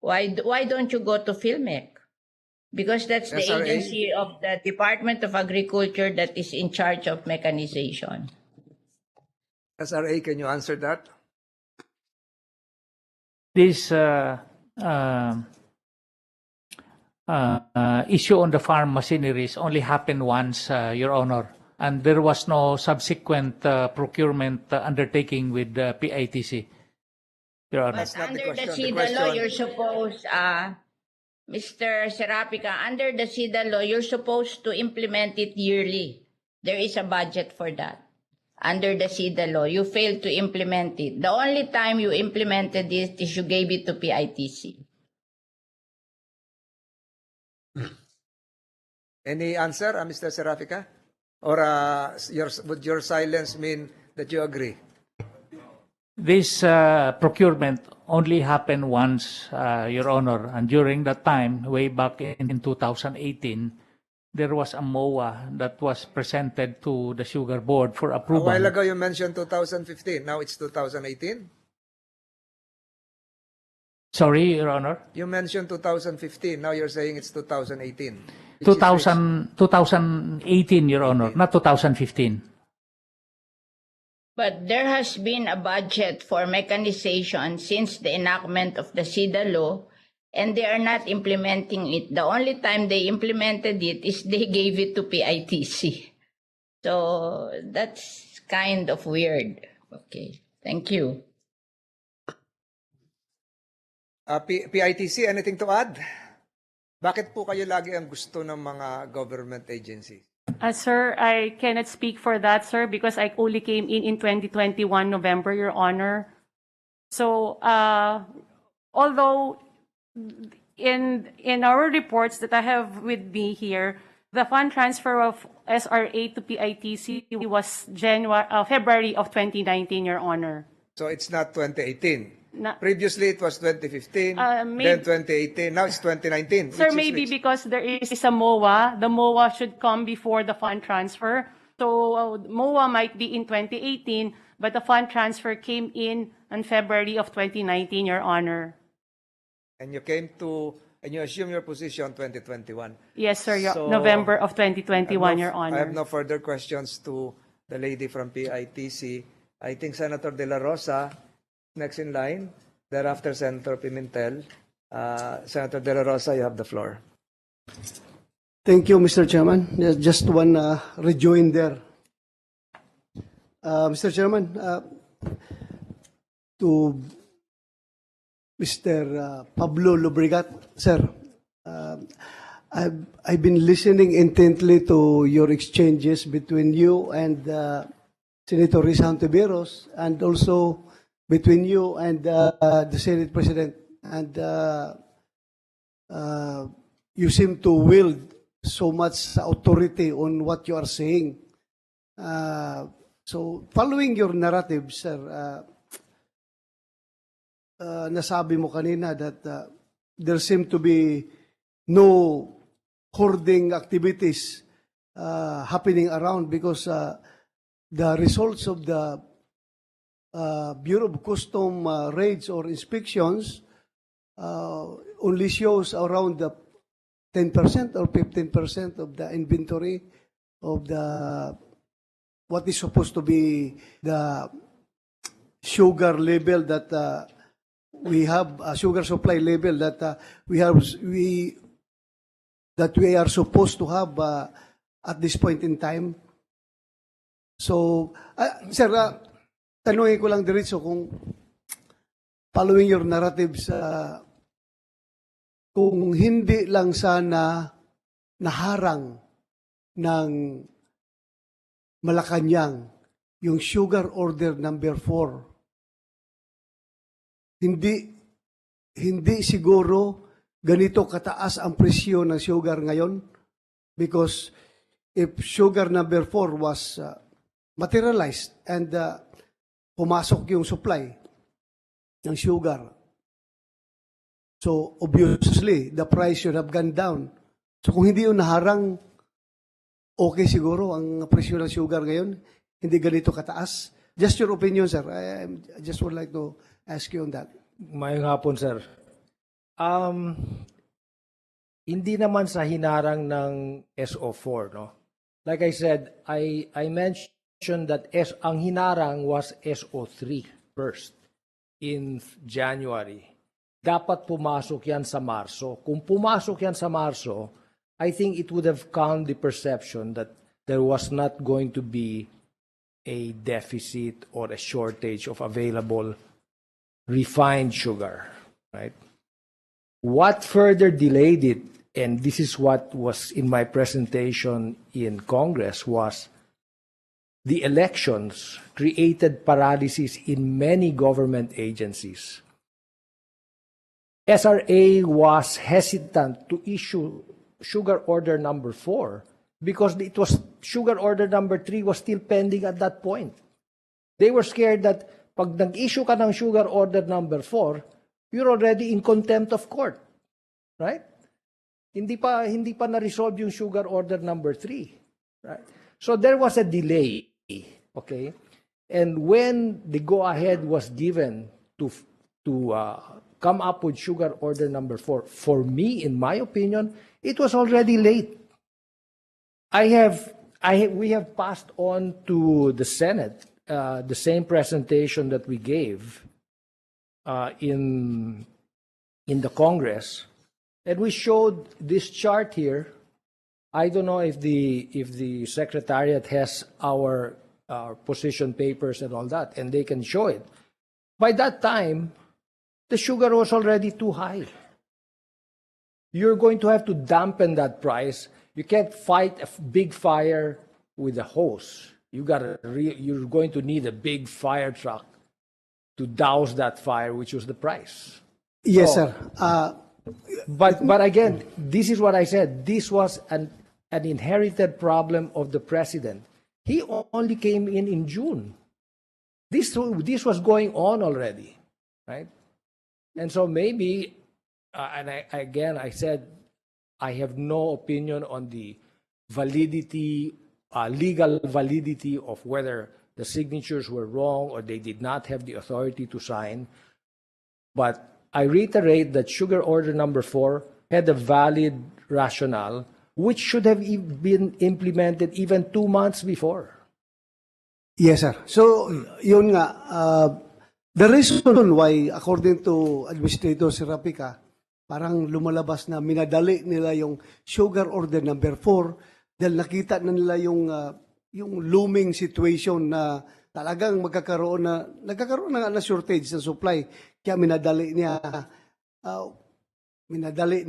why don't you go to PhilMech? Because that's the SRA? agency of the Department of Agriculture that is in charge of mechanization. SRA, can you answer that? This issue on the farm machineries only happened once, Your Honor, and there was no subsequent procurement undertaking with PITC, Your Honor. But under the SIDA law, you're supposed, Mr. Serapica, under the SIDA law, you're supposed to implement it yearly. There is a budget for that. Under the SIDA law, you failed to implement it. The only time you implemented it is you gave it to PITC. Any answer, Mr. Serafica? Or would your silence mean that you agree? This procurement only happened once, Your Honor, and during that time, way back in 2018, there was a MOA that was presented to the Sugar Board for A approval. while ago you mentioned 2015. Now it's 2018? Sorry, Your Honor? You mentioned 2015. Now you're saying it's 2018. 2018, Your Honor, not 2015. But there has been a budget for mechanization since the enactment of the SIDA law, and they are not implementing it. The only time they implemented it is they gave it to PITC. So that's kind of weird. Okay, thank you. PITC, anything to add? Bakit po kayo lagi ang gusto ng mga government agencies? Sir, I cannot speak for that, sir, because I only came in 2021 November, Your Honor. So, although in our reports that I have with me here, the fund transfer of SRA to PITC was February of 2019, Your Honor. So it's not 2018. Na- Previously it was 2015, then 2018, now it's 2019. Sir, which is maybe which? because there is a MOA, the MOA should come before the fund transfer. So MOA might be in 2018, but the fund transfer came in on February of 2019, Your Honor. And you assume your position 2021. Yes, sir. So, November of 2021, Your Honor. I have no further questions to the lady from PITC. I think Senator De La Rosa next in line. Thereafter, Senator Pimentel. Senator De La Rosa, you have the floor. Thank you, Mr. Chairman. There's just one rejoinder. Mr. Chairman, to Mr. Pablo Lobregat, sir, I've been listening intently to your exchanges between you and Senator Risa Hontiveros, and also between you and the Senate President. And you seem to wield so much authority on what you are saying. So, following your narrative, sir, nasabi mo kanina that there seem to be no hoarding activities happening around because the results of the Bureau of Custom raids or inspections only shows around the 10% or 15% of the inventory of the what is supposed to be the sugar level that we have, a sugar supply level that we are supposed to have at this point in time. So, sir, tanungin ko lang diretso kung following your narratives, kung hindi lang sana naharang ng Malacanang yung sugar order number 4, hindi siguro ganito kataas ang presyo ng sugar ngayon, because if sugar number 4 was materialized and pumasok yung supply ng sugar, so obviously the price should have gone down. So kung hindi yung naharang, okay siguro ang presyo ng sugar ngayon, hindi ganito kataas. Just your opinion, sir. I just would like to ask you on that. Mayong hapon, sir. Hindi naman sa hinarang ng SO4, no? Like I said, I mentioned that ang hinarang was SO3 first in January. dapat pumasok yan sa Marso. Kung pumasok yan sa Marso, I think it would have calmed the perception that there was not going to be a deficit or a shortage of available refined sugar, right? What further delayed it, and this is what was in my presentation in Congress, was the elections created paralysis in many government agencies. SRA was hesitant to issue sugar order number 4 because it was sugar order number 3 was still pending at that point. They were scared that pag nag-issue ka ng sugar order number 4, you're already in contempt of court. Right? Hindi pa na-resolve yung sugar order number 3. Right? So there was a delay. Okay? And when the go-ahead was given to come up with sugar order number 4, for me, in my opinion, it was already late. We have passed on to the Senate the same presentation that we gave in the Congress, and we showed this chart here. I don't know if the Secretariat has our position papers and all that, and they can show it. By that time, the sugar was already too high. You're going to have to dampen that price. You can't fight a big fire with a hose. You're going to need a big fire truck to douse that fire, which was the price. Yes, So, sir. But again, this is what I said. This was an inherited problem of the president. He only came in June. This was going on already, right? And so maybe, I said, I have no opinion on the validity, legal validity of whether the signatures were wrong or they did not have the authority to sign. But I reiterate that sugar order number 4 had a valid rationale, which should have been implemented even 2 months before. Yes, sir. So, yun nga, the reason why, according to Administrator Serapica, parang lumalabas na minadali nila yung sugar order number 4 dahil nakita na nila yung looming situation na talagang nagkakaroon na shortage ng supply. Kaya minadali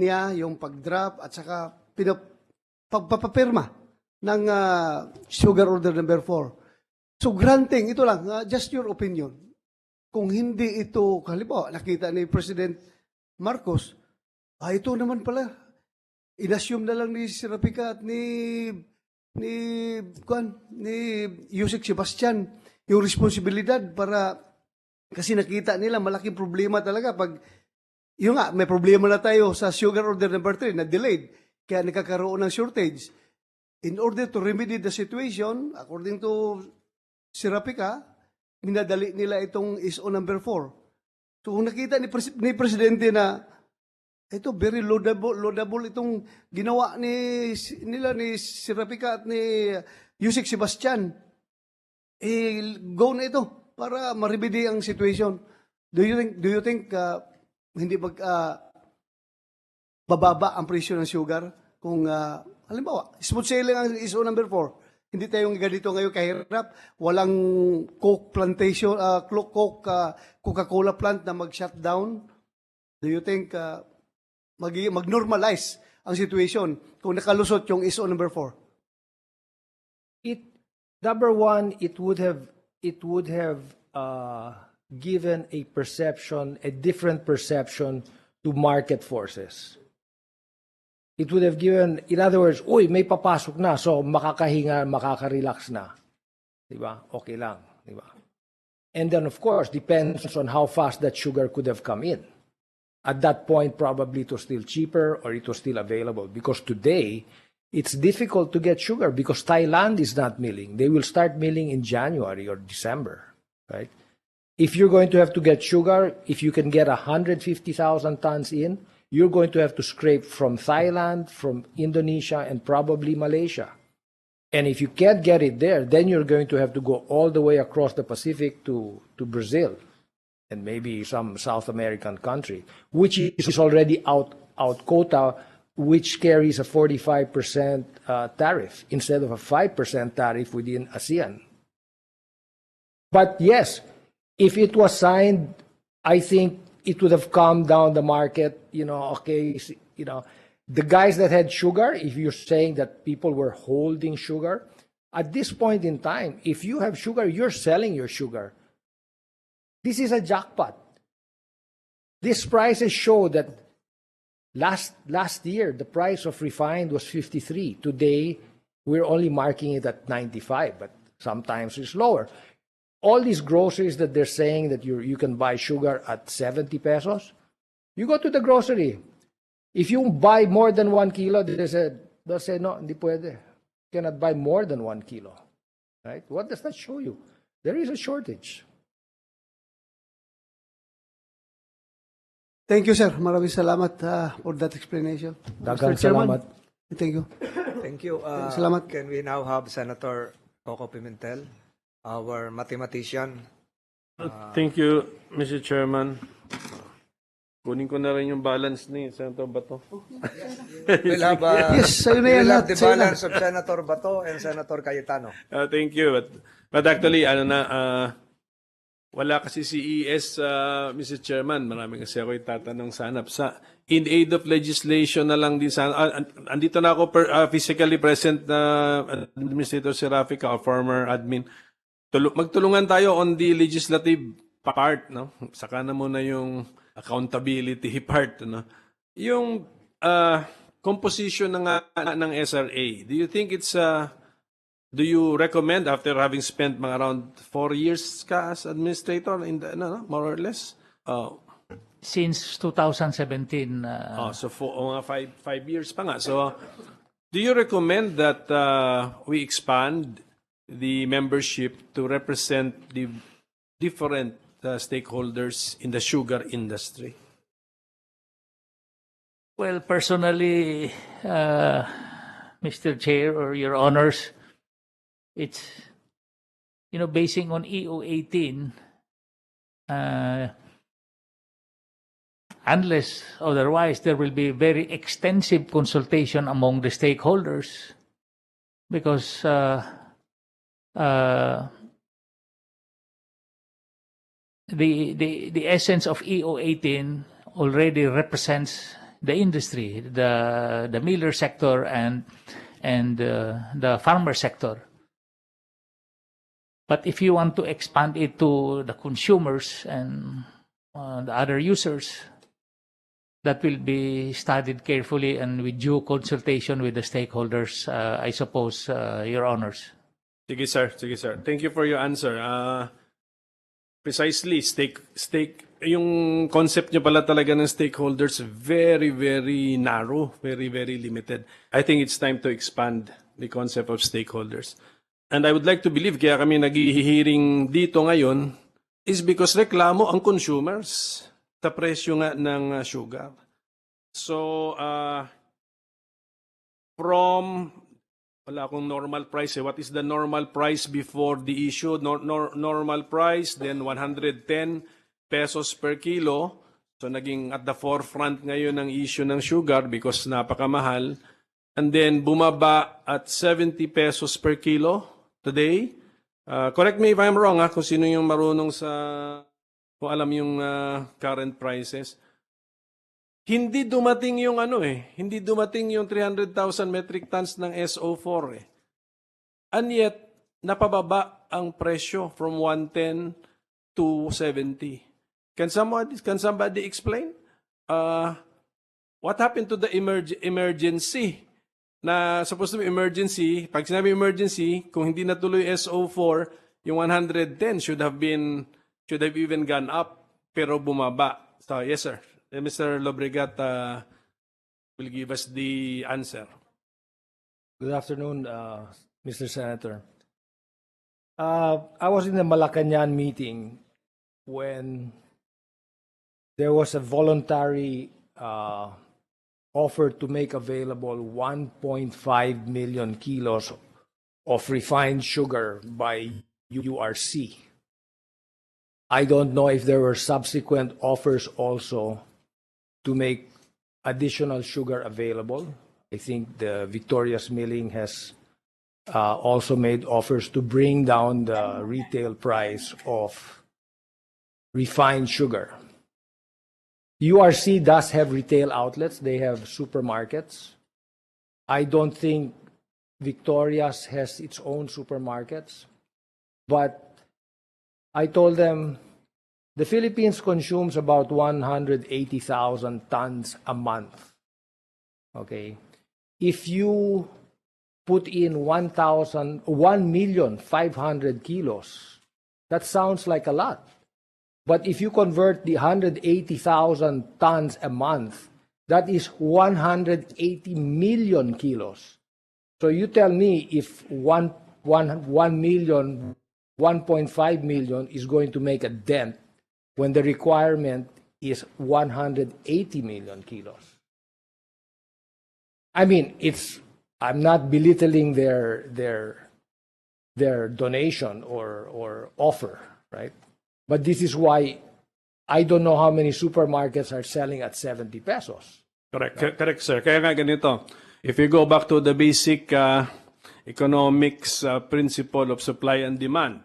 niya yung pag-drop at saka pagpapapirma ng sugar order number 4. So granting, ito lang, just your opinion. Kung hindi ito, halimbawa, nakita ni President Marcos, ito naman pala, inassume na lang ni Serapica at ni Yusek Sebastian yung responsibilidad para, kasi nakita nila malaking problema talaga pag, yun nga, may problema na tayo sa sugar order number 3 na delayed, kaya nakakaroon ng shortage. In order to remedy the situation, according to Serapica, minadali nila itong ISO number 4. So kung nakita ni Presidente na ito very laudable itong ginawa ni Serapica at ni Yusek Sebastian, go na ito para ma-remedy ang situation. Do you think hindi bababa ang presyo ng sugar kung halimbawa smooth sailing ang ISO number 4? Hindi tayong ganito ngayon kahirap. Walang Coke plantation, Coca-Cola plant na mag-shutdown. Do you think mag-normalize ang situation kung nakalusot yung ISO number 4? Number one, it would have given a different perception to market forces. It would have given, in other words, may papasok na, so makakahinga, makaka-relax na. Diba? Okay lang. Diba? And then, of course, depends on how fast that sugar could have come in. At that point, probably it was still cheaper or it was still available. Because today, it's difficult to get sugar because Thailand is not milling. They will start milling in January or December, right? If you're going to have to get sugar, if you can get 150,000 tons in, you're going to have to scrape from Thailand, from Indonesia, and probably Malaysia. And if you can't get it there, then you're going to have to go all the way across the Pacific to Brazil. and maybe some South American country, which is already out quota, which carries a 45% tariff instead of a 5% tariff within ASEAN. But yes, if it was signed, I think it would have calmed down the market. Okay, the guys that had sugar, if you're saying that people were holding sugar, at this point in time, if you have sugar, you're selling your sugar. This is a jackpot. These prices show that last year, the price of refined was 53. Today, we're only marking it at 95, but sometimes it's lower. All these groceries that they're saying that you can buy sugar at 70 pesos, you go to the grocery. If you buy more than 1 kilo, they'll say, no, hindi pwede. You cannot buy more than 1 kilo. Right? What does that show you? There is a shortage. Thank you, sir. Maraming salamat for that explanation. Daghang Mr. Chairman. salamat. Thank you. Thank you. Salamat. Can we now have Senator Coco Pimentel, our mathematician? Thank you, Mr. Chairman. Kunin ko na rin yung balance ni Senator Bato. We'll have, Yes, sa'yo na yan we'll have lahat. the Sa'yo na. balance of Senator Bato and Senator Cayetano. Thank you. But actually, wala kasi CES, Mr. Chairman. Marami kasi ako itatanong sana. In aid of legislation na lang din sana. Andito na ako physically present na Administrator Serafica, a former admin. Magtulungan tayo on the legislative part, no? Saka na muna yung accountability part, no? Yung composition ng SRA. Do you think do you recommend, after having spent around 4 years ka as administrator, more or less? Since 2017. So five years pa nga. So do you recommend that we expand the membership to represent the different stakeholders in the sugar industry? Well, personally, Mr. Chair or Your Honors, it's, basing on EO 18, unless otherwise, there will be very extensive consultation among the stakeholders, because the essence of EO 18 already represents the industry, the miller sector and the farmer sector. But if you want to expand it to the consumers and the other users, that will be studied carefully and with due consultation with the stakeholders, I suppose, Your Honors. Sige, sir. Thank you for your answer. Precisely, yung concept nyo pala talaga ng stakeholders, very, very narrow, very, very limited. I think it's time to expand the concept of stakeholders. And I would like to believe, kaya kami nag-hearing dito ngayon, is because reklamo ang consumers sa presyo nga ng sugar. So, from, wala akong normal price. What is the normal price before the issue? Normal price, then 110 pesos per kilo. So, naging at the forefront ngayon ng issue ng sugar because napakamahal. And then, bumaba at 70 pesos per kilo today. Correct me if I'm wrong, kung sino yung marunong kung alam yung current prices. Hindi dumating yung hindi dumating yung 300,000 metric tons ng SO4 And yet, napababa ang presyo from 110 to 70. Can somebody explain? What happened to the emergency? Na supposed to be emergency, pag sinabi emergency, kung hindi natuloy SO4, yung 110 should have even gone up, pero bumaba. So, yes, sir. Mr. Lobregat will give us the answer. Good afternoon, Mr. Senator. I was in the Malacanang meeting when there was a voluntary offer to make available 1.5 million kilos of refined sugar by URC. I don't know if there were subsequent offers also to make additional sugar available. I think the Victoria's Milling has also made offers to bring down the retail price of refined sugar. URC does have retail outlets. They have supermarkets. I don't think Victoria's has its own supermarkets. But I told them the Philippines consumes about 180,000 tons a month. Okay. If you put in 1,500,000 kilos, that sounds like a lot. But if you convert the 180,000 tons a month, that is 180 million kilos. So you tell me if 1.5 million is going to make a dent when the requirement is 180 million kilos. I mean, I'm not belittling their donation or offer, right? But this is why I don't know how many supermarkets are selling at 70 pesos. Correct, correct, sir. Kaya nga ganito, if you go back to the basic economics principle of supply and demand,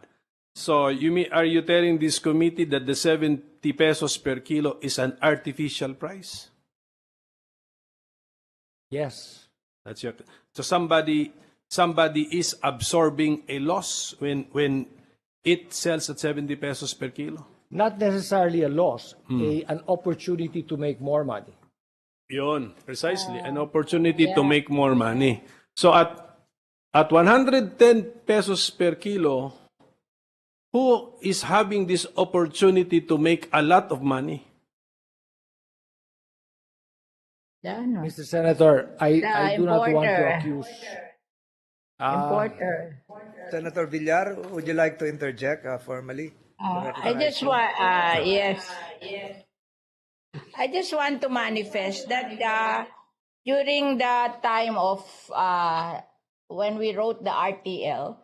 so are you telling this committee that the 70 pesos per kilo is an artificial price? Yes. That's your. So somebody is absorbing a loss when it sells at 70 pesos per kilo. Not necessarily a loss, an opportunity to make more money. Yun, precisely, an opportunity to make more money. So at 110 pesos per kilo, who is having this opportunity to make a lot of money? Mr. Senator, I do not want to accuse. Importer. Senator Villar, would you like to interject formally? I just want, yes. I just want to manifest that during the time of when we wrote the RTL,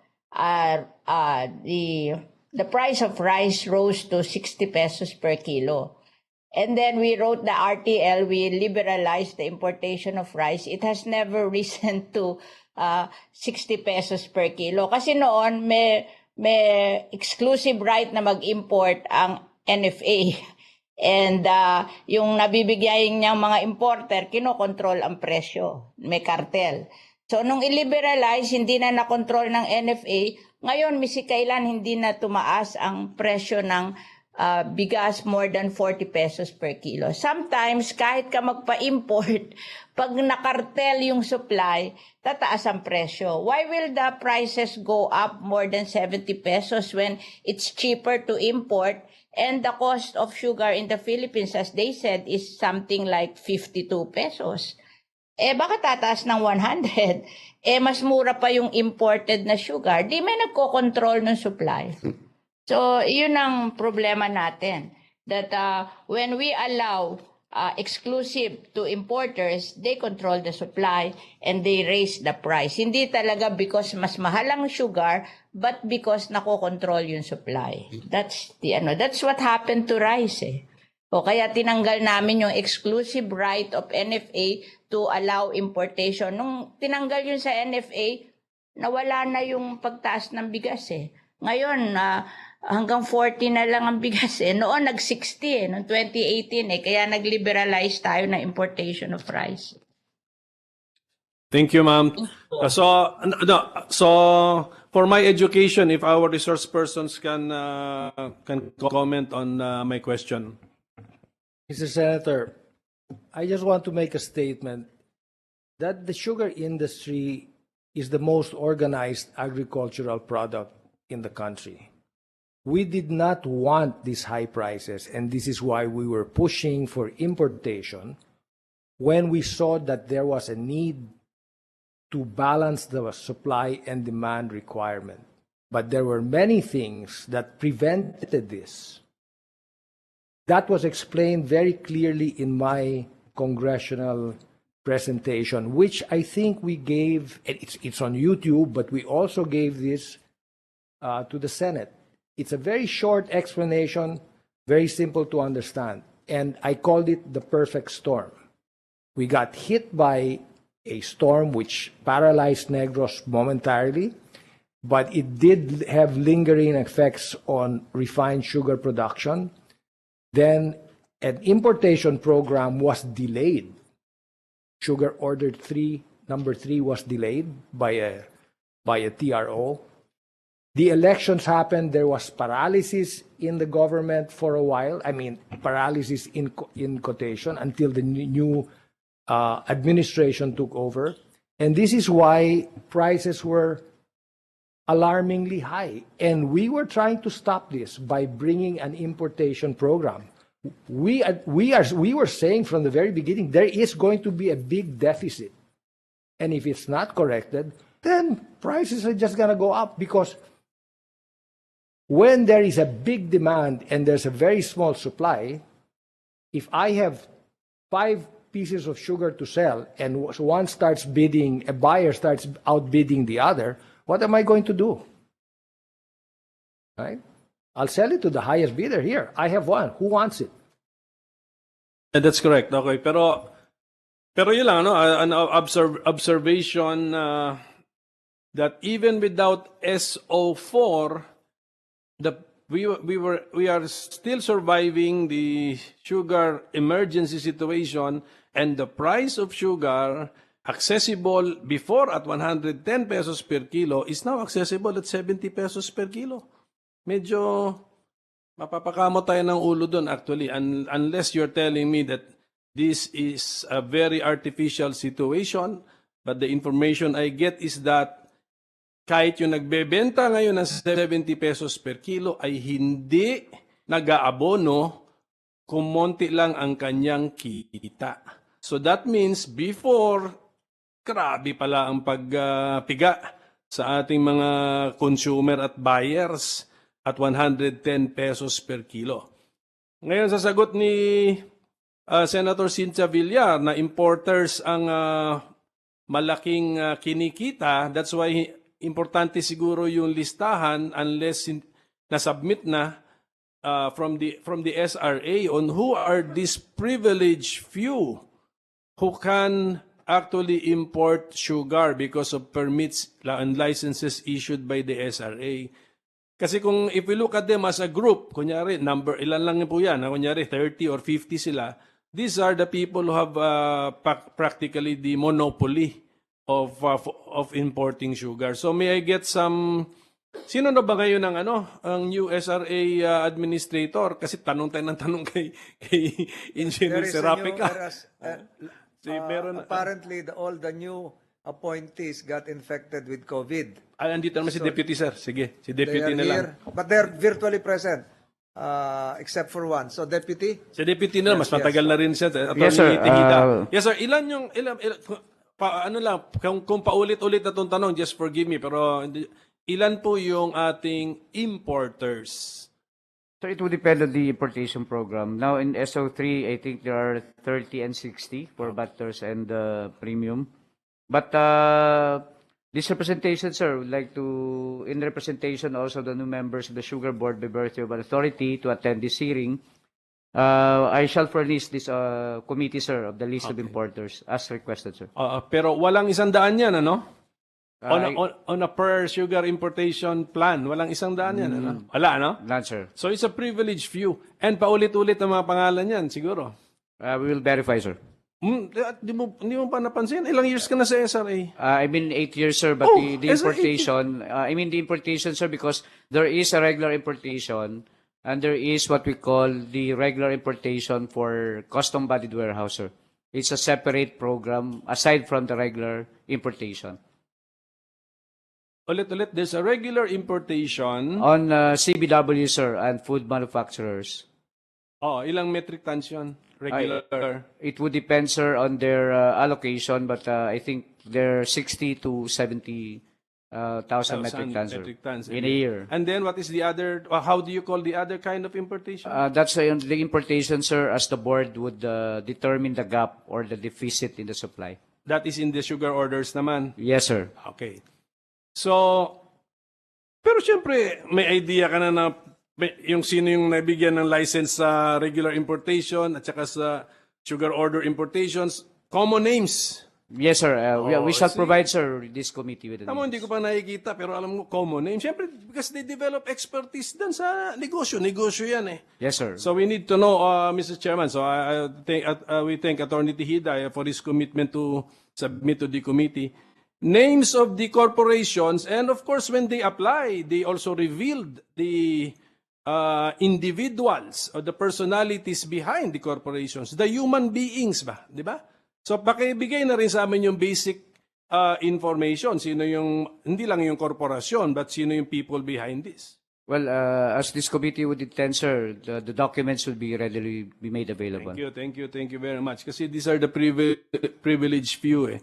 the price of rice rose to 60 pesos per kilo. And then we wrote the RTL, we liberalized the importation of rice. It has never risen to 60 pesos per kilo. Kasi noon, may exclusive right na mag-import ang NFA. And yung nabibigyan niyang mga importer, kinokontrol ang presyo. May cartel. So nung i-liberalize, hindi na nakontrol ng NFA. Ngayon, misikailan hindi na tumaas ang presyo ng bigas more than 40 pesos per kilo. Sometimes, kahit ka magpa-import, pag nakartel yung supply, tataas ang presyo. Why will the prices go up more than 70 pesos when it's cheaper to import and the cost of sugar in the Philippines, as they said, is something like 52 pesos? Baka tataas ng 100? Mas mura pa yung imported na sugar. Di may nagko-control ng supply. So, yun ang problema natin. That when we allow exclusive to importers, they control the supply and they raise the price. Hindi talaga because mas mahal ang sugar, but because nakokontrol yung supply. That's what happened to rice. O kaya tinanggal namin yung exclusive right of NFA to allow importation. Nung tinanggal yun sa NFA, nawala na yung pagtaas ng bigas Ngayon, hanggang 40 na lang ang bigas Noon, nag-60 noong 2018 Kaya nag-liberalize tayo na importation of rice. Thank you, ma'am. So for my education, if our resource persons can comment on my question. Mr. Senator, I just want to make a statement that the sugar industry is the most organized agricultural product in the country. We did not want these high prices, and this is why we were pushing for importation when we saw that there was a need to balance the supply and demand requirement. But there were many things that prevented this. That was explained very clearly in my congressional presentation, which I think we gave, it's on YouTube, but we also gave this to the Senate. It's a very short explanation, very simple to understand. And I called it the perfect storm. We got hit by a storm which paralyzed Negros momentarily, but it did have lingering effects on refined sugar production. Then an importation program was delayed. Sugar order number 3 was delayed by a TRO. The elections happened. There was paralysis in the government for a while. I mean, paralysis in quotation until the new administration took over. And this is why prices were alarmingly high. And we were trying to stop this by bringing an importation program. We were saying from the very beginning, there is going to be a big deficit. And if it's not corrected, then prices are just going to go up, because when there is a big demand and there's a very small supply, if I have 5 pieces of sugar to sell and one starts bidding, a buyer starts outbidding the other, what am I going to do? Right? I'll sell it to the highest bidder. Here, I have one. Who wants it? And that's correct. Okay, pero yun lang, no? An observation that even without SO4, we are still surviving the sugar emergency situation, and the price of sugar accessible before at 110 pesos per kilo is now accessible at 70 pesos per kilo. Medyo mapapakamo tayo ng ulo doon actually, unless you're telling me that this is a very artificial situation. But the information I get is that kahit yung nagbebenta ngayon ng 70 pesos per kilo ay hindi nag-aabono kung monti lang ang kanyang kita. So that means before, grabe pala ang pagpiga sa ating mga consumer at buyers at 110 pesos per kilo. Ngayon, sa sagot ni Senator Cynthia Villar na importers ang malaking kinikita, that's why importante siguro yung listahan unless na-submit na from the SRA on who are these privileged few who can actually import sugar because of permits and licenses issued by the SRA. Kasi kung if we look at them as a group, kunyari, ilan lang po yan, kunyari 30 or 50 sila, these are the people who have practically the monopoly of importing sugar. So may I get some, sino na ba ngayon ang new SRA administrator? Kasi tanong tayo ng tanong kay Engineer Serapica. Apparently, all the new appointees got infected with COVID. Andito naman si Deputy, sir. Sige, si Deputy na lang. But they're virtually present, except for one. So, Deputy? Si Deputy na lang, mas matagal na rin siya. Yes, sir. Yes, sir. Ilan kung paulit-ulit na itong tanong, just forgive me, pero ilan po yung ating importers? So it would depend on the importation program. Now in SO3, I think there are 30 and 60 for butters and premium. But this representation, sir, would like to, in representation also the new members of the Sugar Board by virtue of an authority to attend this hearing, I shall furnish this committee, sir, of the list of importers as requested, sir. Pero walang 100 yan, ano? On a per sugar importation plan, walang 100 yan, ano? Wala, no? None, sir. So it's a privileged few. And paulit-ulit ang mga pangalan yan, siguro. We will verify, sir. Di mo pa napansin? Ilang years ka na sa SRA? I've been 8 years, sir, but the importation, the importation, sir, because there is a regular importation and there is what we call the regular importation for custom-bodied warehouse, sir. It's a separate program aside from the regular importation. Ulit-ulit, there's a regular importation. On CBW, sir, and food manufacturers. Ilang metric tons yun? Regular? It would depend, sir, on their allocation, but I think they're 60 to 70,000 metric tons, sir, in a year. And then what is the other, how do you call the other kind of importation? That's the importation, sir, as the board would determine the gap or the deficit in the supply. That is in the sugar orders naman? Yes, sir. Okay. So, pero siyempre, may idea ka na yung sino yung nabigyan ng license sa regular importation at saka sa sugar order importations, common names. Yes, sir. We shall see? provide, sir, this committee with the Tamo, names. hindi ko pa nakikita, pero alam mo, common name. Siyempre, because they develop expertise dun sa negosyo. Negosyo yan eh. Yes, sir. So we need to know, Mr. Chairman. So we thank Attorney Tejeda for his commitment to submit to the committee names of the corporations, and of course, when they apply, they also revealed the individuals or the personalities behind the corporations, the human beings ba, di ba? So pakibigay na rin sa amin yung basic information, sino yung, hindi lang yung korporasyon, but sino yung people behind this. Well, as this committee would intend, sir, the documents will be readily be made available. Thank you very much. Kasi these are the privileged few eh.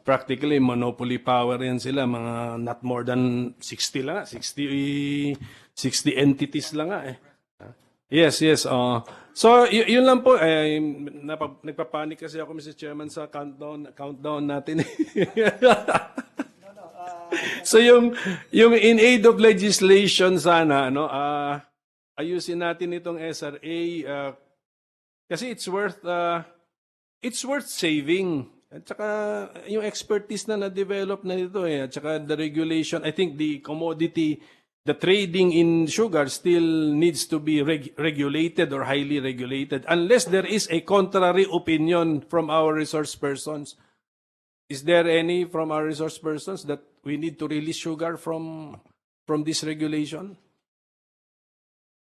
Practically, monopoly power yan sila, mga not more than 60 lang, 60 entities lang nga eh. Yes. So, yun lang po. Nagpapanik kasi ako, Mr. Chairman, sa countdown natin. So, yung in aid of legislation sana, ayusin natin itong SRA kasi it's worth saving. At saka yung expertise na na-develop na nito eh. At saka the regulation, I think the commodity, the trading in sugar still needs to be regulated or highly regulated unless there is a contrary opinion from our resource persons. Is there any from our resource persons that we need to release sugar from this regulation?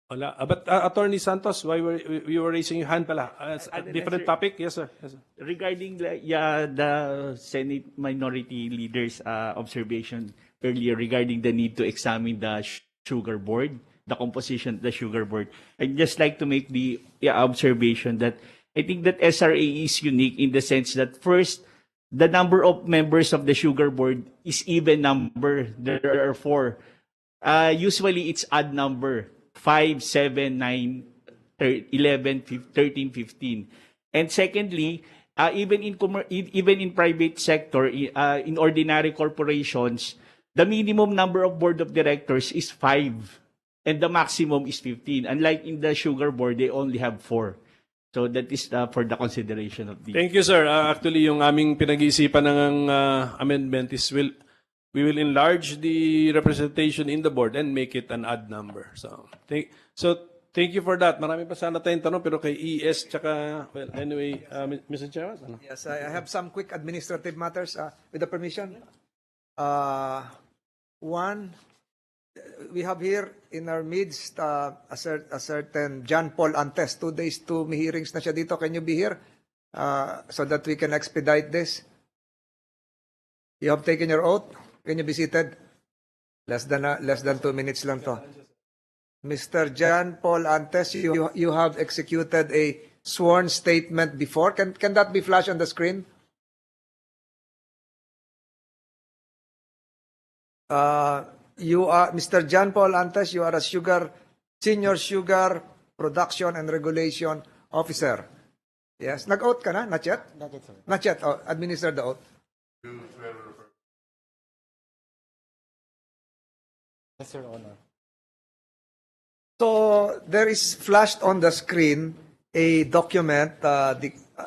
Wala. But Attorney Santos, why you were raising your hand pala? A different topic? Yes, sir. Regarding the Senate Minority Leader's observation earlier regarding the need to examine the sugar board, the composition of the sugar board, I'd just like to make the observation that I think that SRA is unique in the sense that first, the number of members of the sugar board is even number. There are 4. Usually it's odd number. 5, 7, 9, 11, 13, 15. And secondly, even in private sector, in ordinary corporations, the minimum number of board of directors is 5 and the maximum is 15. Unlike in the sugar board, they only have 4. So that is for the consideration of the... Thank you, sir. Actually, yung aming pinag-iisipan ng amendment is we will enlarge the representation in the board and make it an odd number. So thank you for that. Marami pa sana tayong tanong, pero kay ES, tsaka, well, anyway, Mr. Chairman. Ano? Yes, I have some quick administrative matters with the permission. One, we have here in our midst a certain John Paul Antes. 2 days, 2 hearings na siya dito. Can you be here so that we can expedite this? You have taken your oath. Can you be seated? Less than 2 minutes lang to. Mr. John Paul Antes, you have executed a sworn statement before. Can that be flashed on the screen? You are Mr. John Paul Antes. You are a senior sugar production and regulation officer. Yes. Nag-oath ka na? Not yet? Not yet, sir. Not yet. Oh, administer the oath. Yes, Your Honor. So there is flashed on the screen a document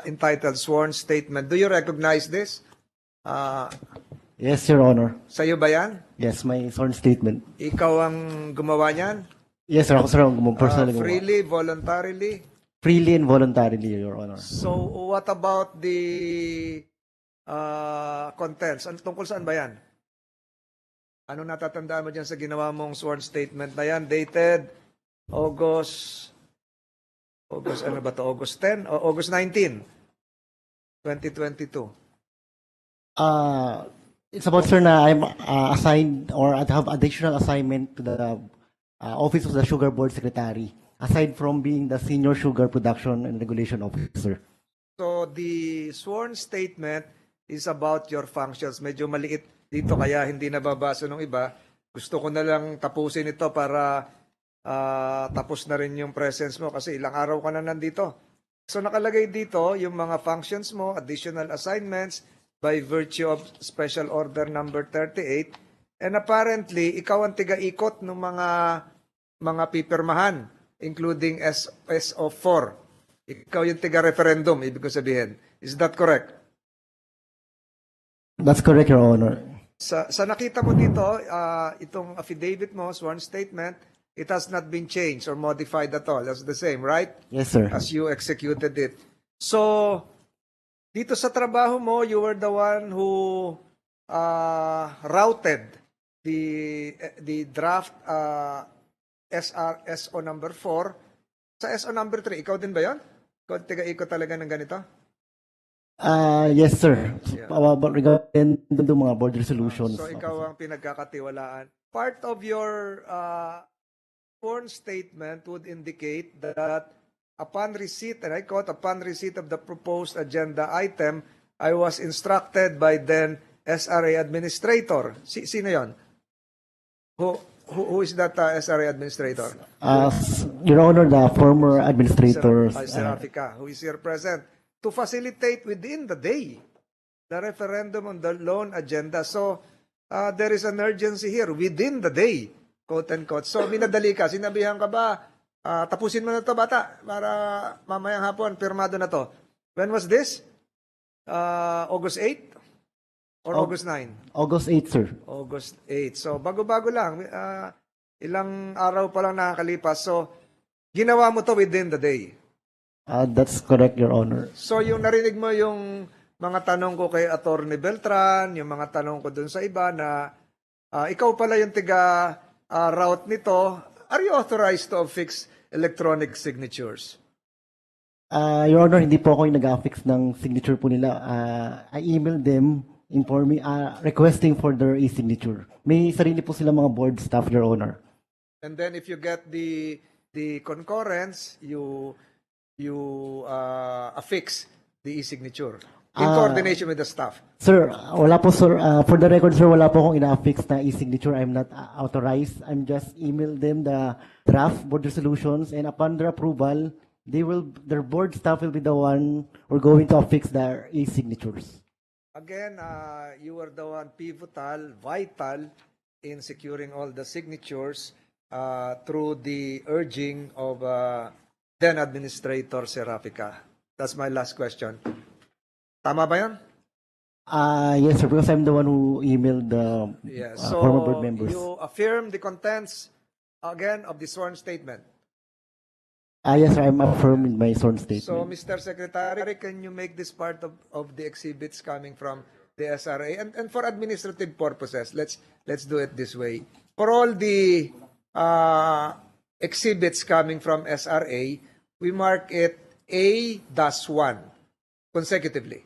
entitled Sworn Statement. Do you recognize this? Yes, Your Honor. Sa'yo ba yan? Yes, my sworn statement. Ikaw ang gumawa niyan? Yes, sir. Ako, sir, ang personally gumawa. Freely, voluntarily? Freely and voluntarily, Your Honor. So what about the contents? Tungkol saan ba yan? Ano natatandaan mo dyan sa ginawa mong sworn statement na yan? Dated August ano ba to? August 10 o August 19, 2022? It's about, sir, na I'm assigned or I have additional assignment to the Office of the Sugar Board Secretary, aside from being the Senior Sugar Production and Regulation Officer. So the sworn statement is about your functions. Medyo maliit dito kaya hindi nababasa ng iba. Gusto ko na lang tapusin ito para tapos na rin yung presence mo kasi ilang araw ka na nandito. So nakalagay dito yung mga functions mo, additional assignments by virtue of Special Order number 38. And apparently, ikaw ang tiga-ikot ng mga mga pipirmahan, including SO4. Ikaw yung tiga-referendum, ibig ko sabihin. Is that correct? That's correct, Your Honor. Sa nakita mo dito, itong affidavit mo, sworn statement, it has not been changed or modified at all. That's the same, right? Yes, sir. As you executed it. So, dito sa trabaho mo, you were the one who routed the draft SO number 4. Sa SO number 3, ikaw din ba yun? Ikaw tiga-ikot talaga ng ganito? Yes, sir. But regarding the mga board resolutions. So ikaw ang pinagkakatiwalaan. Part of your sworn statement would indicate that upon receipt, and I quote, upon receipt of the proposed agenda item, I was instructed by then SRA administrator. Sino yon? Who is that SRA administrator? Your Honor, the former administrator. Serafika, who is here present, to facilitate within the day the referendum on the loan agenda. So, there is an urgency here within the day, quote unquote. So, minadali ka. Sinabihan ka ba, tapusin mo na to bata para mamayang hapon, pirmado na to. When was this? August 8? Or August 9? August 8, sir. August 8. So, bago-bago lang. Ilang araw pa lang nakakalipas. So, ginawa mo to within the day. That's correct, Your Honor. So, yung narinig mo yung mga tanong ko kay Attorney Beltran, yung mga tanong ko dun sa iba na ikaw pala yung route nito, are you authorized to affix electronic signatures? Your Honor, hindi po ako yung nag-affix ng signature po nila. I emailed them informing, requesting for their e-signature. May sarili po sila mga board staff, Your Honor. And then if you get the concurrence, you affix the e-signature in coordination with the staff. Sir, wala po, sir. For the record, sir, wala po akong ina-affix na e-signature. I'm not authorized. I'm just email them the draft board resolutions, and upon their approval, their board staff will be the one who are going to affix their e-signatures. Again, you were the one pivotal, vital in securing all the signatures through the urging of then Administrator Serafika. That's my last question. Tama ba yan? Yes, sir, because I'm the one who emailed the former board members. You affirm the contents, again, of the sworn statement. Yes, sir, I'm affirming my sworn statement. So, Mr. Secretary, can you make this part of the exhibits coming from the SRA? And for administrative purposes, let's do it this way. For all the exhibits coming from SRA, we mark it A-1 consecutively.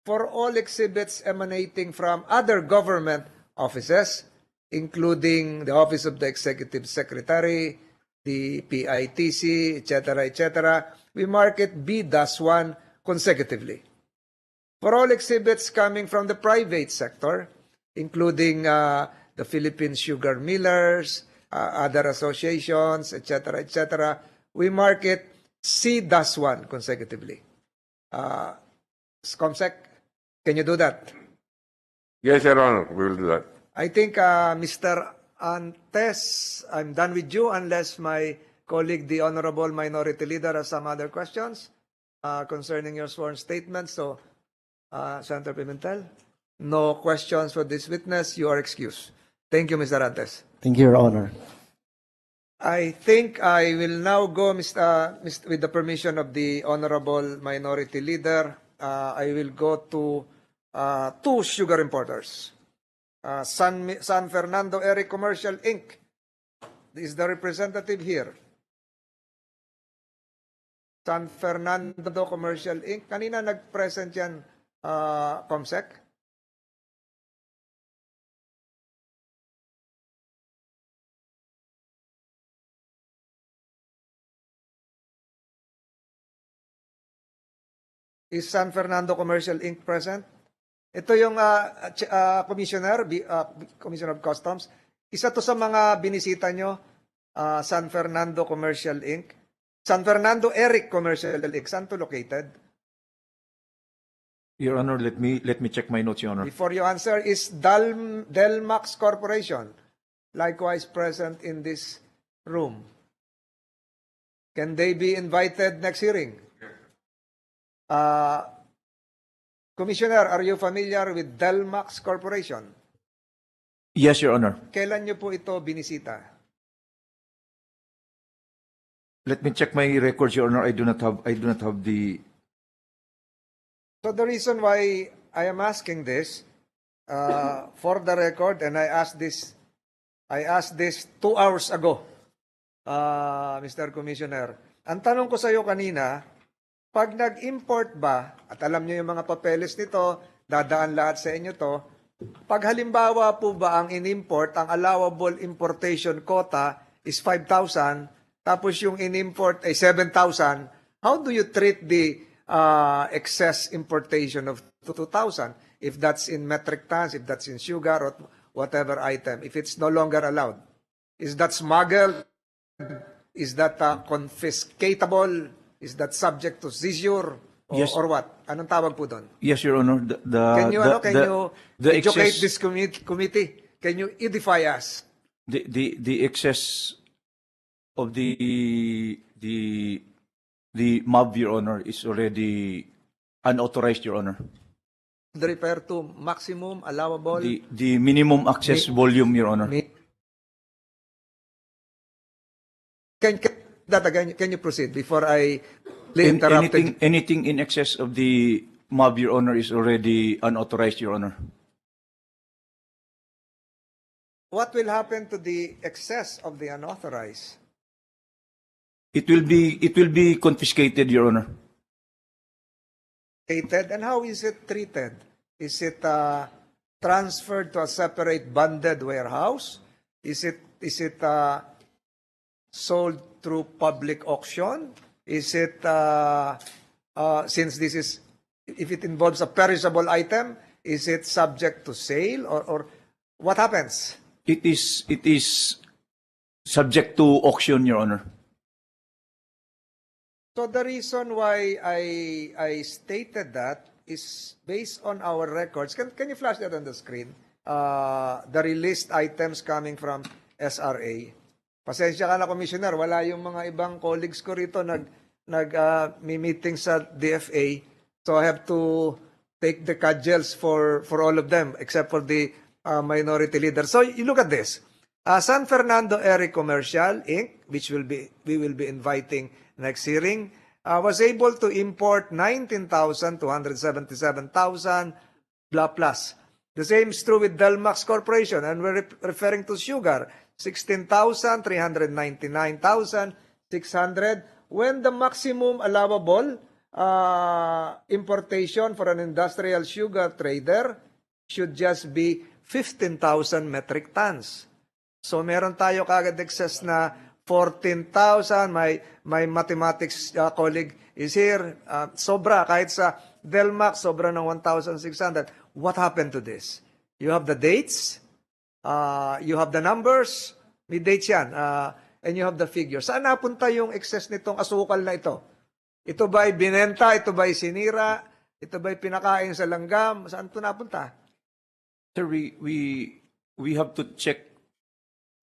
For all exhibits emanating from other government offices, including the Office of the Executive Secretary, the PITC, etc., we mark it B-1 consecutively. For all exhibits coming from the private sector, including the Philippine Sugar Millers, other associations, etc., we mark it C-1 consecutively. Comsec, can you do that? Yes, Your Honor, we will do that. I think, Mr. Antes, I'm done with you unless my colleague, the Honorable Minority Leader, has some other questions concerning your sworn statement. So, Senator Pimentel, no questions for this witness. You are excused. Thank you, Mr. Antes. Thank you, Your Honor. I think I will now go, with the permission of the Honorable Minority Leader, I will go to two sugar importers. San Fernando Eric Commercial Inc. This is the representative here. San Fernando Commercial Inc. Kanina nag-present yan, Comsec. Is San Fernando Commercial Inc. present? Ito yung Commissioner of Customs. Isa to sa mga binisita nyo, San Fernando Commercial Inc. San Fernando Eric Commercial Inc. Saan to located? Your Honor, let me check my notes, Your Honor. Before you answer, is Delmax Corporation likewise present in this room? Can they be invited next hearing? Commissioner, are you familiar with Delmax Corporation? Yes, Your Honor. Kailan niyo po ito binisita? Let me check my records, Your Honor. I do not have the. So the reason why I am asking this, for the record, and I asked this 2 hours ago, Mr. Commissioner. Ang tanong ko sa iyo kanina, pag nag-import ba, at alam niyo yung mga papeles nito, dadaan lahat sa inyo to, pag halimbawa po ba ang in-import, ang allowable importation quota is 5,000, tapos yung in-import ay 7,000, how do you treat the excess importation of 2,000? If that's in metric tons, if that's in sugar, or whatever item, if it's no longer allowed? Is that smuggled? Is that confiscatable? Is that subject to seizure? Yes. Or what? Anong tawag po doon? Yes, Your Honor. Can you educate excess, this committee? Can you edify us? the excess of the MAV, Your Honor, is already unauthorized, Your Honor. Refer to maximum allowable. The minimum access volume, Your Honor. Can you proceed before I interrupt? Anything in excess of the MAV, Your Honor, is already unauthorized, Your Honor. What will happen to the excess of the unauthorized? It will be confiscated, Your Honor. And how is it treated? Is it transferred to a separate bonded warehouse? Is it sold through public auction? Is it since this is, if it involves a perishable item, is it subject to sale or what happens? It is subject to auction, Your Honor. So the reason why I stated that is based on our records. Can you flash that on the screen? The released items coming from SRA. Pasensya ka na, Commissioner, wala yung mga ibang colleagues ko rito meeting sa DFA. So I have to take the cudgels for all of them except for the minority leader. So you look at this. San Fernando Area Commercial Inc., which we will be inviting next hearing, was able to import 19,000 to 177,000 blah plus. The same is true with Delmax Corporation, and we're referring to sugar, 16,000, 399,600, when the maximum allowable importation for an industrial sugar trader should just be 15,000 metric tons. So meron tayo kagad excess na 14,000. My mathematics colleague is here. Sobra, kahit sa Delmax, sobra ng 1,600. What happened to this? You have the dates, you have the numbers, may dates yan, and you have the figures. Saan napunta yung excess nitong asukal na ito? Ito ba'y binenta? Ito ba'y sinira? Ito ba'y pinakain sa langgam? Saan ito napunta? Sir, we have to check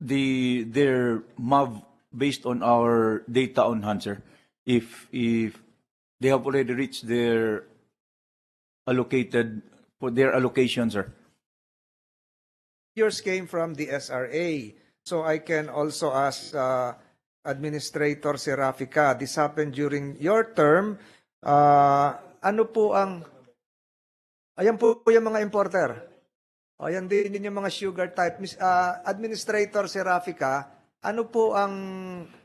their MAV based on our data on hand, sir. If they have already reached their allocation, sir. Yours came from the SRA. So I can also ask Administrator Serafica, this happened during your term. Ano po ang, ayan po yung mga importer. Ayan din yung mga sugar type. Administrator Serafica, ano po ang,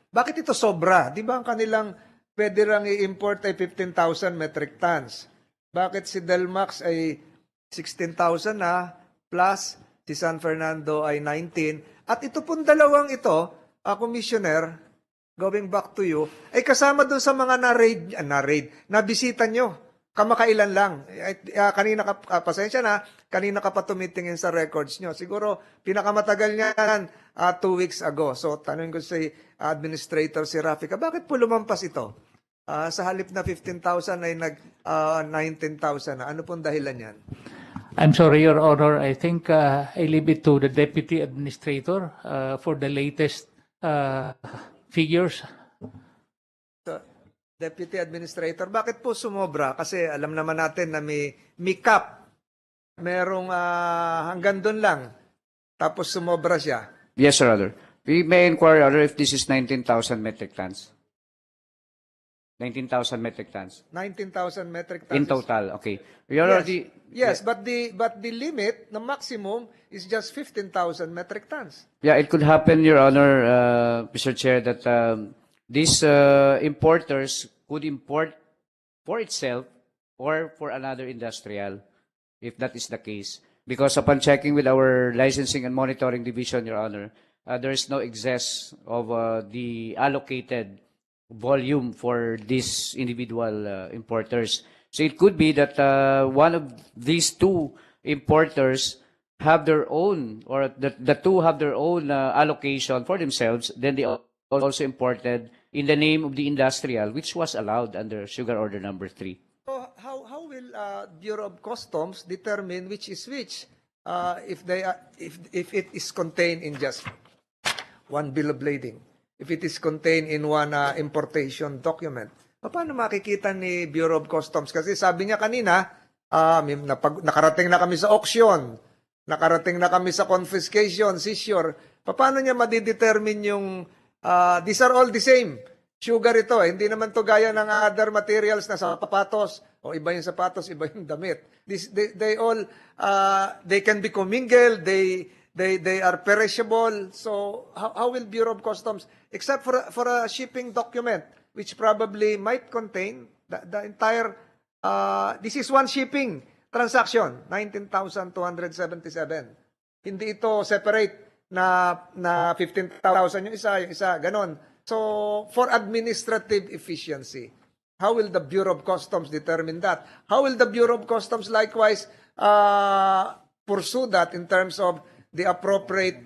bakit ito sobra? Di ba ang kanilang pwede lang i-import ay 15,000 metric tons? Bakit si Delmax ay 16,000 na plus si San Fernando ay 19? At ito pong dalawang ito, Commissioner, going back to you, ay kasama dun sa mga na-bisita nyo. Kamakailan lang. Kanina ka, pasensya na, kanina ka pa tumitingin sa records nyo. Siguro, pinakamatagal niyan 2 weeks ago. So, tanongin ko si Administrator Serafica, bakit po lumampas ito? Sa halip na 15,000 ay 19,000 na. Ano pong dahilan yan? I'm sorry, Your Honor. I think I leave it to the Deputy Administrator for the latest figures. So, Deputy Administrator, bakit po sumobra? Kasi alam naman natin na may cap. Merong hanggang doon lang. Tapos sumobra siya. Yes, Your Honor. We may inquire, Your Honor, if this is 19,000 metric tons. 19,000 metric tons. 19,000 metric tons. In total, okay. Your Honor, Yes, but the limit, the maximum, is just 15,000 metric tons. Yeah, it could happen, Your Honor, Mr. Chair, that these importers could import for itself or for another industrial, if that is the case. Because upon checking with our licensing and monitoring division, Your Honor, there is no excess of the allocated volume for these individual importers. So it could be that one of these two importers have their own, or the two have their own allocation for themselves, then they also imported in the name of the industrial, which was allowed under Sugar Order Number 3. So how will Bureau of Customs determine which is which if it is contained in just one bill of lading, if it is contained in one importation document? Paano makikita ni Bureau of Customs? Kasi sabi niya kanina, nakarating na kami sa auction, nakarating na kami sa confiscation, seizure. Paano niya madidetermine yung these are all the same? Sugar ito, hindi naman to gaya ng other materials na sapatos, o iba yung sapatos, iba yung damit. They all, they can be commingled, they are perishable. So how will Bureau of Customs, except for a shipping document, which probably might contain the entire, this is one shipping transaction, 19,277. Hindi ito separate na 15,000 yung isa, ganon. So, for administrative efficiency, how will the Bureau of Customs determine that? How will the Bureau of Customs likewise pursue that in terms of the appropriate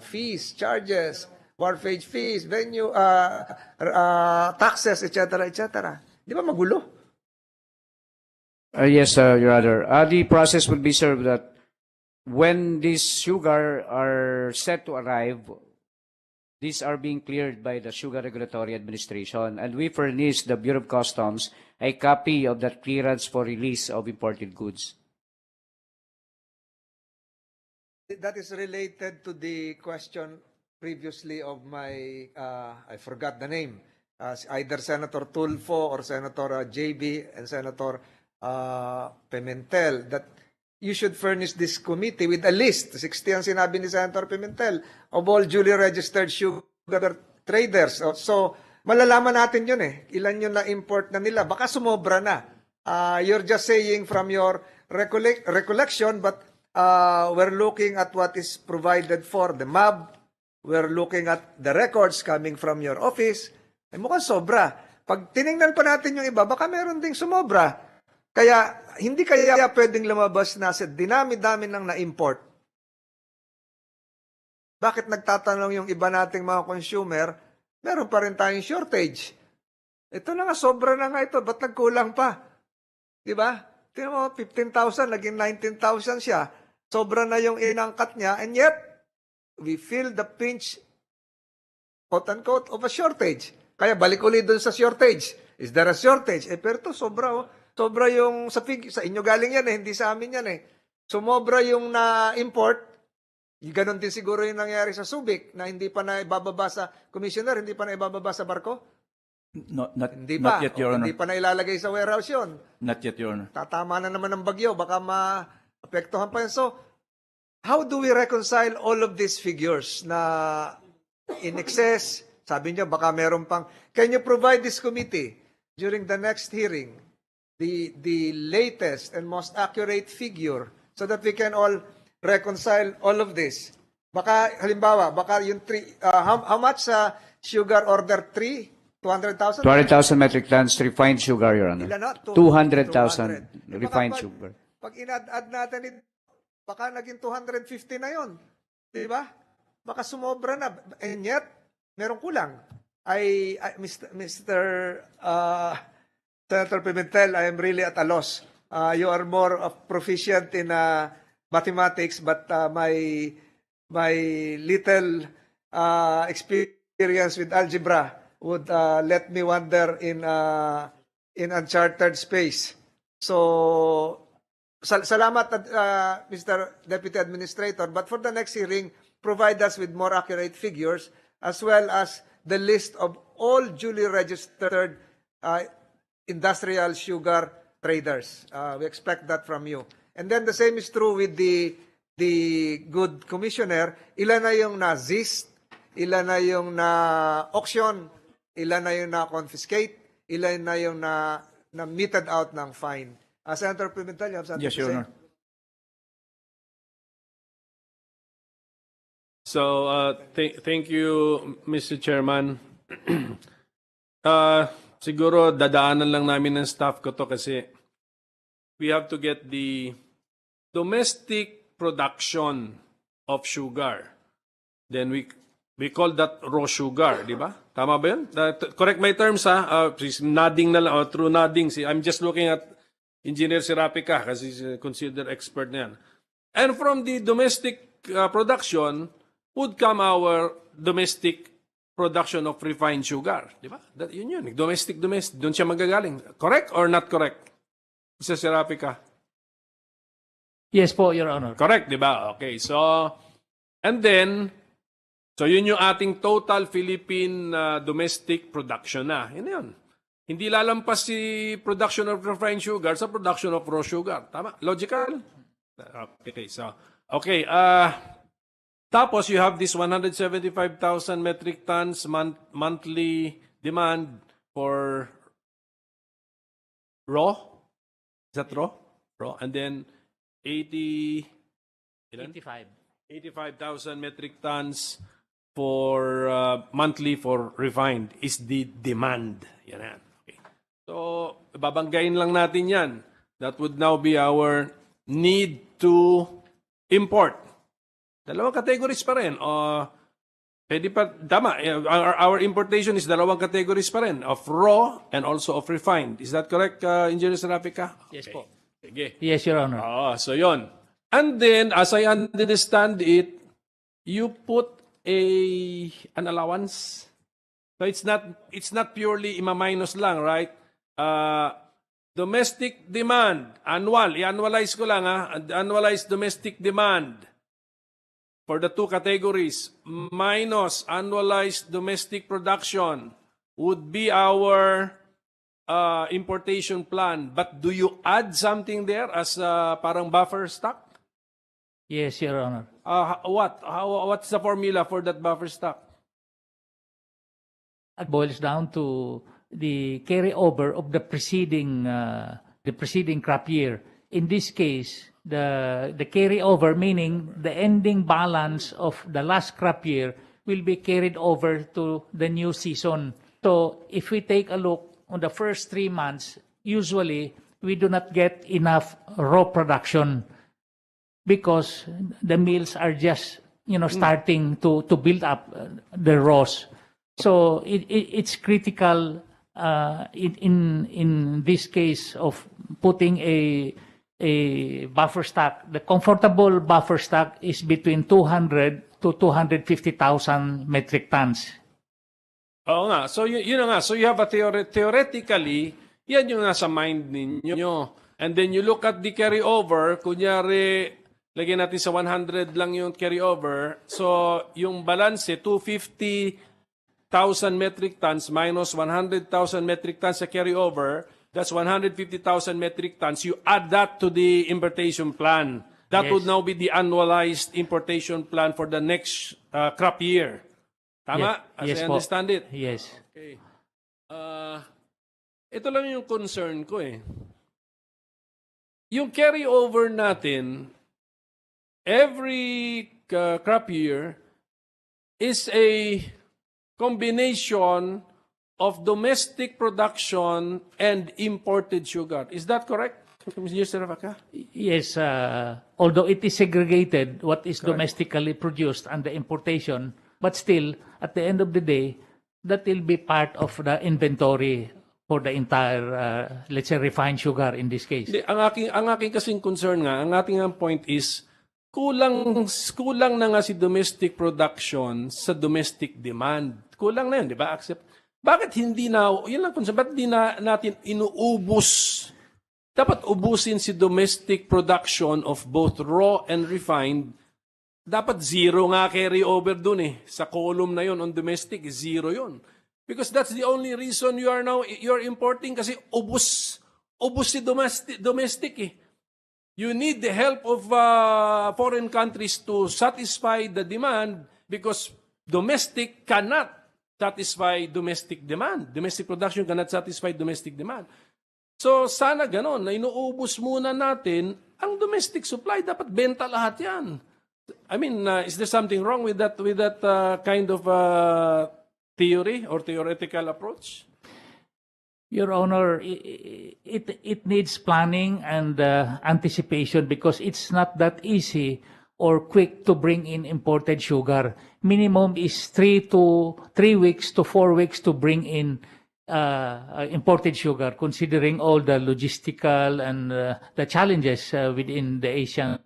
fees, charges, wharfage fees, venue, taxes, etc., etc.? Di ba magulo? Yes, Your Honor. The process will be served that when these sugar are set to arrive, these are being cleared by the Sugar Regulatory Administration, and we furnish the Bureau of Customs a copy of that clearance for release of imported goods. That is related to the question previously of my, I forgot the name, either Senator Tulfo or Senator JB and Senator Pimentel, that you should furnish this committee with a list, 60 ang sinabi ni Senator Pimentel, of all duly registered sugar traders. So, malalaman natin yun ilan yung na-import na nila. Baka sumobra na. You're just saying from your recollection, but we're looking at what is provided for the MAB. We're looking at the records coming from your office. Ay mukhang sobra. Pag tinignan pa natin yung iba, baka meron ding sumobra. Kaya, hindi kaya pwedeng lumabas na sa dinami-dami ng na-import. Bakit nagtatanong yung iba nating mga consumer, meron pa rin tayong shortage. Ito na nga, sobra na nga ito, ba't nagkulang pa? Diba? Tingnan mo, 15,000, naging 19,000 siya. Sobra na yung inangkat niya, and yet, we feel the pinch, quote-unquote, of a shortage. Kaya balik ulit dun sa shortage. Is there a shortage? Pero ito, sobra Sobra yung, sa inyo galing yan hindi sa amin yan Sumobra yung na-import, ganon din siguro yung nangyari sa Subic, na hindi pa na ibababa sa commissioner, hindi pa na ibababa sa barko? Hindi pa. Not yet, Your Honor. Hindi pa na ilalagay sa warehouse yun. Not yet, Your Honor. Tatama na naman ng bagyo, baka ma-apektuhan pa yun. So, how do we reconcile all of these figures na in excess? Sabi niyo, baka meron pang, can you provide this committee during the next hearing the latest and most accurate figure so that we can all reconcile all of this? Baka, halimbawa, baka yung how much sugar order 3? 200,000? 200,000 metric tons refined sugar, Your Honor. Ilan na? 200,000 refined sugar. Pag in-add natin, baka naging 250 na yon, di ba? Baka sumobra na. And yet, merong kulang. Mr. Senator Pimentel, I am really at a loss. You are more proficient in mathematics, but my little experience with algebra would let me wander in uncharted space. So, salamat, Mr. Deputy Administrator. But for the next hearing, provide us with more accurate figures as well as the list of all duly registered industrial sugar traders. We expect that from you. And then the same is true with the good commissioner. Ilan na yung na-zist, ilan na yung na-auction, ilan na yung na-confiscate, ilan na yung na-meted out ng fine. Senator Pimentel, you have something Yes, to Your say? Honor. So, thank you, Mr. Chairman. Siguro dadaanan lang namin ng staff ko to kasi we have to get the domestic production of sugar. Then we call that raw sugar, di ba? Tama ba yun? Correct my terms, ha? Please, nodding na lang, through nodding. I'm just looking at Engineer Serapica kasi he's considered expert na yan. And from the domestic production would come our domestic production of refined sugar. Di ba? Yun. Domestic. Doon siya magagaling. Correct or not correct? Mr. Serapica? Yes po, Your Honor. Correct, di ba? Okay, so, and then, so yun yung ating total Philippine domestic production na. Yun. Hindi lalampas si production of refined sugar sa production of raw sugar. Tama? Logical? Okay, so, okay, tapos you have this 175,000 metric tons monthly demand for raw? Is that raw? Raw. And then 85,000 metric tons for monthly for refined is the demand. Yan. Okay. So, babanggain lang natin yan. That would now be our need to import. Dalawang categories pa rin. Pwede pa, tama, our importation is dalawang categories pa rin, of raw and also of refined. Is that correct, Engineer Serapica? Yes po. Sige. Yes, Your Honor. So yon. And then, as I understand it, you put an allowance. So it's not purely ima-minus lang, right? Domestic demand, annual, i-annualize ko lang annualized domestic demand for the two categories minus annualized domestic production would be our importation plan. But do you add something there as parang buffer stock? Yes, Your Honor. What's the formula for that buffer stock? It boils down to the carryover of the preceding crop year. In this case, the carryover, meaning the ending balance of the last crop year, will be carried over to the new season. So if we take a look on the first 3 months, usually we do not get enough raw production because the mills are just starting to build up the raws. So it's critical in this case of putting a buffer stock. The comfortable buffer stock is between 200 to 250,000 metric tons. Oo nga. So yun nga. So you have a theoretically, yan yung nasa mind ninyo. And then you look at the carryover, kunyari, lagyan natin sa 100 lang yung carryover. So yung balance, 250,000 metric tons minus 100,000 metric tons sa carryover, that's 150,000 metric tons. You add that to the importation plan. That would now be the annualized importation plan for the next crop year. Tama? As I understand it? Yes. Okay. Ito lang yung concern ko eh. Yung carryover natin, every crop year is a combination of domestic production and imported sugar. Is that correct? Mr. Ravaka? Yes, although it is segregated, what is domestically produced and the importation, but still, at the end of the day, that will be part of the inventory for the entire, let's say, refined sugar in this case. Ang aking kasing concern nga, ang ating point is, kulang na nga si domestic production sa domestic demand. Kulang na yun, di ba? Bakit hindi na, yun lang kung bakit hindi na natin inuubos? Dapat ubusin si domestic production of both raw and refined. Dapat zero nga carry over dun eh. Sa column na yun on domestic, zero yun. Because that's the only reason you're importing kasi ubus si domestic eh. You need the help of foreign countries to satisfy the demand because domestic cannot satisfy domestic demand. Domestic production cannot satisfy domestic demand. So sana ganon, na inuubos muna natin ang domestic supply. Dapat benta lahat yan. I mean, is there something wrong with that kind of theory or theoretical approach? Your Honor, it needs planning and anticipation because it's not that easy or quick to bring in imported sugar. Minimum is 3 weeks to 4 weeks to bring in imported sugar, considering all the logistical and the challenges within the Asian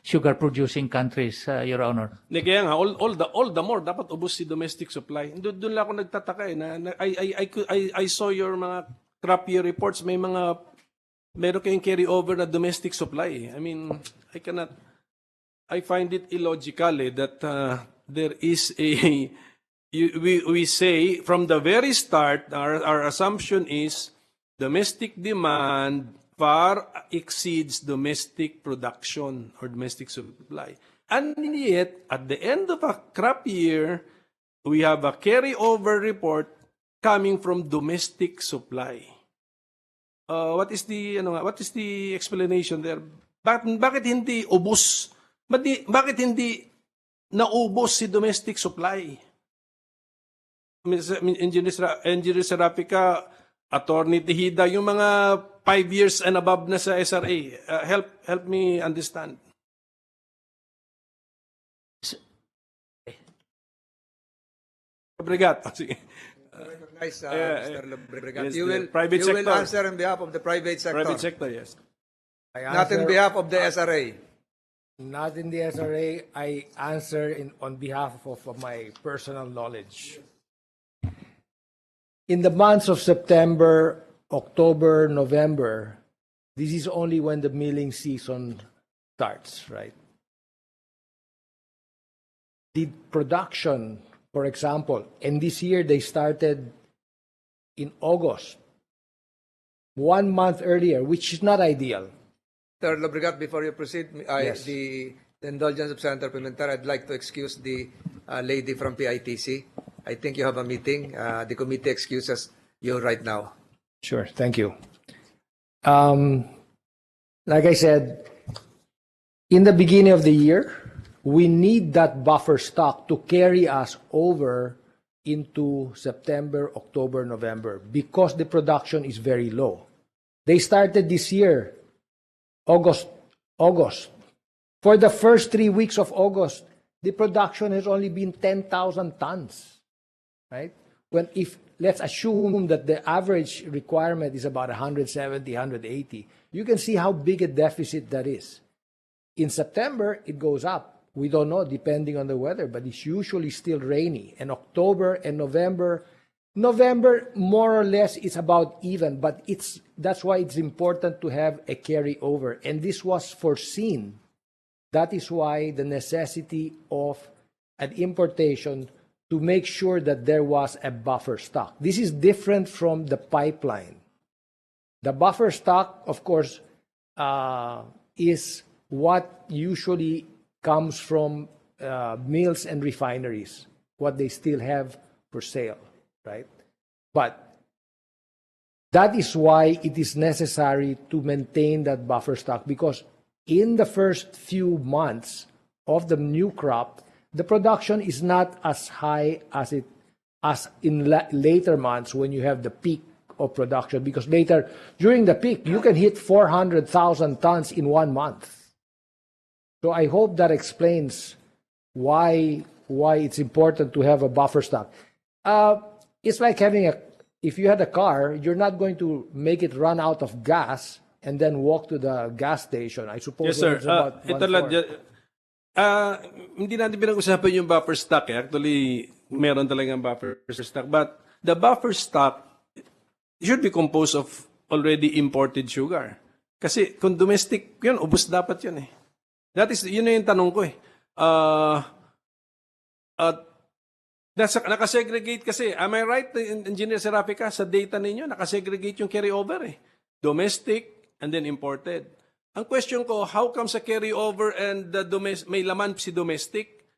sugar-producing countries, Your Honor. Kaya nga, all the more, dapat ubos si domestic supply. Doon lang ako nagtataka eh. I saw your mga crop year reports, meron kayong carry over na domestic supply. I mean, I find it illogical that there is we say from the very start, our assumption is domestic demand far exceeds domestic production or domestic supply. And yet, at the end of a crop year, we have a carryover report coming from domestic supply. What is the explanation there? Bakit hindi ubos? Bakit hindi naubos si domestic supply? Engineer Serapika, Attorney Tejida, yung mga 5 years and above na sa SRA, help me understand. Obrigado. Sige. Recognize, Mr. Lobregat. Yes, You will sector. answer on behalf of the private sector. Private sector, yes. Not on behalf of the SRA. Not in the SRA. I answer on behalf of my personal knowledge. In the months of September, October, November, this is only when the milling season starts, right? The production, for example, and this year they started in August, 1 month earlier, which is not ideal. Mr. Lobregat, before you proceed, Yes. the indulgence of Senator Pimentel, I'd like to excuse the lady from PITC. I think you have a meeting. The committee excuses you right now. Sure, thank you. Like I said, in the beginning of the year, we need that buffer stock to carry us over into September, October, November, because the production is very low. They started this year, August. For the first 3 weeks of August, the production has only been 10,000 tons. Right? Let's assume that the average requirement is about 170, 180, you can see how big a deficit that is. In September, it goes up. We don't know, depending on the weather, but it's usually still rainy. And October and November, more or less, is about even, but that's why it's important to have a carryover. And this was foreseen. That is why the necessity of an importation to make sure that there was a buffer stock. This is different from the pipeline. The buffer stock, of course, is what usually comes from mills and refineries, what they still have for sale, right? But that is why it is necessary to maintain that buffer stock, because in the first few months of the new crop, the production is not as high as in later months when you have the peak of production, because later, during the peak, you can hit 400,000 tons in 1 month. So I hope that explains why it's important to have a buffer stock. It's like if you had a car, you're not going to make it run out of gas and then walk to the gas station. I suppose Yes, sir. it's about hindi natin pinag-usapan yung buffer stock. Actually, meron talagang buffer stock. But the buffer stock should be composed of already imported sugar. Kasi kung domestic, yun, ubos dapat yun eh. Yun na yung tanong ko eh. Nakasegregate kasi, am I right, Engineer Serafica, sa data ninyo, nakasegregate yung carryover eh. Domestic and then imported. Ang question ko, how come sa carryover and the may laman si domestic?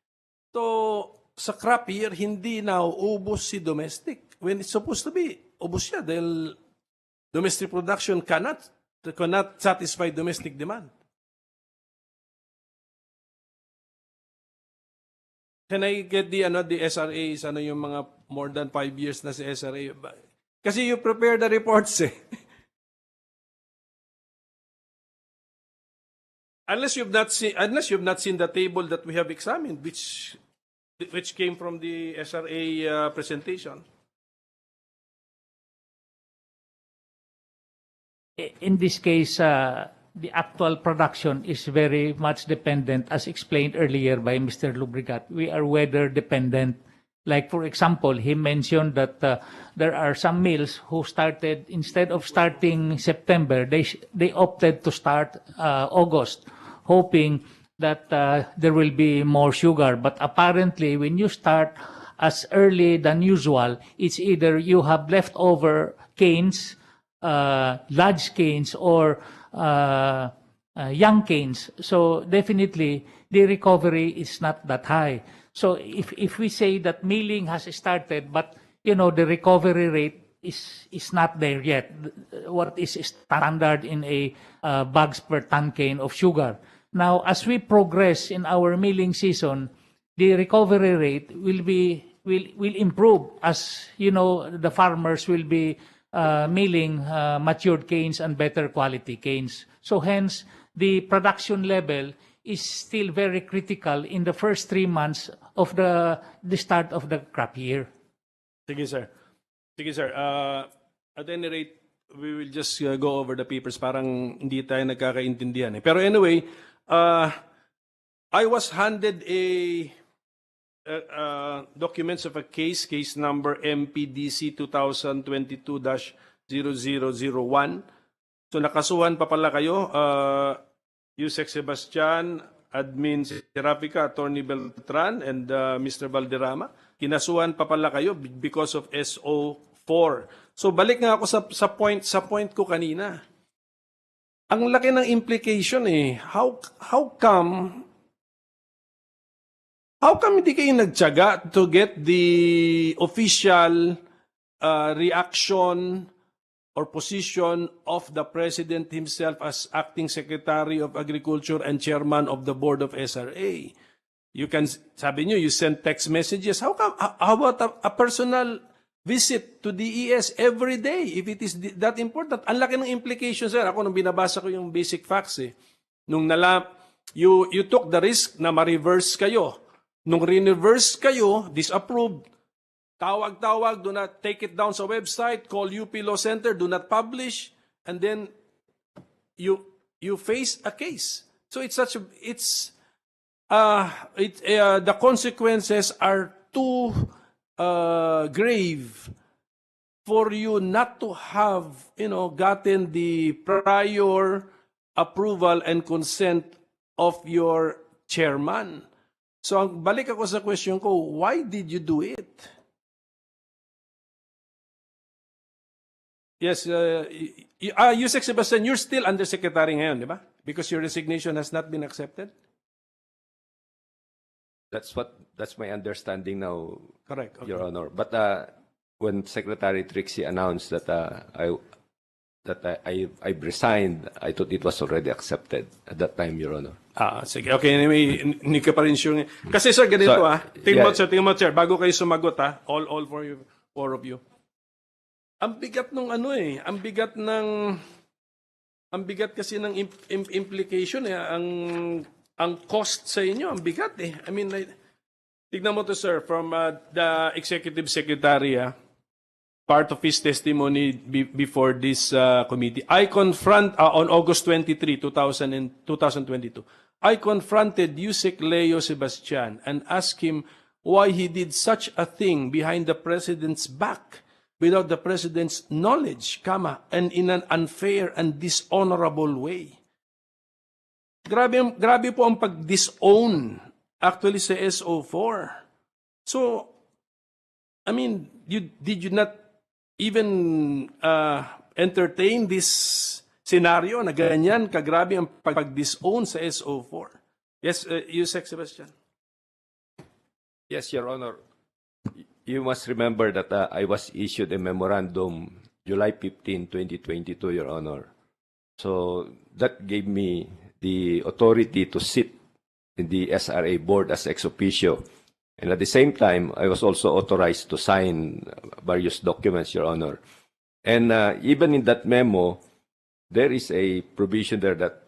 So, sa crop year, hindi na ubos si domestic. When it's supposed to be, ubos siya dahil domestic production cannot satisfy domestic demand. Can I get the SRAs, yung mga more than 5 years na si SRA? Kasi you prepare the reports eh. Unless you've not seen the table that we have examined, which came from the SRA presentation. In this case, the actual production is very much dependent, as explained earlier by Mr. Lubrigat. We are weather dependent. Like, for example, he mentioned that there are some mills who started, instead of starting September, they opted to start August, hoping that there will be more sugar. But apparently, when you start as early than usual, it's either you have leftover canes, large canes, or young canes. So definitely, the recovery is not that high. So if we say that milling has started, but the recovery rate is not there yet, what is standard in a bags per ton cane of sugar. Now, as we progress in our milling season, the recovery rate will improve as the farmers will be milling matured canes and better quality canes. So hence, the production level is still very critical in the first 3 months of the start of the crop year. Sige, sir. Sige, sir. At any rate, we will just go over the papers. Parang hindi tayo nagkakaintindihan eh. Pero anyway, I was handed documents of a case number MPDC 2022-0001. So nakasuhan pa pala kayo, Yusek Sebastian, Admin Serafica, Attorney Beltran, and Mr. Valderrama. Kinasuhan pa pala kayo because of SO4. So balik nga ako sa point ko kanina. Ang laki ng implication eh. How come hindi kayo nagtiyaga to get the official reaction or position of the President himself as Acting Secretary of Agriculture and Chairman of the Board of SRA? You can, sabi nyo, you send text messages. How about a personal visit to DES every day if it is that important? Ang laki ng implications, sir. Ako nung binabasa ko yung basic facts eh. Nung you took the risk na ma-reverse kayo. Nung re-reverse kayo, disapproved, tawag-tawag, do not take it down sa website, call UP Law Center, do not publish, and then you face a case. So the consequences are too grave for you not to have, gotten the prior approval and consent of your chairman. So balik ako sa question ko, why did you do it? Yes, Yusek Sebastian, you're still undersecretary ngayon, di ba? Because your resignation has not been accepted? That's my understanding now, correct, okay. Your Honor. But when Secretary Trixie announced that I've resigned, I thought it was already accepted at that time, Your Honor. Sige. Okay, anyway, hindi ka pa rin sure. Kasi sir, ganito tingnan mo, sir, bago kayo sumagot all for you, four of you. Ang bigat nung ang bigat kasi ng implication eh, ang cost sa inyo, ang bigat eh. I mean, tignan mo to sir, from the Executive Secretary, part of his testimony before this committee. I confront, on August 23, 2022, I confronted Yusek Leo Sebastian and asked him why he did such a thing behind the president's back without the president's knowledge, and in an unfair and dishonorable way. Grabe po ang pag-disown actually sa SO4. So, I mean, did you not even entertain this scenario na ganyan kagrabe ang pag-disown sa SO4? Yes, Yusek Sebastian. Yes, Your Honor. You must remember that I was issued a memorandum July 15, 2022, Your Honor. So that gave me the authority to sit in the SRA board as ex officio. And at the same time, I was also authorized to sign various documents, Your Honor. And even in that memo, there is a provision there that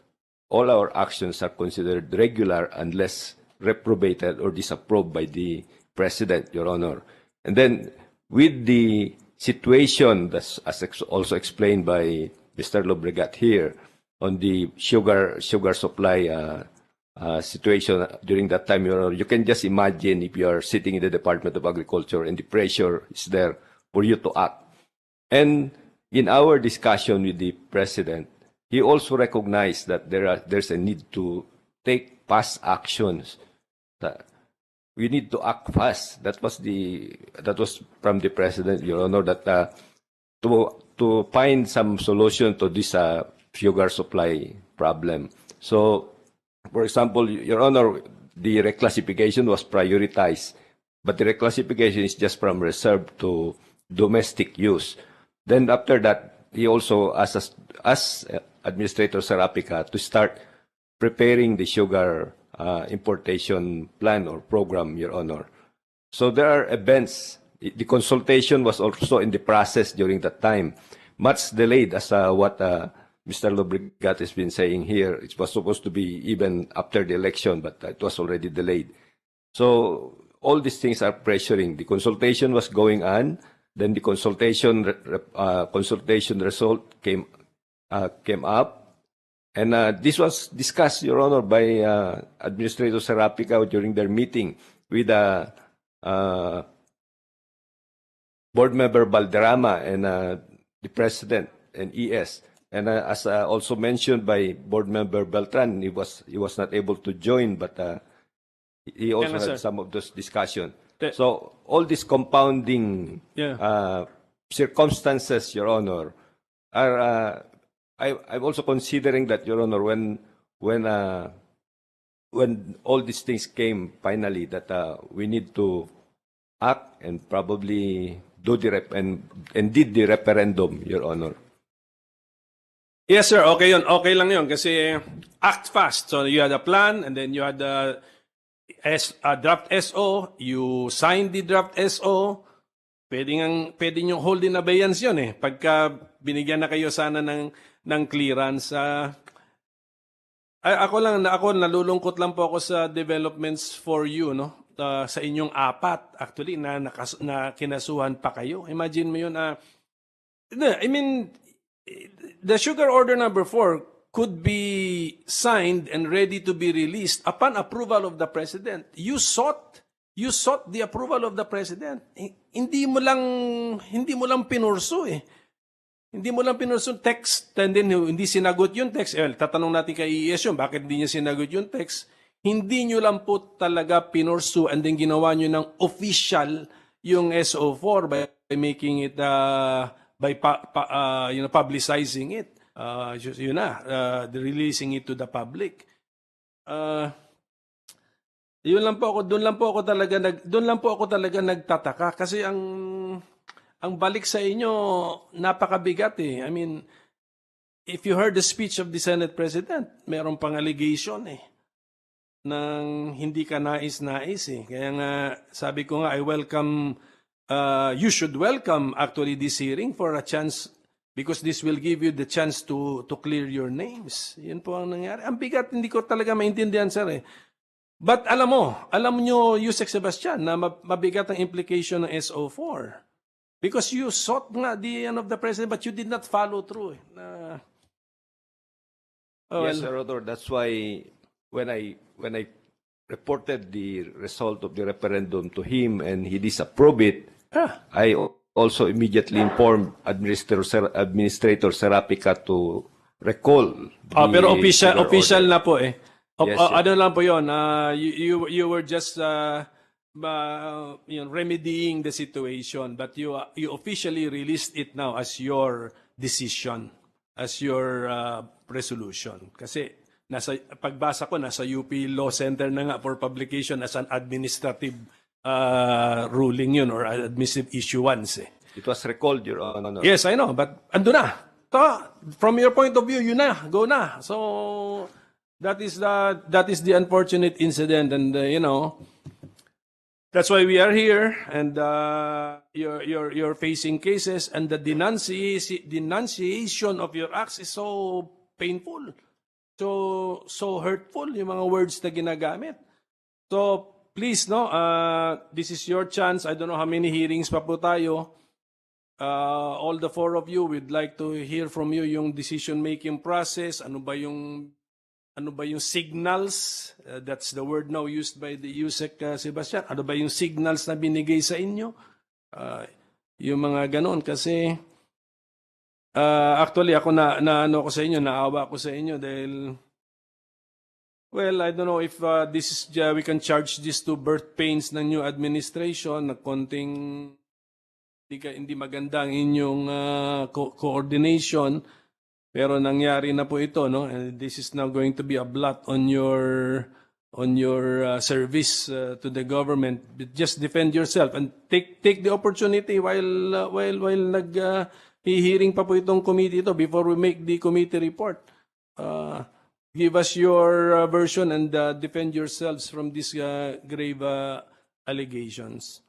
all our actions are considered regular unless reprobated or disapproved by the President, Your Honor. And then with the situation that's as also explained by Mr. Lobregat here on the sugar supply situation during that time, Your Honor, you can just imagine if you are sitting in the Department of Agriculture and the pressure is there for you to act. And in our discussion with the President, he also recognized that there's a need to take fast actions. We need to act fast. That was from the President, Your Honor, that to find some solution to this sugar supply problem. So, for example, Your Honor, the reclassification was prioritized, but the reclassification is just from reserve to domestic use. Then after that, he also asked Administrator Sarapica to start preparing the sugar importation plan or program, Your Honor. So there are events. The consultation was also in the process during that time. Much delayed as what Mr. Lobregat has been saying here. It was supposed to be even after the election, but it was already delayed. So all these things are pressuring. The consultation was going on. Then the consultation result came up. And this was discussed, Your Honor, by Administrator Sarapica during their meeting with Board Member Balderrama and the President and ES. And as also mentioned by Board Member Beltran, he was not able to join, but he also had some of those discussions. So all these compounding circumstances, Your Honor, are I'm also considering that, Your Honor, when all these things came finally, that we need to act and probably do and did the referendum, Your Honor. Yes, sir. Okay yun. Okay lang yun kasi act fast. So you had a plan and then you had a draft SO. You signed the draft SO. Pwede nyo hold in abeyance yun eh. Pagka binigyan na kayo sana ng clearance. Ako nalulungkot lang po ako sa developments for you, no? Sa inyong apat, actually, na kinasuhan pa kayo. Imagine mo yun. I mean, the sugar order number 4 could be signed and ready to be released upon approval of the President. You sought the approval of the President. Hindi mo lang pinurso eh. Hindi mo lang pinurso text, and then hindi sinagot yung text. Tatanong natin kay ES yun, bakit hindi niya sinagot yung text? Hindi nyo lang po talaga pinurso and then ginawa nyo ng official yung SO4 by making it, publicizing it. Releasing it to the public. Doon lang po ako talaga nagtataka kasi ang balik sa inyo napakabigat eh. I mean, if you heard the speech of the Senate President, meron pang allegation eh nang hindi ka nais-nais eh. Kaya nga sabi ko nga you should welcome actually this hearing for a chance, because this will give you the chance to clear your names. Yun po ang nangyari. Ang bigat, hindi ko talaga maintindihan, sir eh. But alam nyo, Yusek Sebastian, na mabigat ang implication ng SO4. Because you sought nga the end of the President, but you did not follow through. Yes, Sir Rodor, that's why when I reported the result of the referendum to him and he disapproved it, I also immediately informed Administrator Serapica to recall the Pero trigger official order. na po eh. Yes, yes. Ano lang po yun, you were just remedying the situation, but you officially released it now as your decision, as your resolution. Kasi pagbasa ko, nasa UP Law Center na nga for publication as an administrative ruling yun or admissive issuance eh. It was recalled, Your Honor. Yes, I know, but ando na. From your point of view, yun na, go na. So that is the unfortunate incident, and that's why we are here, and you're facing cases, and the denunciation of your acts is so painful, so hurtful, yung mga words na ginagamit. So please, this is your chance. I don't know how many hearings pa po tayo. All the four of you, we'd like to hear from you yung decision-making process. Ano ba yung signals? That's the word now used by the USEC, Sebastian. Ano ba yung signals na binigay sa inyo? Yung mga ganon. Kasi, actually, ako ano ko sa inyo, naawa ko sa inyo dahil, well, I don't know if we can charge this to birth pains ng new administration na konting hindi maganda ang inyong coordination, pero nangyari na po ito, no? And this is now going to be a blot on your service to the government. But just defend yourself and take the opportunity while hearing pa po itong committee ito before we make the committee report. Give us your version and defend yourselves from these grave allegations.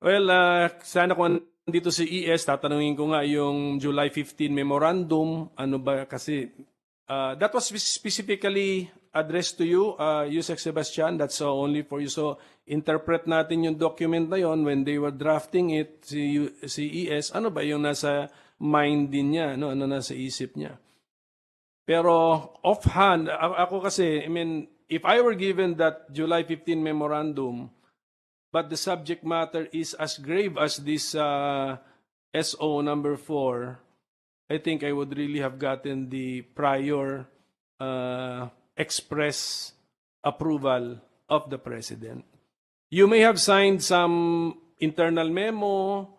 Well, sana kung nandito si ES, tatanungin ko nga yung July 15 memorandum. Ano ba kasi, that was specifically addressed to you, Yusek Sebastian. That's only for you. So, interpret natin yung document na yon when they were drafting it, si ES, ano ba yung nasa mind din niya, no? Ano nasa isip niya. Pero offhand, ako kasi, I mean, if I were given that July 15 memorandum, but the subject matter is as grave as this SO number 4, I think I would really have gotten the prior express approval of the President. You may have signed some internal memo,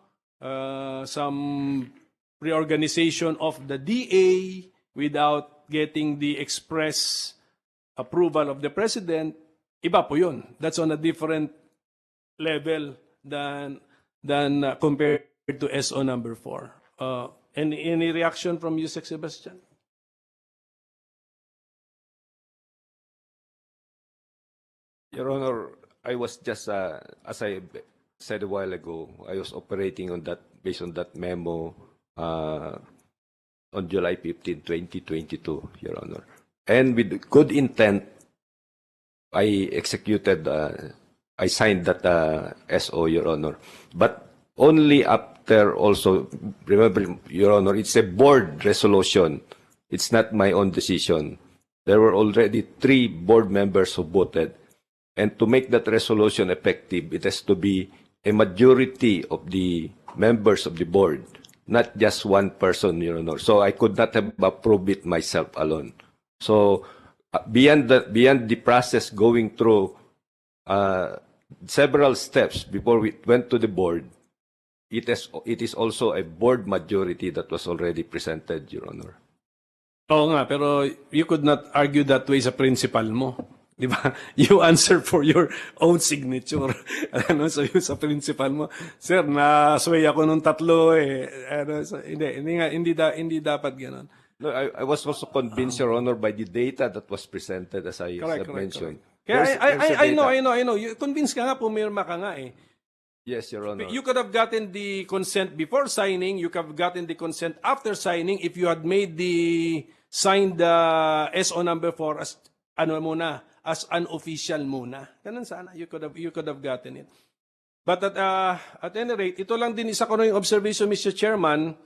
some reorganization of the DA without getting the express approval of the President. Iba po yun. That's on a different level than compared to SO number 4. Any reaction from you, Sebastian? Your Honor, I was just, as I said a while ago, I was operating on that, based on that memo on July 15, 2022, Your Honor. And with good intent, I executed, I signed that SO, Your Honor. But only after also, remember, Your Honor, it's a board resolution. It's not my own decision. There were already 3 board members who voted. And to make that resolution effective, it has to be a majority of the members of the board, not just one person, Your Honor. So I could not have approved it myself alone. So beyond the process going through several steps before we went to the board, it is also a board majority that was already presented, Your Honor. Oo nga, pero you could not argue that way sa principal mo. Di ba? You answer for your own signature. Ano, sa principal mo. Sir, nasway ako nung 3 eh. Hindi dapat gano'n. No, I was also convinced, Your Honor, by the data that was presented, as I mentioned. Kaya I know. You convinced ka nga, pumirma ka nga eh. Yes, Your Honor. You could have gotten the consent before signing. You could have gotten the consent after signing if you had made the signed SO number 4 as as unofficial muna. Ganun sana. You could have gotten it. But at any rate, ito lang din isa ko na yung observation, Mr. Chairman,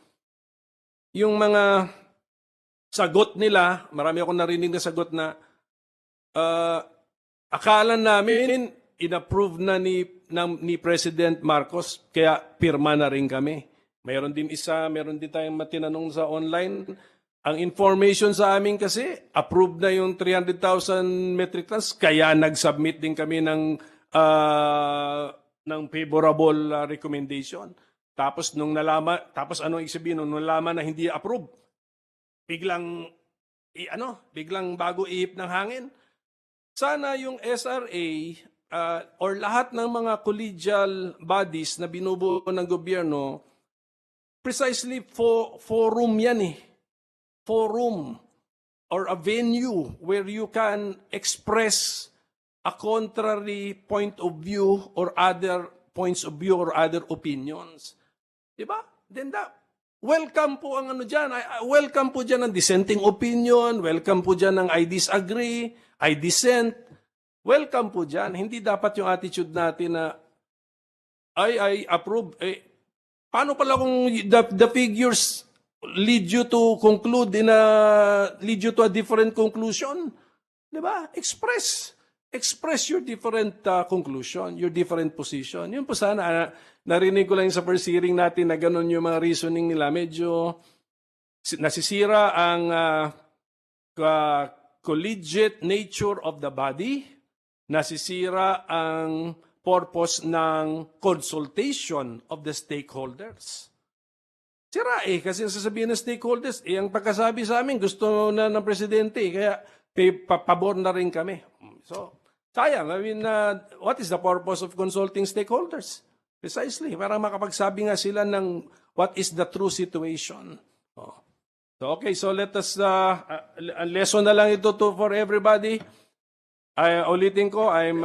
yung mga sagot nila, marami akong narinig na sagot na akala namin inapprove na ni President Marcos, kaya pirma na rin kami. Meron din tayong matinanong sa online. Ang information sa amin kasi, approved na yung 300,000 metric tons, kaya nag-submit din kami ng favorable recommendation. Tapos ano ibig sabihin nung nalaman na hindi approve? Biglang bago ihip ng hangin. Sana yung SRA or lahat ng mga collegial bodies na binubuo ng gobyerno, precisely forum yan eh. Forum or a venue where you can express a contrary point of view or other points of view or other opinions. Diba? Then welcome po ang welcome po dyan ang dissenting opinion, welcome po dyan ang I disagree, I dissent. Welcome po dyan. Hindi dapat yung attitude natin na I approve. Paano pala kung the figures lead you to a different conclusion? Diba? Express your different conclusion, your different position. Yun po sana, narinig ko lang sa first hearing natin na ganun yung mga reasoning nila. Medyo nasisira ang collegiate nature of the body, nasisira ang purpose ng consultation of the stakeholders. Sira kasi sasabihin ng stakeholders, ang pagkasabi sa amin, gusto na ng presidente, kaya pabor na rin kami. So, sayang. I mean, what is the purpose of consulting stakeholders? Precisely, para makapagsabi nga sila ng what is the true situation. So, okay, so let us, lesson na lang ito for everybody. Ulitin ko, I'm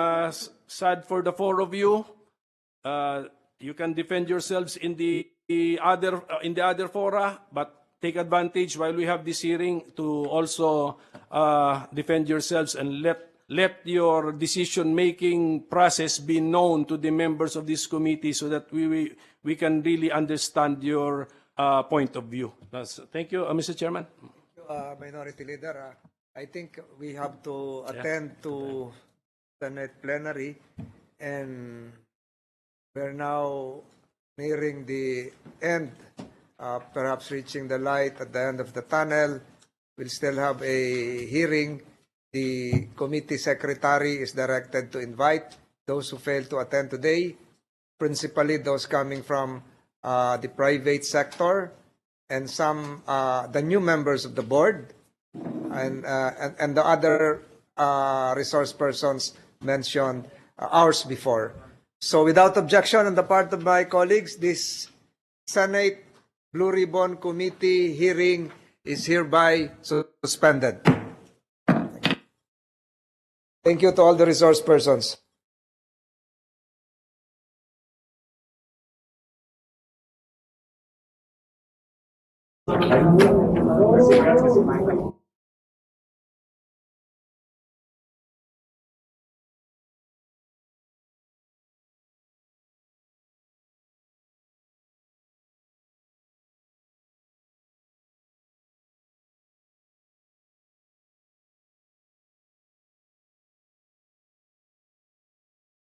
sad for the four of you. You can defend yourselves in the other fora, but take advantage while we have this hearing to also defend yourselves and let your decision-making process be known to the members of this committee so that we can really understand your point of view. Thank you, Mr. Chairman. Minority Leader, I think we have to attend to Senate plenary, and we're now nearing the end, perhaps reaching the light at the end of the tunnel. We'll still have a hearing. The committee secretary is directed to invite those who fail to attend today, principally those coming from the private sector and some the new members of the board and the other resource persons mentioned hours before. So without objection on the part of my colleagues, this Senate Blue Ribbon Committee hearing is hereby suspended. Thank you to all the resource persons.